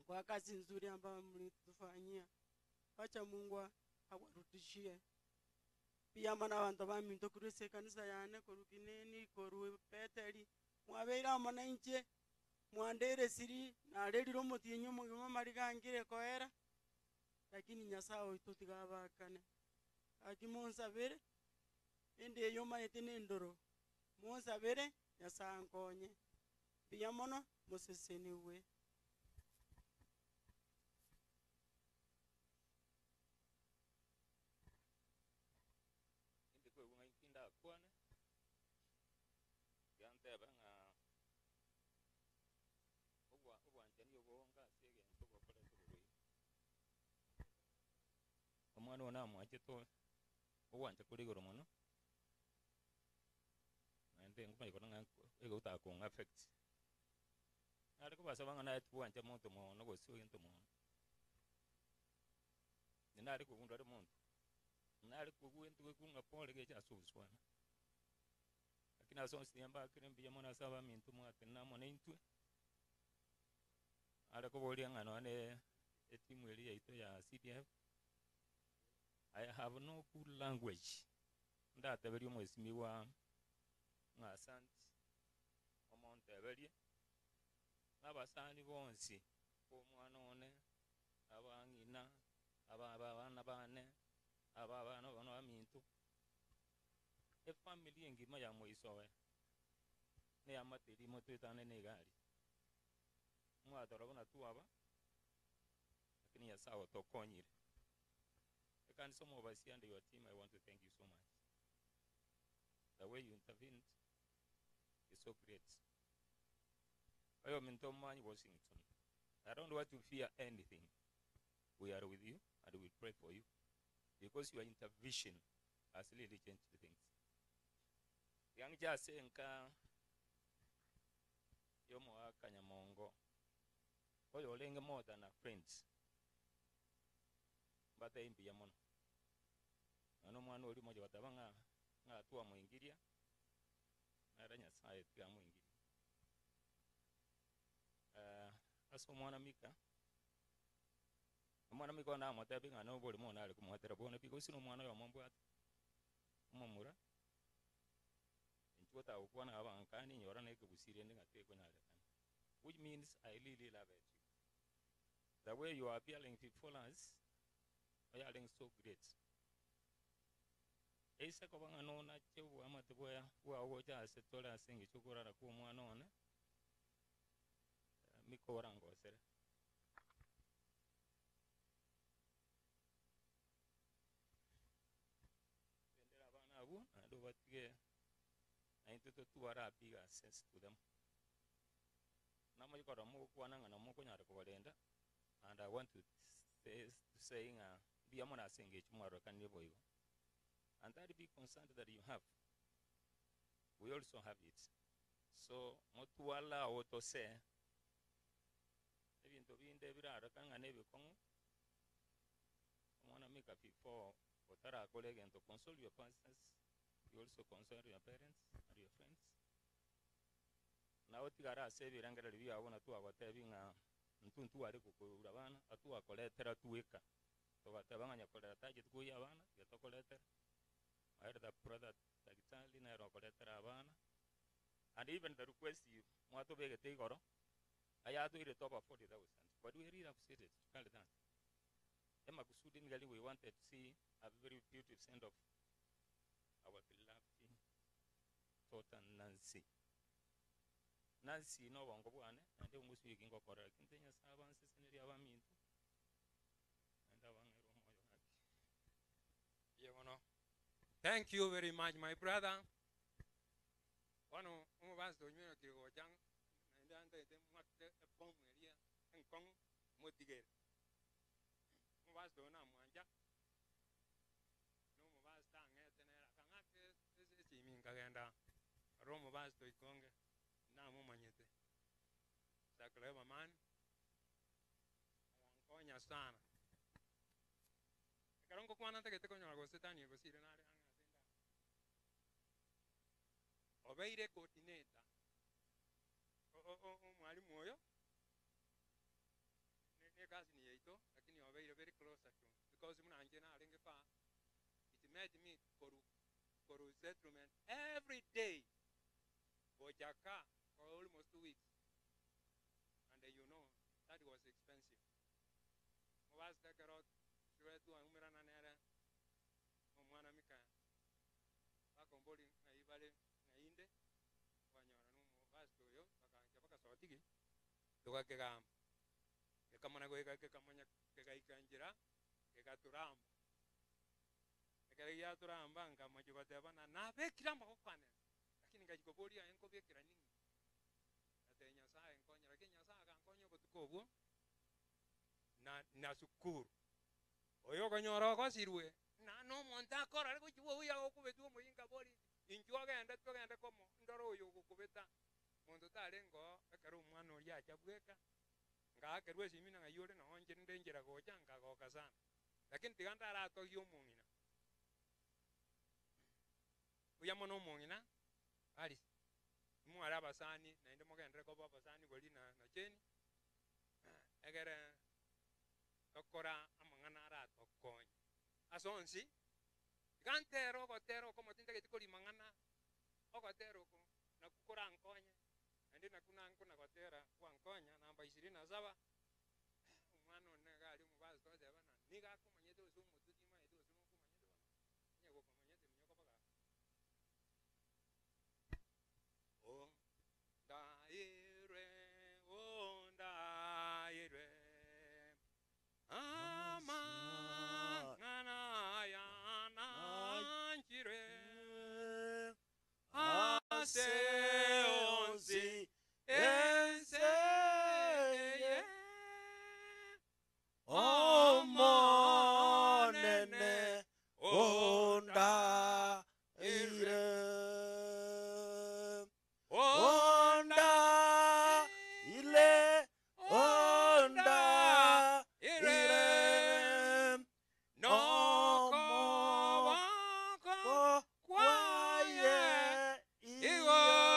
kwa kazi nzuri ambayo mlitufanyia wacha Mungu awarudishie pia mana abantu baminto kurese kanisa yane korukineni koru peteri mwabeira mwananchi mwandere siri na reriro motinyo mugima marigangire koera lakini nyasao itotigabakane aki monsabere ende yoma etene ndoro monsabere nyasankonye pia mono moseseniwe kwane yanteba ng'a obwanchani obonga ase egento bokorete oborwaire omwana ono amwachete obwancha kore igoro mono naende ngomanya kona ng'a egotaka kong'affect nare kobasaba ng'a naete bwancha monto mono gose egento mono nare kogunda ore monto nare kogwente gwekung'a pore gecha ase obuswana lakini ase onsiamba akire mbuya mono ase abaminto mwatena mono intwe are koboria ng'a none etimu eri yaito ya CDF I have no good language ndateberia omwesimiwa ng'a asante omonteberie n'abasani bonsi omwana one abang'ina abana bane abana bono baminto efamily engima ya moisoe ne amateri motwetane ne gari mwatora bona tuaba lakini ya sawa tokonyire can some of us here and your team I want to thank you so much the way you intervened is so great ayo minto mani Washington I don't want to fear anything we are with you and we pray for you because your intervention has really changed things. Yang jase nka yomo akanyamongo oyo olenge more than a friends bata imbi ya mono ano mwana oli moja batabanga nga tuwa muingiria naranya sae tya muingiria aso mwana mika omwana miko na motabe nga no boli mona ali kumwatera bona because no mwana yo mombo ati momura gota ukwana abankani nyora na ekubusire ndinga teko na lekana, which means I really love it. The way you are appealing to followers, you are so great. Ese ko banga nona chewu amate boya wa woja setola singi chukura na ku mwana one miko rango sere. Bendera bana abu ado batige ainto to tuara biga sense to them. Nama yikora mo kwana ngana mo kunyara ko balenda, and I want to say be amona singi chumaro kan yebo yo. And that big concern that you have, we also have it. So, motuala auto say, even to be in the Vira, Rakanga Navy Congo, I want to make a before Otara colleague and to console your pastors. You also console your parents and your friends. Now, Tigara say, Ranga review, I want to have having a Tuntu Ariku Ravana, a two a collector to Wika. So, whatever you call it, I get Guyavana, get a collector. I heard the brother Tagitali Nero Avana. And even the request you want to make a take or I had to read the top of 40,000. But we really upset it. Call it that. Emma Kusudin Gali, we wanted to see a very beautiful scent of our beloved Totan Nancy. Nancy no one go on, and they must be going to correct continuous avances in the Avamin. And I want to thank you very much, my brother. Wano umabas do nyuna kigo jang na ndande de matte bom elia en kong motiger. Umabas do na mwanja. No umabas ta ngete nera kangake esi min kagenda. Ro umabas do ikonge na mu manyete. Sakle maman. Ankonya sana. Karongo kwana te kete konyo go setani go sire na obeire coordinator mwalimu oyo ne kazi ni yeito lakini obeire very closer to because muna angena alenge pa it made me koru settlement every day Bojaka for almost 2 weeks, and you know that was expensive. Was the carrot shredu umira na nere mwana mika bakomboli na ibale inde wanyora no basto yo baka sotigi tuka ke kamana go ke kamanya ke ikanjira ke gaturamba ke ya turamba ngama jikote bana na bekira makokwane lakini ngajikobolia enko bekira nini atenya saa enkonya lakini saa kankonya botukobo na sukuru oyo kanyora ko sirwe na no monta kora ko chiwo ya ko betu mo inga boli injuaga enda tugenda komo ndoro yo kubeta mondo talengo akaro mwana oli achabweka ngakerwe simina ngayore na onje ndenjera gocha ngagoka sana lakini tiganda ara to yo mungina uyamo no mungina ali mwara basani na inde mogendre ko basani boli na cheni egere tokora amangana ara tokonya asonsi gantero gotero como tinte que tikoli mangana ogotero ko na kukora ankonya andi na kuna anko na gotera kwa ankonya namba 27 umwana ne gali mubazi to deba na niga ko manyedo zo mututi ma edo zo ko manyedo nyego ko manyedo nyoko baga o daire o daire ama Seonsi enseye omonene onda ire onda ile onda ire no ko kwaye iwo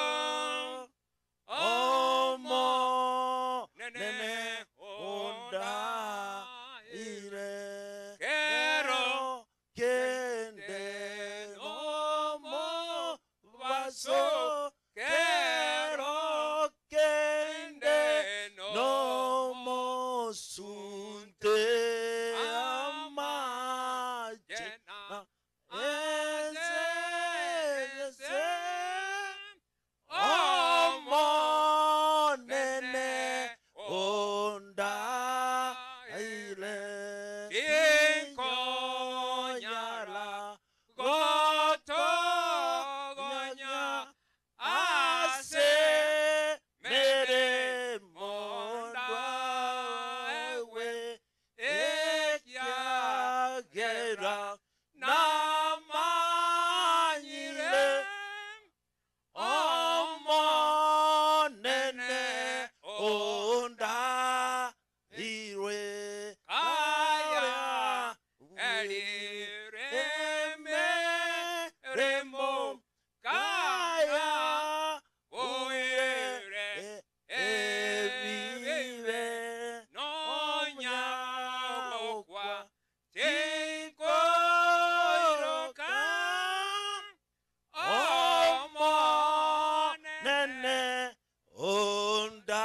ene onda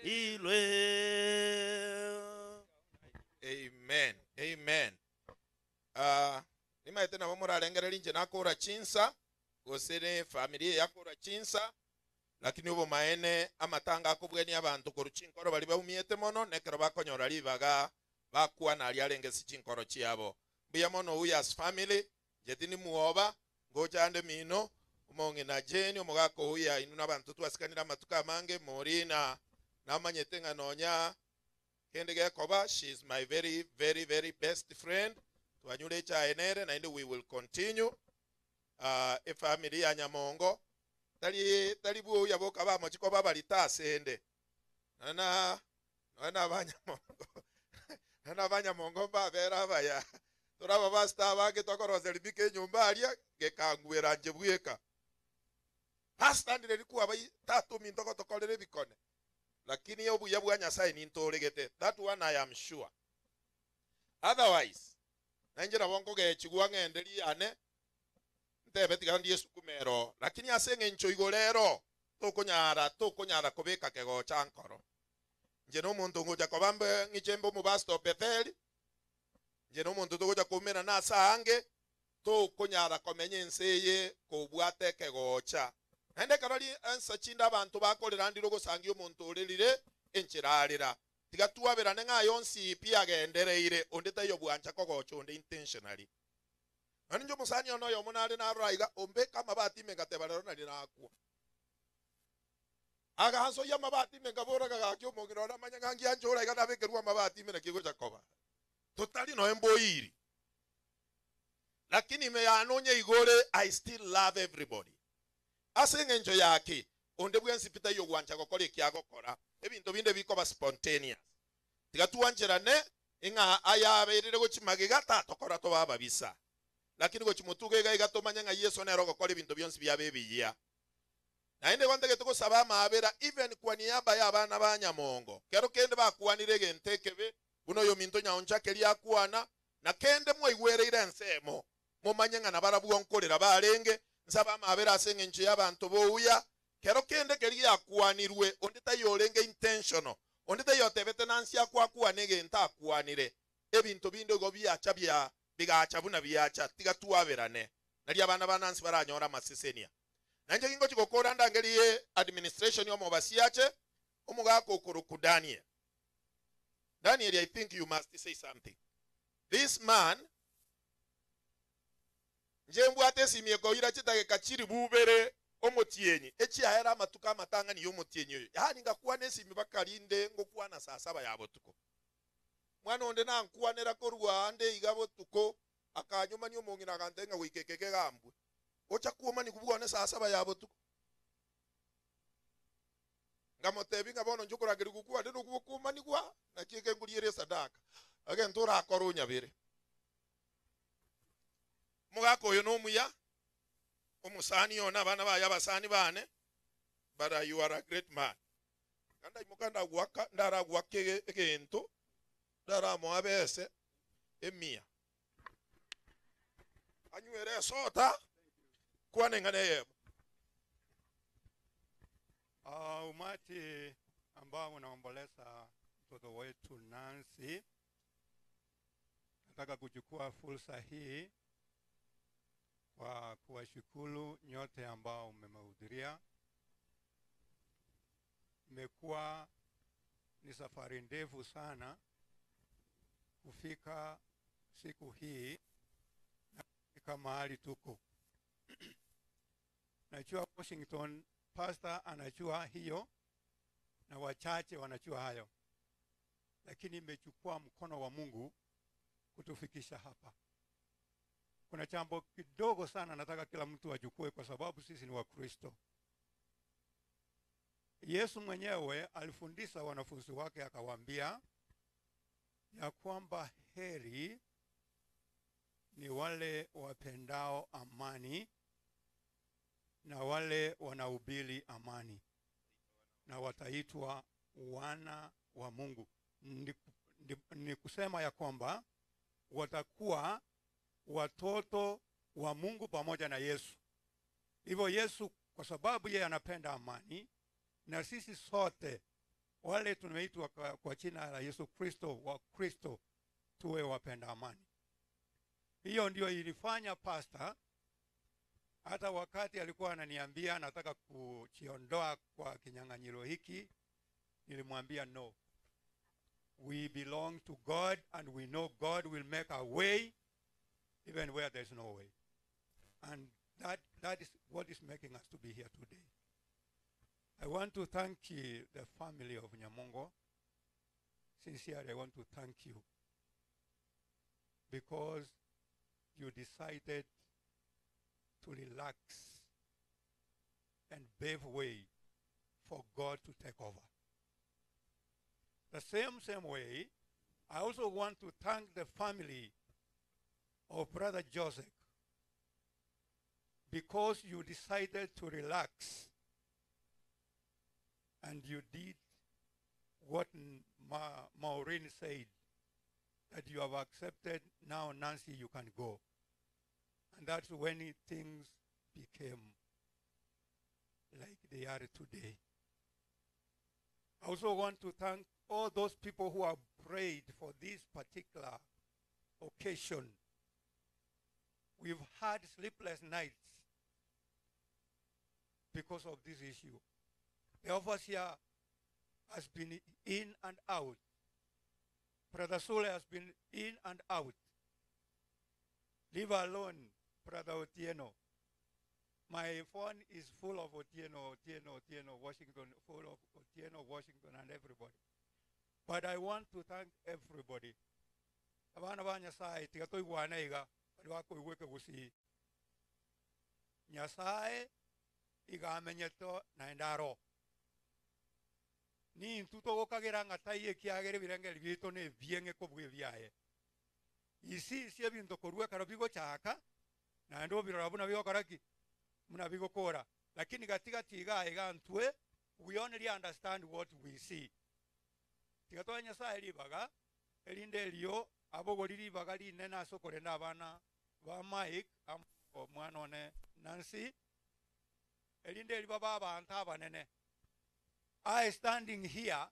ilwe. Amen. Amen. Nimaite nabo muralengerera inje nakora chinsa gosere familia yakora chinsa, lakini ubo maene amatanga akubweni abantu ku rukinkoro bali baumiete mono nekero bakonyora libaga bakwa na lyalengesi chinkoro chiabo buya mono uyas family jetini muoba ngojande mino umonge na jeni omugako uya inuna abantu twasikanira matuka mange morina namanyete nganonya kende gekoba. She is my very very very best friend. Twanyule cha enere na we will continue a family ya Nyamongo tali bu yaboka ba machiko baba litasende na abanyamongo na abanyamongo babera baya turaba basta bage tokoroze libike nyumba alia gekangwera njebweka hasta ndire likuwa bai tatu mindoko tokolere bikone, lakini yobu yabu Nyasaye ni ntoregete. That one I am sure. Otherwise nanjira wongo ge chigwa ngendeli ane ntebe tigandi Yesu kumero, lakini asenge ncho igolero tokonyara kobeka kego chankoro nje no muntu ngoja kobambe ngichembo mu basto Bethel nje no muntu togoja kumena na sange tokonyara komenye nseye kobwate kego cha nende karali ansa chinda abantu bakolera ndiro gosangyo muntu olelire enchiralira tigatuwabera nenga yonsi pia gendereire ondeta yo bwancha kogocho onde intentionally anjo musani ono yo munale na raiga ombe kama bati mengatebara na linakwa aga hanso ya mabati mengabora ga kyo mongiro na manyanga ngi anjora ga nabekerwa mabati mena kigo jakoba totally no emboiri, lakini me anonye igore I still love everybody asenge njo yake onde bwensi pita yo gwancha kokole kyago kora ebintu binde bikoba spontaneous tigatuwanjerane inga ayaberere go chimagiga tatokora to baba bisa, lakini go chimutuge ga igatomanya nga Yesu na rogo kole bintu byonsi byabebiya naende kwandege tuko saba maabera even kwa niaba ya abana ba Nyamongo kero kende bakuwanire gentekebe buno yo minto nyaoncha keli akuana na kende mwe igwereire nsemo mumanya na barabu onkolera balenge nsaba maabera asenge nche y'abantu bouya kero kende keli akuanirwe ondeta yolenge intentional ondeta yotebete nansi akwakuanege ntakuanire ebintu binde go byacha bya bigacha buna byacha tigatuwaberane nali abana banansi baranyora masesenia nanje kingo chikokora ndangeliye administration yo mobasiache omugako kuruku Daniel, I think you must say something. This man njembu atesimye ko ira chitage kachiri bubere omotienyi echi ahera matuka matanga ni yomotienyi yo yani ngakuwa nesimi bakalinde ngokuwa na saa 7 yabo tuko mwana onde na nkuwanera ko Rwanda igabo tuko akanyuma ni omongina kantenga wikekeke gambwe ocha kuoma ni kubugone saa 7 yabo tuko ngamotebi ngabono njukura giri kukuwa deno kubukuma ni kwa na kike ngulire sadaka age ntura akoro nyabire mugako yo no muya omusani yona abana ba yabasani bane but you are a great man kanda imukanda gwaka ndara gwake egento ndara mo abese emia anywere sota kwane ngane umati ambao unaomboleza mtoto wetu Nancy, nataka kuchukua fursa hii kwa kuwashukuru nyote ambao mmehudhuria. Imekuwa ni safari ndefu sana kufika siku hii na kufika mahali tuko. Najua Washington pastor anajua hiyo na wachache wanajua hayo, lakini imechukua mkono wa Mungu kutufikisha hapa. Kuna jambo kidogo sana nataka kila mtu achukue, kwa sababu sisi ni Wakristo. Yesu mwenyewe alifundisha wanafunzi wake akawaambia ya kwamba heri ni wale wapendao amani na wale wanahubiri amani, na wataitwa wana wa Mungu. Ni kusema ya kwamba watakuwa watoto wa Mungu pamoja na Yesu. Hivyo Yesu kwa sababu yeye anapenda amani, na sisi sote wale tumeitwa kwa jina la Yesu Kristo wa Kristo tuwe wapenda amani. Hiyo ndio ilifanya pastor hata wakati alikuwa ananiambia nataka kujiondoa kwa kinyang'anyiro hiki, nilimwambia no. We belong to God and we know God will make a way even where there's no way. And that is what is making us to be here today. I want to thank the family of Nyamongo. Sincerely, I want to thank you because you decided to relax and pave way for God to take over. The same way, I also want to thank the family of Brother Joseph because you decided to relax and you did what Maureen said, that you have accepted. Now, Nancy, you can go. And that's when things became like they are today. I also want to thank all those people who have prayed for this particular occasion. We've had sleepless nights because of this issue. The overseer has been in and out. Brother Sule has been in and out. Leave alone Brother Otieno. My phone is full of Otieno, Washington, full of Otieno, Washington, and everybody. But I want to thank everybody. Abana ba Nyasaye tigato igwana iga wako igweke gusi. Nyasaye iga amenyeto na endaro. Ni intuto gokagera ngataye kiagere birenge bito ne bienge ko bwiyaye. Isi sie binto korua karabigo chaka na ndo birabuna bigo karaki muna bigo kora. Lakini katika tiga iga ntwe we only understand what we see. Tigato Nyasaye libaga elinde liyo abogoliri bagali nena sokorenda abana ba Mike omwana one Nancy elinde libaba abantu abanene. I standing here,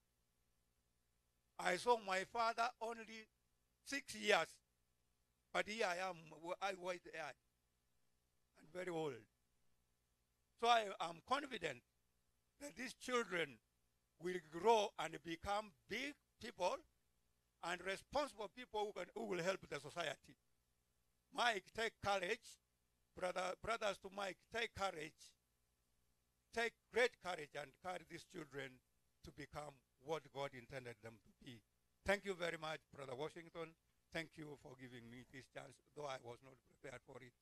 I saw my father only 6 years, but here I am, I white-haired and very old. So I am confident that these children will grow and become big people and responsible people who will help the society. Mike, take courage. Brothers to Mike, take courage. Take great courage and carry these children to become what God intended them to be. Thank you very much, Brother Washington. Thank you for giving me this chance, though I was not prepared for it.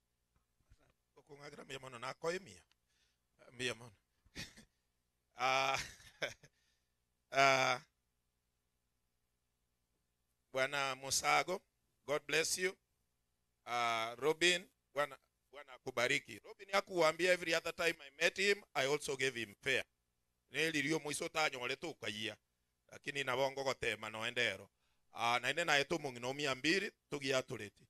Bwana Musago, God bless you. Robin, Bwana kubariki. Robin yakuambia every other time I met him, I also gave him fair. Nelirio mwiso tanyo wale tukayia. Lakini nabongo gotema no endero. Na ine na eto mungino 200 tugia tuleti.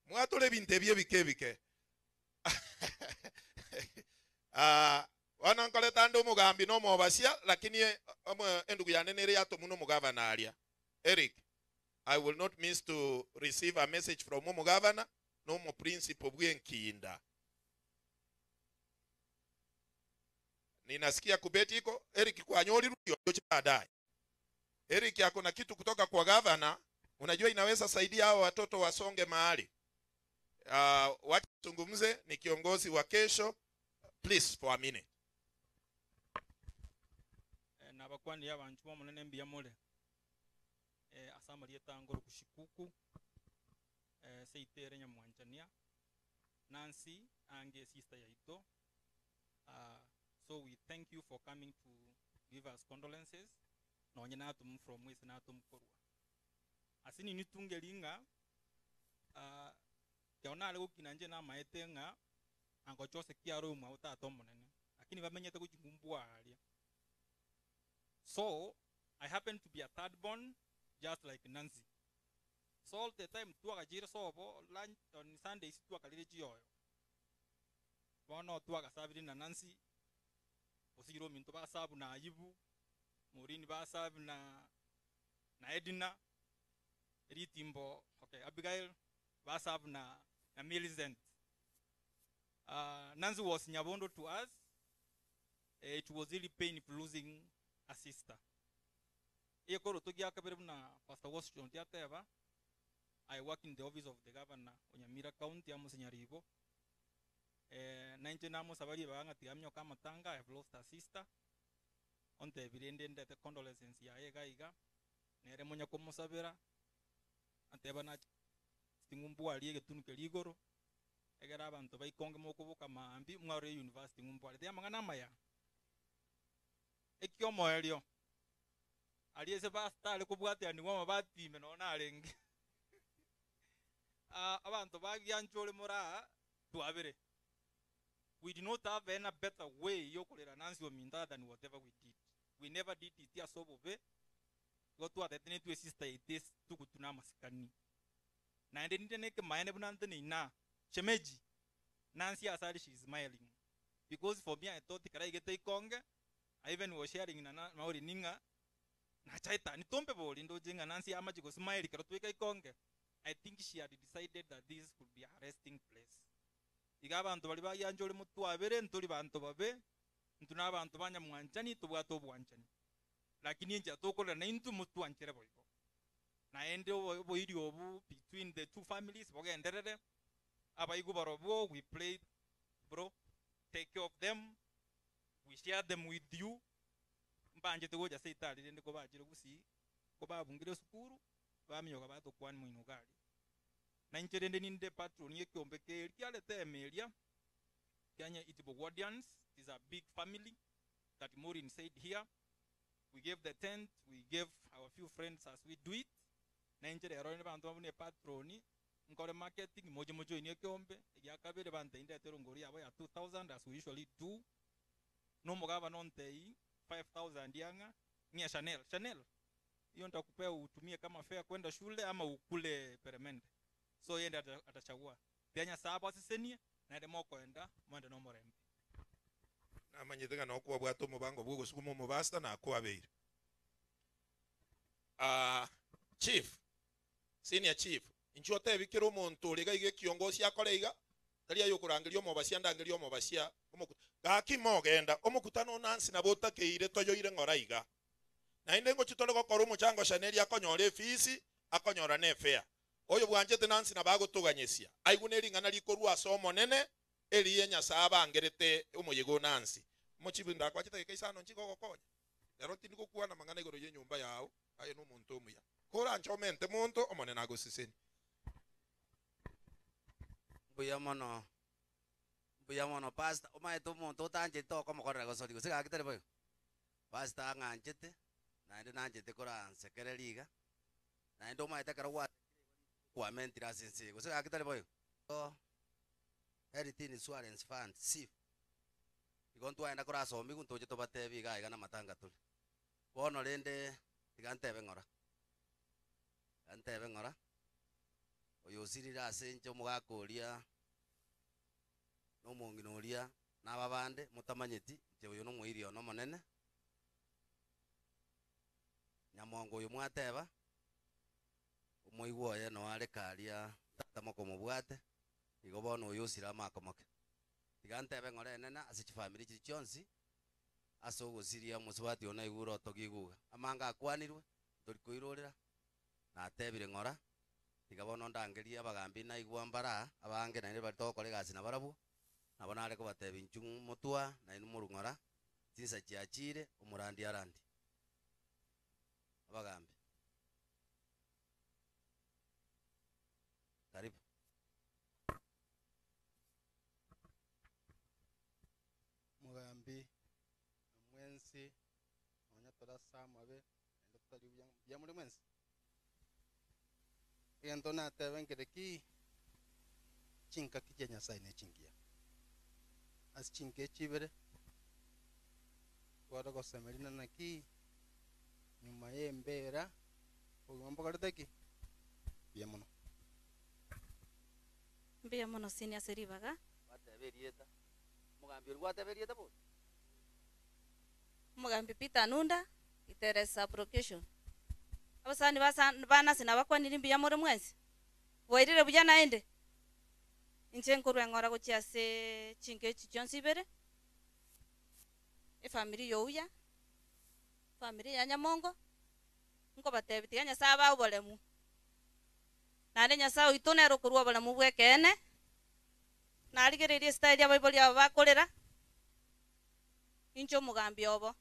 Mwatule binte bike. Wana nkole tando mugambi no mobasia lakini endugu yanenere yato muno mugavana alia. Eric, I will not miss to receive a message from Momo Governor, no more principal bwenkinda. Ninasikia kubeti iko, Eric kwa nyoli ruyo baadaye. Eric yako na kitu kutoka kwa governor, unajua inaweza saidia hao watoto wasonge mahali. Wacha tungumze ni kiongozi wa kesho. Please for a minute. Nabakwani y'abantu bomunene mbiyamole. Asamali etangoro kushikuku seitere nyamwanjania Nancy ange sister yaito. So we thank you for coming to give us condolences. No nyinatum from west natum korwa. Asini nitungelinga yaona lego kinanje na maetenga ango chose kiaro mu utato munene. Lakini bamenyete kujibumbwa alia. So I happen to be a third born, just like Nancy. So all the time tuwa kajira sobo lunch on Sundays tuwa kalile jiyo. bono twagasabire na Nancy osigiro minto basabu na Ayibu Morini basabu na Edina Ritimbo okay Abigail basabu na Millicent. Nancy was Nyabondo to us. It was really painful losing a sister. Ekoro togia kabere na Pastor Washington Tiateva. I work in the office of the governor Onyamira County Amusenyaribo. 19 amos abali banga tiamyo kama tanga. I have lost a sister. On the birende the condolences ya ega iga. Nere monya komosabera. Anteba na stingumbu aliye tunuke ligoro. Egera abantu bayikonge mokubuka maambi mware university ngumbu ali amangana maya. Ekyo moelio. Aliye ba style kubwate ani wama batime nona alenge. Abantu bagyanchole mora tuabere. We did not have any better way yokolera Nancy Ominta than whatever we did. We never did it here so bobe. Go to atene to sister it is tukutuna masikani. Na ndende neke maene bunante ni na shemeji. Nancy asali she is smiling. Because for me I thought kara igete ikonge. I even was sharing na maori ninga. Na chaita ni tompe boli ndo jenga Nancy amaji go smile kara tuweka ikonge. I think she had decided that this could be a resting place. Igaba abantu bali bayanjole mutu abere ntuli bantu babe ntuna abantu banya mwanchani tubwato bwanchani. Lakini nje atokola na intu mutu anchere boyiko. Na ende boyiri obu between the two families bogenderere abayigu barobo we played bro take care of them we share them with you mbanje tegoja seitali rende ko bajire gusi ko babungire sukuru bamyoga bato kwani muinugari na incherende ninde patron yekyombe ke kyale temelia Kenya Itibo Guardians is a big family that Maureen said here. We gave the tent, we gave our few friends as we do it. Na inchere erone bantu babune patroni ngore marketing mojo mojo ini kyombe yakabere bante inde terongori yabo ya 2000 as we usually do. No mogaba nontei 5000 yanga nia Chanel hiyo nitakupea utumie kama fare kwenda shule ama ukule peremende. So yeye atachagua. Pianya saba sisenie na demo kwenda mwende no morembe. Na manyitega no kwa bwato mubango bwo gusukumo mubasta na kwa beire. Chief senior chief inchote bikiro muntu liga ige kiongozi akoreiga talia yokurangirio mobasia ndangirio mobasia gaki mogenda omukutano Nancy na botakeire toyoire ngoraiga na inde ngo chitole gokora umuchango Chanel akonyora efisi akonyora ne fair oyo bwanjete Nancy na bagotuganyesia aiguneri ngana likorwa asomo nene eliye nyasaba angerete umuyigo Nancy mochibinda kwachita keisano nchiko gokonya lero tindi kuwa na mangana igoro ye nyumba yao ayo no muntu omuya kora nchomente muntu omone nago siseni buya mono pastor omae to muntu tanje to komo korera gosori gosiga kitere boyo pastor nganjete na ndo nanjete kora nsekereriga na ndo maete kara kwa mentira sense gosiga kitere boyo Heritage Insurance Fund SIF igontu aenda kora somi kuntoje to batebi ga igana matanga tuli bono rende igantebe ngora antebe ngora oyo sirira asenje mugakoria no monginoria n'ababande mutamanyeti je uyo no muirio no monene nyamongo uyu mwateba umuigwo ye no ale karia tatamoko mubwate igo bono uyu sira makomoke igantebe ngora enena asichi family chi chionsi aso gusiria muswati ona iguro togiguga amanga akwanirwe turi kuirorera na atebire ngora igabono ndangeria abagambi na igwa mbara abange na bari tokore gasi na barabu nabona areko batebi nchungu mutua na inu murungora tinsa chiachire umurandi arandi abagambi karibu mugambi mwensi onya tola samabe ndo tali bya muri mwensi ento na tebengere ki chinka kijenya saine chingia as chinke chibere kwara ko semerina na ki nyuma yembera ugomba karuteki bya mono senior seribaga bateberieta mugambi ori gwateberiete bo Mugambi Peter Nunda iteresa application abasani bana sina bakwanira imbiya muri mwensi boirire buya naende inche nkorwa ngora gochiase chinke chichonsi ibere efamily youya family ya Nyamongo nko batebiti Nyasaye ba obolemu nande Nyasaye itonero kurwa obolemu bwekene narigererie style ya Bible ya bakorera incho mugambi obo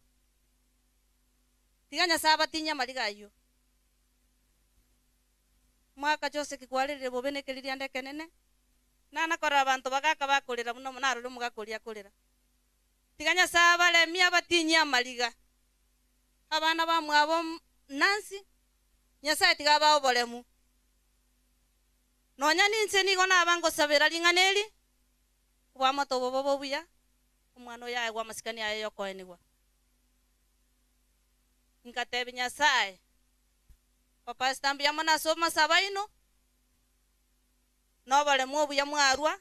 tiga Nyasaye batinya marigayo mwaka chose kigwarire bobenekerire ndeke nene nana kora abantu bagaka bakorera muno munaro mugakoria korera tiga Nyasaye balemia batinya mariga abana bamwabo Nancy Nyasaye tiga ba obolemu nonya ninse nigo nabango sabera linganeli kwa moto bobo buya umwana yaye gwa masikani yaye yokoenigwa nkatebe Nyasaye papa stambi ya mwana soma sabaino no bale mwobu ya mwarwa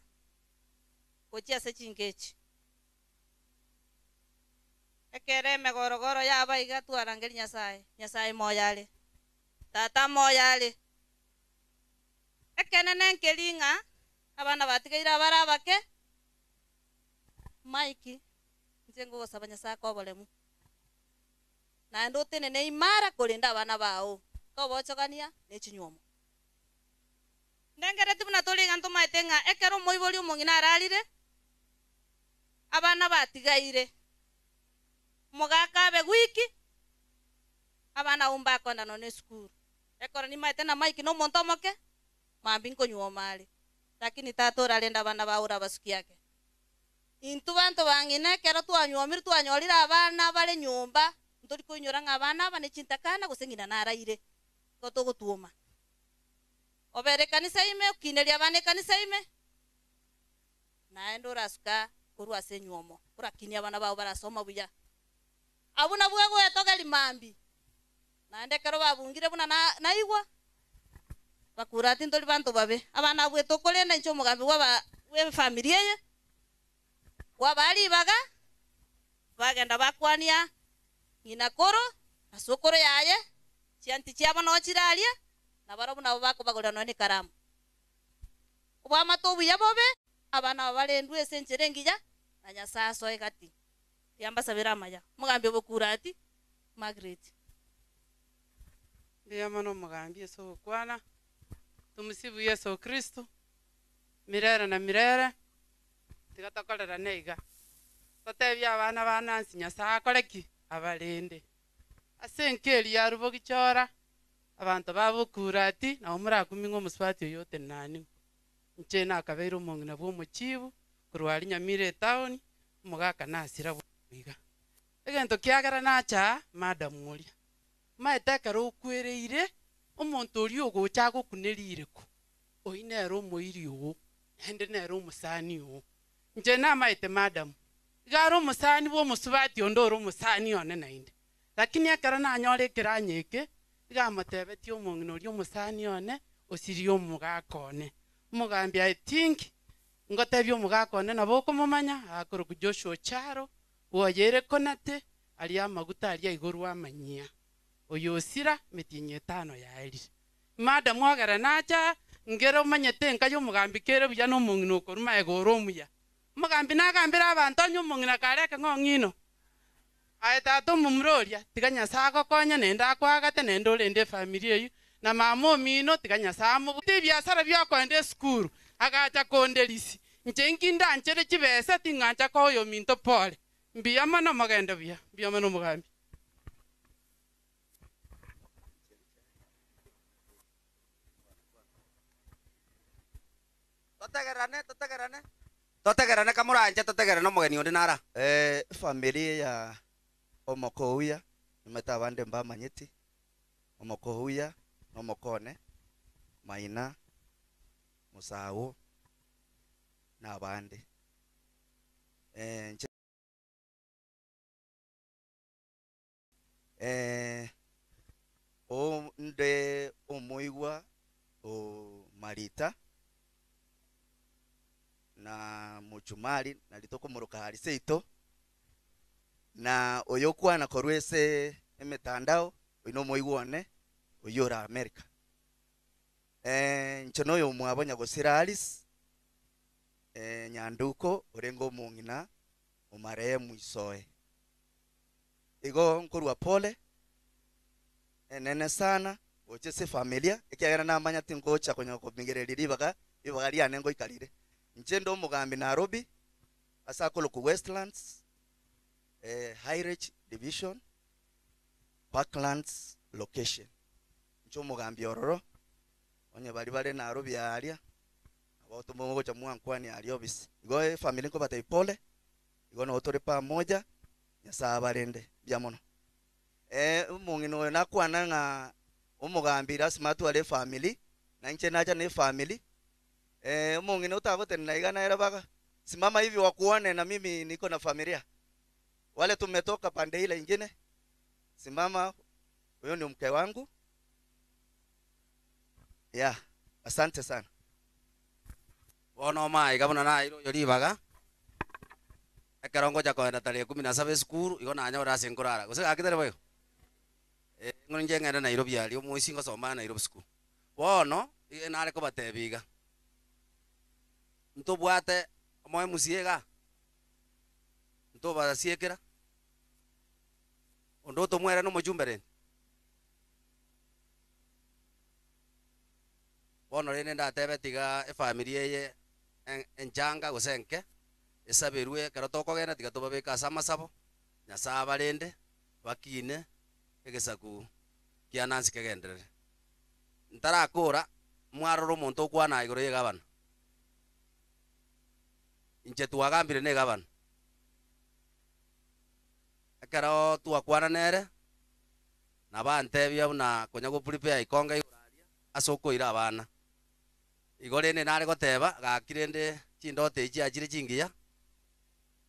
kochia se chingechi ekere megorogoro ya baiga twarangeri Nyasaye moyale tata moyale ekenene nkelinga abana batigaira barabake Mike nzengo gosaba Nyasaye ko bolemu na ndo tenene imara kulinda abana bao to bochogania nechinywomo ndengere tibuna tuliga ntumaitenga ekero moibori omongina ararire abana batigaire mogakabe wiki abana umba konda no school ekoro ni maite na Mike no monto moke mambi nkonyuoma ali lakini tatora lenda abana baura basuki yake intu bantu bangine kero twanyomire twanyorira abana bale nyumba nturi kunyora ngabana bane chintakana gusengina naraire goto gutuma obere kanisa ime ukineria bane kanisa ime naendo rasuka kurwa senywomo kurakini abana bao barasoma buya abuna bwego etogeli mambi naende kero babungire buna naigwa bakurati nturi bantu babe abana bweto kolenda incho mugambi wa we familia ye wabali baga bagenda bakwania ngina koro asokoro yaye chianti chiabo no chiralia na barabu nabo bako bagora no ni karamu obwa matobu yabobe abana balendu esenchere ngija na Nyasaye soe gati yamba sabira maya mugambi obukurati Margaret ndiyamano mugambi eso kwana tumusibu Yesu Kristo mirere na mirere tigatakorera neiga totebia abana ba Nancy Nyasaye akoreki abalende asenkeri yarubo gichora abantu babukurati na omurakumingo muswati yote nani nche nakabeiro mongina bwo muchibu kurwali Nyamire town mugaka nasira bwiga egento kiagara nacha madam mulia maetekero ukwereire omonto ori ogocha gokunerire ku oinero moiri o ende nero musani o nje na maite madam garo musani bwo musubati ondoro musani one nainde lakini akara na nyore kiranyeke gamatebeti omongino ri omusani one osiri omugakone mugambi I think ngotebyo omugakone nabo komomanya akoro ku Joshua Charo woyere konate ali amaguta ali iguru amanyia oyosira metinye 5 yaeri madam mwagara nacha ngero manyete nkayo mugambi kere buya no mongino koruma egoro muya mugambi nagambira abantu nyo mongina kareke ngongino aetato mumroria tiganya sako konya nenda kwagate nendo lende familia yu na mamo mino tiganya samo buti biasara byakwende skuru agacha kondelisi njenginda nchere chibesa tingancha koyo minto pole mbiya mano magenda biya mano mugambi totegerane kamuranje totegerane omogeni onde nara familia ya Omokouya nimeta abande mbamanyeti Omokouya nomokone Maina Musawo na abande onde omoigwa o Marita na muchumari na litoko muruka hali seito na oyokwa na korwese emetandao ino moigwone oyora America nchono yo mwabonya gosira Alice nyanduko orengo mungina umarehemu isoe igo nkorwa pole nene sana ochese familia ikiagera namanya tingocha konya komingereri ibaga liane ngo ikarire nchendo mugambi Nairobi asakolo ku Westlands High Range Division Parklands location ncho mugambi ororo onye bali bale Nairobi alia aboto mongo cha mwankwani ali obisi igo family ko batay pole igo no otore pamoja nyasa barende byamono umungino nakwana nga umugambi rasmatu ale family na nche nacha ne family umungino utagote na igana era baka simama hivi wakuone na mimi niko na familia wale tumetoka pande ile nyingine simama huyo ni mke wangu asante sana bono mai kabona na iro yoribaga akarongo jako enda tarehe 17 skuru igo na nyora singurara gose akitere boyo ngonje ngenda na Nairobi ali omuisi ngosoma na Nairobi school bono nare ko batebiga ntobwate omoe musiega ntoba siekera ondo to mwere no mojumbere bono rene ndatebe tiga family ye enjanga gosenke esaberwe karoto kogena tiga tobabeka samasabo nyasaba rende bakine egesaku kia Nancy kegenderere ntarakora mwaroro muntu kwana igoro ye gabana inche tuagambire ne gabana akaro tuakwana nere na bantebia na konya go prepare ikonga iguraria asoko ira abana igore ne nare goteba gakirende chindote ichi achire chingiya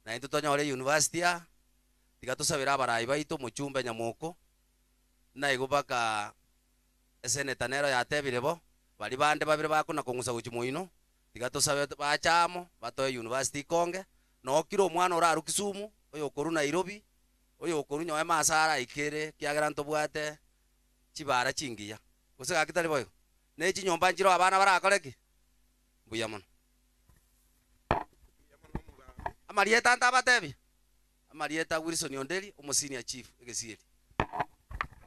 na into tonyore university ya tiga tusabira abarayi baito muchumbe nyamoko na igubaka seneta nero yatebire bo bali bande babire bakuna kungusa guchimoino tiga tusabe bachamo batoye university konge no kiro mwana ora Kisumu oyo koru Nairobi oyo koru nyoe masara ikere kiagera ntobwate chibara chingiya gose gakitari boyo ne chinyomba njiro abana barakoreki buyamono amarieta ntabatebi amarieta Wilson Ondeli omusenior chief egesieri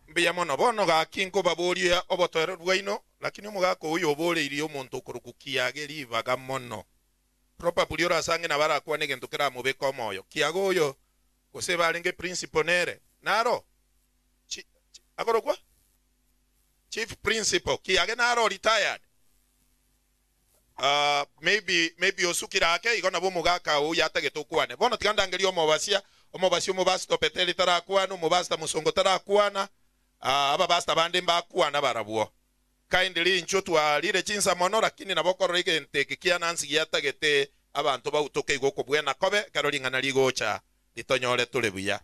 mbuyamono bono gakinko baboria obotore bwaino lakini omugako uyo oboreirie omonto okurukukia geribaga mono probably ora sange na barakwa negento kera mubeka omoyo kiago uyo gose barenge principal nere naro agorokwa chief principal kiage naro retired maybe osukira ake igona bo mugaka uyu atagetokwane bono tigandangerio omobasia omobasi topeteri tarakwana omobasta musongo tarakwana aba basta bande mbakwana barabwo kindly incho twalire chinsa mono lakini nabokororike nteke kia Nancy yatagete abantu bautoke igoko bwena kobe karoringana ligocha litonyore tule buya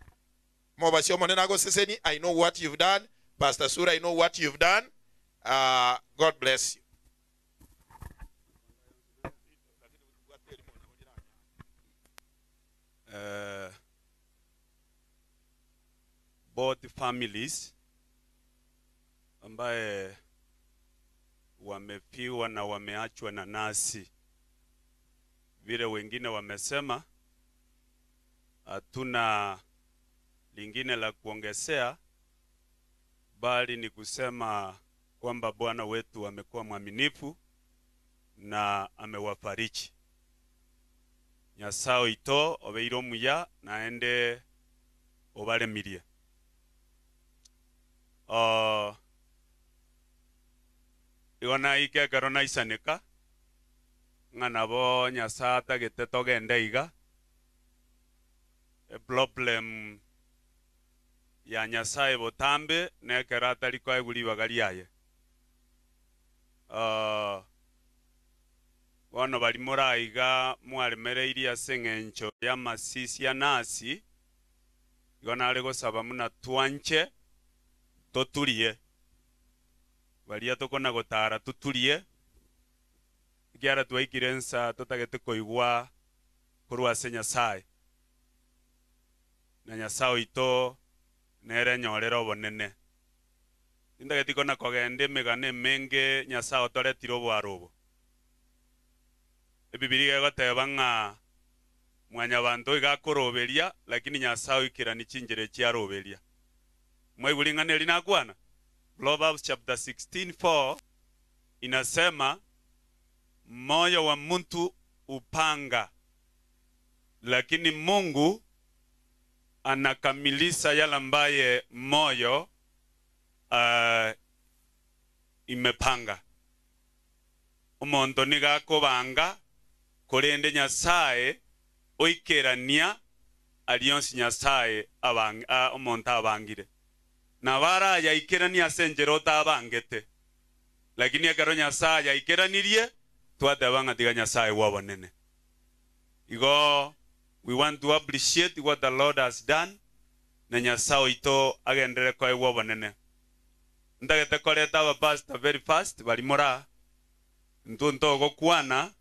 mobasi omone nago seseni I know what you've done Pastor Sura I know what you've done God bless you both families ambaye wamefiwa na wameachwa na nasi, vile wengine wamesema, hatuna lingine la kuongezea, bali ni kusema kwamba Bwana wetu amekuwa mwaminifu na amewafariji. Nyasao ito obeiro muya naende obaremirie. Iwana ike karona isaneka nganabo nyasata geteto gende iga problem ya nyasaye botambe nekera taliko eguri bagariaye wano bali moraiga mwaremereiri asengencho ya masisi ya nasi igona ale gosaba muna twanche toturie balia tokona gotara tuturie ikiara twaikirensa totagete koigwa korwa ase nyasaye na nyasaye ito nere nyorera obonene indageti kona kogenda emegano emenge nyasaye otoretire obwaro obo ebibiri gegoteba ng'a mwanyabanto igakoroberia lakini nyasaye ikirani chinjere chiaroberia mwaiguri ng'ana eri nakwana Proverbs chapter 16:4 inasema moyo wa mtu upanga lakini Mungu anakamilisha yale ambaye moyo imepanga. Umuntu nigakobanga kurende nyasaye oikerania alionsi nyasaye umuntu abangire na bara yaikerania senjero tabangete lakini akaro nyasaye yaikeranirie twatebanga tiga nyasaye wabonene igo we want to appreciate what the Lord has done na nyasaye ito agendere kwa wabonene ndagete koreta aba pastor very fast bali mora ntunto gokwana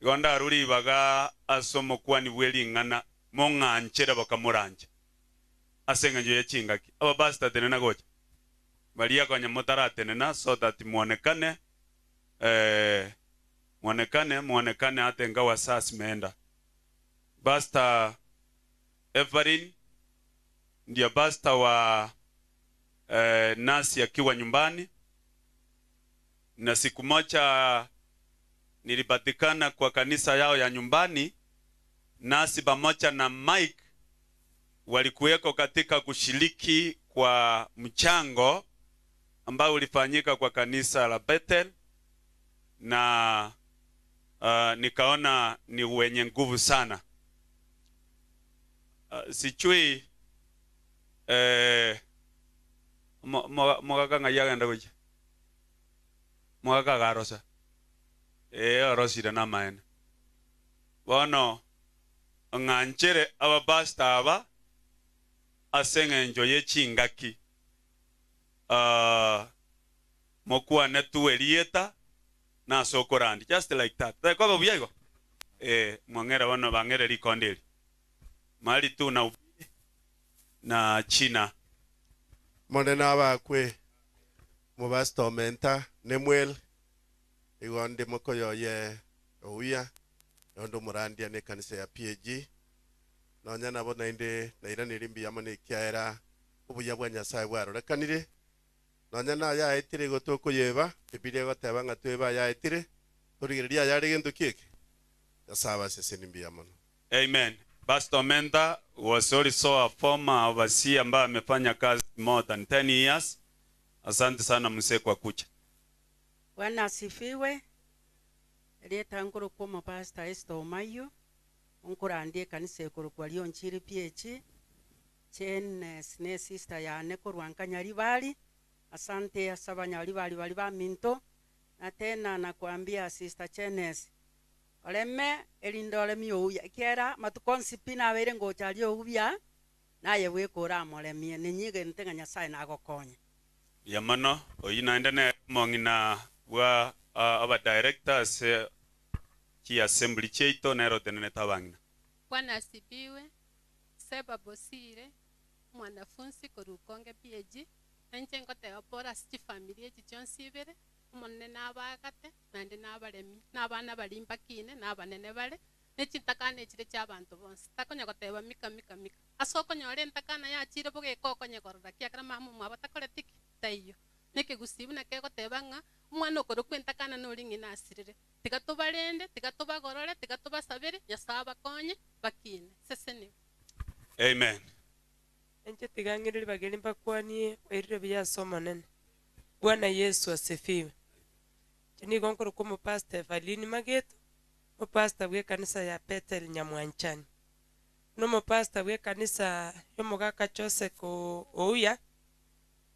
igonda ruri baga asomo kwani bweli ngana monganchera bakamuranje asenga nje yachingaki aba pastor tenena gocha bali yakonya motara tenena so that muonekane muonekane atenga wasasi meenda Pastor Evelyn ndiye pastor wa nasi akiwa nyumbani na siku moja nilipatikana kwa kanisa yao ya nyumbani nasi pamoja na Mike walikuweko katika kushiriki kwa mchango ambao ulifanyika kwa kanisa la Bethel na nikaona ni wenye nguvu sana. Sichui mwaka nga yagenda kuja mwaka garosa arosire na maene bono nganchere aba pastor aba asengenjo yechingaki mokwane tuelieta na sokorandi just like that kwa buyego mwangera bono bangere likondeli mali tu na China monde nabakwe mubastomenta nemwel igonde mokoyo ye ouya yondo murandia ne kanisa ya PAG nonya nabo nainde naira nirimbi yamone kiaera ubuya bwa nyasaye bwarorekanire nonya na ya etire gotoko yeba bibiri goteba nga tweba ya etire turigiria yari gento kike yasaba sese nimbi yamono. Amen. Pastor Menta was also a former overseer ambaye amefanya kazi more than 10 years. Asante sana mzee kwa kucha. Bwana asifiwe. Leta ngoro kwa Pastor Esther Omayo. Onkurandie kanisa ekoro kwa lyo nchiri PH. Chen sne sister ya neko rwankanyari bali. Asante asabanyari bali ba minto. Na tena nakwambia sister Chenes. Oleme elindole miuya kiera matukonsipina abere ngochali obya naye wekora molemie ninyige ntenga nyasaye nagokonye yamano oyinaende ne mongina wa aba directors ki assembly cheito nero tenene tabangina Bwana asifiwe. Seba Bosire mwanafunzi korukonge PAG nje ngote opora sti familia chichonsibere umonne nabagate nande nabaremi nabana balimba kine nabanene bare nechitakane chire chabantu bonse takonya goteba mika asoko nyore ntakana ya chire boge kokonye korora kiakara mamu mwabatakore tiki taiyo nekigusibu nakegoteba nga umwana okoro kwentakana noringi nasirire tigatubarende tigatubagorore tigatubasabire yasaba konye bakine sesene. Amen. Enche tigangiriri bageri mpakwanie wairire byasoma nene. Bwana Yesu asifiwe. Chini gonkoro kwa pastor Evelyn Mageto, pastor bwe kanisa ya Bethel Nyamwanchani. No pastor bwe kanisa yomogaka chose ko ouya.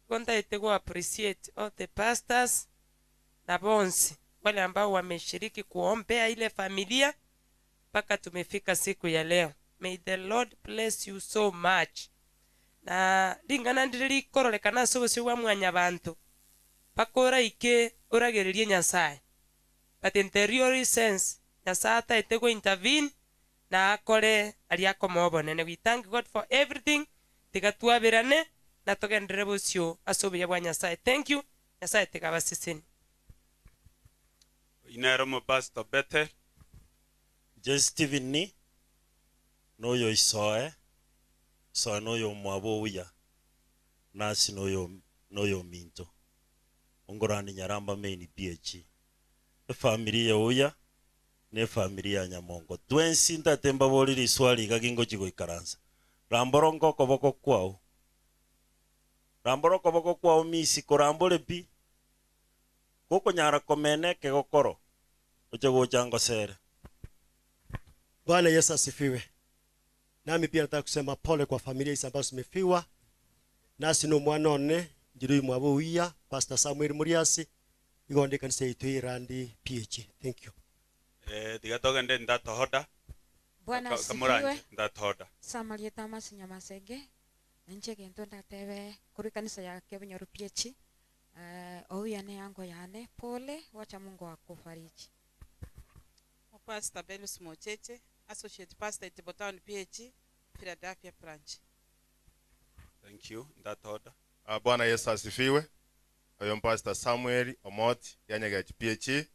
Konta itego appreciate all the pastors na bonsi wale ambao wameshiriki kuombea ile familia mpaka tumefika siku ya leo. May the Lord bless you so much. Na lingana ndiri korolekana sobosi wa mwanya bantu pakora ike oragererie nyasaye but in theory sense nyasaye ete go intervene na akore ari akomobonene. We thank God for everything. Tigatwabirane na tugendere busio asubuya bwa Nyasaye. Thank you. Nyasaye tikabasisini. Inero mo Pastor Bethel. Je Steven ni noyo isoe so noyo mwabo uya nasi noyo minto ongorani nyaramba main PH familia uya ne familia Nyamongo twensi ndatemba boliri swali gagingo chigo ikaranza ramborongo koboko kwao misi korambole pi koko nyara komene ke gokoro ocho chango sere. Bwana Yesu asifiwe. Nami pia nataka kusema pole kwa familia hizi ambazo zimefiwa. Nasi no mwanone njiri mwabo uya Pastor Samuel Muriasi igonde kanisa itu irandi PH. Thank you. Digatoga nde ndatohoda. Bwana asifiwe. Ndatohoda. Samaria Thomas Nyamasege. Nje gento ndatebe kuri kanisa ya Kebunyoru PH. Oya ne yango yane pole wacha Mungu akufariji. Pastor Belus Mocheche, Associate Pastor at Botown PH, Philadelphia branch. Thank you. That order. Bwana Yesu asifiwe. Oyo Pastor Samuel Omoti yanyaga PH,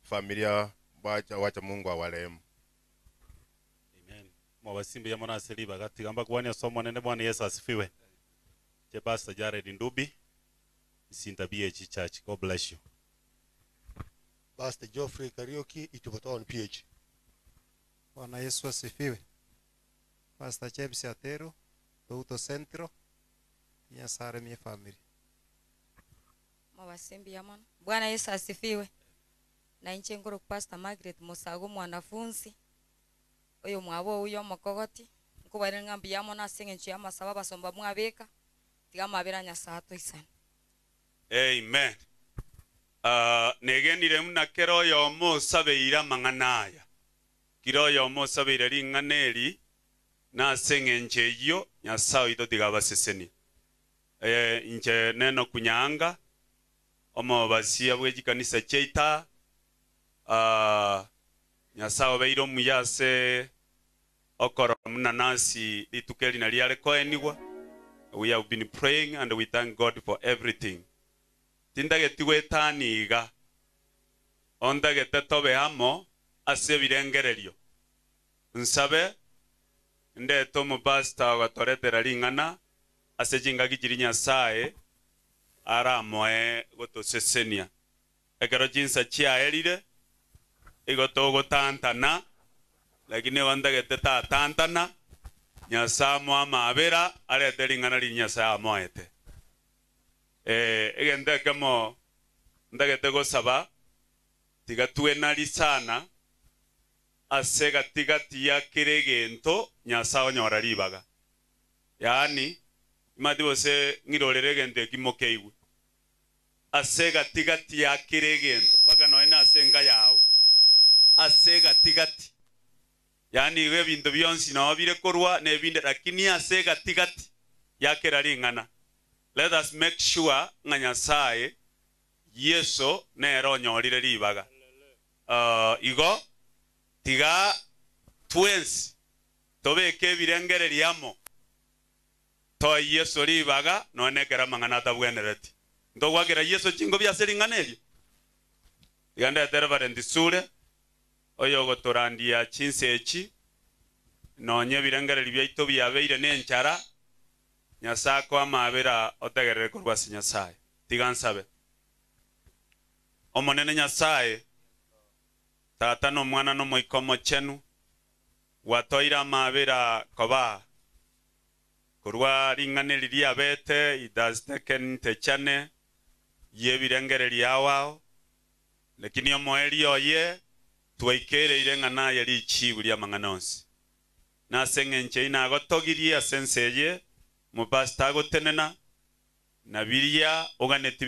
familia wacha Mungu awalemu. Amen. Mwabasimbi ya mwana seliba katigamba kwani somo nene. Bwana Yesu asifiwe. Je Pastor Jared Ndubi, Sinta BH Church. God bless you. Pastor Geoffrey Karaoke Itubotown PH. Bwana Yesu asifiwe. Pastor James Atero, Douto Centro, Nyasare mi family. Mwabasimbi ya mwana. Bwana Yesu asifiwe. Na nche ngoro Pastor Margaret Musago mwanafunzi. Oyo mwabo uyo mokogoti. Nkubare ngambi ya mwana sengenchi ya masaba basomba mwabeka. Tigamabera Nyasato isana. Amen. Negenire muna kero yo mo sabeira manganaya. Kiro yo mo sabeira ringaneri na sengenche yo Nyasaye ito tigabaseseni. Inche neno kunyanga omo basia bweji kanisa cheita Nyasaye beiro muyase okoro muna nasi litukeli na liale koeniwa. We have been praying and we thank God for everything. Tindage tiwetaniga ondage tetobe hamo ase birengererio nsabe ndeto mu pastor gatoretera ringana ase jinga gijiri Nyasaye aramoe gotosesenia ekero jinsa chia elire igotogo tantana lakini ondage teta tantana Nyasamo amabera arete ringana ri Nyasaye amoete. Egende kemo ndagete gosaba tigatue nari sana ase gatigati ya kiregento Nyasaye onyora ribaga. Yani imadi bose ngirorere gente kimokeiwe ase gatigati ya kiregento baga noena ase nga yawo ase gatigati yani iwe bintu byonsi no bire korwa ne binde lakini ase gatigati ya keraringana. Let us make sure nga Nyasaye Yesu nero nyorire ribaga. Igo tiga twins tobeke birengere liamo to Yesu ribaga none kera mangana tabwenereti ndo wagira Yesu chingo bya seringaneli yanda tervarenti sure oyo gotorandia chinsechi nonye birengere libyaito byabeire nenchara Nyasako amabera otegerere kurwasi Nyasaye tigansabe omonene Nyasaye tata no mwana no moikomo chenu watoira amabera koba kurwa ringaneli liabete it has taken techane ye birengere liawao lakini omoeli oye tuwaikere irengana yali chibuli amanganonsi na sengenche ina gotogiria senseye mupasta gotenena na biria oganeti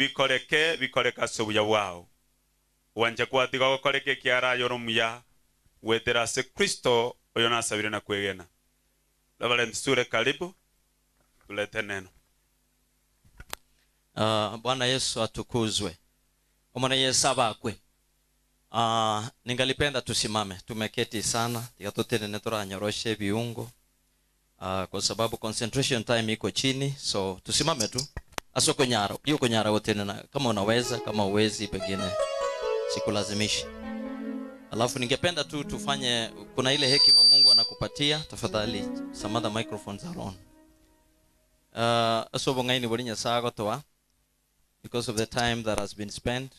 bikoreka sobuya wao wanje kwatiga gokoreke kiara yoromuya wetera se Kristo oyo nasabire na kwegena Reverend Sure karibu tulete neno. Bwana Yesu atukuzwe. Omwana Yesu abakwe. Ningalipenda tusimame. Tumeketi sana. Tikatotene netora nyoroshe viungo. Kwa sababu concentration time iko chini. So tusimame tu. Aso konyara. Hiyo konyara wote na kama unaweza, kama uwezi pengine sikulazimishi. Alafu ningependa tu tufanye, kuna ile hekima Mungu anakupatia. Tafadhali some other microphones are on. Aso bongaini bolinya sago toa because of the time that has been spent.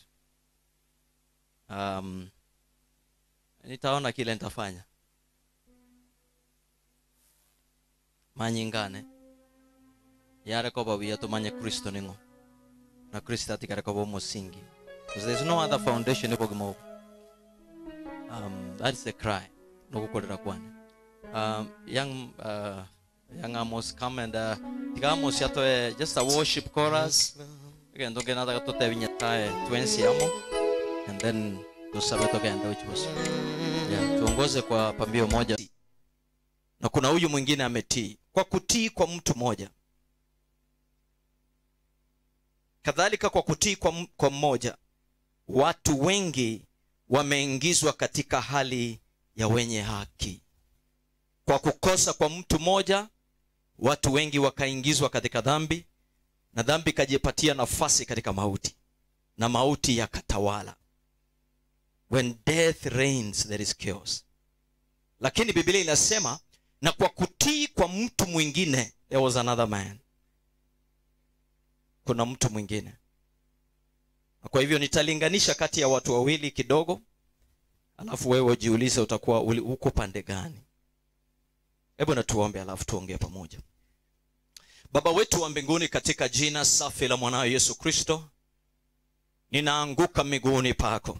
Nitaona kile nitafanya. Manyingane. Yare ko babu yato manye Kristo ningo. Na Kristo atikare ko bomo singi. Because there's no other foundation ipo gimo. That's the cry. No kukolera kwane. Young Amos come and tiga Amos yato just a worship chorus. Again, don't get another to te vinyatae twensi amo. And then tusabeto ganda uchibosi. Yeah, tuongoze kwa pambio moja. Na kuna huyu mwingine ametii. Kwa kutii kwa mtu moja. Kadhalika kwa kutii kwa mmoja. Watu wengi wameingizwa katika hali ya wenye haki. Kwa kukosa kwa mtu moja, watu wengi wakaingizwa katika dhambi. Na dhambi kajipatia nafasi katika mauti. Na mauti yakatawala. When death reigns, there is chaos. Lakini Biblia inasema, na kwa kutii kwa mtu mwingine, there was another man. Kuna mtu mwingine. Kwa hivyo nitalinganisha kati ya watu wawili kidogo. Alafu wewe jiulize utakuwa uko pande gani. Hebu na tuombe alafu tuongee pamoja. Baba wetu wa mbinguni, katika jina safi la mwanao Yesu Kristo, ninaanguka miguuni pako.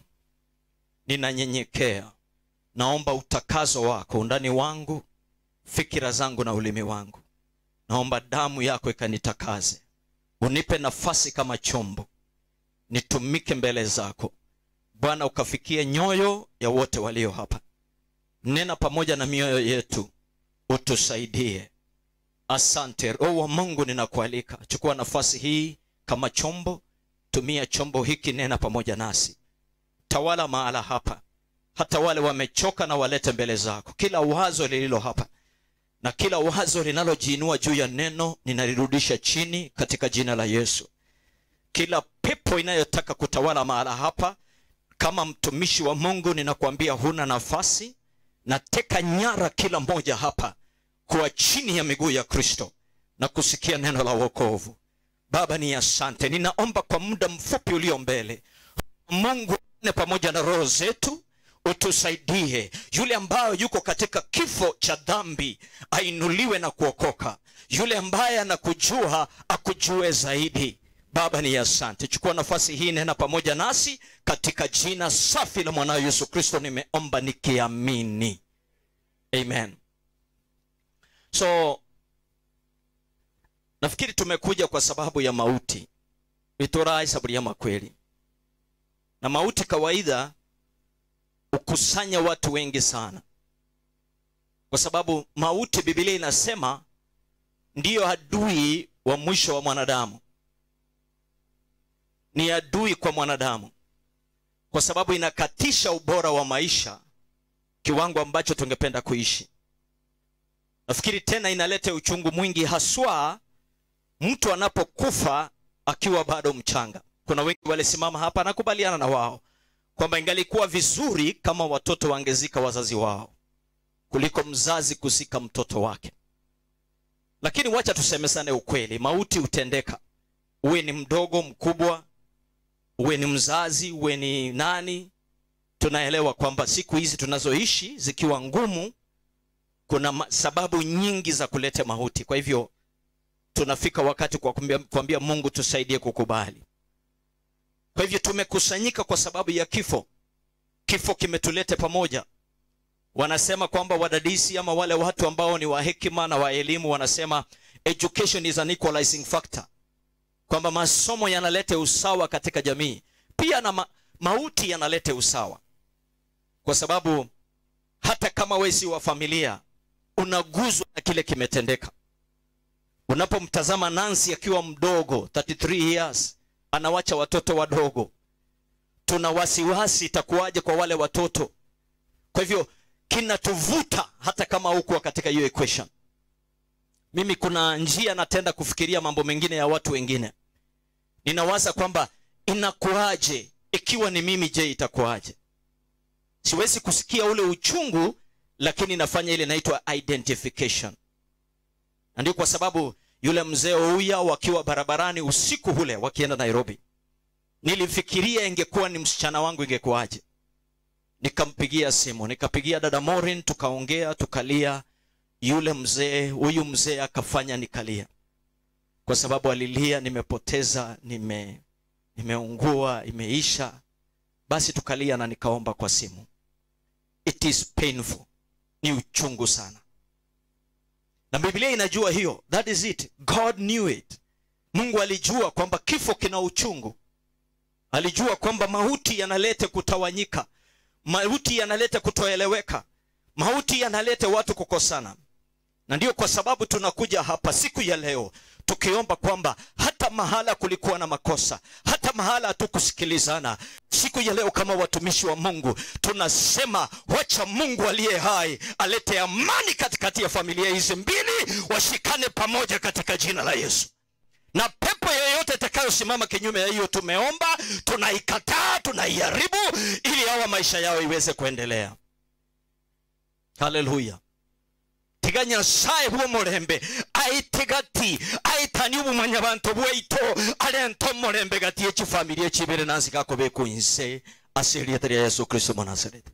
Ninanyenyekea. Naomba utakazo wako ndani wangu, fikira zangu na ulimi wangu. Naomba damu yako ikanitakaze. Unipe nafasi kama chombo. Nitumike mbele zako. Bwana, ukafikie nyoyo ya wote walio hapa. Nena pamoja na mioyo yetu. Utusaidie. Asante. Roho wa Mungu, ninakualika. Chukua nafasi hii kama chombo. Tumia chombo hiki, nena pamoja nasi. Tawala mahala hapa. Hata wale wamechoka na walete mbele zako. Kila wazo lililo hapa na kila wazo linalojiinua juu ya neno, ninalirudisha chini katika jina la Yesu. Kila pepo inayotaka kutawala mahala hapa, kama mtumishi wa Mungu ninakuambia huna nafasi. Na teka nyara kila mmoja hapa kwa chini ya miguu ya Kristo na kusikia neno la wokovu. Baba, ni asante. Ninaomba kwa muda mfupi ulio mbele, Mungu pamoja na roho zetu, utusaidie. Yule ambaye yuko katika kifo cha dhambi ainuliwe na kuokoka. Yule ambaye anakujua akujue zaidi. Baba, ni asante. Chukua nafasi hii, nena pamoja nasi katika jina safi la mwanao Yesu Kristo nimeomba nikiamini. Amen. So nafikiri tumekuja kwa sababu ya mauti. Itorai saburi ya makweli. Na mauti kawaida ukusanya watu wengi sana. Kwa sababu mauti, Biblia inasema, ndiyo adui wa mwisho wa mwanadamu. Ni adui kwa mwanadamu. Kwa sababu inakatisha ubora wa maisha, kiwango ambacho tungependa kuishi. Nafikiri tena inaleta uchungu mwingi, haswa mtu anapokufa akiwa bado mchanga. Kuna wengi walisimama hapa na kubaliana na wao kwamba ingalikuwa vizuri kama watoto wangezika wazazi wao kuliko mzazi kuzika mtoto wake. Lakini wacha tusemesane ukweli, mauti utendeka. Uwe ni mdogo, mkubwa, uwe ni mzazi, uwe ni nani, tunaelewa kwamba siku hizi tunazoishi zikiwa ngumu, kuna sababu nyingi za kuleta mauti. Kwa hivyo tunafika wakati kwa kuambia Mungu tusaidie kukubali. Kwa hivyo tumekusanyika kwa sababu ya kifo. Kifo kimetulete pamoja. Wanasema kwamba wadadisi ama wale watu ambao ni wa hekima na wa elimu wanasema education is an equalizing factor. Kwamba masomo yanaleta usawa katika jamii. Pia na mauti yanaleta usawa. Kwa sababu hata kama wewe si wa familia, unaguzwa na kile kimetendeka. Unapomtazama Nancy akiwa mdogo, 33 years, anawacha watoto wadogo. tuna wasiwasi itakuwaje kwa wale watoto. Kwa hivyo kinatuvuta hata kama huko katika hiyo equation. Mimi kuna njia natenda kufikiria mambo mengine ya watu wengine. Ninawaza kwamba inakuaje ikiwa ni mimi, je itakuaje? Siwezi kusikia ule uchungu, lakini nafanya ile inaitwa identification. Na ndio kwa sababu yule mzee huya wakiwa barabarani usiku ule wakienda Nairobi, nilifikiria ingekuwa ni msichana wangu ingekuaje. Nikampigia simu, nikapigia dada Maureen, tukaongea, tukalia. Yule mzee, huyu mzee akafanya nikalia. Kwa sababu alilia, nimepoteza, nimeungua, imeisha. Basi tukalia na nikaomba kwa simu. It is painful. Ni uchungu sana. Na Biblia inajua hiyo. That is it. God knew it. Mungu alijua kwamba kifo kina uchungu. Alijua kwamba mauti yanaleta kutawanyika. Mauti yanaleta kutoeleweka. Mauti yanaleta watu kukosana. Na ndio kwa sababu tunakuja hapa siku ya leo tukiomba kwamba hata mahala kulikuwa na makosa, hata mahala hatukusikilizana, siku ya leo kama watumishi wa Mungu tunasema wacha Mungu aliye hai alete amani katikati ya familia hizi mbili, washikane pamoja katika jina la Yesu. Na pepo yoyote itakayosimama kinyume ya hiyo tumeomba, tunaikataa, tunaiharibu ili hawa maisha yao iweze kuendelea. Hallelujah. Tiganya sai huo morembe aitigati aitani ubumanya bantu bweito alento morembe gati echi familia chibere nansi gakobe kuinse asili ya Yesu Kristo mwana Nazareti.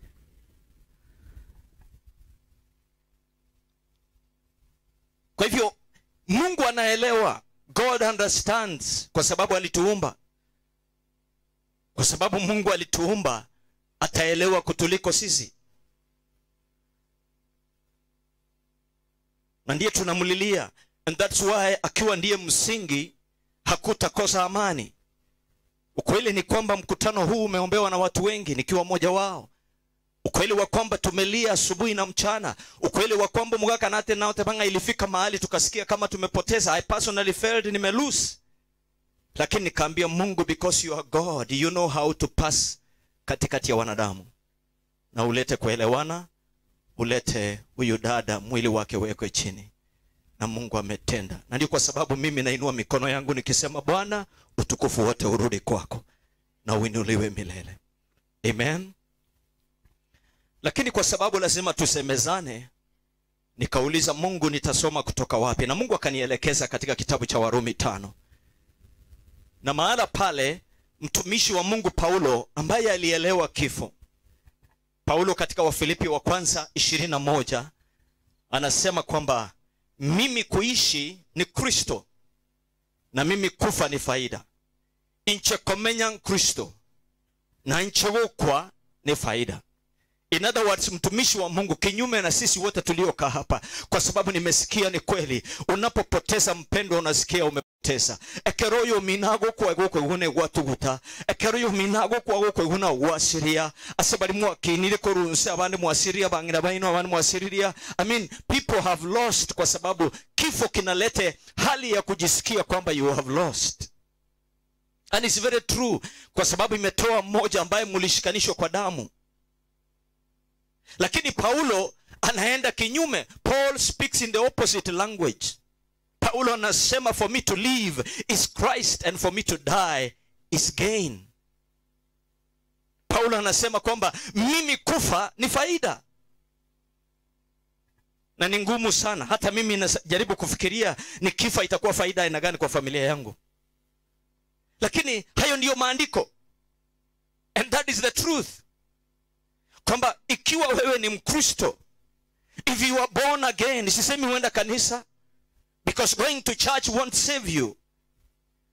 Kwa hivyo Mungu anaelewa. God understands, kwa sababu alituumba. Kwa sababu Mungu alituumba, ataelewa kutuliko sisi. Na ndiye tunamlilia. And that's why akiwa ndiye msingi hakutakosa amani. Ukweli ni kwamba mkutano huu umeombewa na watu wengi, nikiwa mmoja wao. Ukweli wa kwamba tumelia asubuhi na mchana. Ukweli wa kwamba mugaka nate naote banga ilifika mahali tukasikia kama tumepoteza. I personally felt nimelose. Lakini nikaambia Mungu, because you are God, you know how to pass katikati ya wanadamu. Na ulete kuelewana, ulete huyu dada mwili wake wekwe chini. Na Mungu ametenda. Na ndio kwa sababu mimi nainua mikono yangu nikisema, Bwana, utukufu wote urudi kwako na uinuliwe milele. Amen. Lakini kwa sababu lazima tusemezane, nikauliza Mungu nitasoma kutoka wapi? Na Mungu akanielekeza katika kitabu cha Warumi 5. Na mahala pale mtumishi wa Mungu Paulo ambaye alielewa kifo. Paulo katika Wafilipi wa kwanza 21 anasema kwamba mimi kuishi ni Kristo na mimi kufa ni faida. Inche komenya Kristo na inche wokwa ni faida. In other words, mtumishi wa Mungu kinyume na sisi wote tuliokaa hapa, kwa sababu nimesikia ni kweli, unapopoteza mpendo unasikia umepoteza. Ekeroyo minago kwa goko gune gwatuguta, ekeroyo minago kwa goko guna wasiria, asabari mwakinire korunse abandi mwasiria bangira baino abandi mwasiriria. I mean, people have lost kwa sababu kifo kinalete hali ya kujisikia kwamba you have lost. And it's very true, kwa sababu imetoa mmoja ambaye mulishikanishwa kwa damu. Lakini Paulo anaenda kinyume. Paul speaks in the opposite language. Paulo anasema, for me to live is Christ and for me to die is gain. Paulo anasema kwamba mimi kufa ni faida. Na ni ngumu sana. Hata mimi najaribu kufikiria ni kifa itakuwa faida aina gani kwa familia yangu. Lakini hayo ndiyo maandiko. And that is the truth. Kwamba ikiwa wewe ni Mkristo, if you are born again, sisemi uenda kanisa, because going to church won't save you.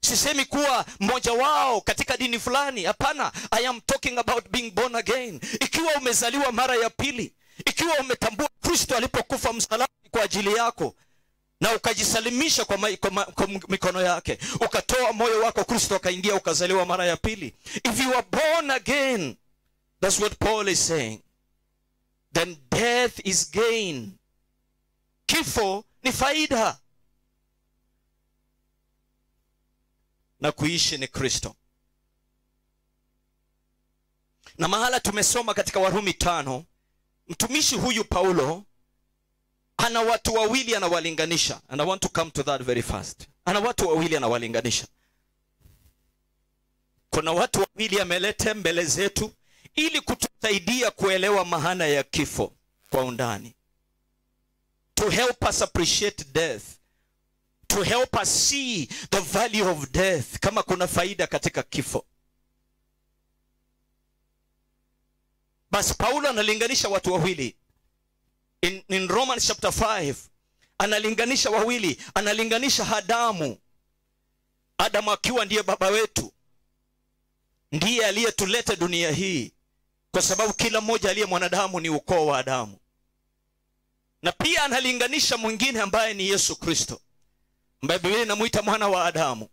Sisemi kuwa mmoja wao katika dini fulani. Hapana, I am talking about being born again. Ikiwa umezaliwa mara ya pili, ikiwa umetambua Kristo alipokufa msalabani kwa ajili yako na ukajisalimisha kwa mikono yake, ukatoa moyo wako, Kristo akaingia, ukazaliwa mara ya pili. If you are born again, that's what Paul is saying, then death is gain. Kifo ni faida. Na kuishi ni Kristo. Na mahala tumesoma katika Warumi 5, mtumishi huyu Paulo ana watu wawili anawalinganisha. And I want to come to that very fast. Ana watu wawili anawalinganisha. Kuna watu wawili ameleta mbele zetu ili kutusaidia kuelewa maana ya kifo kwa undani. To help us appreciate death. To help us see the value of death. Kama kuna faida katika kifo. Basi Paulo analinganisha watu wawili. In Romans chapter 5, analinganisha wawili. Analinganisha Adamu. Adamu akiwa ndiye baba wetu. Ndiye aliyetuleta dunia hii. Kwa sababu kila mmoja aliye mwanadamu ni ukoo wa Adamu. Na pia analinganisha mwingine ambaye ni Yesu Kristo, ambaye Biblia inamuita mwana wa Adamu.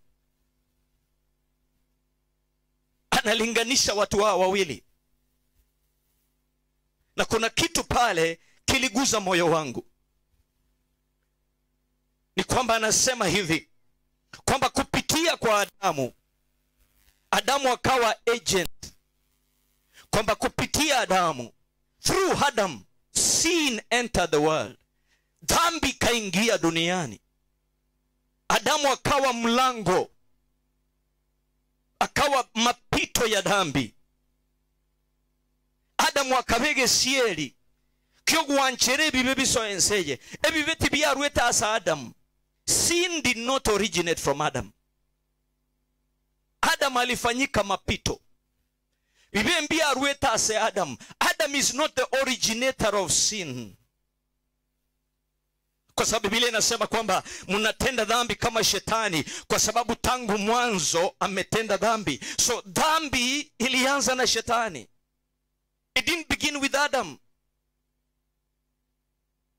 Analinganisha watu hao wawili. Na kuna kitu pale kiliguza moyo wangu. Ni kwamba anasema hivi, kwamba kupitia kwa Adamu akawa agent. Kwamba kupitia Adamu, through Adam, sin entered the world. Dhambi kaingia duniani. Adamu akawa mlango, akawa mapito ya dhambi. Adamu akabege sieri kyo gwanchere bibe bisoenseye ebibe tibia rueta asa Adam. Sin did not originate from Adam. Adam alifanyika mapito. Bibe mbia rueta asa Adam. Adam is not the originator of sin. Kwa sababu Biblia inasema kwamba mnatenda dhambi kama shetani, kwa sababu tangu mwanzo ametenda dhambi. So dhambi ilianza na shetani. It didn't begin with Adam.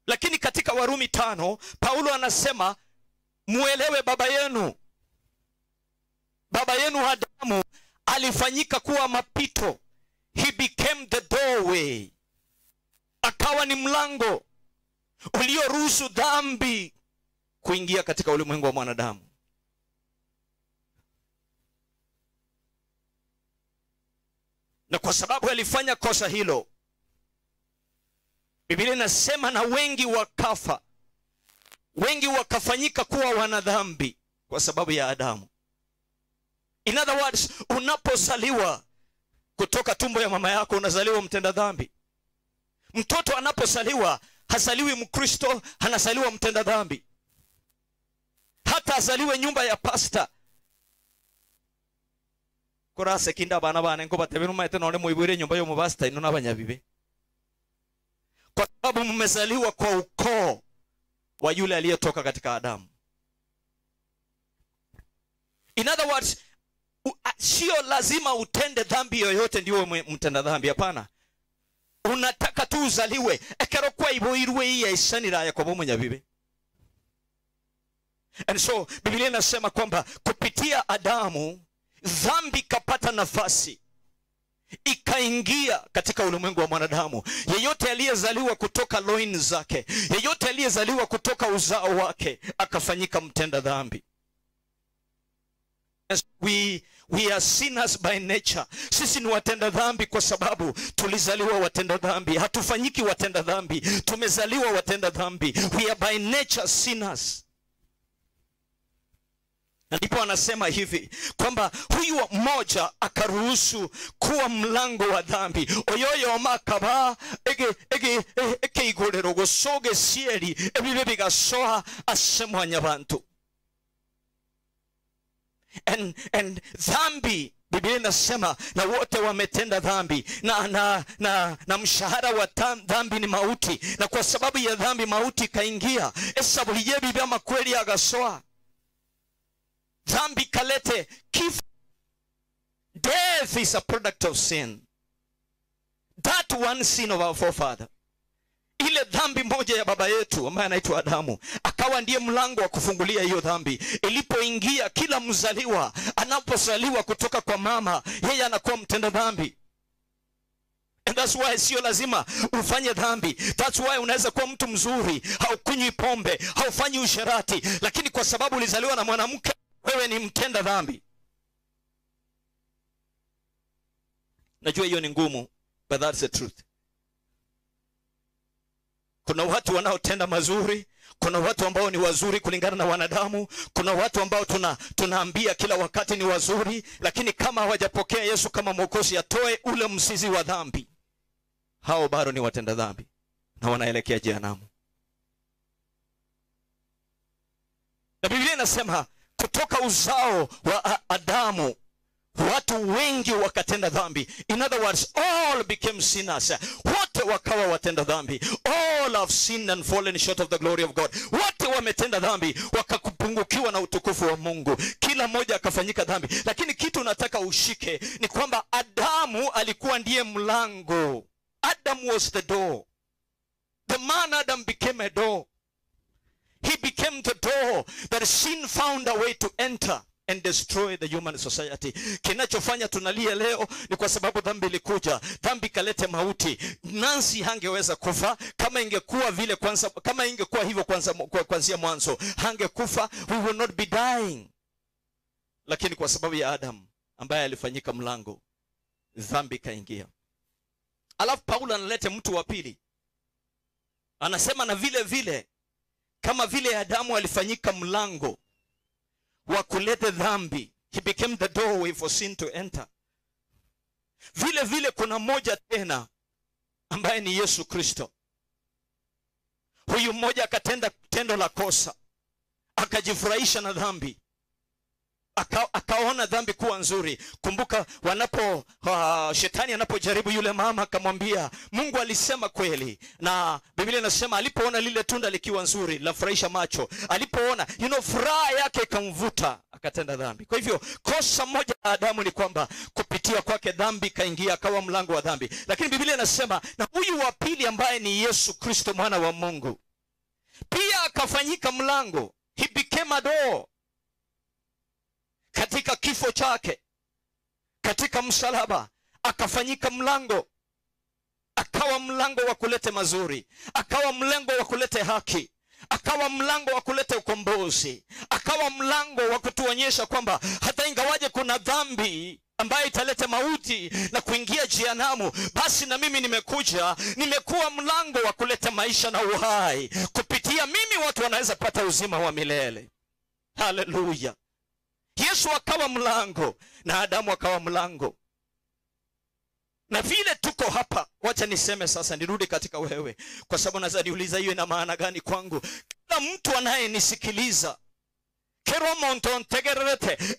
Lakini katika Warumi 5, Paulo anasema muelewe baba yenu. Baba yenu Adamu alifanyika kuwa mapito. He became the doorway. Akawa ni mlango ulioruhusu dhambi kuingia katika ulimwengu wa mwanadamu. Na kwa sababu alifanya kosa hilo, Biblia inasema na wengi wakafa. Wengi wakafanyika kuwa wanadhambi kwa sababu ya Adamu. In other words, unapozaliwa kutoka tumbo ya mama yako unazaliwa mtenda dhambi. Mtoto anapozaliwa hazaliwi Mkristo, anazaliwa mtenda dhambi. Hata azaliwe nyumba ya pasta. Korase kinda bana bana ngo batebera umayete none muibwire nyumba yo mubasta ino n'abanyabibe. Kwa sababu mmezaliwa kwa ukoo wa yule aliyetoka katika Adamu. In other words, sio lazima utende dhambi yoyote ndio mtenda dhambi, hapana. Unataka tu uzaliwe ekero kwa iboirwe ya isanira ya kwa munyabibe. And so Biblia inasema kwamba kupitia Adamu dhambi kapata nafasi, ikaingia katika ulimwengu wa mwanadamu. Yeyote aliyezaliwa kutoka loin zake, yeyote aliyezaliwa kutoka uzao wake, akafanyika mtenda dhambi. We are sinners by nature. Sisi ni watenda dhambi kwa sababu tulizaliwa watenda dhambi. Hatufanyiki watenda dhambi, tumezaliwa watenda dhambi. We are by nature sinners. Na ndipo anasema hivi kwamba huyu mmoja akaruhusu kuwa mlango wa dhambi. Oyoyo makaba ege igorero gosoge sieri ebibe bigasoha asemwanya bantu. And dhambi, Biblia inasema na wote wametenda dhambi, na mshahara wa dhambi ni mauti, na kwa sababu ya dhambi mauti kaingia. Esabu hiyebi bia makweli agasoa. Dhambi kalete kifo. Death is a product of sin. That one sin of our forefather. Ile dhambi moja ya baba yetu ambaye anaitwa Adamu, akawa ndiye mlango wa kufungulia hiyo dhambi. Ilipoingia, kila mzaliwa anapozaliwa kutoka kwa mama, yeye anakuwa mtenda dhambi. And that's why sio lazima ufanye dhambi. That's why unaweza kuwa mtu mzuri, haukunywi pombe, haufanyi usherati, lakini kwa sababu ulizaliwa na mwanamke, wewe ni mtenda dhambi. Najua hiyo ni ngumu, but that's the truth. Kuna watu wanaotenda mazuri, kuna watu ambao ni wazuri kulingana na wanadamu, kuna watu ambao tunaambia kila wakati ni wazuri, lakini kama hawajapokea Yesu kama Mwokozi atoe ule mzizi wa dhambi, hao bado ni watenda dhambi na wanaelekea jehanamu. Na Biblia inasema kutoka uzao wa Adamu watu wengi wakatenda dhambi. In other words, all became sinners. Wote wakawa watenda dhambi. All have sinned and fallen short of the glory of God. Wote wametenda dhambi, wakakupungukiwa na utukufu wa Mungu. Kila mmoja akafanyika dhambi. Lakini kitu nataka ushike ni kwamba Adamu alikuwa ndiye mlango. Adam was the door. The man Adam became a door. He became the door that sin found a way to enter and destroy the human society. Kinachofanya tunalia leo ni kwa sababu dhambi ilikuja. Dhambi kalete mauti. Nancy hangeweza kufa kama ingekuwa vile kwanza, kama ingekuwa hivyo kwanzia mwanzo, hangekufa. We will not be dying. Lakini kwa sababu ya Adam ambaye alifanyika mlango, dhambi kaingia. Alafu Paulo analete mtu wa pili. Anasema na vile vile kama vile Adamu alifanyika mlango wa kuleta dhambi, he became the doorway for sin to enter. Vile vile kuna moja tena ambaye ni Yesu Kristo. Huyu mmoja akatenda tendo la kosa, akajifurahisha na dhambi, akaona dhambi kuwa nzuri. Kumbuka shetani anapojaribu yule mama, akamwambia Mungu alisema kweli, na Biblia inasema alipoona lile tunda likiwa nzuri lafurahisha macho, alipoona furaha yake ikamvuta, akatenda dhambi. Kwa hivyo kosa moja la Adamu ni kwamba kupitia kwake dhambi kaingia, akawa mlango wa dhambi. Lakini Biblia inasema na huyu wa pili ambaye ni Yesu Kristo mwana wa Mungu pia akafanyika mlango. He became a door. Katika kifo chake, katika msalaba, akafanyika mlango. Akawa mlango wa kulete mazuri, akawa mlango wa kulete haki, akawa mlango wa kulete ukombozi, akawa mlango wa kutuonyesha kwamba hata ingawaje kuna dhambi ambaye italete mauti na kuingia jehanamu, basi na mimi nimekuwa mlango wa kuleta maisha na uhai. Kupitia mimi watu wanaweza pata uzima wa milele. Hallelujah. Yesu akawa mlango na Adamu akawa mlango. Na vile tuko hapa, wacha niseme sasa, nirudi katika wewe, kwa sababu naweza niuliza hiyo ina maana gani kwangu. Kila mtu anayenisikiliza,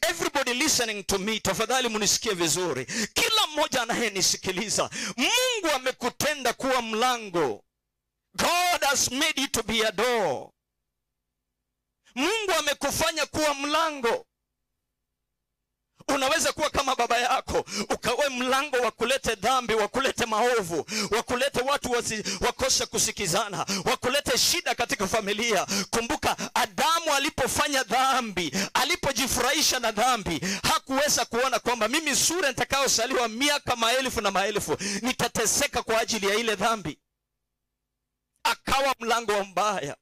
everybody listening to me, tafadhali munisikie vizuri. Kila mmoja anayenisikiliza, Mungu amekutenda kuwa mlango. God has made you to be a door. Mungu amekufanya kuwa mlango. Unaweza kuwa kama baba yako, ukawe mlango wa kulete dhambi, wa kulete maovu, wa kulete watu wakose kusikizana, wa kulete shida katika familia. Kumbuka Adamu alipofanya dhambi, alipojifurahisha na dhambi, hakuweza kuona kwamba mimi sura nitakayosaliwa miaka maelfu na maelfu nitateseka kwa ajili ya ile dhambi. Akawa mlango wa mbaya,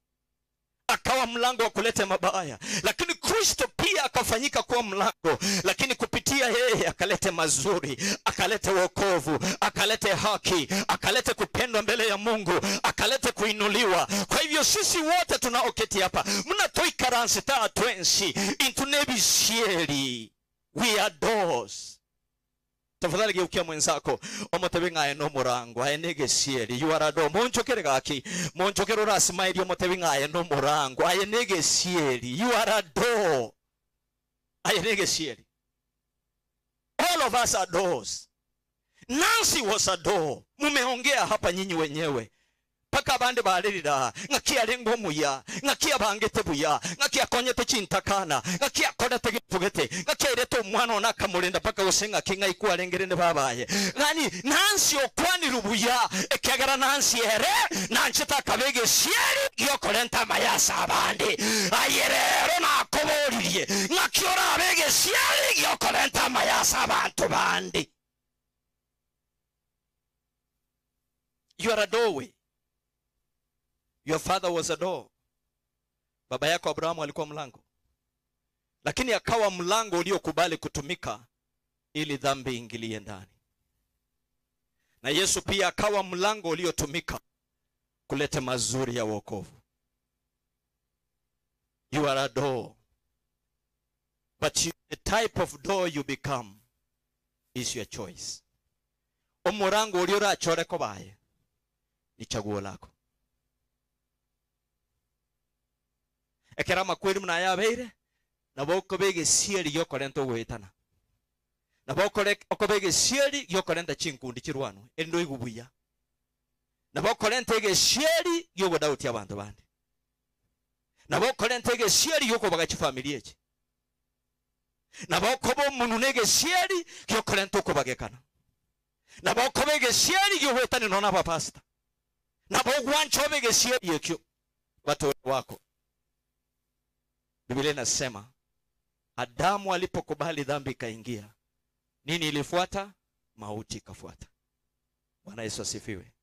akawa mlango wa kuleta mabaya. Lakini Kristo pia akafanyika kuwa mlango, lakini kupitia yeye akalete mazuri, akalete wokovu, akalete haki, akalete kupendwa mbele ya Mungu, akalete kuinuliwa. Kwa hivyo sisi wote tunaoketi hapa, mnatoikaransi taa twensi into nebisieri, we are doors. Tafadhali geukia mwenzako, omotebi ngaye no murango ayenege sieri, you are a door. Monchokere gaki, monchokero rasmairi, omotebi ngaye no murango ayenege sieri, you are a door. Ayenege sieri. All of us are doors. Nancy was a door. Mumeongea hapa nyinyi wenyewe. Paka bande balirira, ngakia lengo muya, ngakia bangete buya, ngakia konyete chintakana, ngakia kodate gipugete, ngakia ireto mwana onaka mulenda paka usenga kinga ikuwa lengerende babaye. Ngani Nancy okwani rubuya, ekiagara Nancy ere, nanchita kabege sieri, yokolenta mayasa abandi. Ayerero na akoboririe, ngakiora abege sieri, yokolenta mayasa abantu bandi. You are a doorway. Your father was a door. Baba yako Abrahamu alikuwa mlango. Lakini akawa mlango uliokubali kutumika ili dhambi ingilie ndani. na Yesu pia akawa mlango uliotumika kuleta mazuri ya wokovu. You are a door, but the type of door you become is your choice. Umurango ulio rachore ko baye ni chaguo lako. Ekera makwiri mna yabeire na boko bege sieri yokorento gwetana. Na boko okobege sieri yokorenta chinkundi chirwano endo igubuya. Na boko lentege sieri yogo dauti abantu bandi. Na boko lentege sieri yoko bagachi familia echi. Na boko bo mununege sieri yokorento ko bagekana. Na boko bege sieri yowetane nona ba pastor. Na boko wancho bege sieri yekyo watu wako. Biblia inasema Adamu alipokubali dhambi ikaingia, nini ilifuata? Mauti ikafuata. Bwana Yesu asifiwe.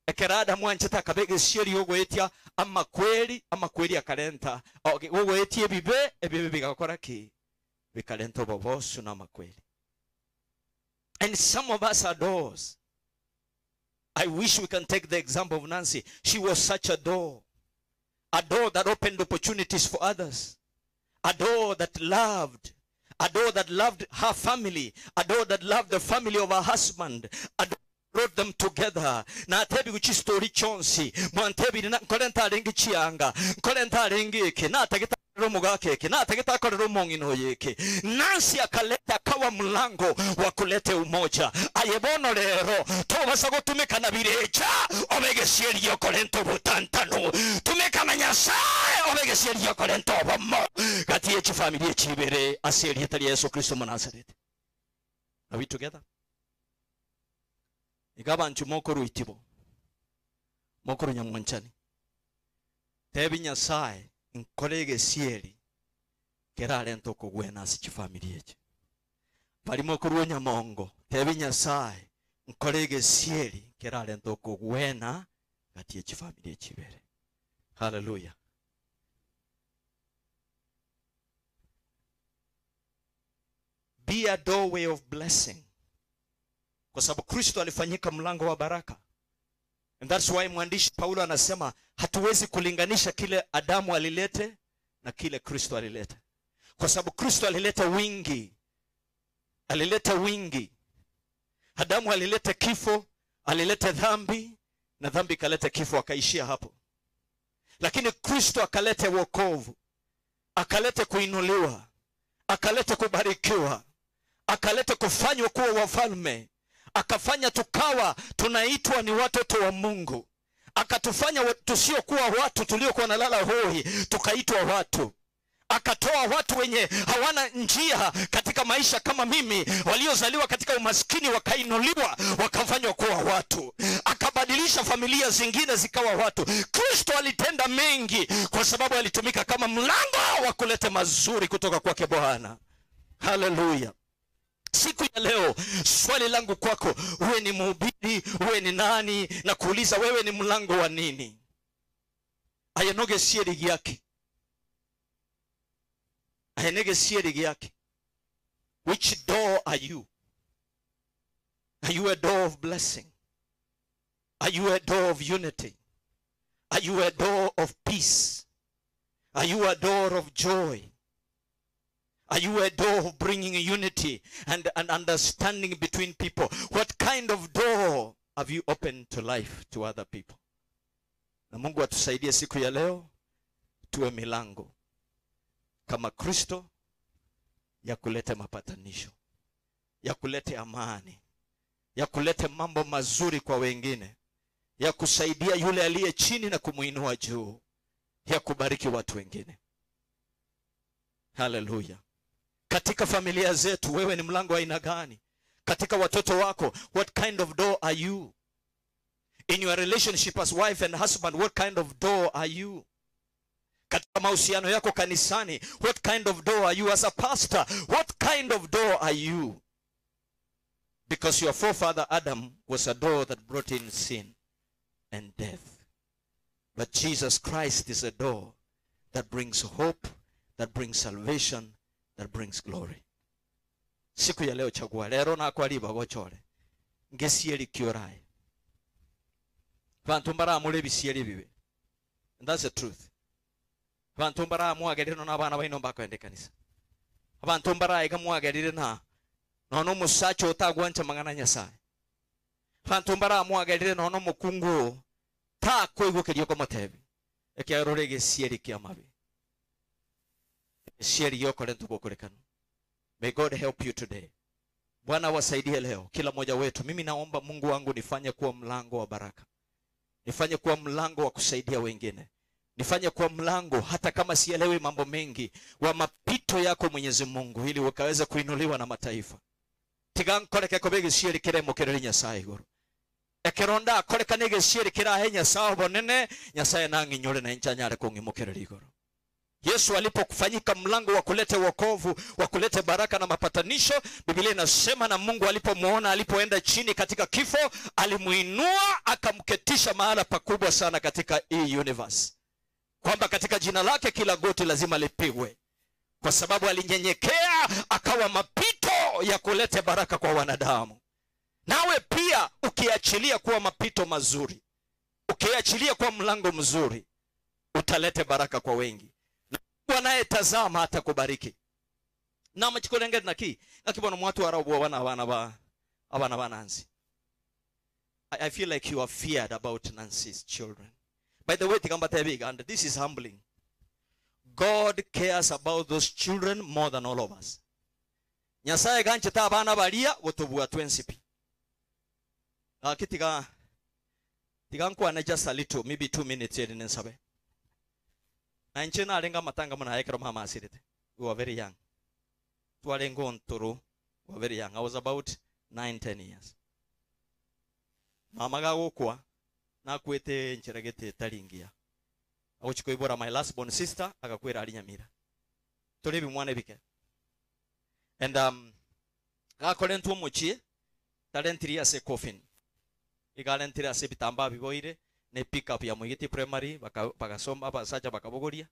Ekera Adamu ancheta kabege sieri yogo etia ama kweli akalenta yogo etie bibe bigakora ki bikalenta bobosu na makweli. And some of us are doors. I wish we can take the example of Nancy. She was such a door that opened opportunities for others. A door that loved her family, a door that loved the family of her husband, a door that brought them together. Na tebi kuchi story chonsi, mwantebi na nkolenta alengi chianga, nkolenta alengi eke, na tagita romugake eke, na tagita kore romongino yeke. Nancy akaleta kawa mlango wa kulete umoja. Ayebono lero, toba sago tumeka na birecha, omege sieri yokolento butantanu. Tumeka manyasai, omege sieri yokolento bomo. Gati echi familia chibere, asieri etali Yesu Kristo mo Nazareth. Are we together? Igaba nchu mokoro itibo. Mokoro nyamwanchani. Tebi nyasai, nkolege sieri. Kera lento kugwena asichi familia echi. Pali mokoro nyamongo. Tebi nyasai, nkolege sieri. Kera lento kugwena gati echi familia chibere. Hallelujah. Be a doorway of blessing. Kwa sababu Kristo alifanyika mlango wa baraka. And that's why mwandishi Paulo anasema hatuwezi kulinganisha kile Adamu alilete na kile Kristo alilete. Kwa sababu Kristo alileta wingi. Alileta wingi. Adamu alileta kifo, alileta dhambi, na dhambi kaleta kifo, akaishia hapo. Lakini Kristo akaleta wokovu, akaleta kuinuliwa, akaleta kubarikiwa, akaleta kufanywa kuwa wafalme, akafanya tukawa tunaitwa ni watoto wa Mungu, akatufanya tusio kuwa watu tuliokuwa nalala hoi tukaitwa watu, akatoa watu wenye hawana njia katika maisha kama mimi, waliozaliwa katika umaskini wakainuliwa wakafanywa kuwa watu, akabadilisha familia zingine zikawa watu. Kristo alitenda mengi kwa sababu alitumika kama mlango wa kuleta mazuri kutoka kwake Bwana. Hallelujah. Siku ya leo swali langu kwako, wewe ni mhubiri, wewe ni nani, na kuuliza wewe ni mlango wa nini? Ayanoge sieri yake. Ayanege sieri yake. Which door are you? Are you a door of blessing? Are you a door of unity? Are you a door of peace? Are you a door of joy? Are you a door of bringing unity and understanding between people? What kind of door have you opened to life, to other people? Na Mungu atusaidie siku ya leo tuwe milango kama Kristo ya kuleta mapatanisho, ya kuleta amani, ya kuleta mambo mazuri kwa wengine, ya kusaidia yule aliye chini na kumuinua juu, ya kubariki watu wengine. Hallelujah. Katika familia zetu wewe ni mlango wa aina gani? Katika watoto wako, what kind of door are you? In your relationship as wife and husband, what kind of door are you? Katika mahusiano yako kanisani, what kind of door are you? As a pastor, what kind of door are you? Because your forefather Adam was a door that brought in sin and death. But Jesus Christ is a door that brings hope, that brings salvation, that brings glory. Siku ya leo chagua lero na kwaliba gochore. ngesieri kiorai bantu baramure bisieri bibe. And that's the truth. Abantu baramuhagerire no n'abana baino bakwende kanisa. Abantu barayiga muhagerire na nono musacho otagwancha mangana Nyasaye. Abantu baramuhagerire nono mukungu ta kwigukerio ko motebe. Ekyarorege sieri kya mabe. Sieri yoko lento bokorekano. May God help you today. Bwana wasaidie leo kila mmoja wetu. Mimi naomba Mungu wangu nifanye kuwa mlango wa baraka. Nifanye kuwa mlango wa kusaidia wengine. Nifanye kuwa mlango hata kama sielewi mambo mengi wa mapito yako Mwenyezi Mungu ili wakaweze kuinuliwa na mataifa. Tigankoreke kobege sieri kiremo kireri Nyasaye goro. Ekeronda koreka nege sieri kirahe Nyasaye bonene Nyasaye nangi nyore na nchanyare kungimukireri goro. Yesu alipokufanyika mlango wa kuleta wokovu, wa kuleta baraka na mapatanisho, Biblia inasema na Mungu alipomuona alipoenda chini katika kifo, alimuinua akamketisha mahala pakubwa sana katika hii universe. Kwamba katika jina lake kila goti lazima lipigwe. Kwa sababu alinyenyekea akawa mapito ya kuleta baraka kwa wanadamu. Nawe pia ukiachilia kuwa mapito mazuri, ukiachilia kuwa mlango mzuri, utalete baraka kwa wengi. Wanaye tazama hata kubariki. Na mchikolenge naki akibona mwatu warabu wana bananzi. I feel like you are feared about Nancy's children. By the way, and this is humbling. God cares about those children more than all of us. Nyasaye ganche ta bana balia wotobuwa 20p. Tiga na just a little, maybe 2 minutes here in Sabe. Anchena alenga matanga muna ekero mama asirite. We were very young. Tualengo ontoro. We were very young. I was about 9-10 years. Mama gawo kwa na kwete ncheragete talingia. Awochiko ibora my last born sister akakwera ali Nyamira. Tolebi mwana bike. And gakolentu omuchie talentiri ase coffin. Igalentiri ase bitamba biboire ne pick up ya Mwigiti primary bagasoma basacha bakabogoria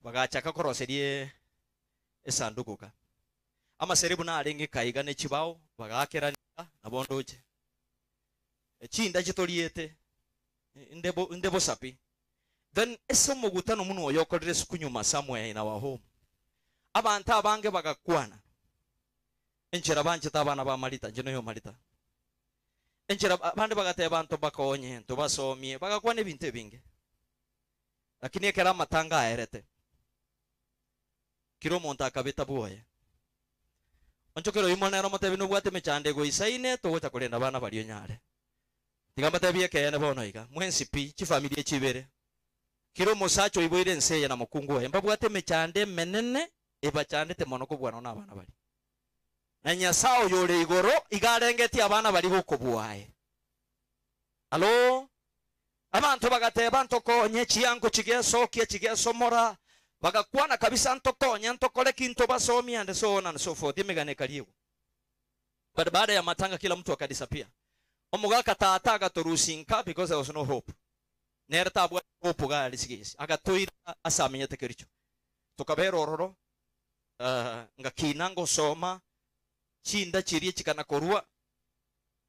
bagachaka koroserie esanduku ka ama seribu na alingi kaiga ne chibao bagakera na bondoje echinda chitoriete ndebo sapi then esomo gutano muno yokorere sukunyuma somewhere in our home abantu abange bagakwana enchera banje tabana ba malita njeno yo malita enchera bande bagate abantu bakonye tubasomie bagakwana ebintu ebinge lakini ekera matanga aerete kiro monta akabeta buoye onchokero imonero motebino bwate mechande go isaine togocha kurenda bana baliyo nyare tigamba tabie kene bono iga mwensi pi chi familia chibere kiro mosacho iboire nseye na mukungu emba bwate mechande menene ebachande te monoko bwana na bana bali na Nyasao yore igoro igarengeti abana bali gukobwaye. Alo abantu bagate bantu konye chiyango chigeso kie chigeso mora bagakwana kabisa ntokonye ntokole kinto basomi and so on and so forth imegane kaliyo. But baada ya matanga kila mtu akadisappear. Omugaka tata agatorusinka because there was no hope. Nerta abwa hope gali sigisi agatoira asamenye tekericho. Tukabero ororo ngakinango soma chinda chirie chikana korua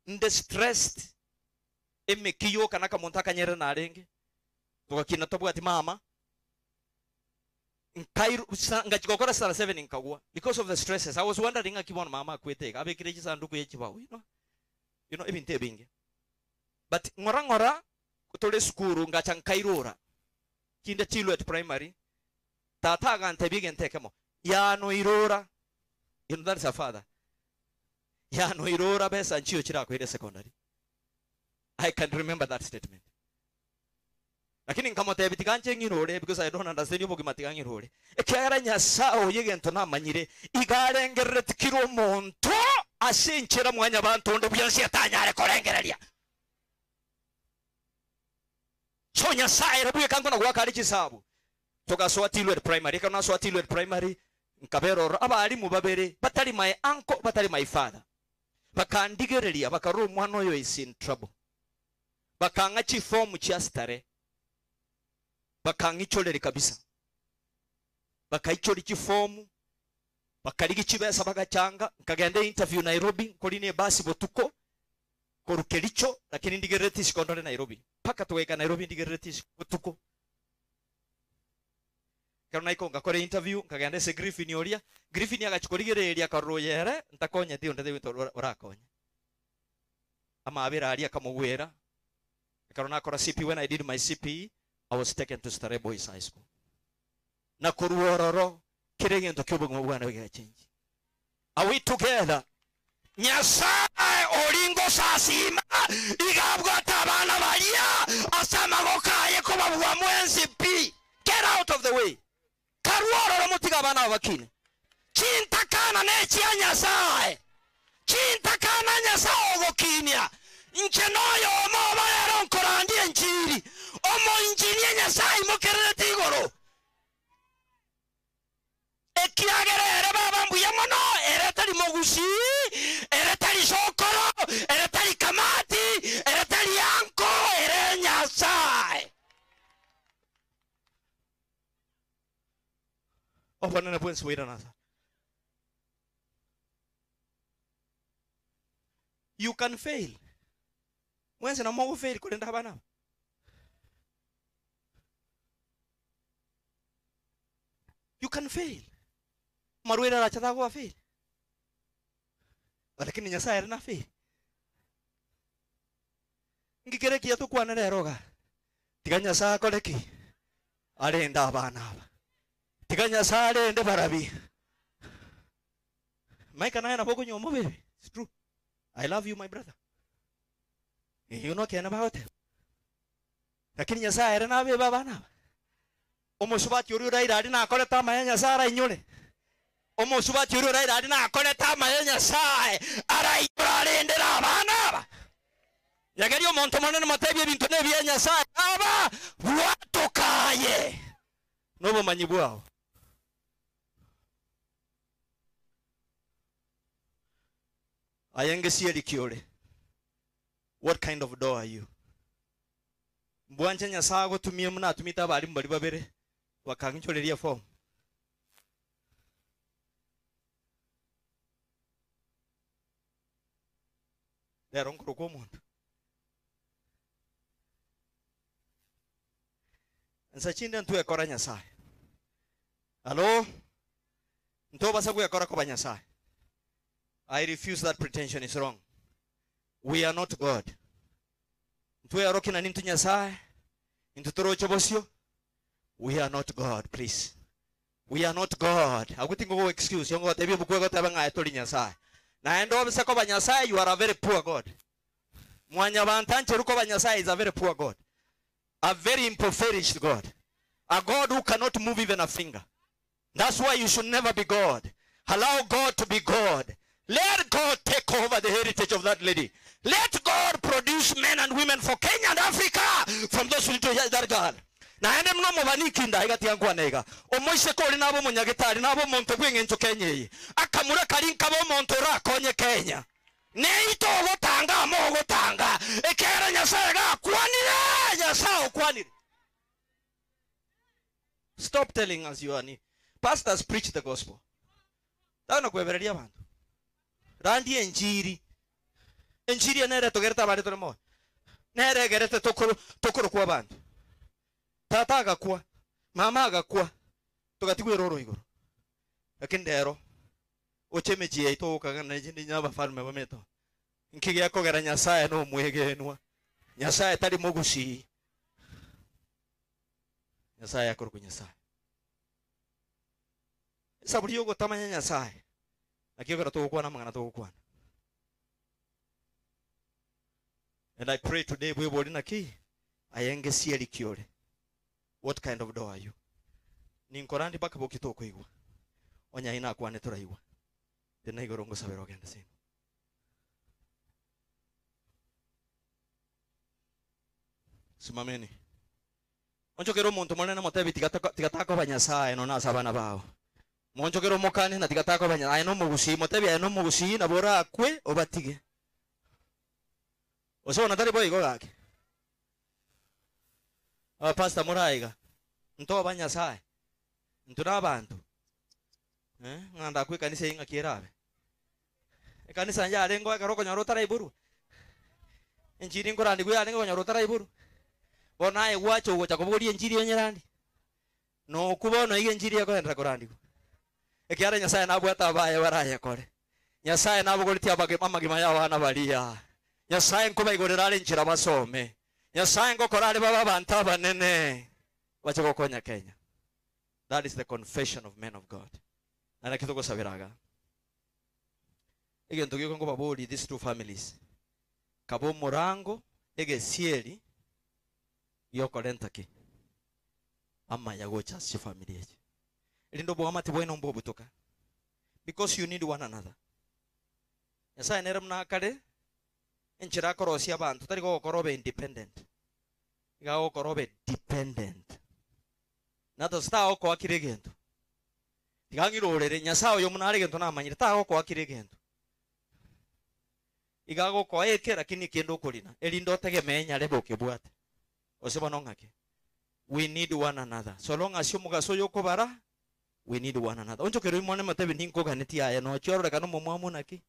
nde stressed emekiyo kana kamonta kanyere na arenge tukakina tobu ati mama nkairu ngachikokora sala 7 nkagwa because of the stresses. I was wondering akibona mama akwete abekire chisanduku yechibawo you know ebinte binge but ngora kutole skuru ngacha nkairura kinde Tilwet primary tata gante bige ntekemo ya no irora you know that's a father ya no irora besa nchiyo chira kwa ile secondary. I can remember that statement. Lakini nkamote bitiganje ngirore because I don't understand yobo kimatiganye ngirore. Ekera Nyasao yegento namanyire igarengerere tikiro monto asinchira mwanya bantu ndo byansi atanyare korengereria. So Nyasaye rabuye kango na gwakari chisabu. Toka so Tilwet primary kana so Tilwet primary nkabero abalimu babere batali my uncle batali my father. Bakandigereria bakaro mwana oyo is in trouble. Bakanga chifomu chiastare. Bakangicholere kabisa. Bakaicholi chifomu. Bakaligi chibesa bagachanga. Nkagende interview Nairobi. Koline basi botuko. koru Kericho lakini ndigere tisi kondore Nairobi paka tuweka Nairobi ndigere tisi kutuko kana iko ngakore interview ngagenda se Griffin oria Griffin agachikorigereria karoyere ntakonye ti onde urakonye ama abira aria kamugwera karona akora CP. When I did my CP I was taken to Starehe Boys High School na kuruororo kirengento kyobugwa bwana we change. Are we together? Nyasaye olingo sasima igabwa tabana balia asama gokaye kubabwa mwenzi pi. Get out of the way. Karuororo mutiga bana abakine. Chintakana nechi ya Nyasaye. Chintakana Nyasaye ogokinya. Nchenoyo omo balero nkorandi enjiri. Omo injiri ya Nyasaye mokerere tigoro. Ekiagerere baba mbuya mono eretari mogusi eretari sokoro eretari kamati eretari anko ere Nyasaye. Ofana na pueden subir a nada. You can fail. Mwense na mogo fail kulenda bana. You can fail. Maruera la chata go fail. Lakini Nyasaye na fail. Ngikere kia tu kwa nere roga. Tiga Nyasaye koleki. Arenda bana. Tiga Nyasaye arende barabi. Maika na yana boko nyomo baby. It's true. I love you my brother. You know care about it. Lakini Nyasaye arena be bana. Omusubati yuri raira ari na kole tama ya Nyasaye inyole. Omusubati yuri raira ari na kole tama ya Nyasaye ara ibrarendera abana. Yageri omuntu monene matebi ebintu nebya Nyasaye aba watokaye. Nobo manyibwao. Ayenge likiole. What kind of door are you? Mbwanje Nyasaye gotumie muna atumita bali mbali babere wakancholeria form. Lero nkuru muntu. Nsachinde ntu ekora Nyasaye. Hello? Nto basa ku ekora ko Nyasaye. I refuse that pretension, is wrong. We are not God. Ntu eroki na nintu Nyasaye. Ntu torocho bosio. We are not God, please. We are not God. Agutingo go excuse yongo tebi bukwe go tabanga etoli Nyasaye. Na endo basa ko Nyasaye, you are a very poor God. Mwanya bantanche ruko Nyasaye is a very poor God. A very impoverished God. A God who cannot move even a finger. That's why you should never be God. Allow God to be God. Let God take over the heritage of that lady. Let God produce men and women for Kenya and Africa from those who need to hear that God. Na ene mno mobani nda igati yangu anega. Omoise koli nabo munyagitari nabo monto bw'engencho Kenya. Akamura kalinka bo monto ra konye Kenya. Neito gotanga mo gotanga. Ekera Nyasaye ga kwanire Nyasaye kwanire. Stop telling us you are ni. Pastors preach the gospel. Tano kwebereria abantu. Randi enjiri. Enjiri enere togereta bari tolemo. Nere gerete tokoro kwa abantu. Tata agakwa. Mama agakwa. Tugatigwe roro igoro. Lakini dero. Ochemeji ito kagana jindi nyaba falme bameto. Nkigi yako gara Nyasaye no mwegenwa. Nyasaye tali mogusi. Nyasaye akoro ku Nyasaye. Saburi yogo tamanya Nyasaye. Akiyo gara to kwana mangana to kwana. And I pray today we will in a key. Ayenge sieli kiore. What kind of door are you? Ninkorandi baka bokito ko igwa. Onya ina kwane toraiwa. Tena igorongo sabero genda sino. Simameni. Onchokero muntu monene motebi tigatako Nyasaye no nasa bana bao. Monchokero mokane na tigatako Nyasaye no mugusi motebi no mugusi na bora akwe obatige. Oso natari boy go gake. Pastor Muraiga. Nto Nyasaye. Ntuna abantu. Nganda kwe kanisa inga kirabe. Kanisa njale ngo akaroko nyaro tara iburu. Enjiri ngorandi gwe alingo nyarotara iburu. Bona e wacho gocha kuburi enjiri onyerandi. No kubono ige enjiri yako endra korandi. Ekiara Nyasaye nabwata abaye baraye kore. Nyasaye nabugoriti abage amagima ya bana balia. Nyasaye nkuba igorera ari nchira basome. Nyasaye ngokorale baba bantu abanene. Wacha gokonya Kenya. That is the confession of men of God. Na kitoko sabiraga. Ige ntugiko ngo baburi these two families. Kabo Morango ege sieli yoko rentaki. Ama yagocha si family yetu. Ilindo bo amati bweno mbo butoka. Because you need one another. Nyasaye nere mnakare enchira korosi abantu tari go korobe independent. Iga korobe dependent. Nato sta oko akiregento. Igangirorere Nyasaye yo munare gento namanyire ta oko akiregento. Igago ko eke lakini kendo kulina elindo tegemenya lebo kebwate osebona ngake. We need one another. So long as you mugaso yoko bara, we need one another. Onjo kero imone matebi ninko ganeti aya no choro kano momwamu naki.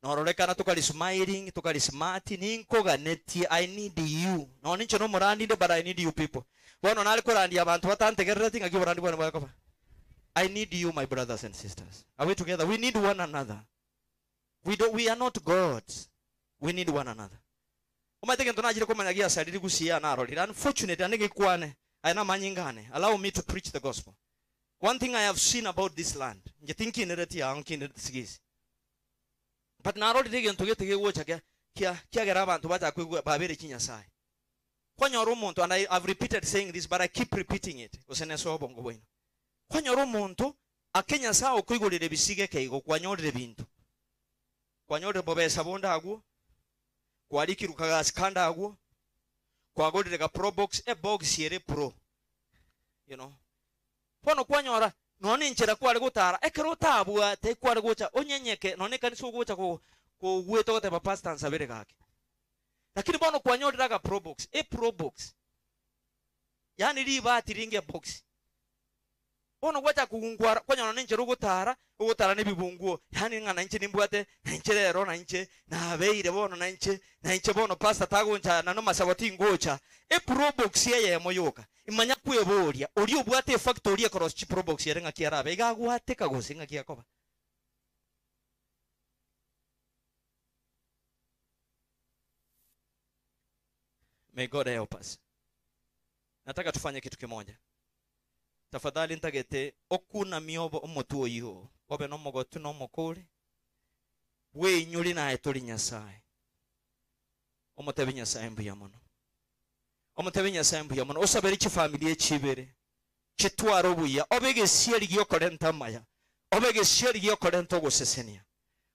No role kana tukali smiling, tukali smart ninko ganeti. I need you. No nincho no morandi de but I need you people. Bono nali korandi abantu batante gereti ngaki borandi bwana bwa kafa. I need you my brothers and sisters. Are we together? We need one another. We are not gods. We need one another. Umateke ntonajire komanyagia saliri gusia na roli. Unfortunately anege kwane aina manyingane. Allow me to preach the gospel. One thing I have seen about this land. Nje thinking nereti ya ankine sigisi. But na roli dege ntogete wocha kia gera abantu bata kwe babere Nyasaye. Kwanyoro muntu, and I've repeated saying this but I keep repeating it. Osene so bongo bwino. Kwanyoro muntu akenya sao kwigolere bisige keigo kwanyorere bintu. Kwanyorere bobe sabonda agu. Kwalikiru kagasikanda agu. Kwagolere ka pro box e box yere pro. You know. Pono kwanyora none nchera kwale gutara ekero tabua te kwale gocha onyenyeke none kaniso gocha ko gweto te pastor nsabere kake. Lakini bono kwanyora ka pro box e pro box. Yani riba tiringe box. Bono gocha kugungwara kwanyora nchera gutara ne bibunguo yani ngana nche nimbwate nchere na nche na beire bono na nche bono pastor tagoncha na no masaboti ngocha e pro box ye moyoka imanya kweboria ori obwate factory across chi pro box yerenga kiarabe igagwate kagosinga kiakoba. May God help us. Nataka tufanye kitu kimoja. Tafadhali ntagete okuna miobo omotuo yo obe no mogotu no mokore we nyuri na etoli Nyasaye omotebe Nyasaye mbuya mono omotebe Nyasaye mbuya mono osabere chi family echibere chitwaro buya obege sieri gyo korenta maya obege sieri gyo korenta gosesenia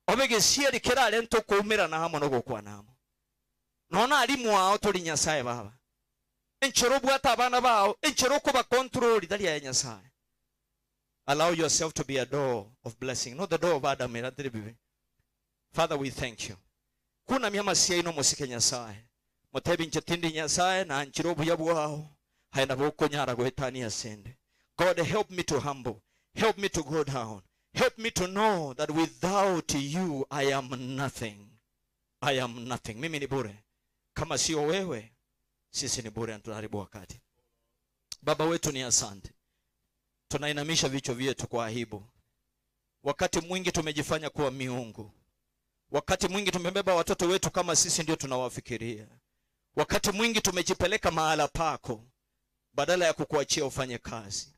obege sieri kera lento kumira na hamo no gokwana hamo nona ali mwao toli Nyasaye baba enchoro bwata abana bao enchoro ko ba control dali ya Nyasaye. Allow yourself to be a door of blessing, not the door of Adam. Father, we thank you. Kuna miyama siya ino musike Nyasaye motebi nchetindi Nyasaye na nchiro buya bwao haina boko nyara goetani asende. God, help me to humble, help me to go down, help me to know that without you I am nothing. I am nothing. Mimi ni bure kama sio wewe. Sisi ni bure, tunaharibu wakati. Baba wetu ni asante. Tunainamisha vichwa vyetu kwa aibu. Wakati mwingi tumejifanya kuwa miungu. Wakati mwingi tumebeba watoto wetu kama sisi ndio tunawafikiria. Wakati mwingi tumejipeleka mahala pako badala ya kukuachia ufanye kazi.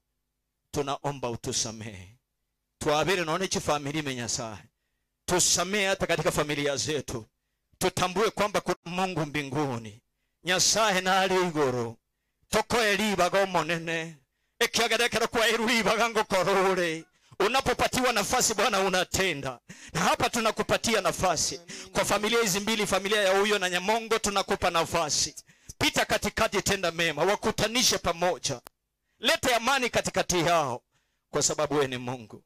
Tunaomba utusamehe. Tuabiri naone chi familia Nyasaye. Tusamehe hata katika familia zetu. Tutambue kwamba kuna Mungu mbinguni. Nyasaye na ali igoro toko eliba go monene ekiagerekera kwa eliba gango korore. Unapopatiwa nafasi Bwana unatenda, na hapa tunakupatia nafasi kwa familia hizi mbili, familia ya huyo na Nyamongo. Tunakupa nafasi, pita katikati, tenda mema, wakutanishe pamoja, lete amani katikati yao, kwa sababu wewe ni Mungu.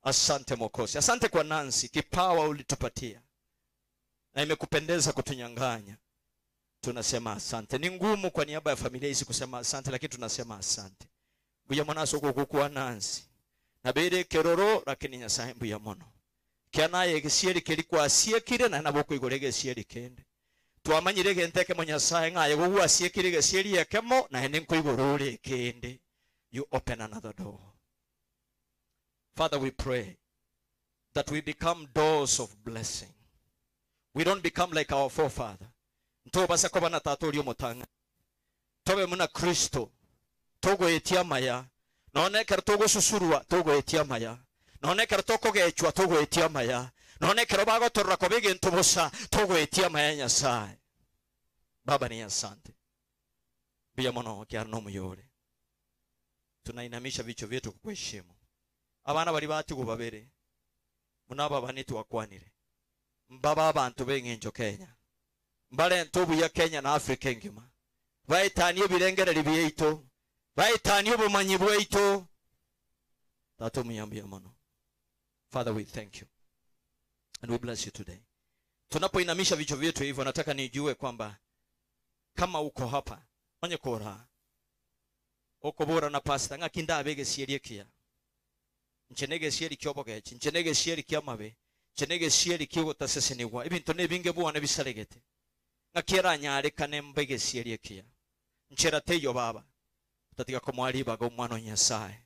Asante Mwokozi, asante kwa Nancy, kipawa ulitupatia na imekupendeza kutunyang'anya. Tunasema asante. Ni ngumu kwa niaba ya familia hizi kusema asante, lakini tunasema asante. Buya mwana soko kukua Nancy na bere keroro, lakini Nyasaye mbuya mono kianaye gisieri kelikuwa asiekire na naboko igorege sieri kende. twamanyire genteke monyasaye ng'aye gugwasie kirige sieri ekemo na ene nkoigorore kende. You open another door. Father, we pray that we become doors of blessing. We don't become like our forefather. Ntobasa koba na tatorio motanga. Tobe muna Kristo. Togo etia maya. Naone kartogo susurua. Togo etia maya. Naone kartoko gechwa. Togo etia maya. Naone karobago torrakobege ntobosa. Togo etia maya Nyasaye. Baba ni asante. Bia mono kiarno muyore. Tunainamisha vichwa vyetu kukuheshimu. Abana bali bati kubabere. Munaba banitu wakwanire. Mbaba abantu bengenjo Kenya. Mbale ntobu ya Kenya na Afrika ngima. Baitaniye birengere libyito. Baitaniye bumanyi bwito. Tato muyambia mono. Father, we thank you. And we bless you today. Tunapoinamisha vichwa vyetu hivyo, nataka nijue kwamba kama uko hapa, onye kora. Oko bora na pasta ngakinda abege sieri kia. Nchenege sieri kyobo gechi, nchenege sieri kiamabe, nchenege sieri kigo taseseniwa. Ibintu nebinge buwana bisaregete. Ngakiera nyare kane mbege sieri kia. Nchera teyo baba. Tatika komwali baga umwano Nyasaye.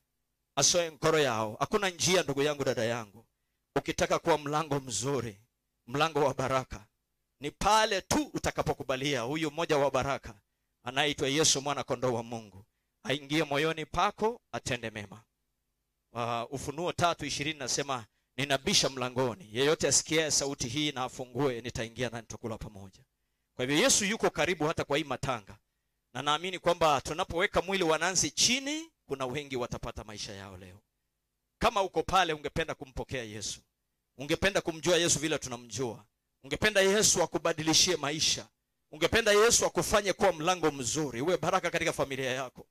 Asoe nkoro yao. Hakuna njia ndugu yangu dada yangu. Ukitaka kuwa mlango mzuri, mlango wa baraka, ni pale tu utakapokubalia huyu mmoja wa baraka anaitwa Yesu mwana kondoo wa Mungu aingie moyoni pako atende mema. Ufunuo 3:20 nasema ninabisha mlangoni, yeyote asikie sauti hii na afungue, nitaingia na nitakula pamoja. Kwa hivyo Yesu yuko karibu hata kwa hii matanga, na naamini kwamba tunapoweka mwili wa Nancy chini, kuna wengi watapata maisha yao leo. Kama uko pale ungependa kumpokea Yesu, ungependa kumjua Yesu vile tunamjua, ungependa Yesu akubadilishie maisha, ungependa Yesu akufanye kuwa mlango mzuri, uwe baraka katika familia yako,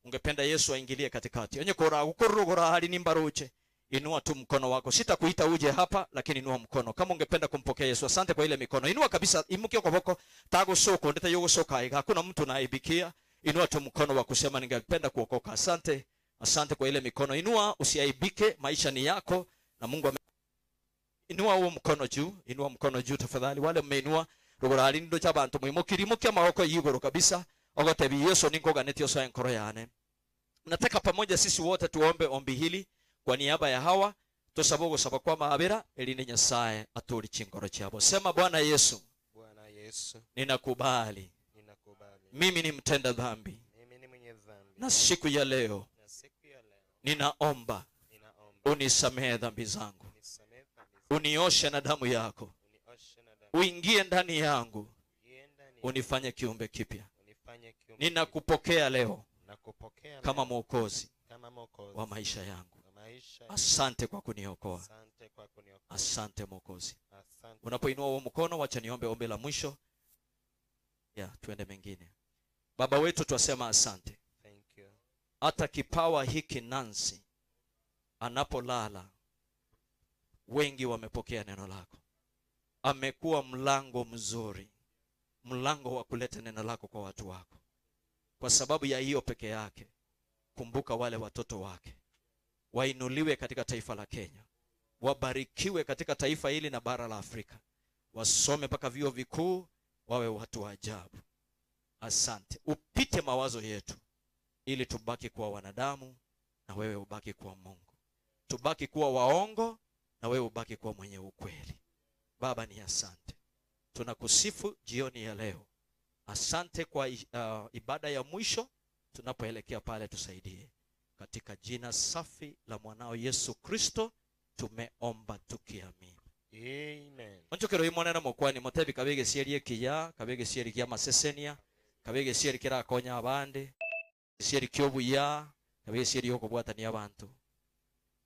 ungependa Yesu aingilie katikati, onye kora ukurugora hali nimbaruche, inua tu mkono wako. Sitakuita uje hapa, lakini inua mkono kama ungependa kumpokea Yesu. Asante kwa ile mikono. Inua kabisa, imukie kwa boko tago soko ndeta yogo soka iga. Hakuna mtu naibikia. Inua tu mkono wa kusema ningependa kuokoka. Asante. Asante kwa ile mikono. Inua, usiaibike, maisha ni yako na Mungu Inua huo mkono juu, inua mkono juu tafadhali. Wale mmeinua rugora alindo chabantu muimukiri mukia maoko yigoro kabisa. Ogotebi Yesu ningo ganetio so enkoro yane. Nataka pamoja sisi wote tuombe ombi hili kwa niaba ya hawa tosabogo sabakwa maabera eline Nyasaye aturi chingoro chabo. Sema Bwana Yesu. Bwana Yesu. Ninakubali. Mimi ni mtenda dhambi. Mimi ni mwenye dhambi. Na siku ya leo. Ninaomba. Unisamehe dhambi zangu. Unioshe na damu yako. Uingie ndani yangu. Unifanye kiumbe kipya. Ninakupokea leo kama Mwokozi wa maisha yangu. Asante kwa kuniokoa. Asante Mwokozi. Unapoinua huo mkono, wacha niombe ombi la mwisho. Tuende mengine. Baba wetu twasema asante. Hata kipawa hiki Nancy anapolala, wengi wamepokea neno lako. Amekuwa mlango mzuri, mlango wa kuleta neno lako kwa watu wako. Kwa sababu ya hiyo peke yake, kumbuka wale watoto wake. Wainuliwe katika taifa la Kenya. Wabarikiwe katika taifa hili na bara la Afrika. Wasome mpaka vyuo vikuu, wawe watu wa ajabu. Asante. Upite mawazo yetu ili tubaki kuwa wanadamu na wewe ubaki kuwa Mungu. Tubaki kuwa waongo na wewe ubaki kuwa mwenye ukweli. Baba ni asante. Tunakusifu jioni ya leo. Asante kwa ibada ya mwisho, tunapoelekea pale tusaidie. Katika jina safi la mwanao Yesu Kristo tumeomba tukiamini. Amen. Onchokero imonera mokwani motebi kabege sieri ekiya, kabege sieri kia masesenia, kabege sieri kira konya abande, sieri kyobuya, kabege sieri yoko bwatani abantu.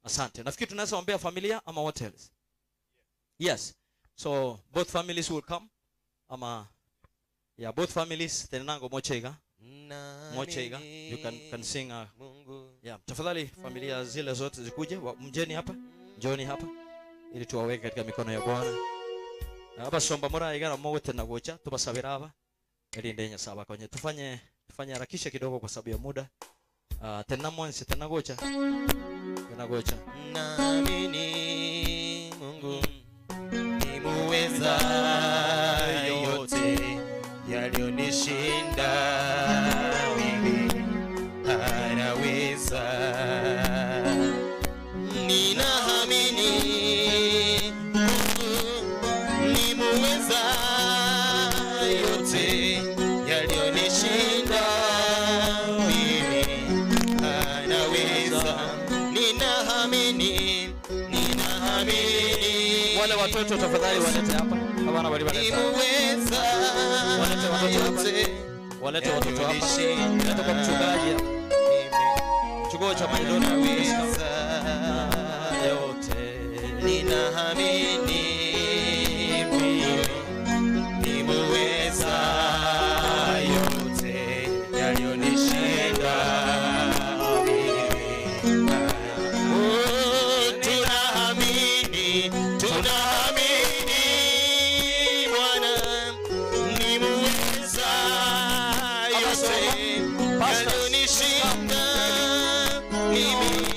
Asante. Nafikiri tunaweza ombea familia ama what else? Yes. So both families will come. Ama both families tenango mochega. Mochega. You can sing tafadhali familia zile zote zikuje, mjeni hapa, njoni hapa ili tuwaweke katika mikono ya Bwana. Hapa somba mora igara mogote na gocha tubasabira hapa. Ili ndenya saba kwenye tufanye harakisha kidogo kwa sababu ya muda. Tena mwansi tena gocha. Tena gocha. Naamini Mungu ni muweza yote. wale watoto tafadhali walete hapa. Abana bali walete. Walete watoto hapa. Walete watoto hapa. Leta kwa mchungaji hapa. Chukua cha Maidona yote. Ninaamini mimi nimeweza yote yaliyonishinda mimi. Tunaamini Bwana nimeweza yote yaliyonishinda mimi.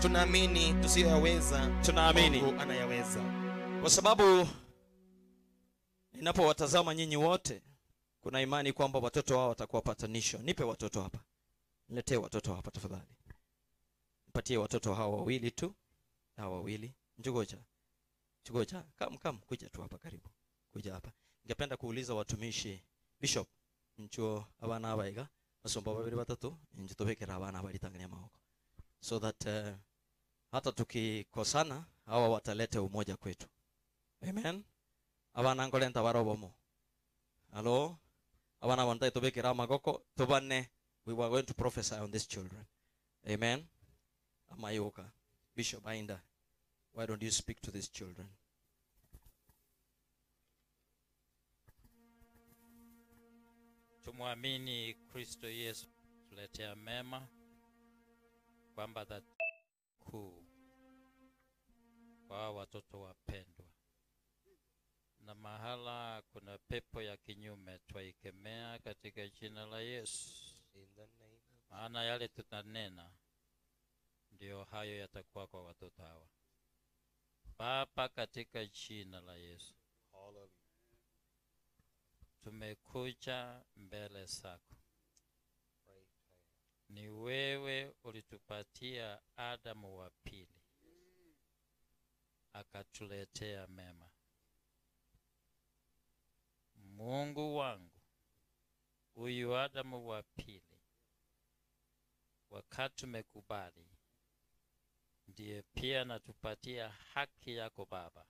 Tunaamini tusiyoweza, tunaamini Mungu anayaweza. Kwa sababu ninapowatazama nyinyi wote, kuna imani kwamba watoto wao watakuwa patanisho. Nipe watoto hapa. Niletee watoto hapa tafadhali. Nipatie watoto hawa wawili tu. Hawa wawili. Njugoja. Come kuja tu hapa karibu. Kuja hapa. Ningependa kuuliza watumishi Bishop nchuo abana abaiga basomba babiri batatu njitobekera abana abalitangania mahoko. So that hata tukikosana hawa watalete umoja kwetu. Amen. Abana ngolenta barobomo. Hello. Abana wanta itobekera magoko tubane. We were going to prophesy on these children. Amen. Amayoka. Bishop Ainda, why don't you speak to these children? Tumwamini Kristo Yesu tuletea mema kwamba kuu kwa watoto wapendwa, na mahala kuna pepo ya kinyume twaikemea katika jina la Yesu. Maana yale tutanena ndio hayo yatakuwa kwa watoto hawa. Baba, katika jina la Yesu, tumekuja mbele zako. Ni wewe ulitupatia Adamu wa pili akatuletea mema. Mungu wangu, huyu Adamu wa pili wakati tumekubali, ndiye pia natupatia haki yako Baba.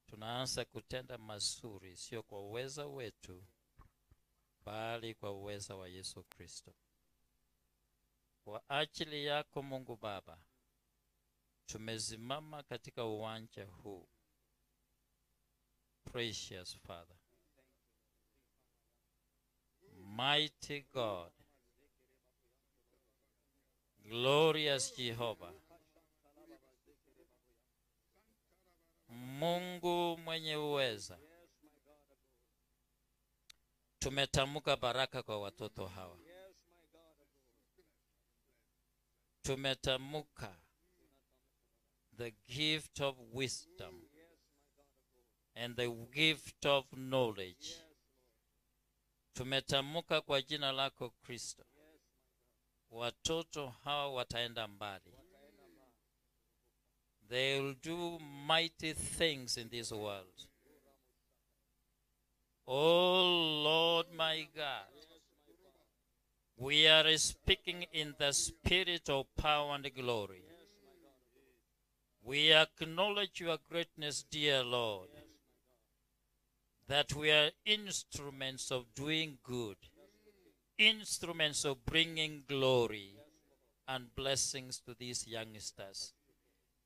Tunaanza kutenda mazuri, sio kwa uweza wetu, bali kwa uweza wa Yesu Kristo. Kwa ajili yako Mungu Baba, tumezimama katika uwanja huu. Precious Father, mighty God, glorious Jehovah, Mungu mwenye uweza, tumetamka baraka kwa watoto hawa. Tumetamka the gift of wisdom and the gift of knowledge. Tumetamka kwa jina lako Kristo, watoto hawa wataenda mbali. They will do mighty things in this world. Oh Lord my God, we are speaking in the spirit of power and glory. We acknowledge your greatness, dear Lord, that we are instruments of doing good, instruments of bringing glory and blessings to these youngsters.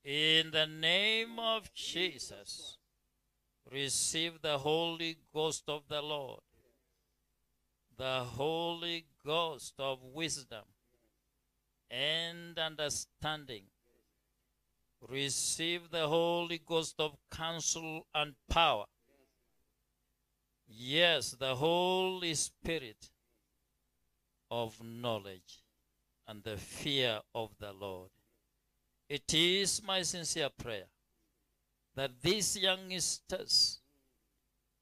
In the name of Jesus, receive the Holy Ghost of the Lord, the Holy Ghost of wisdom, and understanding. Receive the Holy Ghost of counsel and power. Yes, the Holy Spirit of knowledge and the fear of the Lord. It is my sincere prayer that these youngsters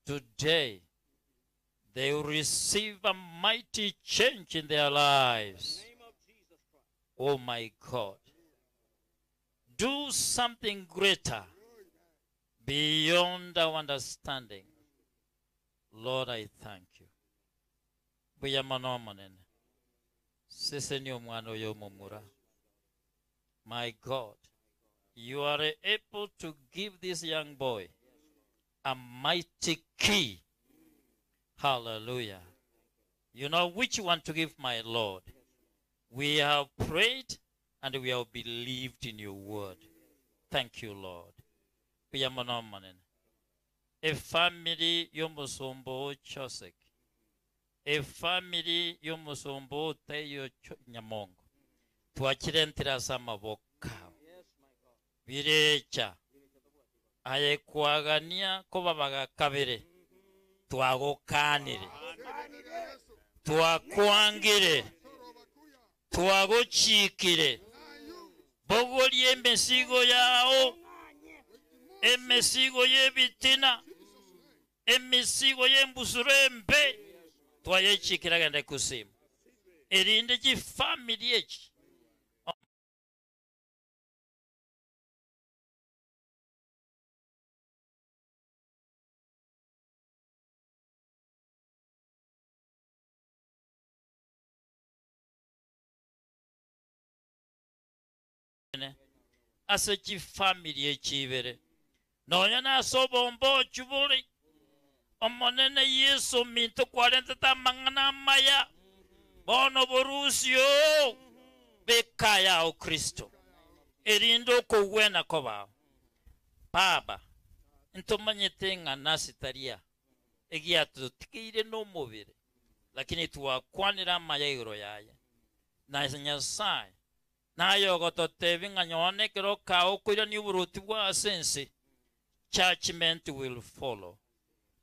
today, they will receive a mighty change in their lives. Oh my God. Do something greater beyond our understanding. Lord, I thank you. My God, you are able to give this young boy a mighty key. Hallelujah. You know which one to give, my Lord. We have prayed and we have believed in your word. Thank you, Lord. A family yomusombo Chosek. A family yomusombo Teyo Nyamongo. Tuachirentira samaboka. Virecha. Aye kuagania kobabaga kabere. Tuagokanire. Tuakwangire. Tuagochikire. Bogoli emesigo yao. Emesigo ye bitina. Emesigo ye mbusurembe. Tuayechikira gende kusimu. Erinde ji family echi. Asechi family echibere nonya na sobombo chuburi omonene Yesu minto 40 mangana maya bono borusio bekaya o Kristo erindo ko wena koba baba ntomanyete ngana sitaria egia tutikire no mobile lakini tuakwanira maya igro yaye na Nyasaye nayo gototevi nganyone kero kao kuira ni uruti wa sense judgment will follow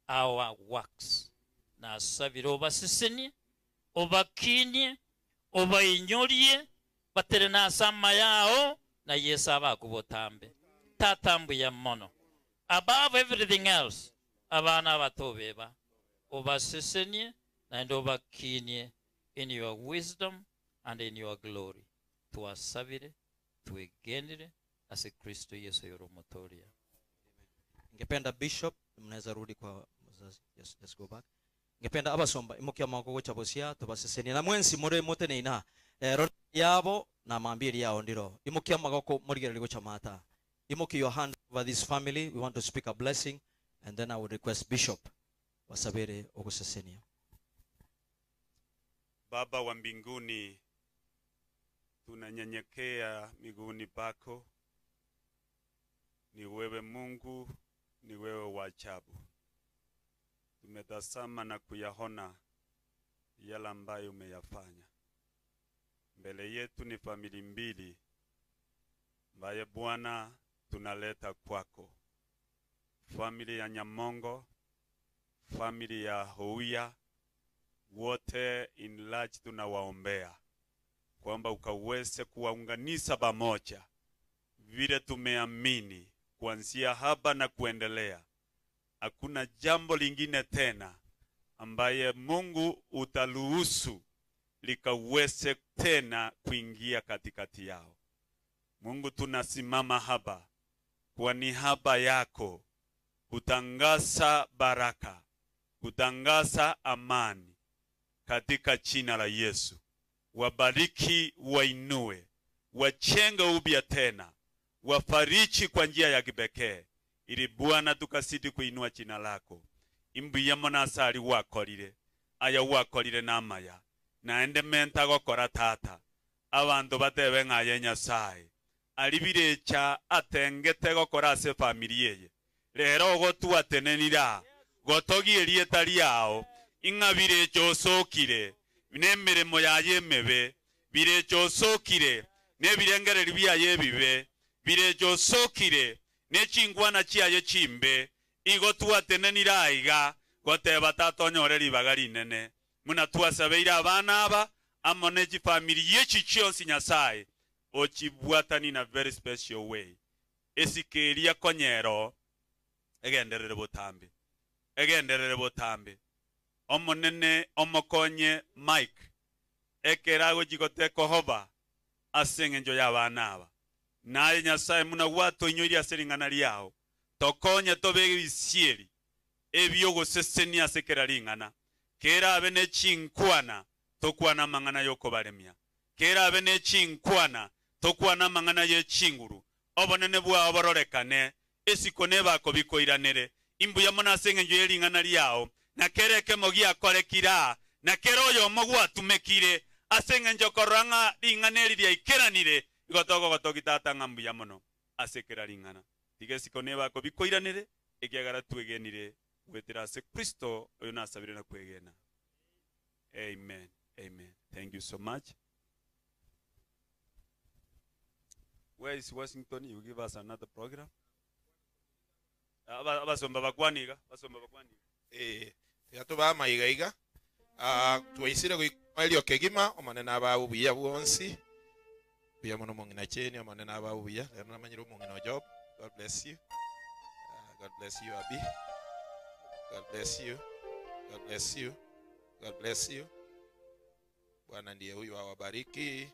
our works na saviro basisini obakini obainyorie batere na sama yao na Yesu abakubotambe tatambu ya mono above everything else abana batobeba obasisini na ndobakini in your wisdom and in your glory tuwasabire tuegenere ase Kristo Yesu yoromotoria. Ngependa bishop mnaweza rudi kwa mzazi. Yes, let's go back. Ngependa abasomba imukia mako chabosia tubaseseni na mwensi more mote neina yabo na mambiri yao ndiro imukia magoko murigere ligo chamata imuki your hand over this family. We want to speak a blessing and then I would request bishop wasabire ogusesenia. Baba wa mbinguni, tunanyenyekea miguuni pako. Ni wewe Mungu, ni wewe wa ajabu. Tumetazama na kuyahona yale ambayo umeyafanya. Mbele yetu ni famili mbili ambaye Bwana tunaleta kwako. Famili ya Nyamongo, famili ya Houya, wote in large tunawaombea kwamba ukaweze kuwaunganisha pamoja vile tumeamini kuanzia hapa na kuendelea. Hakuna jambo lingine tena ambaye Mungu utaruhusu likaweze tena kuingia katikati yao. Mungu, tunasimama hapa kwa niaba yako kutangaza baraka, kutangaza amani katika jina la Yesu. Wabariki, wainue, wachenge upya tena, wafariji kwa njia ya kipekee, ili Bwana tukasidi kuinua jina lako. Imbuya monasari wakorire, aya wakorire namaya, naende menta gokora tata, abantu batebe ngaye Nyasaye, alibirecha atengete gokora ase family ye. Rero gotuatenenira, gotogirie tari yao, ingabirecho sokire, nemirimo yaye mebe, birecho sokire ne birengereri byaye bibe birecho sokire ne chingwana chiaye chimbe igo tuatenenira aiga goteba tatonyoreri bagari nene muna tuasabeira abana aba amone chi family yechi chionsi nyasaye ochibwatani na very special way esikeria konyero egenderere botambe omonene omokonye Mike ekerago jigoteko hoba asengenjo y'abana aba naye nyasaye muna wato inyori aseringana lyao tokonye tobege bisieri ebyogo seseni asekera ringana kera abe ne chinkwana tokwana mangana yoko baremya kera abe ne chinkwana tokwana mangana ye chinguru obonene bwa obororekane esikone bako bikoiranere imbuya mona asengenjo yeringana lyao na kereke mogi akorekira na kero yo mogwa tumekire asengenjo koranga ringane lya ikeranire igotogo gotogitata ngambuya mono asekera ringana tigesi koneba ko bikoiranire ekiagara twegenire gwetera se Kristo oyo nasabire na kwegena. Amen. Amen. Thank you so much. Where is Washington? You give us another program. Basomba bakwaniga. Yatuba maiga tuwaisire kuikwelio kegima omanena ababu biya bwonsi biya mono mongina cheni omanena ababu biya lero namanyiro mongina job. God bless you. God bless you, Abi. God bless you. God bless you. God bless you. Bwana ndiye huyu, awabariki.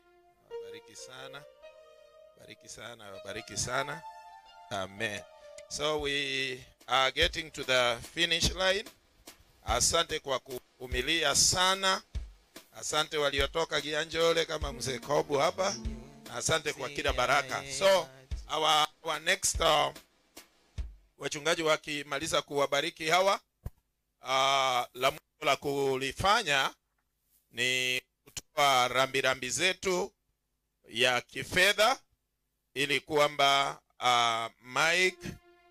Awabariki sana. Bariki sana. Awabariki sana. Amen. So we are getting to the finish line. Asante kwa kuumilia sana. Asante waliotoka Gianjole kama mzee Kobu hapa. Asante kwa kila baraka. So our next wachungaji wakimaliza kuwabariki hawa, la kulifanya ni kutoa rambirambi zetu ya kifedha ili kwamba Mike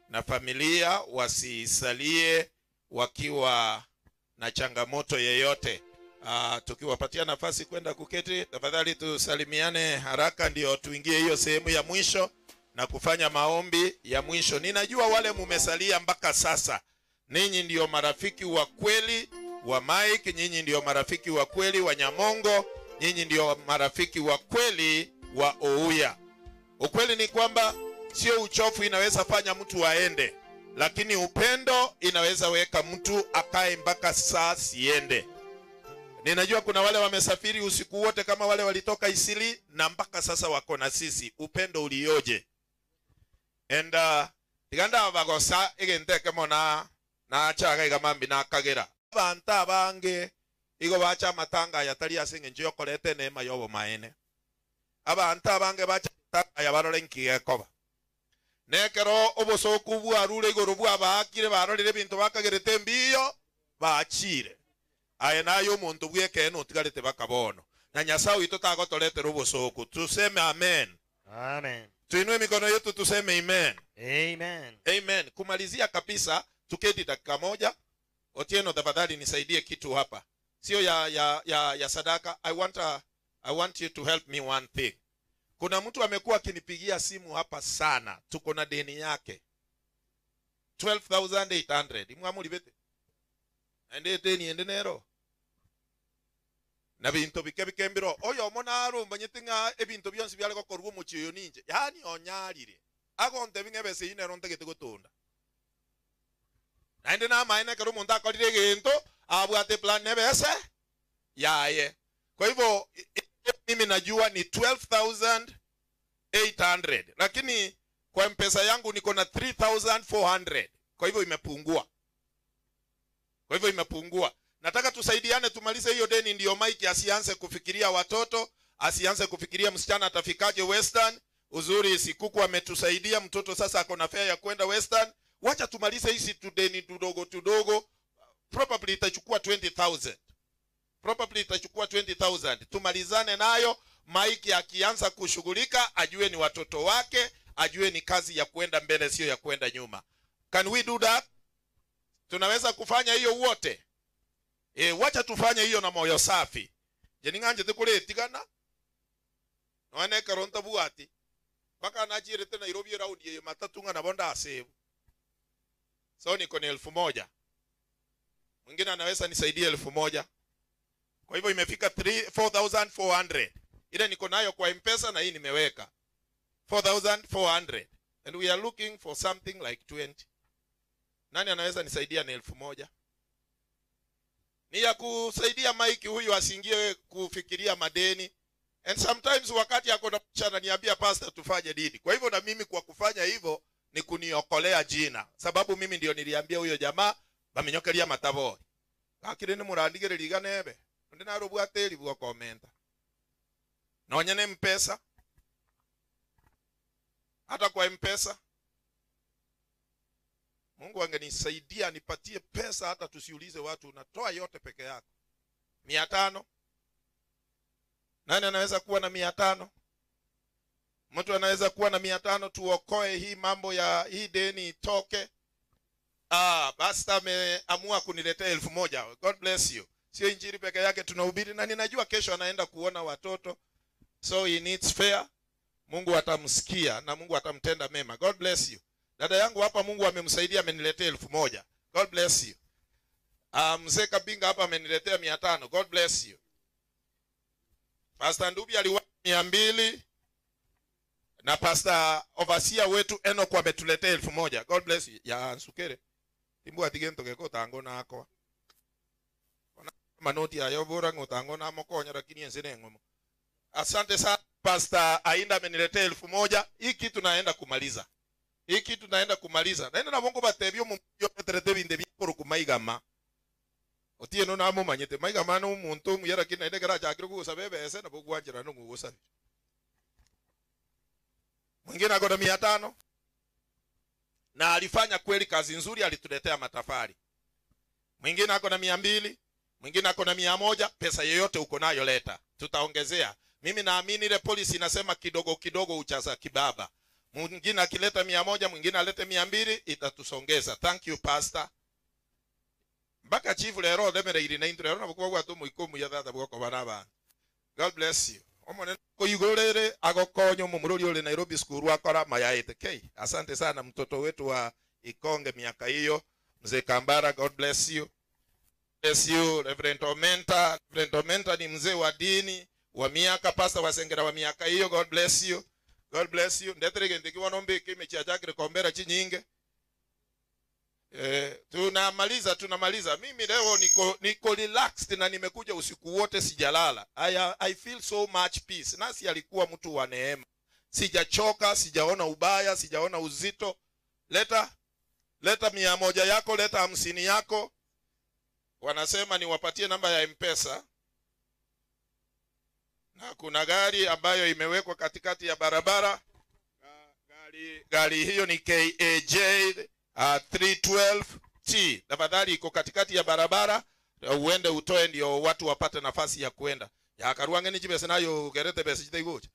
na familia wasisalie wakiwa na changamoto yeyote. Tukiwapatia nafasi kwenda kuketi, tafadhali tusalimiane haraka ndio tuingie hiyo sehemu ya mwisho na kufanya maombi ya mwisho. Ninajua wale mumesalia mpaka sasa, ninyi ndio marafiki wa kweli wa Mike, nyinyi ndio marafiki wa kweli wa Nyamongo, nyinyi ndio marafiki wa kweli wa Ouya. Ukweli ni kwamba sio uchofu inaweza fanya mtu aende, lakini upendo inaweza weka mtu akae mpaka saa siende. Ninajua kuna wale wamesafiri usiku wote kama wale walitoka Isili na mpaka sasa wako na sisi. Upendo ulioje. And tiganda abagosa egenteke mona na chaga igamambi na kagera. Banta bange igo bacha matanga yatali asengenje yokorete nema yobo maene. Abanta bange bacha matanga yabarore nkigekoba. Nekero obosoku bwarure igoro bwabakire barorire bintu bakagerete mbiyo bachire. Aye nayo muntu bweke no tigarete bakabono. Na Nyasaye ito tagotolete robosoku. Tuseme amen. Amen. Tuinue mikono yetu tuseme amen. Amen. Amen. Kumalizia kabisa, tuketi dakika moja. Otieno tafadhali nisaidie kitu hapa. Sio ya sadaka. I want you to help me one thing. Kuna mtu amekuwa akinipigia simu hapa sana. Tuko na deni yake 12,800. Imwamuli bete. Ende deni ende nero. Na bintu bikembiro oyo monaro mbanyetinga ebintu byonsi byale gokorwa muchiyo ninje yani onyarire agonte bingebese ine ronte gete gotunda naende na maene kero mundu akorire gento abwate plan nebese yaye. Kwa hivyo mimi najua ni 12,800 lakini kwa mpesa yangu niko na 3,400. Kwa hivyo imepungua. Nataka tusaidiane tumalize hiyo deni ndio Mike asianze kufikiria watoto, asianze kufikiria msichana atafikaje Western. Uzuri Sikuku ametusaidia, mtoto sasa ako na fare ya kwenda Western. Wacha tumalize hizi tudeni tudogo. Probably itachukua 20,000. Tumalizane nayo. Mike akianza kushughulika ajue ni watoto wake, ajue ni kazi ya kwenda mbele sio ya kwenda nyuma. Can we do that? Tunaweza kufanya hiyo wote. Wacha tufanye hiyo na moyo safi. Je ninganje tekule tigana noane karonta buati mpaka anachirete Nairobi raundi ya matatu ngana bonda asebu. So niko ni 1,000. Mwingine anaweza nisaidia 1,000. Kwa hivyo imefika 4,400. Ile niko nayo kwa M-Pesa na hii nimeweka 4,400, and we are looking for something like 20. Nani anaweza nisaidia na 1,000? Ni ya kusaidia Mike huyu asiingie kufikiria madeni. And sometimes wakati yako na mchana niambia pastor tufanye dini. Kwa hivyo na mimi kwa kufanya hivyo ni kuniokolea jina. Sababu mimi ndio niliambia huyo jamaa bamenyokeria matabo. Akire ni murandike liga nebe. Ndina robu ateli bwa komenta. Naonyene M-Pesa. Hata kwa M-Pesa. Mungu angenisaidia nipatie pesa hata tusiulize watu, unatoa yote peke yako. 500. Nani anaweza kuwa na 500? Mtu anaweza kuwa na 500 tuokoe hii mambo ya hii deni itoke. Basta ameamua kuniletea 1,000. God bless you. Sio injili peke yake tunahubiri, na ninajua kesho anaenda kuona watoto. So he needs fair. Mungu atamsikia na Mungu atamtenda mema. God bless you. Dada yangu hapa Mungu amemsaidia ameniletea 1,000. God bless you. Mzee Kabinga hapa ameniletea 500. God bless you. Pastor Ndubi aliwa 200 na Pastor Overseer wetu Enoch ametuletea 1,000. God bless you. Ya Nsukere. Timbu atigento keko tango nako. Manoti ayo bora ngotango na mokonya lakini ensene ngomo. Asante sana Pastor Ainda ameniletea 1,000. Hii kitu naenda kumaliza. Naenda na Mungu batebyo mu yoterete binde bikoro kumaigama. Otie no namo manyete maigama no muntu muyara kinaende gara chakiro kusabebe ese na bugwanjira no ngugusa. Mwingine akona 500. Na alifanya kweli kazi nzuri, alituletea matafari. Mwingine akona 200, mwingine akona 100. Pesa yoyote uko nayo leta, tutaongezea. Mimi naamini ile policy inasema kidogo kidogo uchaza kibaba. Mwingine akileta 100, mwingine alete 200, itatusongeza. Thank you pastor. Mbaka chifu lero demere ili na intro na bukwa watu muikomu ya dada bwako baraba. God bless you. Omone ko yugorere agokonyo mu mururi ole Nairobi school akora mayaite k. Asante sana mtoto wetu wa Ikonge miaka hiyo, mzee Kambara. God bless you. Bless you Reverend Omenta. Reverend Omenta ni mzee wa dini wa miaka, pastor wa Sengera wa miaka hiyo. God bless you. God bless you. Ndetere ndekiwa nombe kimecha chakre kombera chinyinge. Tunamaliza. Mimi leo niko relaxed na nimekuja usiku wote sijalala. I feel so much peace. Nasi alikuwa mtu wa neema. Sijachoka, sijaona ubaya, sijaona uzito. Leta 100 yako, leta 50 yako. Wanasema niwapatie namba ya M-Pesa. Na kuna gari ambayo imewekwa katikati ya barabara. Gari hiyo ni KAJ 312T. Tafadhali iko katikati ya barabara, uende utoe ndio watu wapate nafasi ya kuenda. Ya karuange ni jibese nayo gerete bese chitaigoje.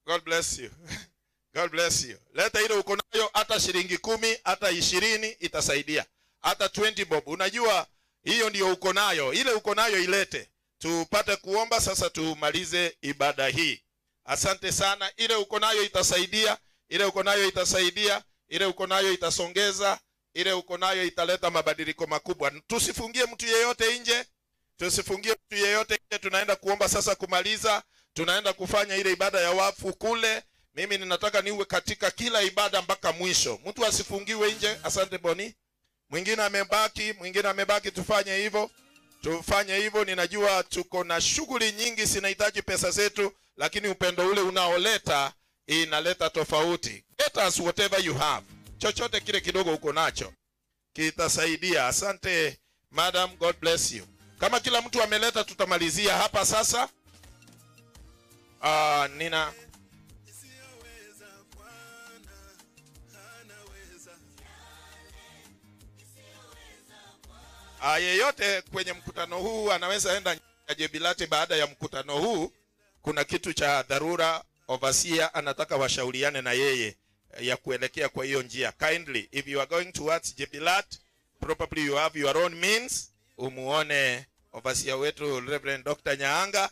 God bless you. God bless you. Leta ile uko nayo, hata shilingi 10, hata 20 itasaidia. Hata 20 bob. Unajua hiyo ndio uko nayo. Ile uko nayo ilete. Tupate kuomba sasa tumalize ibada hii. Asante sana. Ile uko nayo itasaidia. Ile uko nayo itasaidia. Ile uko nayo itasongeza. Ile uko nayo italeta mabadiliko makubwa. Tusifungie mtu yeyote nje. Tunaenda kuomba sasa kumaliza. Tunaenda kufanya ile ibada ya wafu kule. Mimi ninataka niwe katika kila ibada mpaka mwisho. Mtu asifungiwe nje. Asante Boni. Mwingine amebaki, tufanye hivyo. Ninajua tuko na shughuli nyingi, sinahitaji pesa zetu, lakini upendo ule unaoleta inaleta tofauti. Get us whatever you have. Chochote kile kidogo uko nacho kitasaidia. Asante madam, God bless you. Kama kila mtu ameleta, tutamalizia hapa sasa. Yeyote kwenye mkutano huu anaweza enda Jebilati. Baada ya mkutano huu kuna kitu cha dharura, overseer anataka washauriane na yeye ya kuelekea kwa hiyo njia. Kindly, if you are going towards Jebilat, probably you have your own means. Umuone overseer wetu Reverend Dr. Nyaanga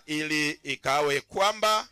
ili ikawe kwamba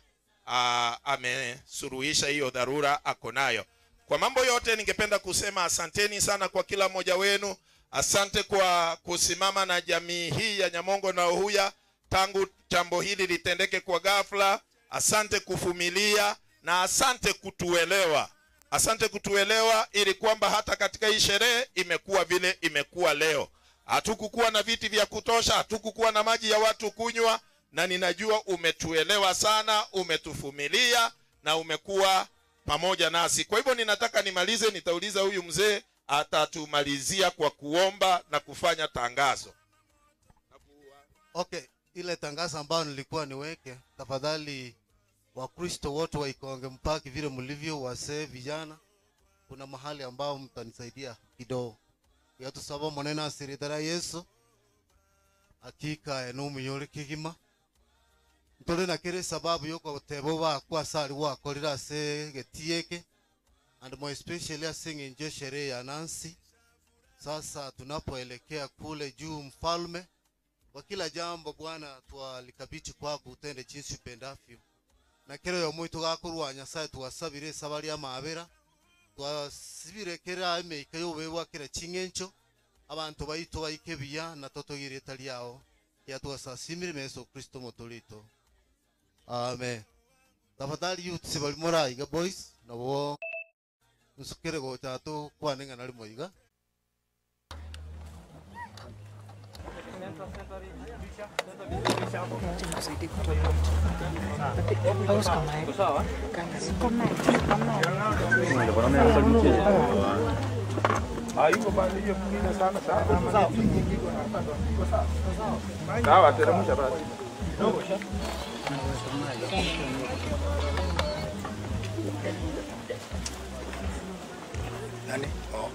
amesuluhisha hiyo dharura ako nayo. Kwa mambo yote ningependa kusema asanteni sana kwa kila mmoja wenu. Asante kwa kusimama na jamii hii ya Nyamongo na Ohuya tangu jambo hili litendeke kwa ghafla. Asante kuvumilia na asante kutuelewa. Asante kutuelewa ili kwamba hata katika hii sherehe imekuwa vile imekuwa leo. Hatukukuwa na viti vya kutosha, hatukukuwa na maji ya watu kunywa, na ninajua umetuelewa sana, umetuvumilia na umekuwa pamoja nasi. Kwa hivyo ninataka nimalize, nitauliza huyu mzee atatumalizia kwa kuomba na kufanya tangazo. Okay, ile tangazo ambayo nilikuwa niweke, tafadhali Wakristo wote wa Ikonge mpaki vile mlivyo, wazee, vijana, kuna mahali ambao mtanisaidia kidogo. Ya tusaba monena asiritara Yesu hakika eno muyore kigima. Ntole na kire sababu yoko tebo ba kwa sali wa kolira se getieke and more especially singing nje sherehe ya Nancy. Sasa tunapoelekea kule juu, mfalme kwa kila jambo Bwana twalikabiti kwako utende jinsi upendavyo. Na kero yo mwitu gakurwa Nyasaye tuwasabire sabari amabera twasibire kera emeika yo bewa kera chingencho abantu baito baikebia na totogire tali yao ya tuwasasimire Yesu Kristo motolito. Amen. Tafadhali youth sibali moraiga boys na bo nsukere go tato kwanenga nali moiga. Sawa, teremsha basi. Nani? Oh.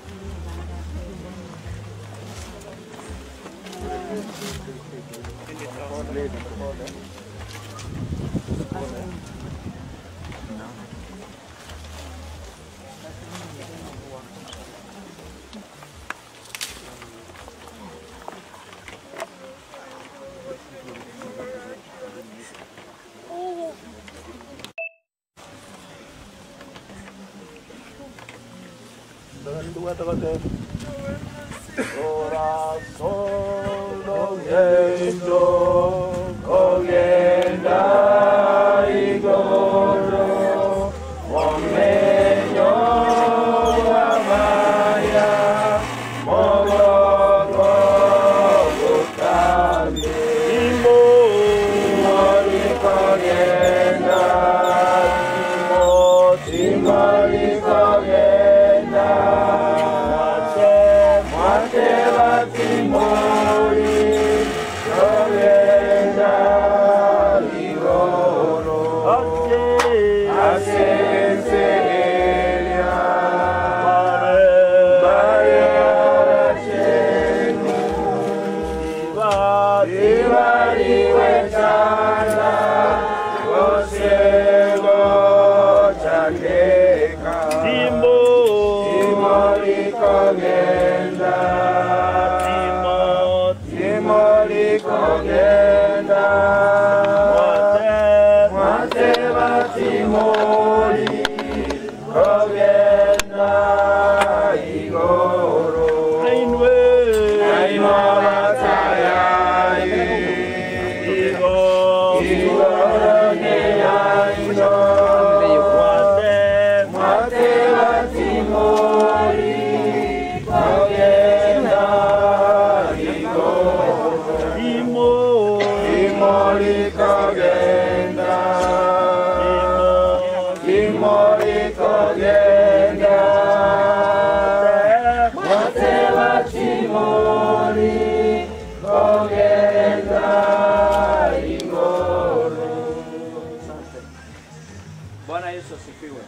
Bwana Yesu asifiwe.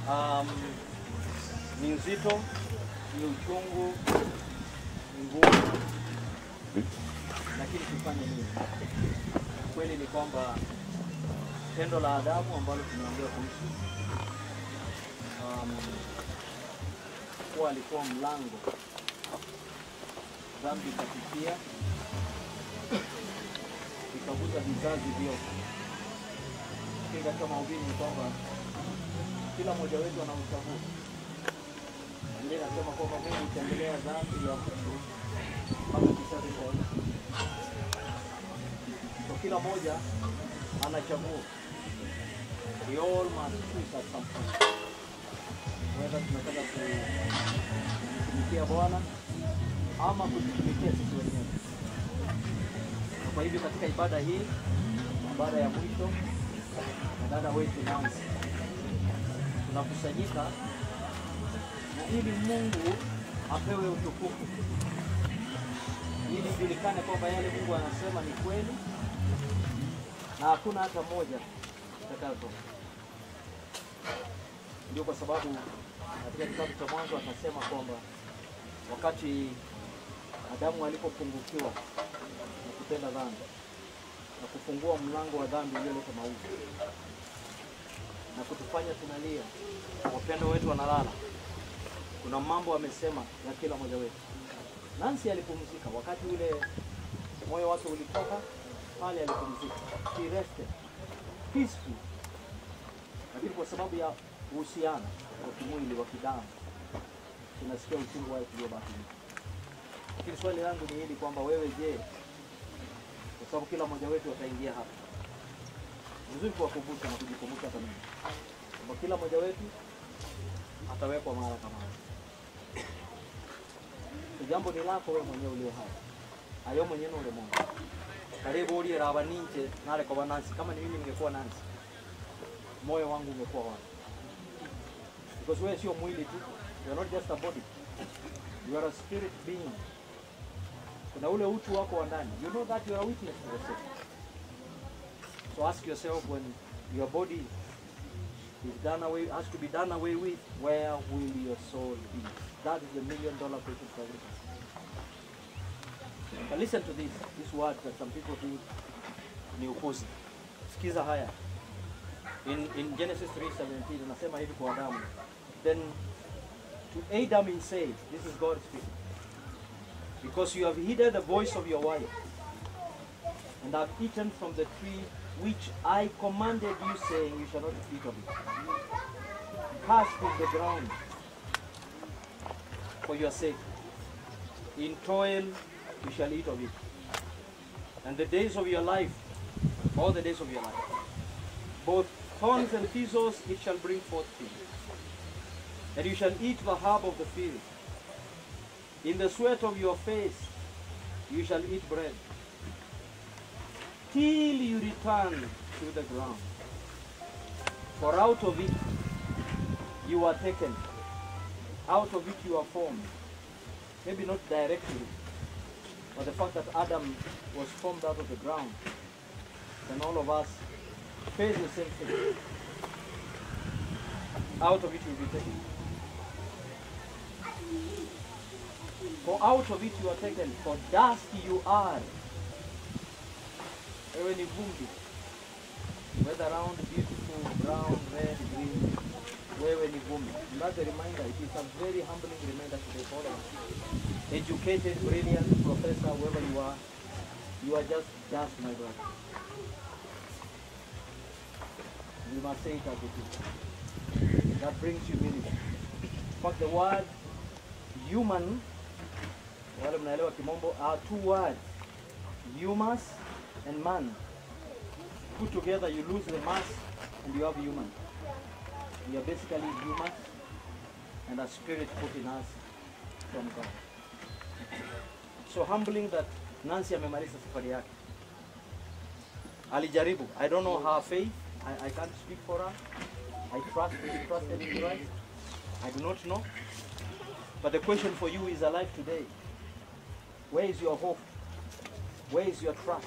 Amen. Ni nzito, ni uchungu, ni ngumu, lakini tufanye nini? Kweli ni kwamba tendo la Adamu ambalo tumeongea kuhusu kuwa alikuwa mlango, dhambi ikapitia, utaguza vizazi vyote. Lakini katika mahubiri ni kwamba kila mmoja wetu ana uchaguzi. Biblia inasema kwamba Mungu hutembelea dhambi ya mtu mpaka kizazi cha nne. So kila mmoja ana chaguo. We all must choose at some point. Whether tunataka kumtumikia Bwana ama kujitumikia sisi wenyewe. Kwa hivyo katika ibada hii, ibada ya mwisho, na dada wetu Nancy, tunakusanyika na ili Mungu apewe utukufu, ili ijulikane kwamba yale Mungu anasema ni kweli na hakuna hata moja itakayotoka. Ndio kwa sababu katika kitabu cha Mwanzo akasema kwamba wakati Adamu alipopungukiwa na kutenda dhambi na kufungua mlango wa dhambi ulioleta mauti na kutufanya tunalia, wapendwa wetu wanalala, kuna mambo amesema ya kila mmoja wetu. Nancy alipumzika wakati ule moyo wake ulitoka pale, alipumzika, he rested peaceful. Lakini kwa sababu ya uhusiano wa kimwili wa kidamu tunasikia uchungu wake uliobaki. Lakini swali langu ni hili kwamba wewe je, kwa sababu kila mmoja wetu ataingia hapa, vizuri kuwakumbusha na kujikumbusha hata mimi kwamba kila mmoja wetu atawekwa mahali kama hapa. Jambo ni lako wewe mwenyewe ulio hapa. Ayo mwenyewe ule Mungu. Karibu uli raba ninje nale kwa Nancy. Kama ni mimi ningekuwa Nancy, moyo wangu ungekuwa wapi? Because wewe sio mwili tu. You are not just a body. You are a spirit being. Kuna ule utu wako wa ndani. You know that you are a witness to yourself. So ask yourself, when your body is done away, has to be done away with, where will your soul be? That is the $1 million question for every person. But listen to this word that some people think ni upuzi. Sikiza haya. In Genesis 3:17 inasema hivi kwa Adamu. Then to Adam he said, this is God speaking, because you have heeded the voice of your wife and have eaten from the tree which I commanded you, saying, you shall not eat of it. Cast in the ground for your sake. In toil you shall eat of it. And the days of your life, all the days of your life, both thorns and thistles it shall bring forth to you. And you shall eat the herb of the field. In the sweat of your face you shall eat bread, till you return to the ground. For out of it you are taken, out of it you are formed. Maybe not directly, but the fact that Adam was formed out of the ground, then all of us face the same thing. Out of it you will be taken. For out of it you are taken, for dust you are. Wewe ni vumbi. Whether round, beautiful, brown, red, green, wewe ni vumbi. That's a reminder. It is a very humbling reminder today for all of us. Educated, brilliant, professor, whoever you are just dust, my brother. We must say it as it is. That brings humility. In fact, the word human, wale mnaelewa kimombo, are two words, humus and man. Put together you lose the mass and you have human. We are basically humus and a spirit put in us from God. So humbling that Nancy amemaliza safari yake. Alijaribu. I don't know her faith. I can't speak for her. I trusted in Christ. I do not know. But the question for you is alive today. Where is your hope? Where is your trust?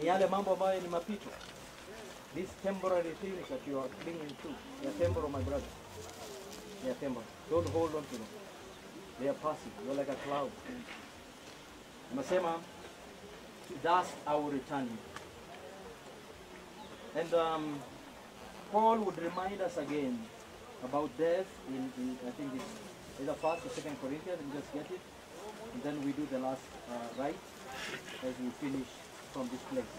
Ni yale mambo ambayo ni mapito. These temporary things that you are clinging to, they are temporal, my brother. They are temporal. Don't hold on to them. They are passive. You're like a cloud. Nasema, to dust I will return you. And Paul would remind us again about death in I think it's either 1st or 2nd Corinthians, and just get it. And then we do the last right. as we finish from this place.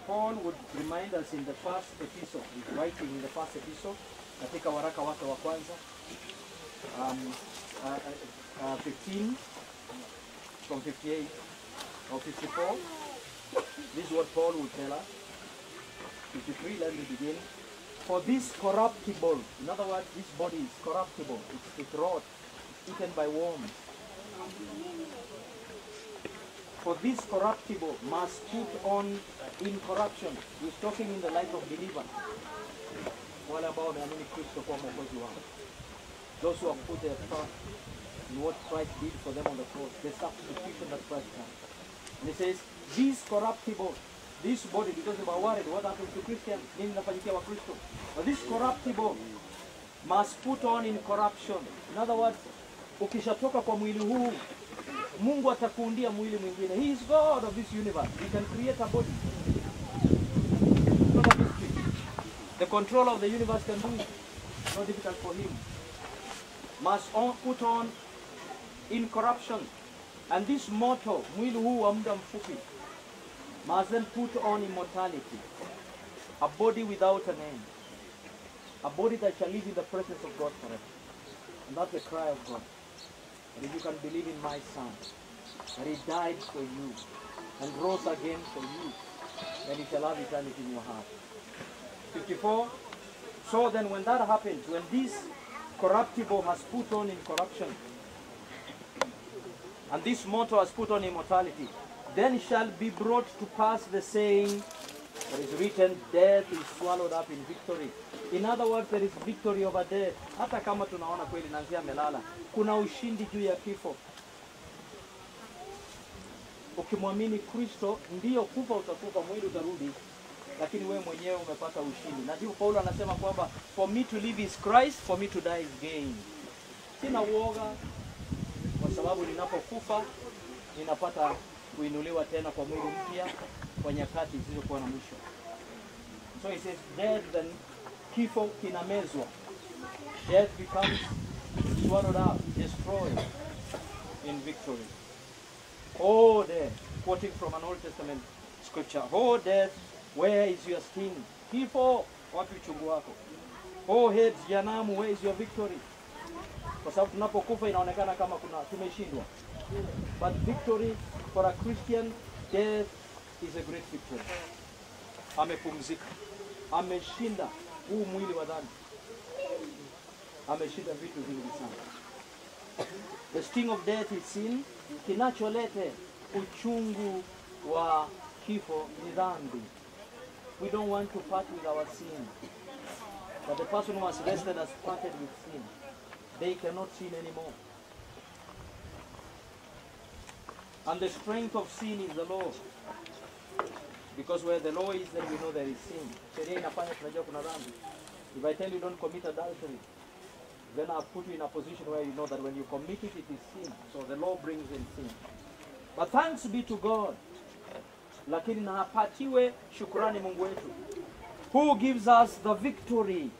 Paul would remind us in the first epistle, he's writing in the first epistle, katika waraka wake wa kwanza, 15 from 58 or 54. This is what Paul would tell us. 53, let me begin. For this corruptible, in other words, this body is corruptible, it's rot, eaten by worms. For this corruptible must put on incorruption. He's talking in the light of believers. Wale ambao wameamini Kristo kuwa mwokozi wao. Those who have put their trust in what Christ did for them on the cross, the substitution that Christ did. And he says, this corruptible, this body, because they were worried, what happens to Christians? Nini nafanyikia wa Kristo? But this corruptible must put on incorruption. In other words, ukishatoka kwa mwili huu, Mungu atakuundia mwili mwingine. He is God of this universe. He can create a body. Not a mystery. The control of the universe can do it. It's not difficult for him. Must put on incorruption. And this mortal, mwili huu wa muda mfupi, must then put on immortality. A body without an end. A body that shall live in the presence of God forever. And that's the cry of God. And if you can believe in my Son, that he died for you and rose again for you, then you shall have eternity in your heart. 54. So then when that happens, when this corruptible has put on incorruption, and this mortal has put on immortality, then shall be brought to pass the saying that is written, death is swallowed up in victory. In other words, there is victory over death. Hata kama tunaona kweli Nancy amelala, kuna ushindi juu ya kifo. Ukimwamini Kristo, ndio kufa utakufa, mwili utarudi, lakini wewe mwenyewe umepata ushindi. Na ndipo Paulo anasema kwamba for me to live is Christ, for me to die is gain. Sina uoga kwa sababu ninapokufa ninapata kuinuliwa tena kwa mwili mpya kwa nyakati zisizokuwa na mwisho. So he says death, then kifo kinamezwa. Death becomes swallowed up, destroyed in victory. Oh death, quoting from an Old Testament scripture. Oh death, where is your sting? Kifo, wapi uchungu wako? Oh Hades, jehanamu, where is your victory? Kwa sababu tunapokufa inaonekana kama kuna tumeshindwa. But victory for a Christian, death is a great victory. Amepumzika. Ameshinda huu mwili wa dhambi. Ameshinda vitu vingi sana. The sting of death is sin. Kinacholete uchungu wa kifo ni dhambi. We don't want to part with our sin. But the person who has rested has parted with sin. They cannot sin anymore. And the strength of sin is the law. Because where the law is, then we know there is sin. Sheria inafanya tunajua kuna dhambi. If I tell you don't commit adultery, then I'll put you in a position where you know that when you commit it, it is sin. So the law brings in sin. But thanks be to God. Lakini na apatiwe shukrani Mungu wetu, who gives us the victory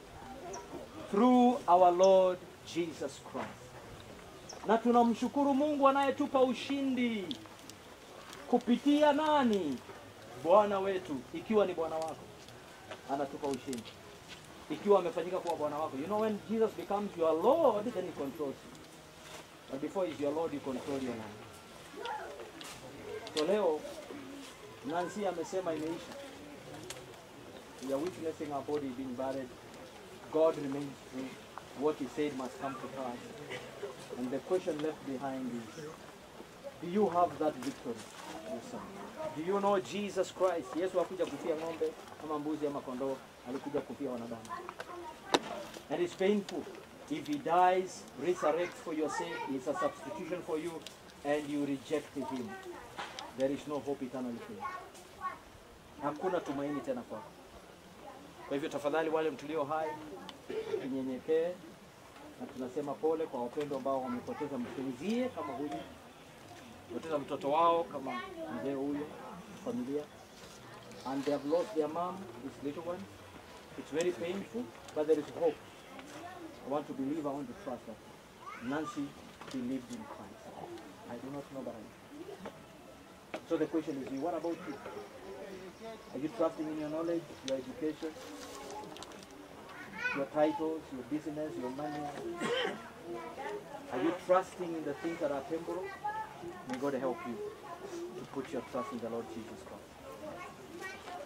through our Lord Jesus Christ. Na tunamshukuru Mungu anayetupa ushindi kupitia nani? Bwana wetu. Ikiwa ni Bwana wako, anatupa ushindi. Ikiwa amefanyika kuwa Bwana wako. You know, when Jesus becomes your Lord, then he controls you. But before he's your Lord, you control your life. So leo Nancy amesema imeisha. We are witnessing our body being buried. God remains true. What he said must come to pass. And the question left behind is, do you have that victory? Yes, do you know Jesus Christ? Yesu hakuja kufia ng'ombe ama mbuzi ama kondoo, alikuja kufia wanadamu. And it's painful. If he dies, resurrects for your sake, he's a substitution for you, and you reject him, there is no hope eternally for you. Hakuna tumaini tena kwako. Kwa hivyo tafadhali, wale mtulio hai, tunyenyekee na tunasema pole kwa wapendwa ambao wamepoteza mpenzie kama huyu, wamepoteza mtoto wao kama mzee huyu, familia, and they have lost their mom, this little one. It's very painful, but there is hope. I want to believe, I want to trust that Nancy believed in Christ. I do not know, but I So the question is, what about you? Are you trusting in your knowledge, your education, your titles, your business, your money? Are you trusting in the things that are temporal? May God help you to put your trust in the Lord Jesus Christ.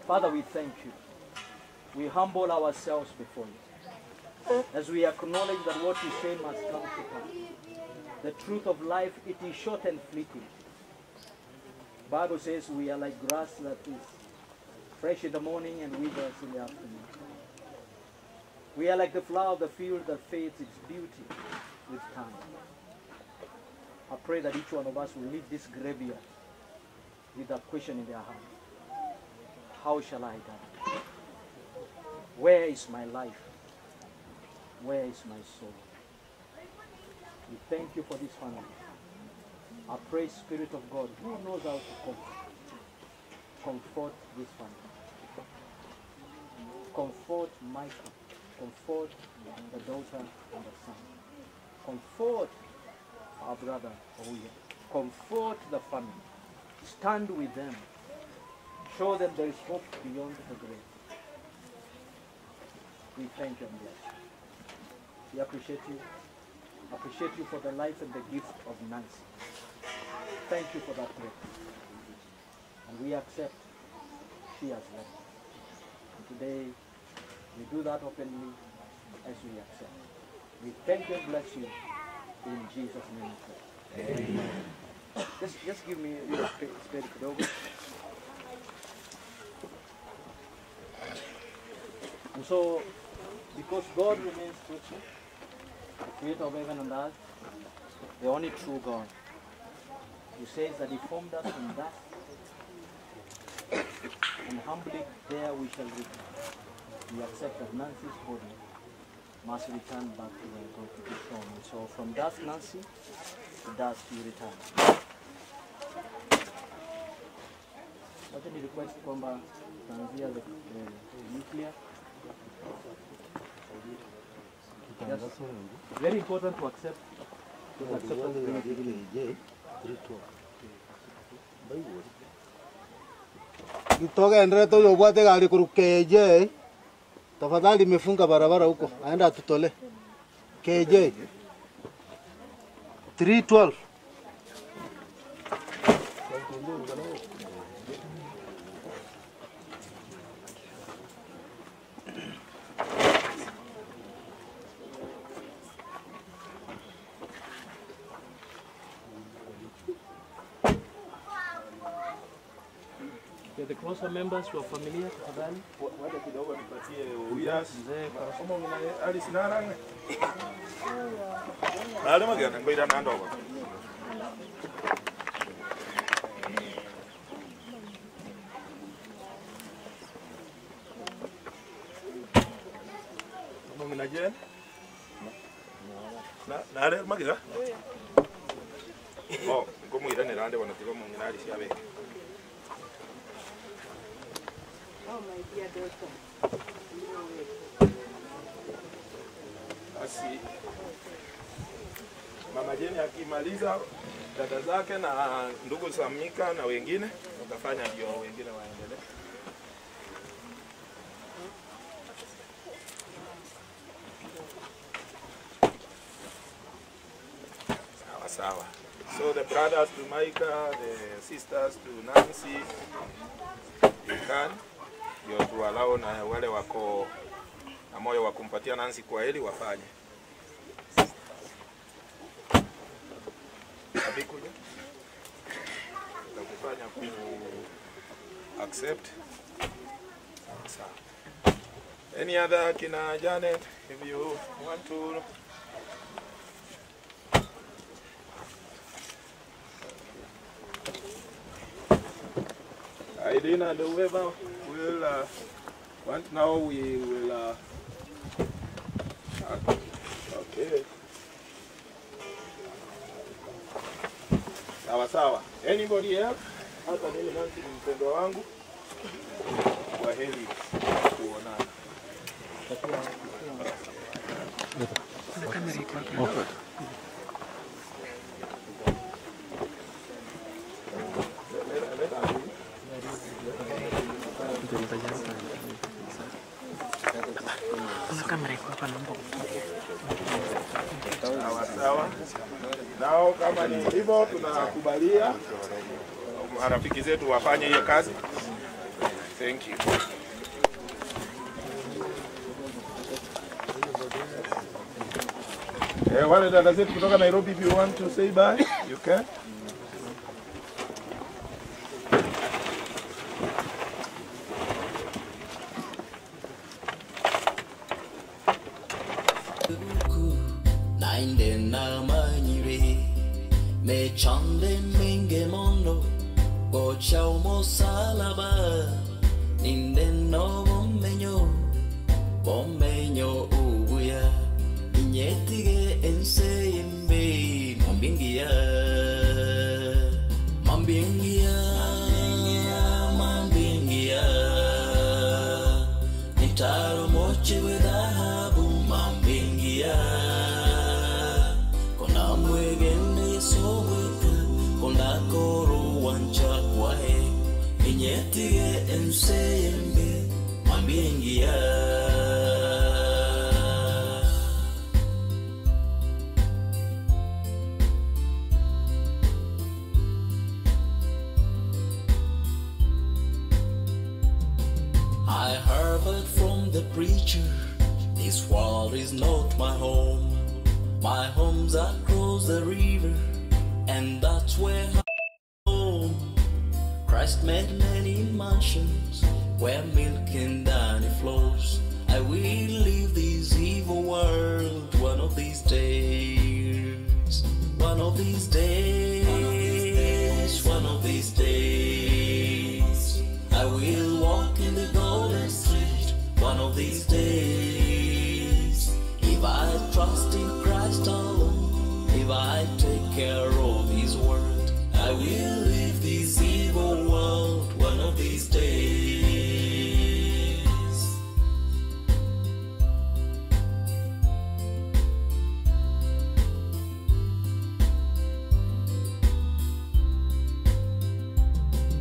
Father, we thank you. We humble ourselves before you. As we acknowledge that what you say must come to pass. The truth of life, it is short and fleeting. Bible says we are like grass that is fresh in the morning and withers in the afternoon. We are like the flower of the field that fades its beauty with time. I pray that each one of us will leave this graveyard with that question in their heart. How shall I die? Where is my life? Where is my soul? We thank you for this family. I pray, Spirit of God, who knows how to comfort this family. Comfort Michael. Comfort the daughter and the son. Comfort our brother Oya. Comfort the family. Stand with them. Show them there is hope beyond the grave. We thank you and bless you. We appreciate you. Appreciate you for the life and the gift of Nancy. Thank you for that prayer. And we accept she has left. And today we do that openly as we accept. We thank you and bless you. In Jesus' name we pray. Amen. Just give me a little space over. And so, because God remains truthful, the creator of heaven and earth, the only true God, who says that he formed us from dust, and humbly there we shall return. We accept that Nancy's body must return back to where God put it from. And so from dust, Nancy, to dust you return. Wacha ni request kwamba tutaanzia the nuclear. Yes. Very important to accept. Kitogendere to yobwate gari kurukeje. Tafadhali imefunga barabara huko. Aenda atutole. KJ 312. The closer members who are familiar, tafadhali. Wale kidogo nipatie uyas. Kama una Alice naranga. Nalo magana ngoira nandogo. Kama una jen? Na magiga? Oh, como ira nerande wana tigo mu nginari siabe. Oh, my dear daughter. Basi Mama Jeni akimaliza dada zake na ndugu Samika na wengine watafanya ndio wengine waendelee. Sawa sawa. So the brothers to Micah, the sisters to Nancy, you can ndio tuwalao na wale wako na moyo wa kumpatia Nancy kwa heli wafanye. Abikuja. Tutakufanya ku accept. Sawa. Any other kina Janet, if you want to Irene and whoever will want now we will okay. Sawa sawa. Anybody else? Hata mimi Nancy ni mpendwa wangu. Kwa heri kuonana. Sawa sawa. Nao kama ni hivyo tunakubalia marafiki zetu wafanye hiyo kazi. Thank you. Wale dada zetu kutoka Nairobi, if you want to say bye, you can. Nainde na manyire me chande minge mondo go chao mo salaba ninde no bommenyo ubuya inyetige ense yembe mambingia nitaro moche wedahabu mambingia kona mwegene soweka kona koro wancha kwae inyetige ense yembe mambingia. I heard from the preacher, this world is not my home. My home's across the river, and that's where I'm home. Christ made many mansions where milk and honey flows. I will leave this evil world one of these days. One of these days. One of these days. I will walk in the golden street one of these days. If I trust in Christ alone, if I take care of His word, I will leave this evil world one of these days.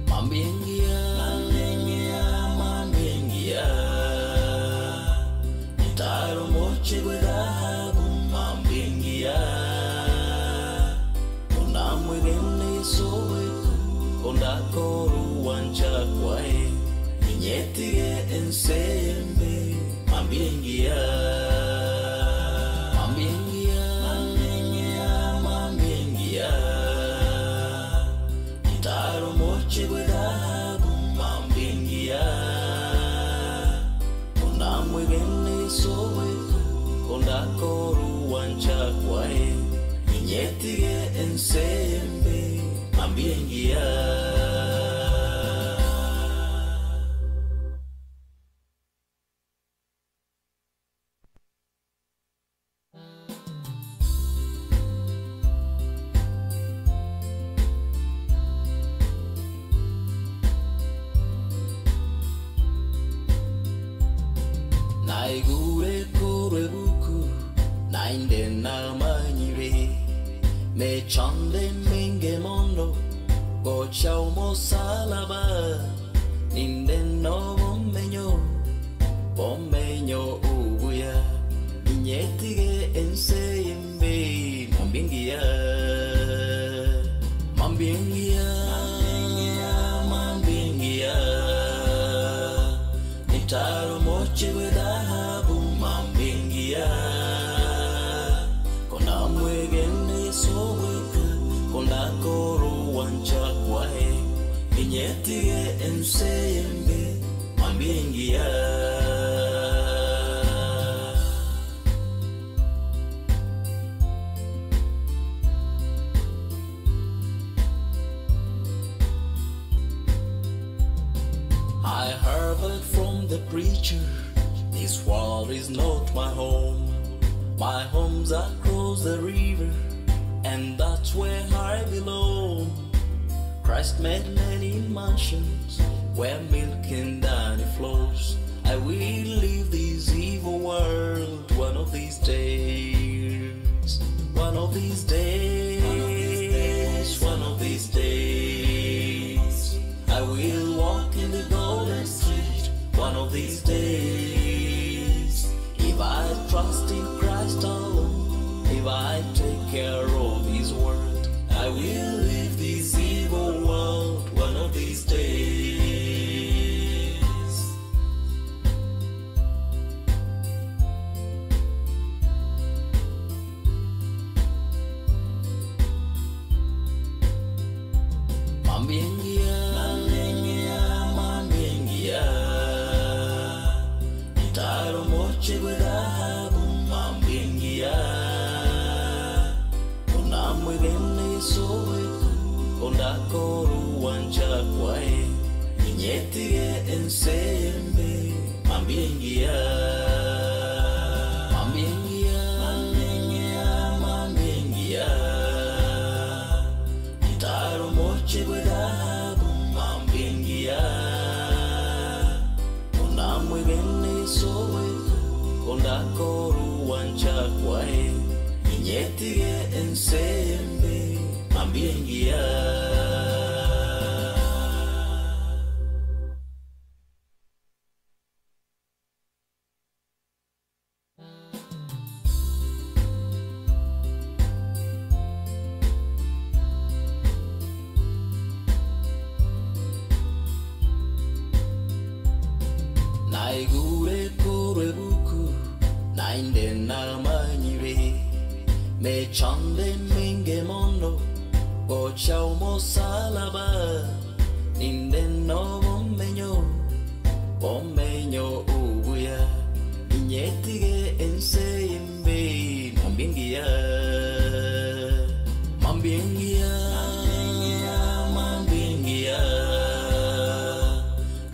Mambengia, nitaro moche wedahabu mambengia, kona mwegene soweka kona koru wancha kwae inyetige ensembe mambengia. Nitaro moche wedahabu mambengia, kona mwegene soweka kona koru wancha kwae inyetige ensembe mambengia. Naigure kore buku nainde na manyire me chande minge mondo go chao mo salaba ninde no bommenyo ubuya inyetige ense yembe mambingia nitaro moche wedahabu mambengia, kona mwegene soweka kona koru wancha kwae inyetige ensembe mambengia. I heard from the preacher, this world is not my home. My home's across the river, and that's where I belong. Christ made many mansions where milk and honey flows. I will leave this evil world one of these days. One of these days. One of these days. I will walk of these days. If I trust in Christ alone, if I take care of His word, I will leave this evil world one of these days. Mambengia, itaro moche gudahabu mambengia, unamwegene soweku, ondakoru wanja kwae, inyetige ensembe mambengia. Koru wanja kwae inyetige ensembe mambiengia. Naigure kure buku nainde namanyire me chande minge mondo go chao mo salaba ninde no bommenyo ubuya inyetige ensembe mambiengia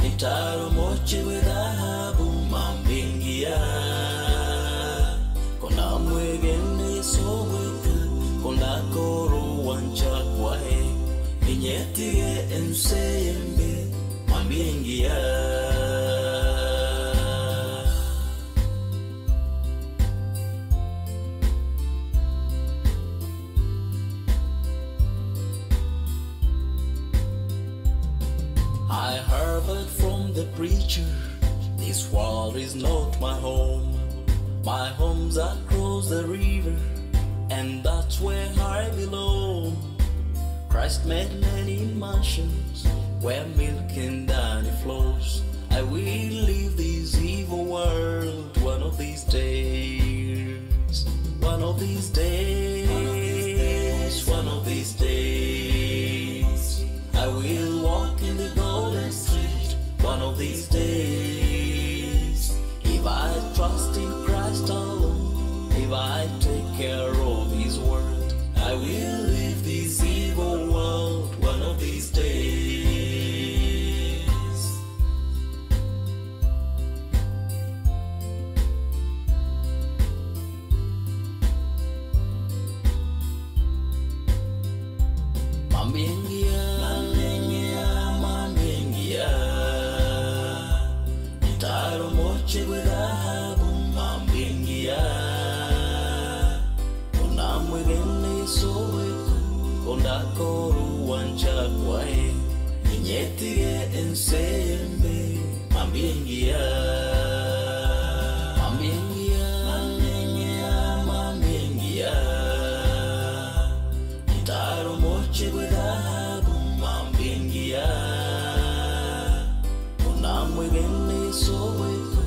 itaro moche wedahabu mambiengia. Kona mwegene soweka, kona koro wancha kwae, inyetige ensembe mambiengia. I heard from the preacher, this world is not my home. My home's across the river, and that's where I belong. Christ made many mansions where milk and honey flows. I will leave this evil world one of these days. One of these days, one of these days. I will walk in the golden street one of these days. If I trust in Christ alone, if I take care of His word, I will leave this evil world one of these days. Mambengia, itaro moche gudahabu mambengia. Unamwegene soweku, ondakoru wanja kwae, inyetige ensembe mambengia. Itaro moche gudahabu mambengia. Unamwegene soweku,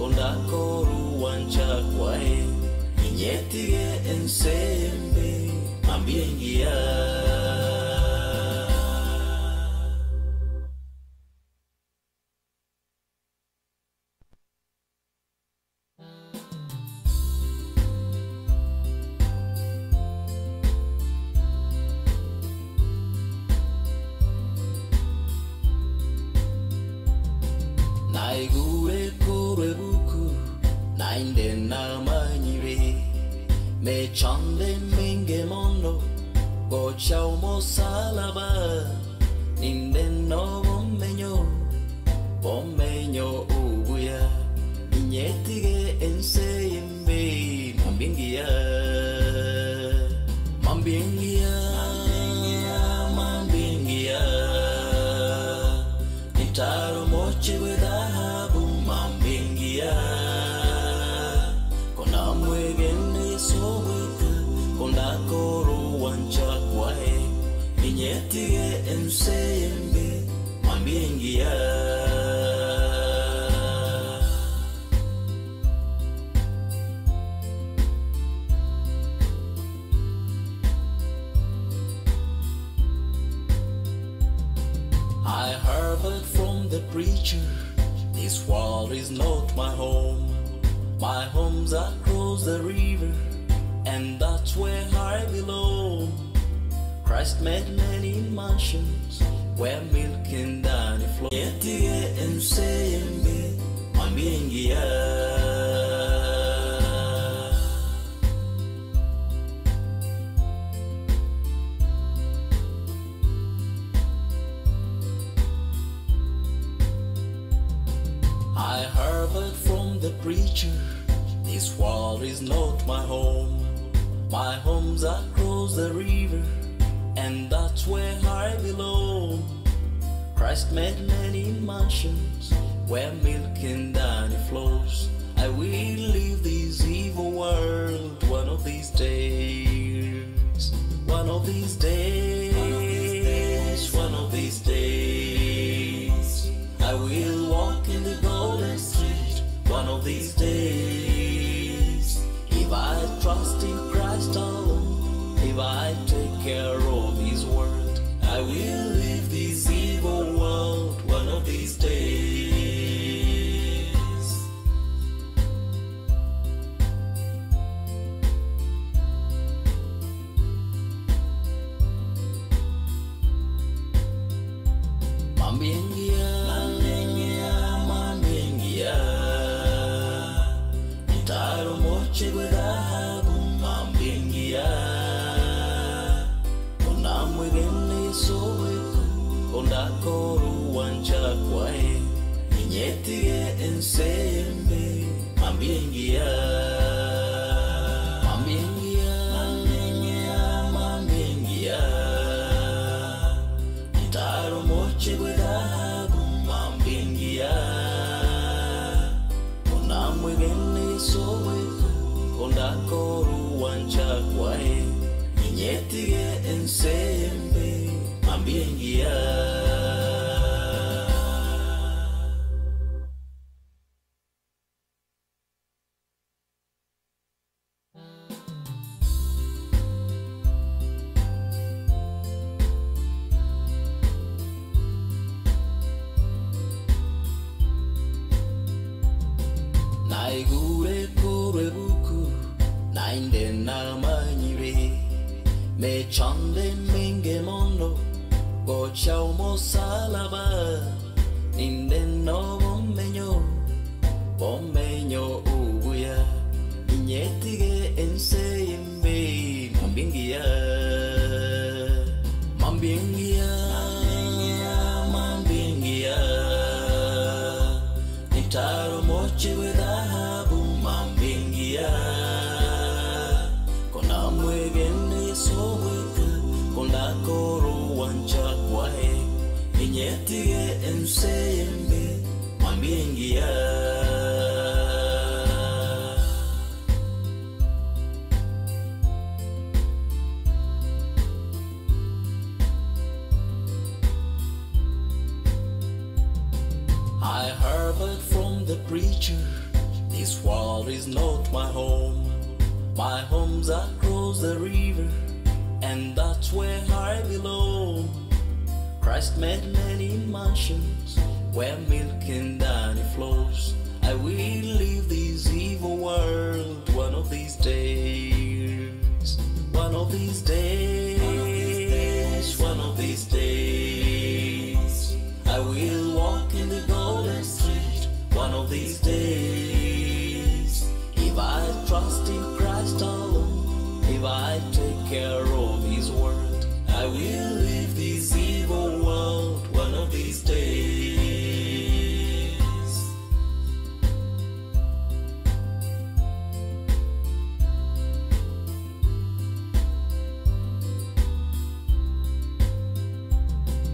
ondakoru wanja kwae, inyetige ensembe mambengia. Naigure kure buku nainde namanyire me chande minge mondo go chao mo salaba ninde no bommenyo ubuya inyetige ensembe mambiengia. Itaro moche gudahabu ensembe mwambiengia. I heard from the preacher, this world is not my home. My home's across the river, and that's where I belong. Christ made many mansions where milk and honey flow. Yetige ensembe mwambiengia. I heard from the preacher, this world is not my home. My home's across the river, and that's where I belong. Christ made many mansions where milk and honey flows. I will leave this evil world one of these days. One of these days. One of these days. I will walk in the golden street one of these days. If I trust in Christ alone, if I take care of His word, I will leave this evil world one of these days. Mambiengia, mambiengia, nitaro moche gwe dhahabu mambiengia. Onamwegene Yesuweku, ondakoro wancha kwae, inyetige ensembe mambiengia. Mambiengia, mambiengia, nitaro moche gwe dhahabu mambiengia. Onamwegene Yesuweku, ondakoro wancha kwae, inyetige ensembe mambiengia. Naigure kure buku, nainde na manyire, me chande minge mondo, go chao mo salaba, ninde no bommenyo ubuya, inyetige ensembe mambiengia. Mambiengia, mambiengia, nitaro moche gwe dhahabu mambiengia. Kona mwegene Yesuweku, kondakoro wancha kwae, inyetige ensembe mambiengia. I heard from the preacher, this world is not my home. My home's across the river, and that's where I belong. Christ made many mansions where milk and honey flows. I will leave this evil world one of these days. One of these days. One of these days. I will walk in the golden street one of these days. If I trust in Christ alone, if I take care of His word, I will leave this evil world one of these days.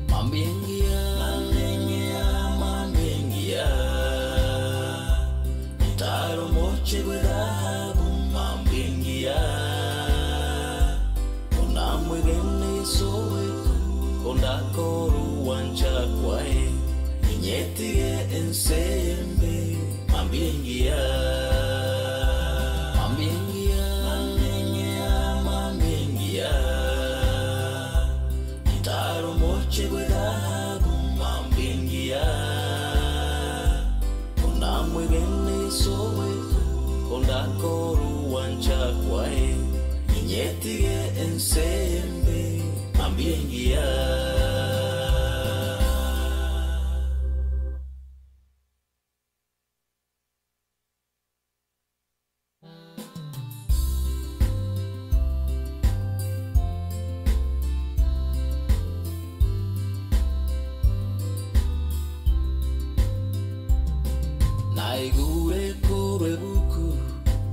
Mambiengia, mambiengia, Inyetige ensembe mambingia Itaro moche gwedabu mambingia Unamwe gene sowe Kondakoru wancha kwae Inyetige ensembe mambingia Naigure kure buku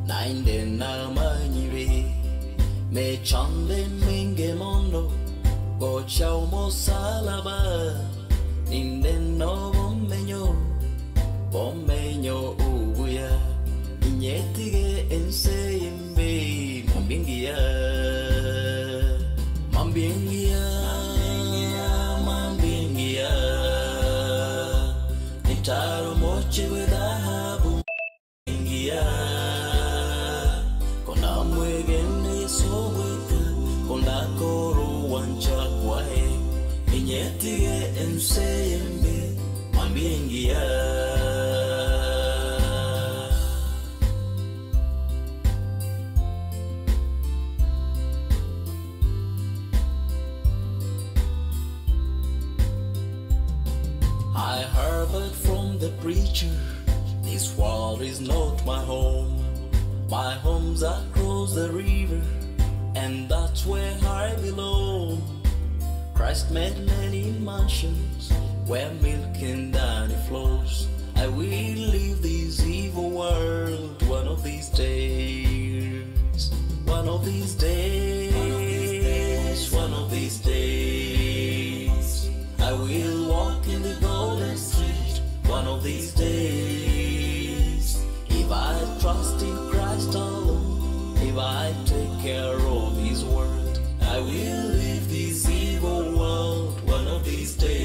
Nainde na manyiri Me chande minge mondo Gocha umo salaba Ninde no bommenyo uguya Inyetige enseyimbe Mambingia Nitaro moche dhahabu ingia Kona mwegene soweka Kona koru wancha kwae Inyetige enseyimbe Mambingia I heard from the preacher, this world is not my home. My home's across the river, and that's where I belong. Christ made many mansions where milk and honey flows. I will leave this evil world one of these days. One of these days. One of these days. I will walk in the golden street one of these days. If I trust in Christ alone, if I take care of His word, I will leave this evil world one of these days.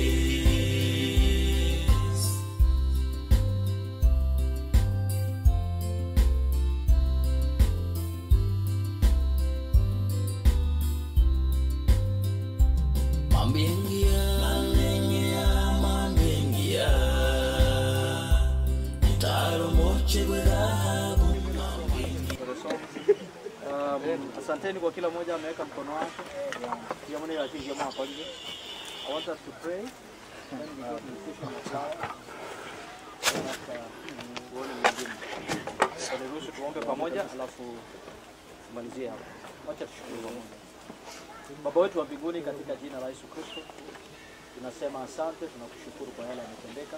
Asanteni kwa kila mmoja ameweka mkono wake. Pia mwana ya kiji jamaa kwa nje. I want us to pray. Then we go to the session of prayer. Tuone mwingine. Tunaruhusu tuombe pamoja alafu tumalizie hapo. Acha tushukuru Mungu. Baba wetu wa mbinguni, katika jina la Yesu Kristo, tunasema asante, tunakushukuru kwa yale yametendeka.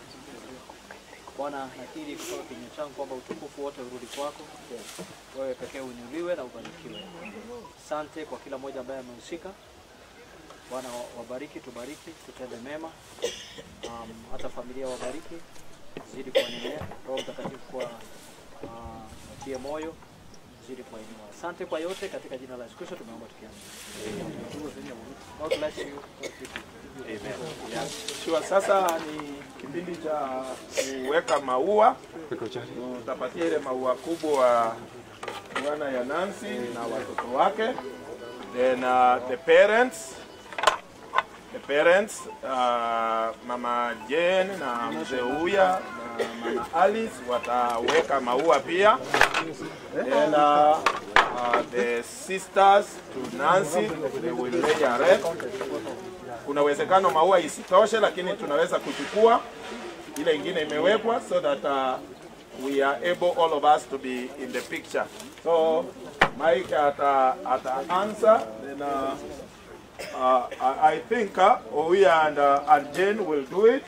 Bwana, nakiri kutoka kinywa changu kwamba utukufu wote urudi kwako. Wewe pekee uinuliwe na ubarikiwe. Asante kwa kila mmoja ambaye amehusika. Bwana, wabariki, tubariki, tutende mema. Hata familia wabariki, zidi kuwainua. Roho Mtakatifu kwa atie moyo, zidi kuwainua. Asante kwa yote katika jina la Yesu Kristo tumeomba tukiamini. God bless you. Amen. Yeah. Sure, sasa ni kipindi cha kuweka maua. Tutapatia ile maua kubwa bwana ya Nancy na watoto wake. Then the parents, Mama Jane na mzee Uya na Mama Alice wataweka maua pia. Then the sisters to Nancy, they will lay a wreath. Kuna uwezekano maua isitoshe, lakini tunaweza kuchukua ile ingine imewekwa so that we are able all of us to be in the picture. So Mike ata answer, then I think Oya and Jane will do it.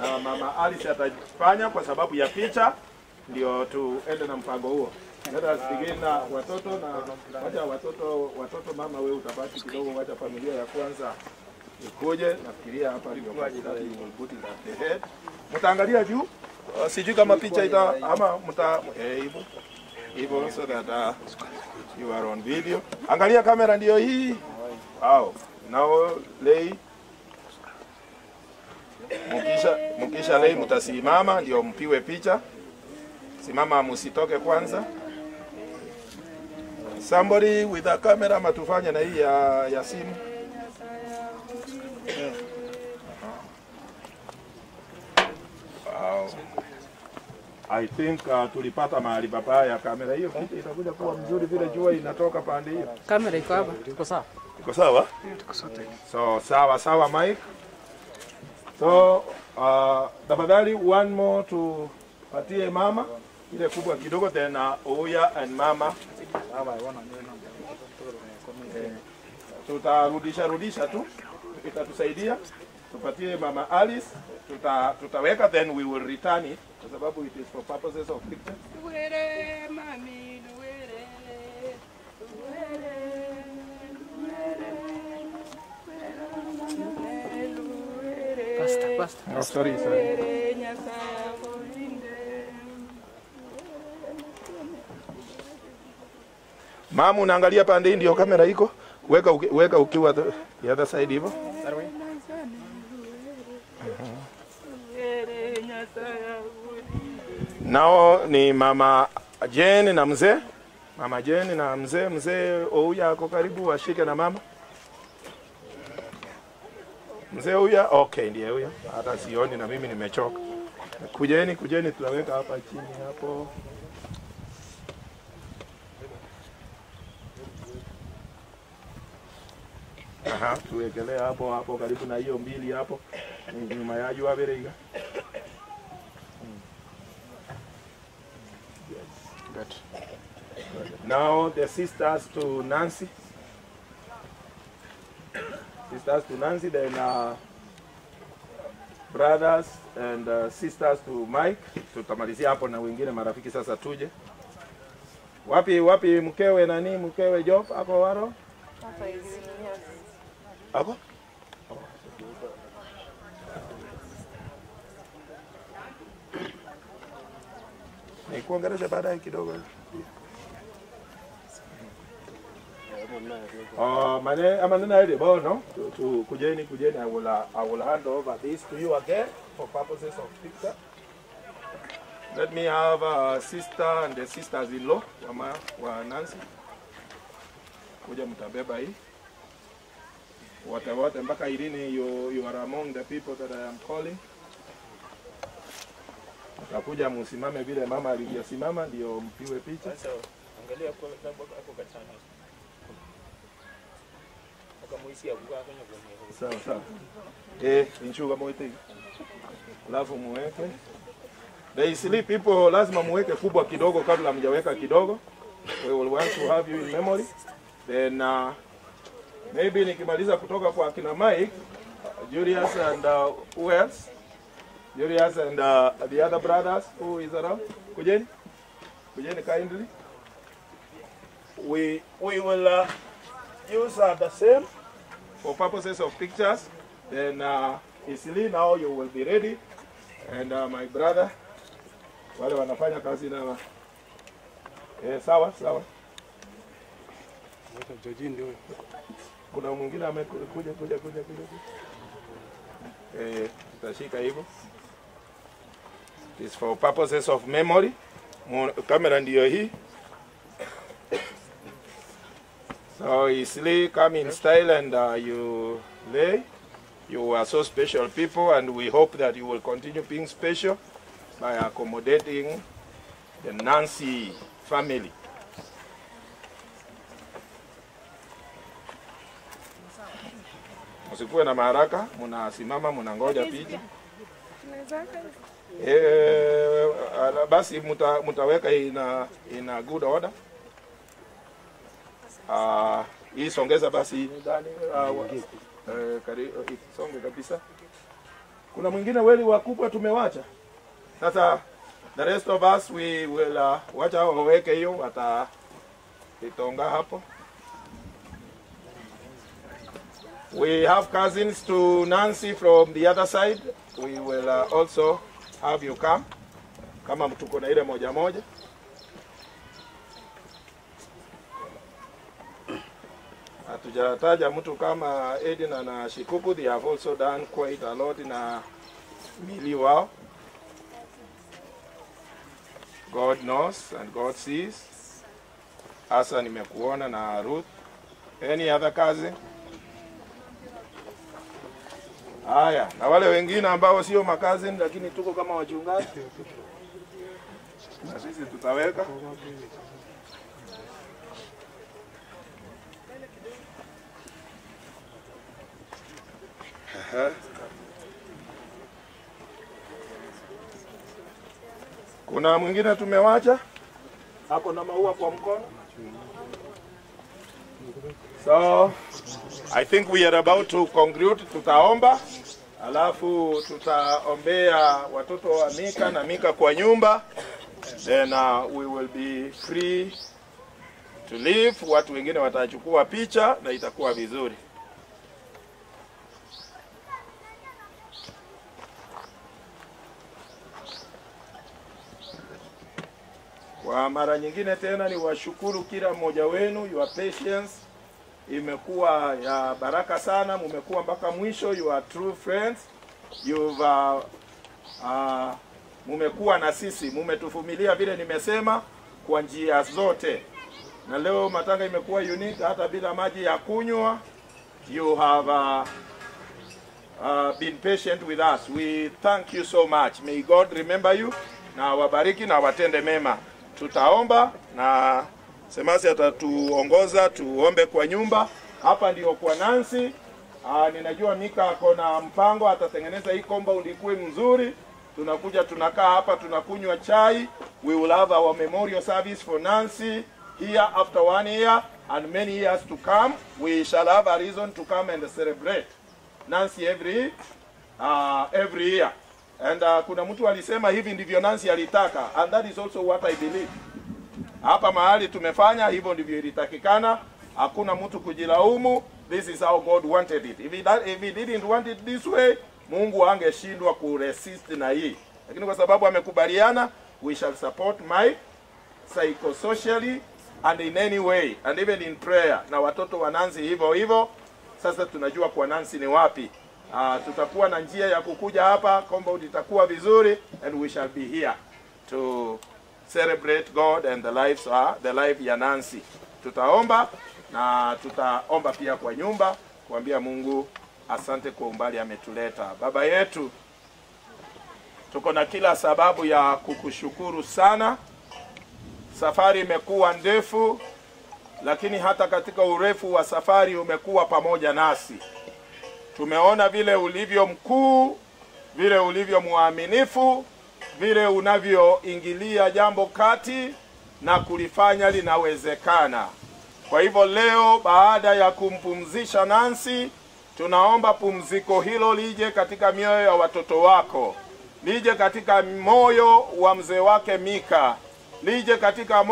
Na Mama Alice atafanya kwa sababu ya picha, ndio tuende na mpango huo. Let us begin na watoto, na wacha watoto mama wewe utabaki kidogo, wacha familia ya kwanza ikuje. Nafikiria hapa ndio kwa the head. Mtaangalia juu, sijui kama picha ita ama mta hivyo so that you are on video. Angalia kamera ndio hii. Wow. Now lay Mkisha lei mtasimama ndio mpiwe picha. Simama, musitoke kwanza. Somebody with a camera matufanye na hii ya simu. Wow. I think tulipata mahali baba ya kamera hiyo kitu itakuja kuwa mzuri vile jua inatoka pande hiyo. Kamera iko hapa. Iko sawa. Iko sawa? Iko sote. So sawa Mike. So tafadhali one more tupatie mama ile kubwa kidogo tena Ouya and mama. Tutarudisha tu. Itatusaidia. Tupatie mama Alice. Tutaweka then we will return it kwa sababu it is for purposes of picture. Duere mami, duere. Basta. No, sorry. Mama, unaangalia pande hii ndio kamera iko. Weka ukiwa the other side hivyo. Nao ni mama Jane na mzee. Mama Jane na mzee Ouya ako karibu washike na mama. Mzee Ouya, okay ndiye huyo. Hata sioni na mimi nimechoka. Kujeni tunaweka hapa chini hapo. Aha, tuwekelea hapo karibu na hiyo mbili hapo. Nyuma ya jua berega. Good. Now the sisters to Nancy. Then brothers and sisters to Mike. Tutamalizia hapo na wengine marafiki sasa tuje. Wapi mkewe nani? Mkewe Job ako waro? Ako? Nikuongelesha baadaye kidogo. Maneno ile bono kujeni I will hand over this to you again for purposes of picture. Let me have a sister and the sisters-in-law wa Nancy. Kuja mtabeba hii. Wote mpaka Irene, you are among the people that I am calling. Takuja musimame vile mama alivyosimama ndio mpiwe picha. Sasa angalia kwa sababu hapo kachana. Akamuisia kwa kwenye Sawa. Inchuga moite. Alafu muweke. The sleep people lazima muweke kubwa kidogo kabla mjaweka kidogo. We will want to have you in memory. Then maybe nikimaliza kutoka kwa kina Mike, Julius and who else? Julius and the other brothers who is around. Kujeni kindly. We will use the same for purposes of pictures. Then easily now you will be ready. And my brother, wale wanafanya kazi na sawa. Kuna mwingine amekuja. Tutashika hivyo. It is for purposes of memory. Kamera ndio hii. So easily come in style and you lay. You are so special people and we hope that you will continue being special by accommodating the Nancy family. Msikuwe na maharaka, mnasimama mnangoja picha. Basi mutaweka in a good order. Hii songeza basi ndani songe kabisa. Kuna mwingine weli wakubwa tumewacha. Sasa the rest of us we will wacha waweke hiyo itonga hapo. We have cousins to Nancy from the other side. We will also have you come. Kama mtuko na ile moja. Hatujataja mtu kama Edina na Shikuku. They have also done quite a lot mili wao. God knows and God sees. Hasa nimekuona na Ruth. Any other cousin? Haya, na wale wengine ambao sio makazini lakini tuko kama wachungaji. Na sisi tutaweka. Kuna mwingine tumewacha? Hapo na maua kwa mkono. So, I think we are about to conclude. Tutaomba, alafu tutaombea watoto wa Mika na Mika kwa nyumba. Then we will be free to leave. Watu wengine watachukua picha na itakuwa vizuri. Kwa mara nyingine tena ni washukuru kila mmoja wenu. Your patience imekuwa ya baraka sana, mumekuwa mpaka mwisho. You are true friends. You've mumekuwa na sisi, mumetuvumilia vile nimesema kwa njia zote. Na leo matanga imekuwa unique, hata bila maji ya kunywa. You have been patient with us. We thank you so much. May God remember you na wabariki na watende mema. Tutaomba na Semasi atatuongoza tuombe kwa nyumba. Hapa ndio kwa Nancy. Ninajua Mika akona mpango, atatengeneza hii compound ikuwe mzuri. Tunakuja tunakaa hapa tunakunywa chai. We will have our memorial service for Nancy here after 1 year and many years to come. We shall have a reason to come and celebrate Nancy every year. And kuna mtu alisema hivi ndivyo Nancy alitaka, and that is also what I believe. Hapa mahali tumefanya hivyo ndivyo ilitakikana. Hakuna mtu kujilaumu. This is how God wanted it. If he didn't want it this way, Mungu angeshindwa kuresist na hii. Lakini kwa sababu amekubaliana, we shall support my psychosocially and in any way and even in prayer. Na watoto wa Nancy hivyo hivyo. Sasa tunajua kwa Nancy ni wapi. Tutakuwa na njia ya kukuja hapa, compound itakuwa vizuri, and we shall be here to celebrate God and the life ya Nancy. Tutaomba na tutaomba pia kwa nyumba kuambia Mungu asante kwa umbali ametuleta. Baba yetu, tuko na kila sababu ya kukushukuru sana. Safari imekuwa ndefu, lakini hata katika urefu wa safari umekuwa pamoja nasi. Tumeona vile ulivyo mkuu, vile ulivyo mwaminifu, vile unavyoingilia jambo kati na kulifanya linawezekana. Kwa hivyo leo baada ya kumpumzisha Nancy, tunaomba pumziko hilo lije katika mioyo ya watoto wako. Lije katika moyo wa mzee wake Mika. Lije katika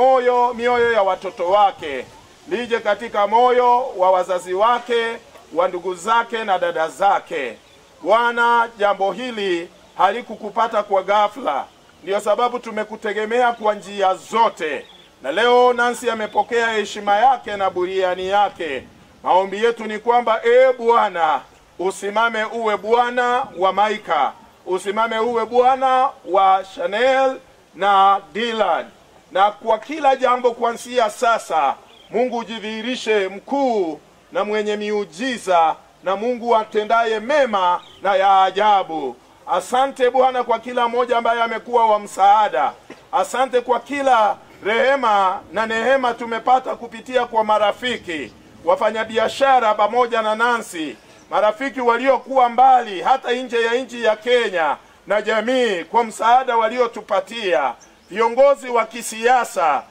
mioyo ya watoto wake. Lije katika moyo wa wazazi wake, wa ndugu zake na dada zake. Bwana, jambo hili halikukupata kwa ghafla. Ndio sababu tumekutegemea kwa njia zote. Na leo Nancy amepokea heshima yake na buriani yake. Maombi yetu ni kwamba Bwana, usimame uwe Bwana wa Maika. Usimame uwe Bwana wa Chanel na Dylan. Na kwa kila jambo kuanzia sasa, Mungu jidhihirishe mkuu na mwenye miujiza, na Mungu atendaye mema na ya ajabu. Asante Bwana kwa kila mmoja ambaye amekuwa wa msaada. Asante kwa kila rehema na neema tumepata kupitia kwa marafiki, wafanyabiashara pamoja na Nancy, marafiki waliokuwa mbali hata nje ya nchi ya Kenya, na jamii kwa msaada waliotupatia, viongozi wa kisiasa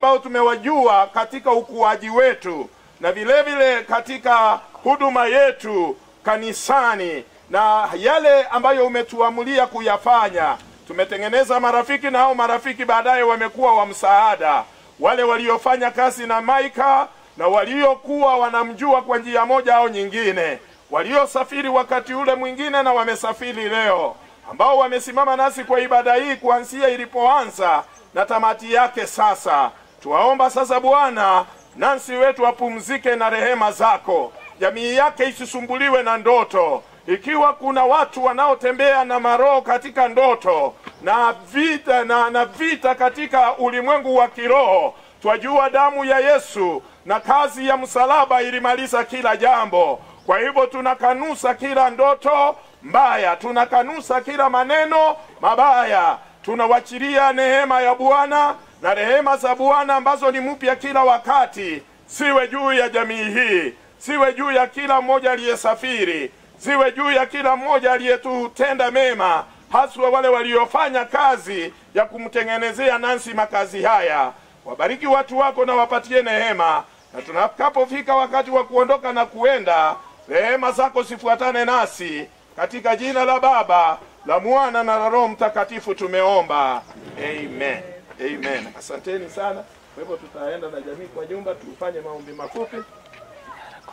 ambao tumewajua katika ukuaji wetu na vile vile katika huduma yetu kanisani na yale ambayo umetuamulia kuyafanya. Tumetengeneza marafiki na hao marafiki baadaye wamekuwa wa msaada. Wale waliofanya kazi na Maika na waliokuwa wanamjua kwa njia moja au nyingine, waliosafiri wakati ule mwingine na wamesafiri leo, ambao wamesimama nasi kwa ibada hii kuanzia ilipoanza na tamati yake sasa. Tuwaomba sasa Bwana, Nancy wetu apumzike na rehema zako. Jamii yake isisumbuliwe na ndoto, Ikiwa kuna watu wanaotembea na maroho katika ndoto na vita na vita katika ulimwengu wa kiroho, twajua damu ya Yesu na kazi ya msalaba ilimaliza kila jambo. Kwa hivyo tunakanusa kila ndoto mbaya, tunakanusa kila maneno mabaya. Tunawachilia neema ya Bwana na rehema za Bwana ambazo ni mpya kila wakati, siwe juu ya jamii hii, siwe juu ya kila mmoja aliyesafiri, siwe juu ya kila mmoja aliyetutenda mema, haswa wale waliofanya kazi ya kumtengenezea Nancy makazi haya. Wabariki watu wako na wapatie neema, na tunapofika wakati wa kuondoka na kuenda, rehema zako sifuatane nasi, katika jina la Baba, la Mwana na la Roho Mtakatifu tumeomba. Amen. Amen. Asanteni sana. Kwa hivyo tutaenda na jamii kwa nyumba, tufanye maombi mafupi.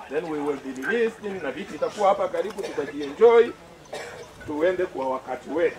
Then we will be released, na viti itakuwa hapa karibu, tutajienjoy. Tuende kwa wakati wetu.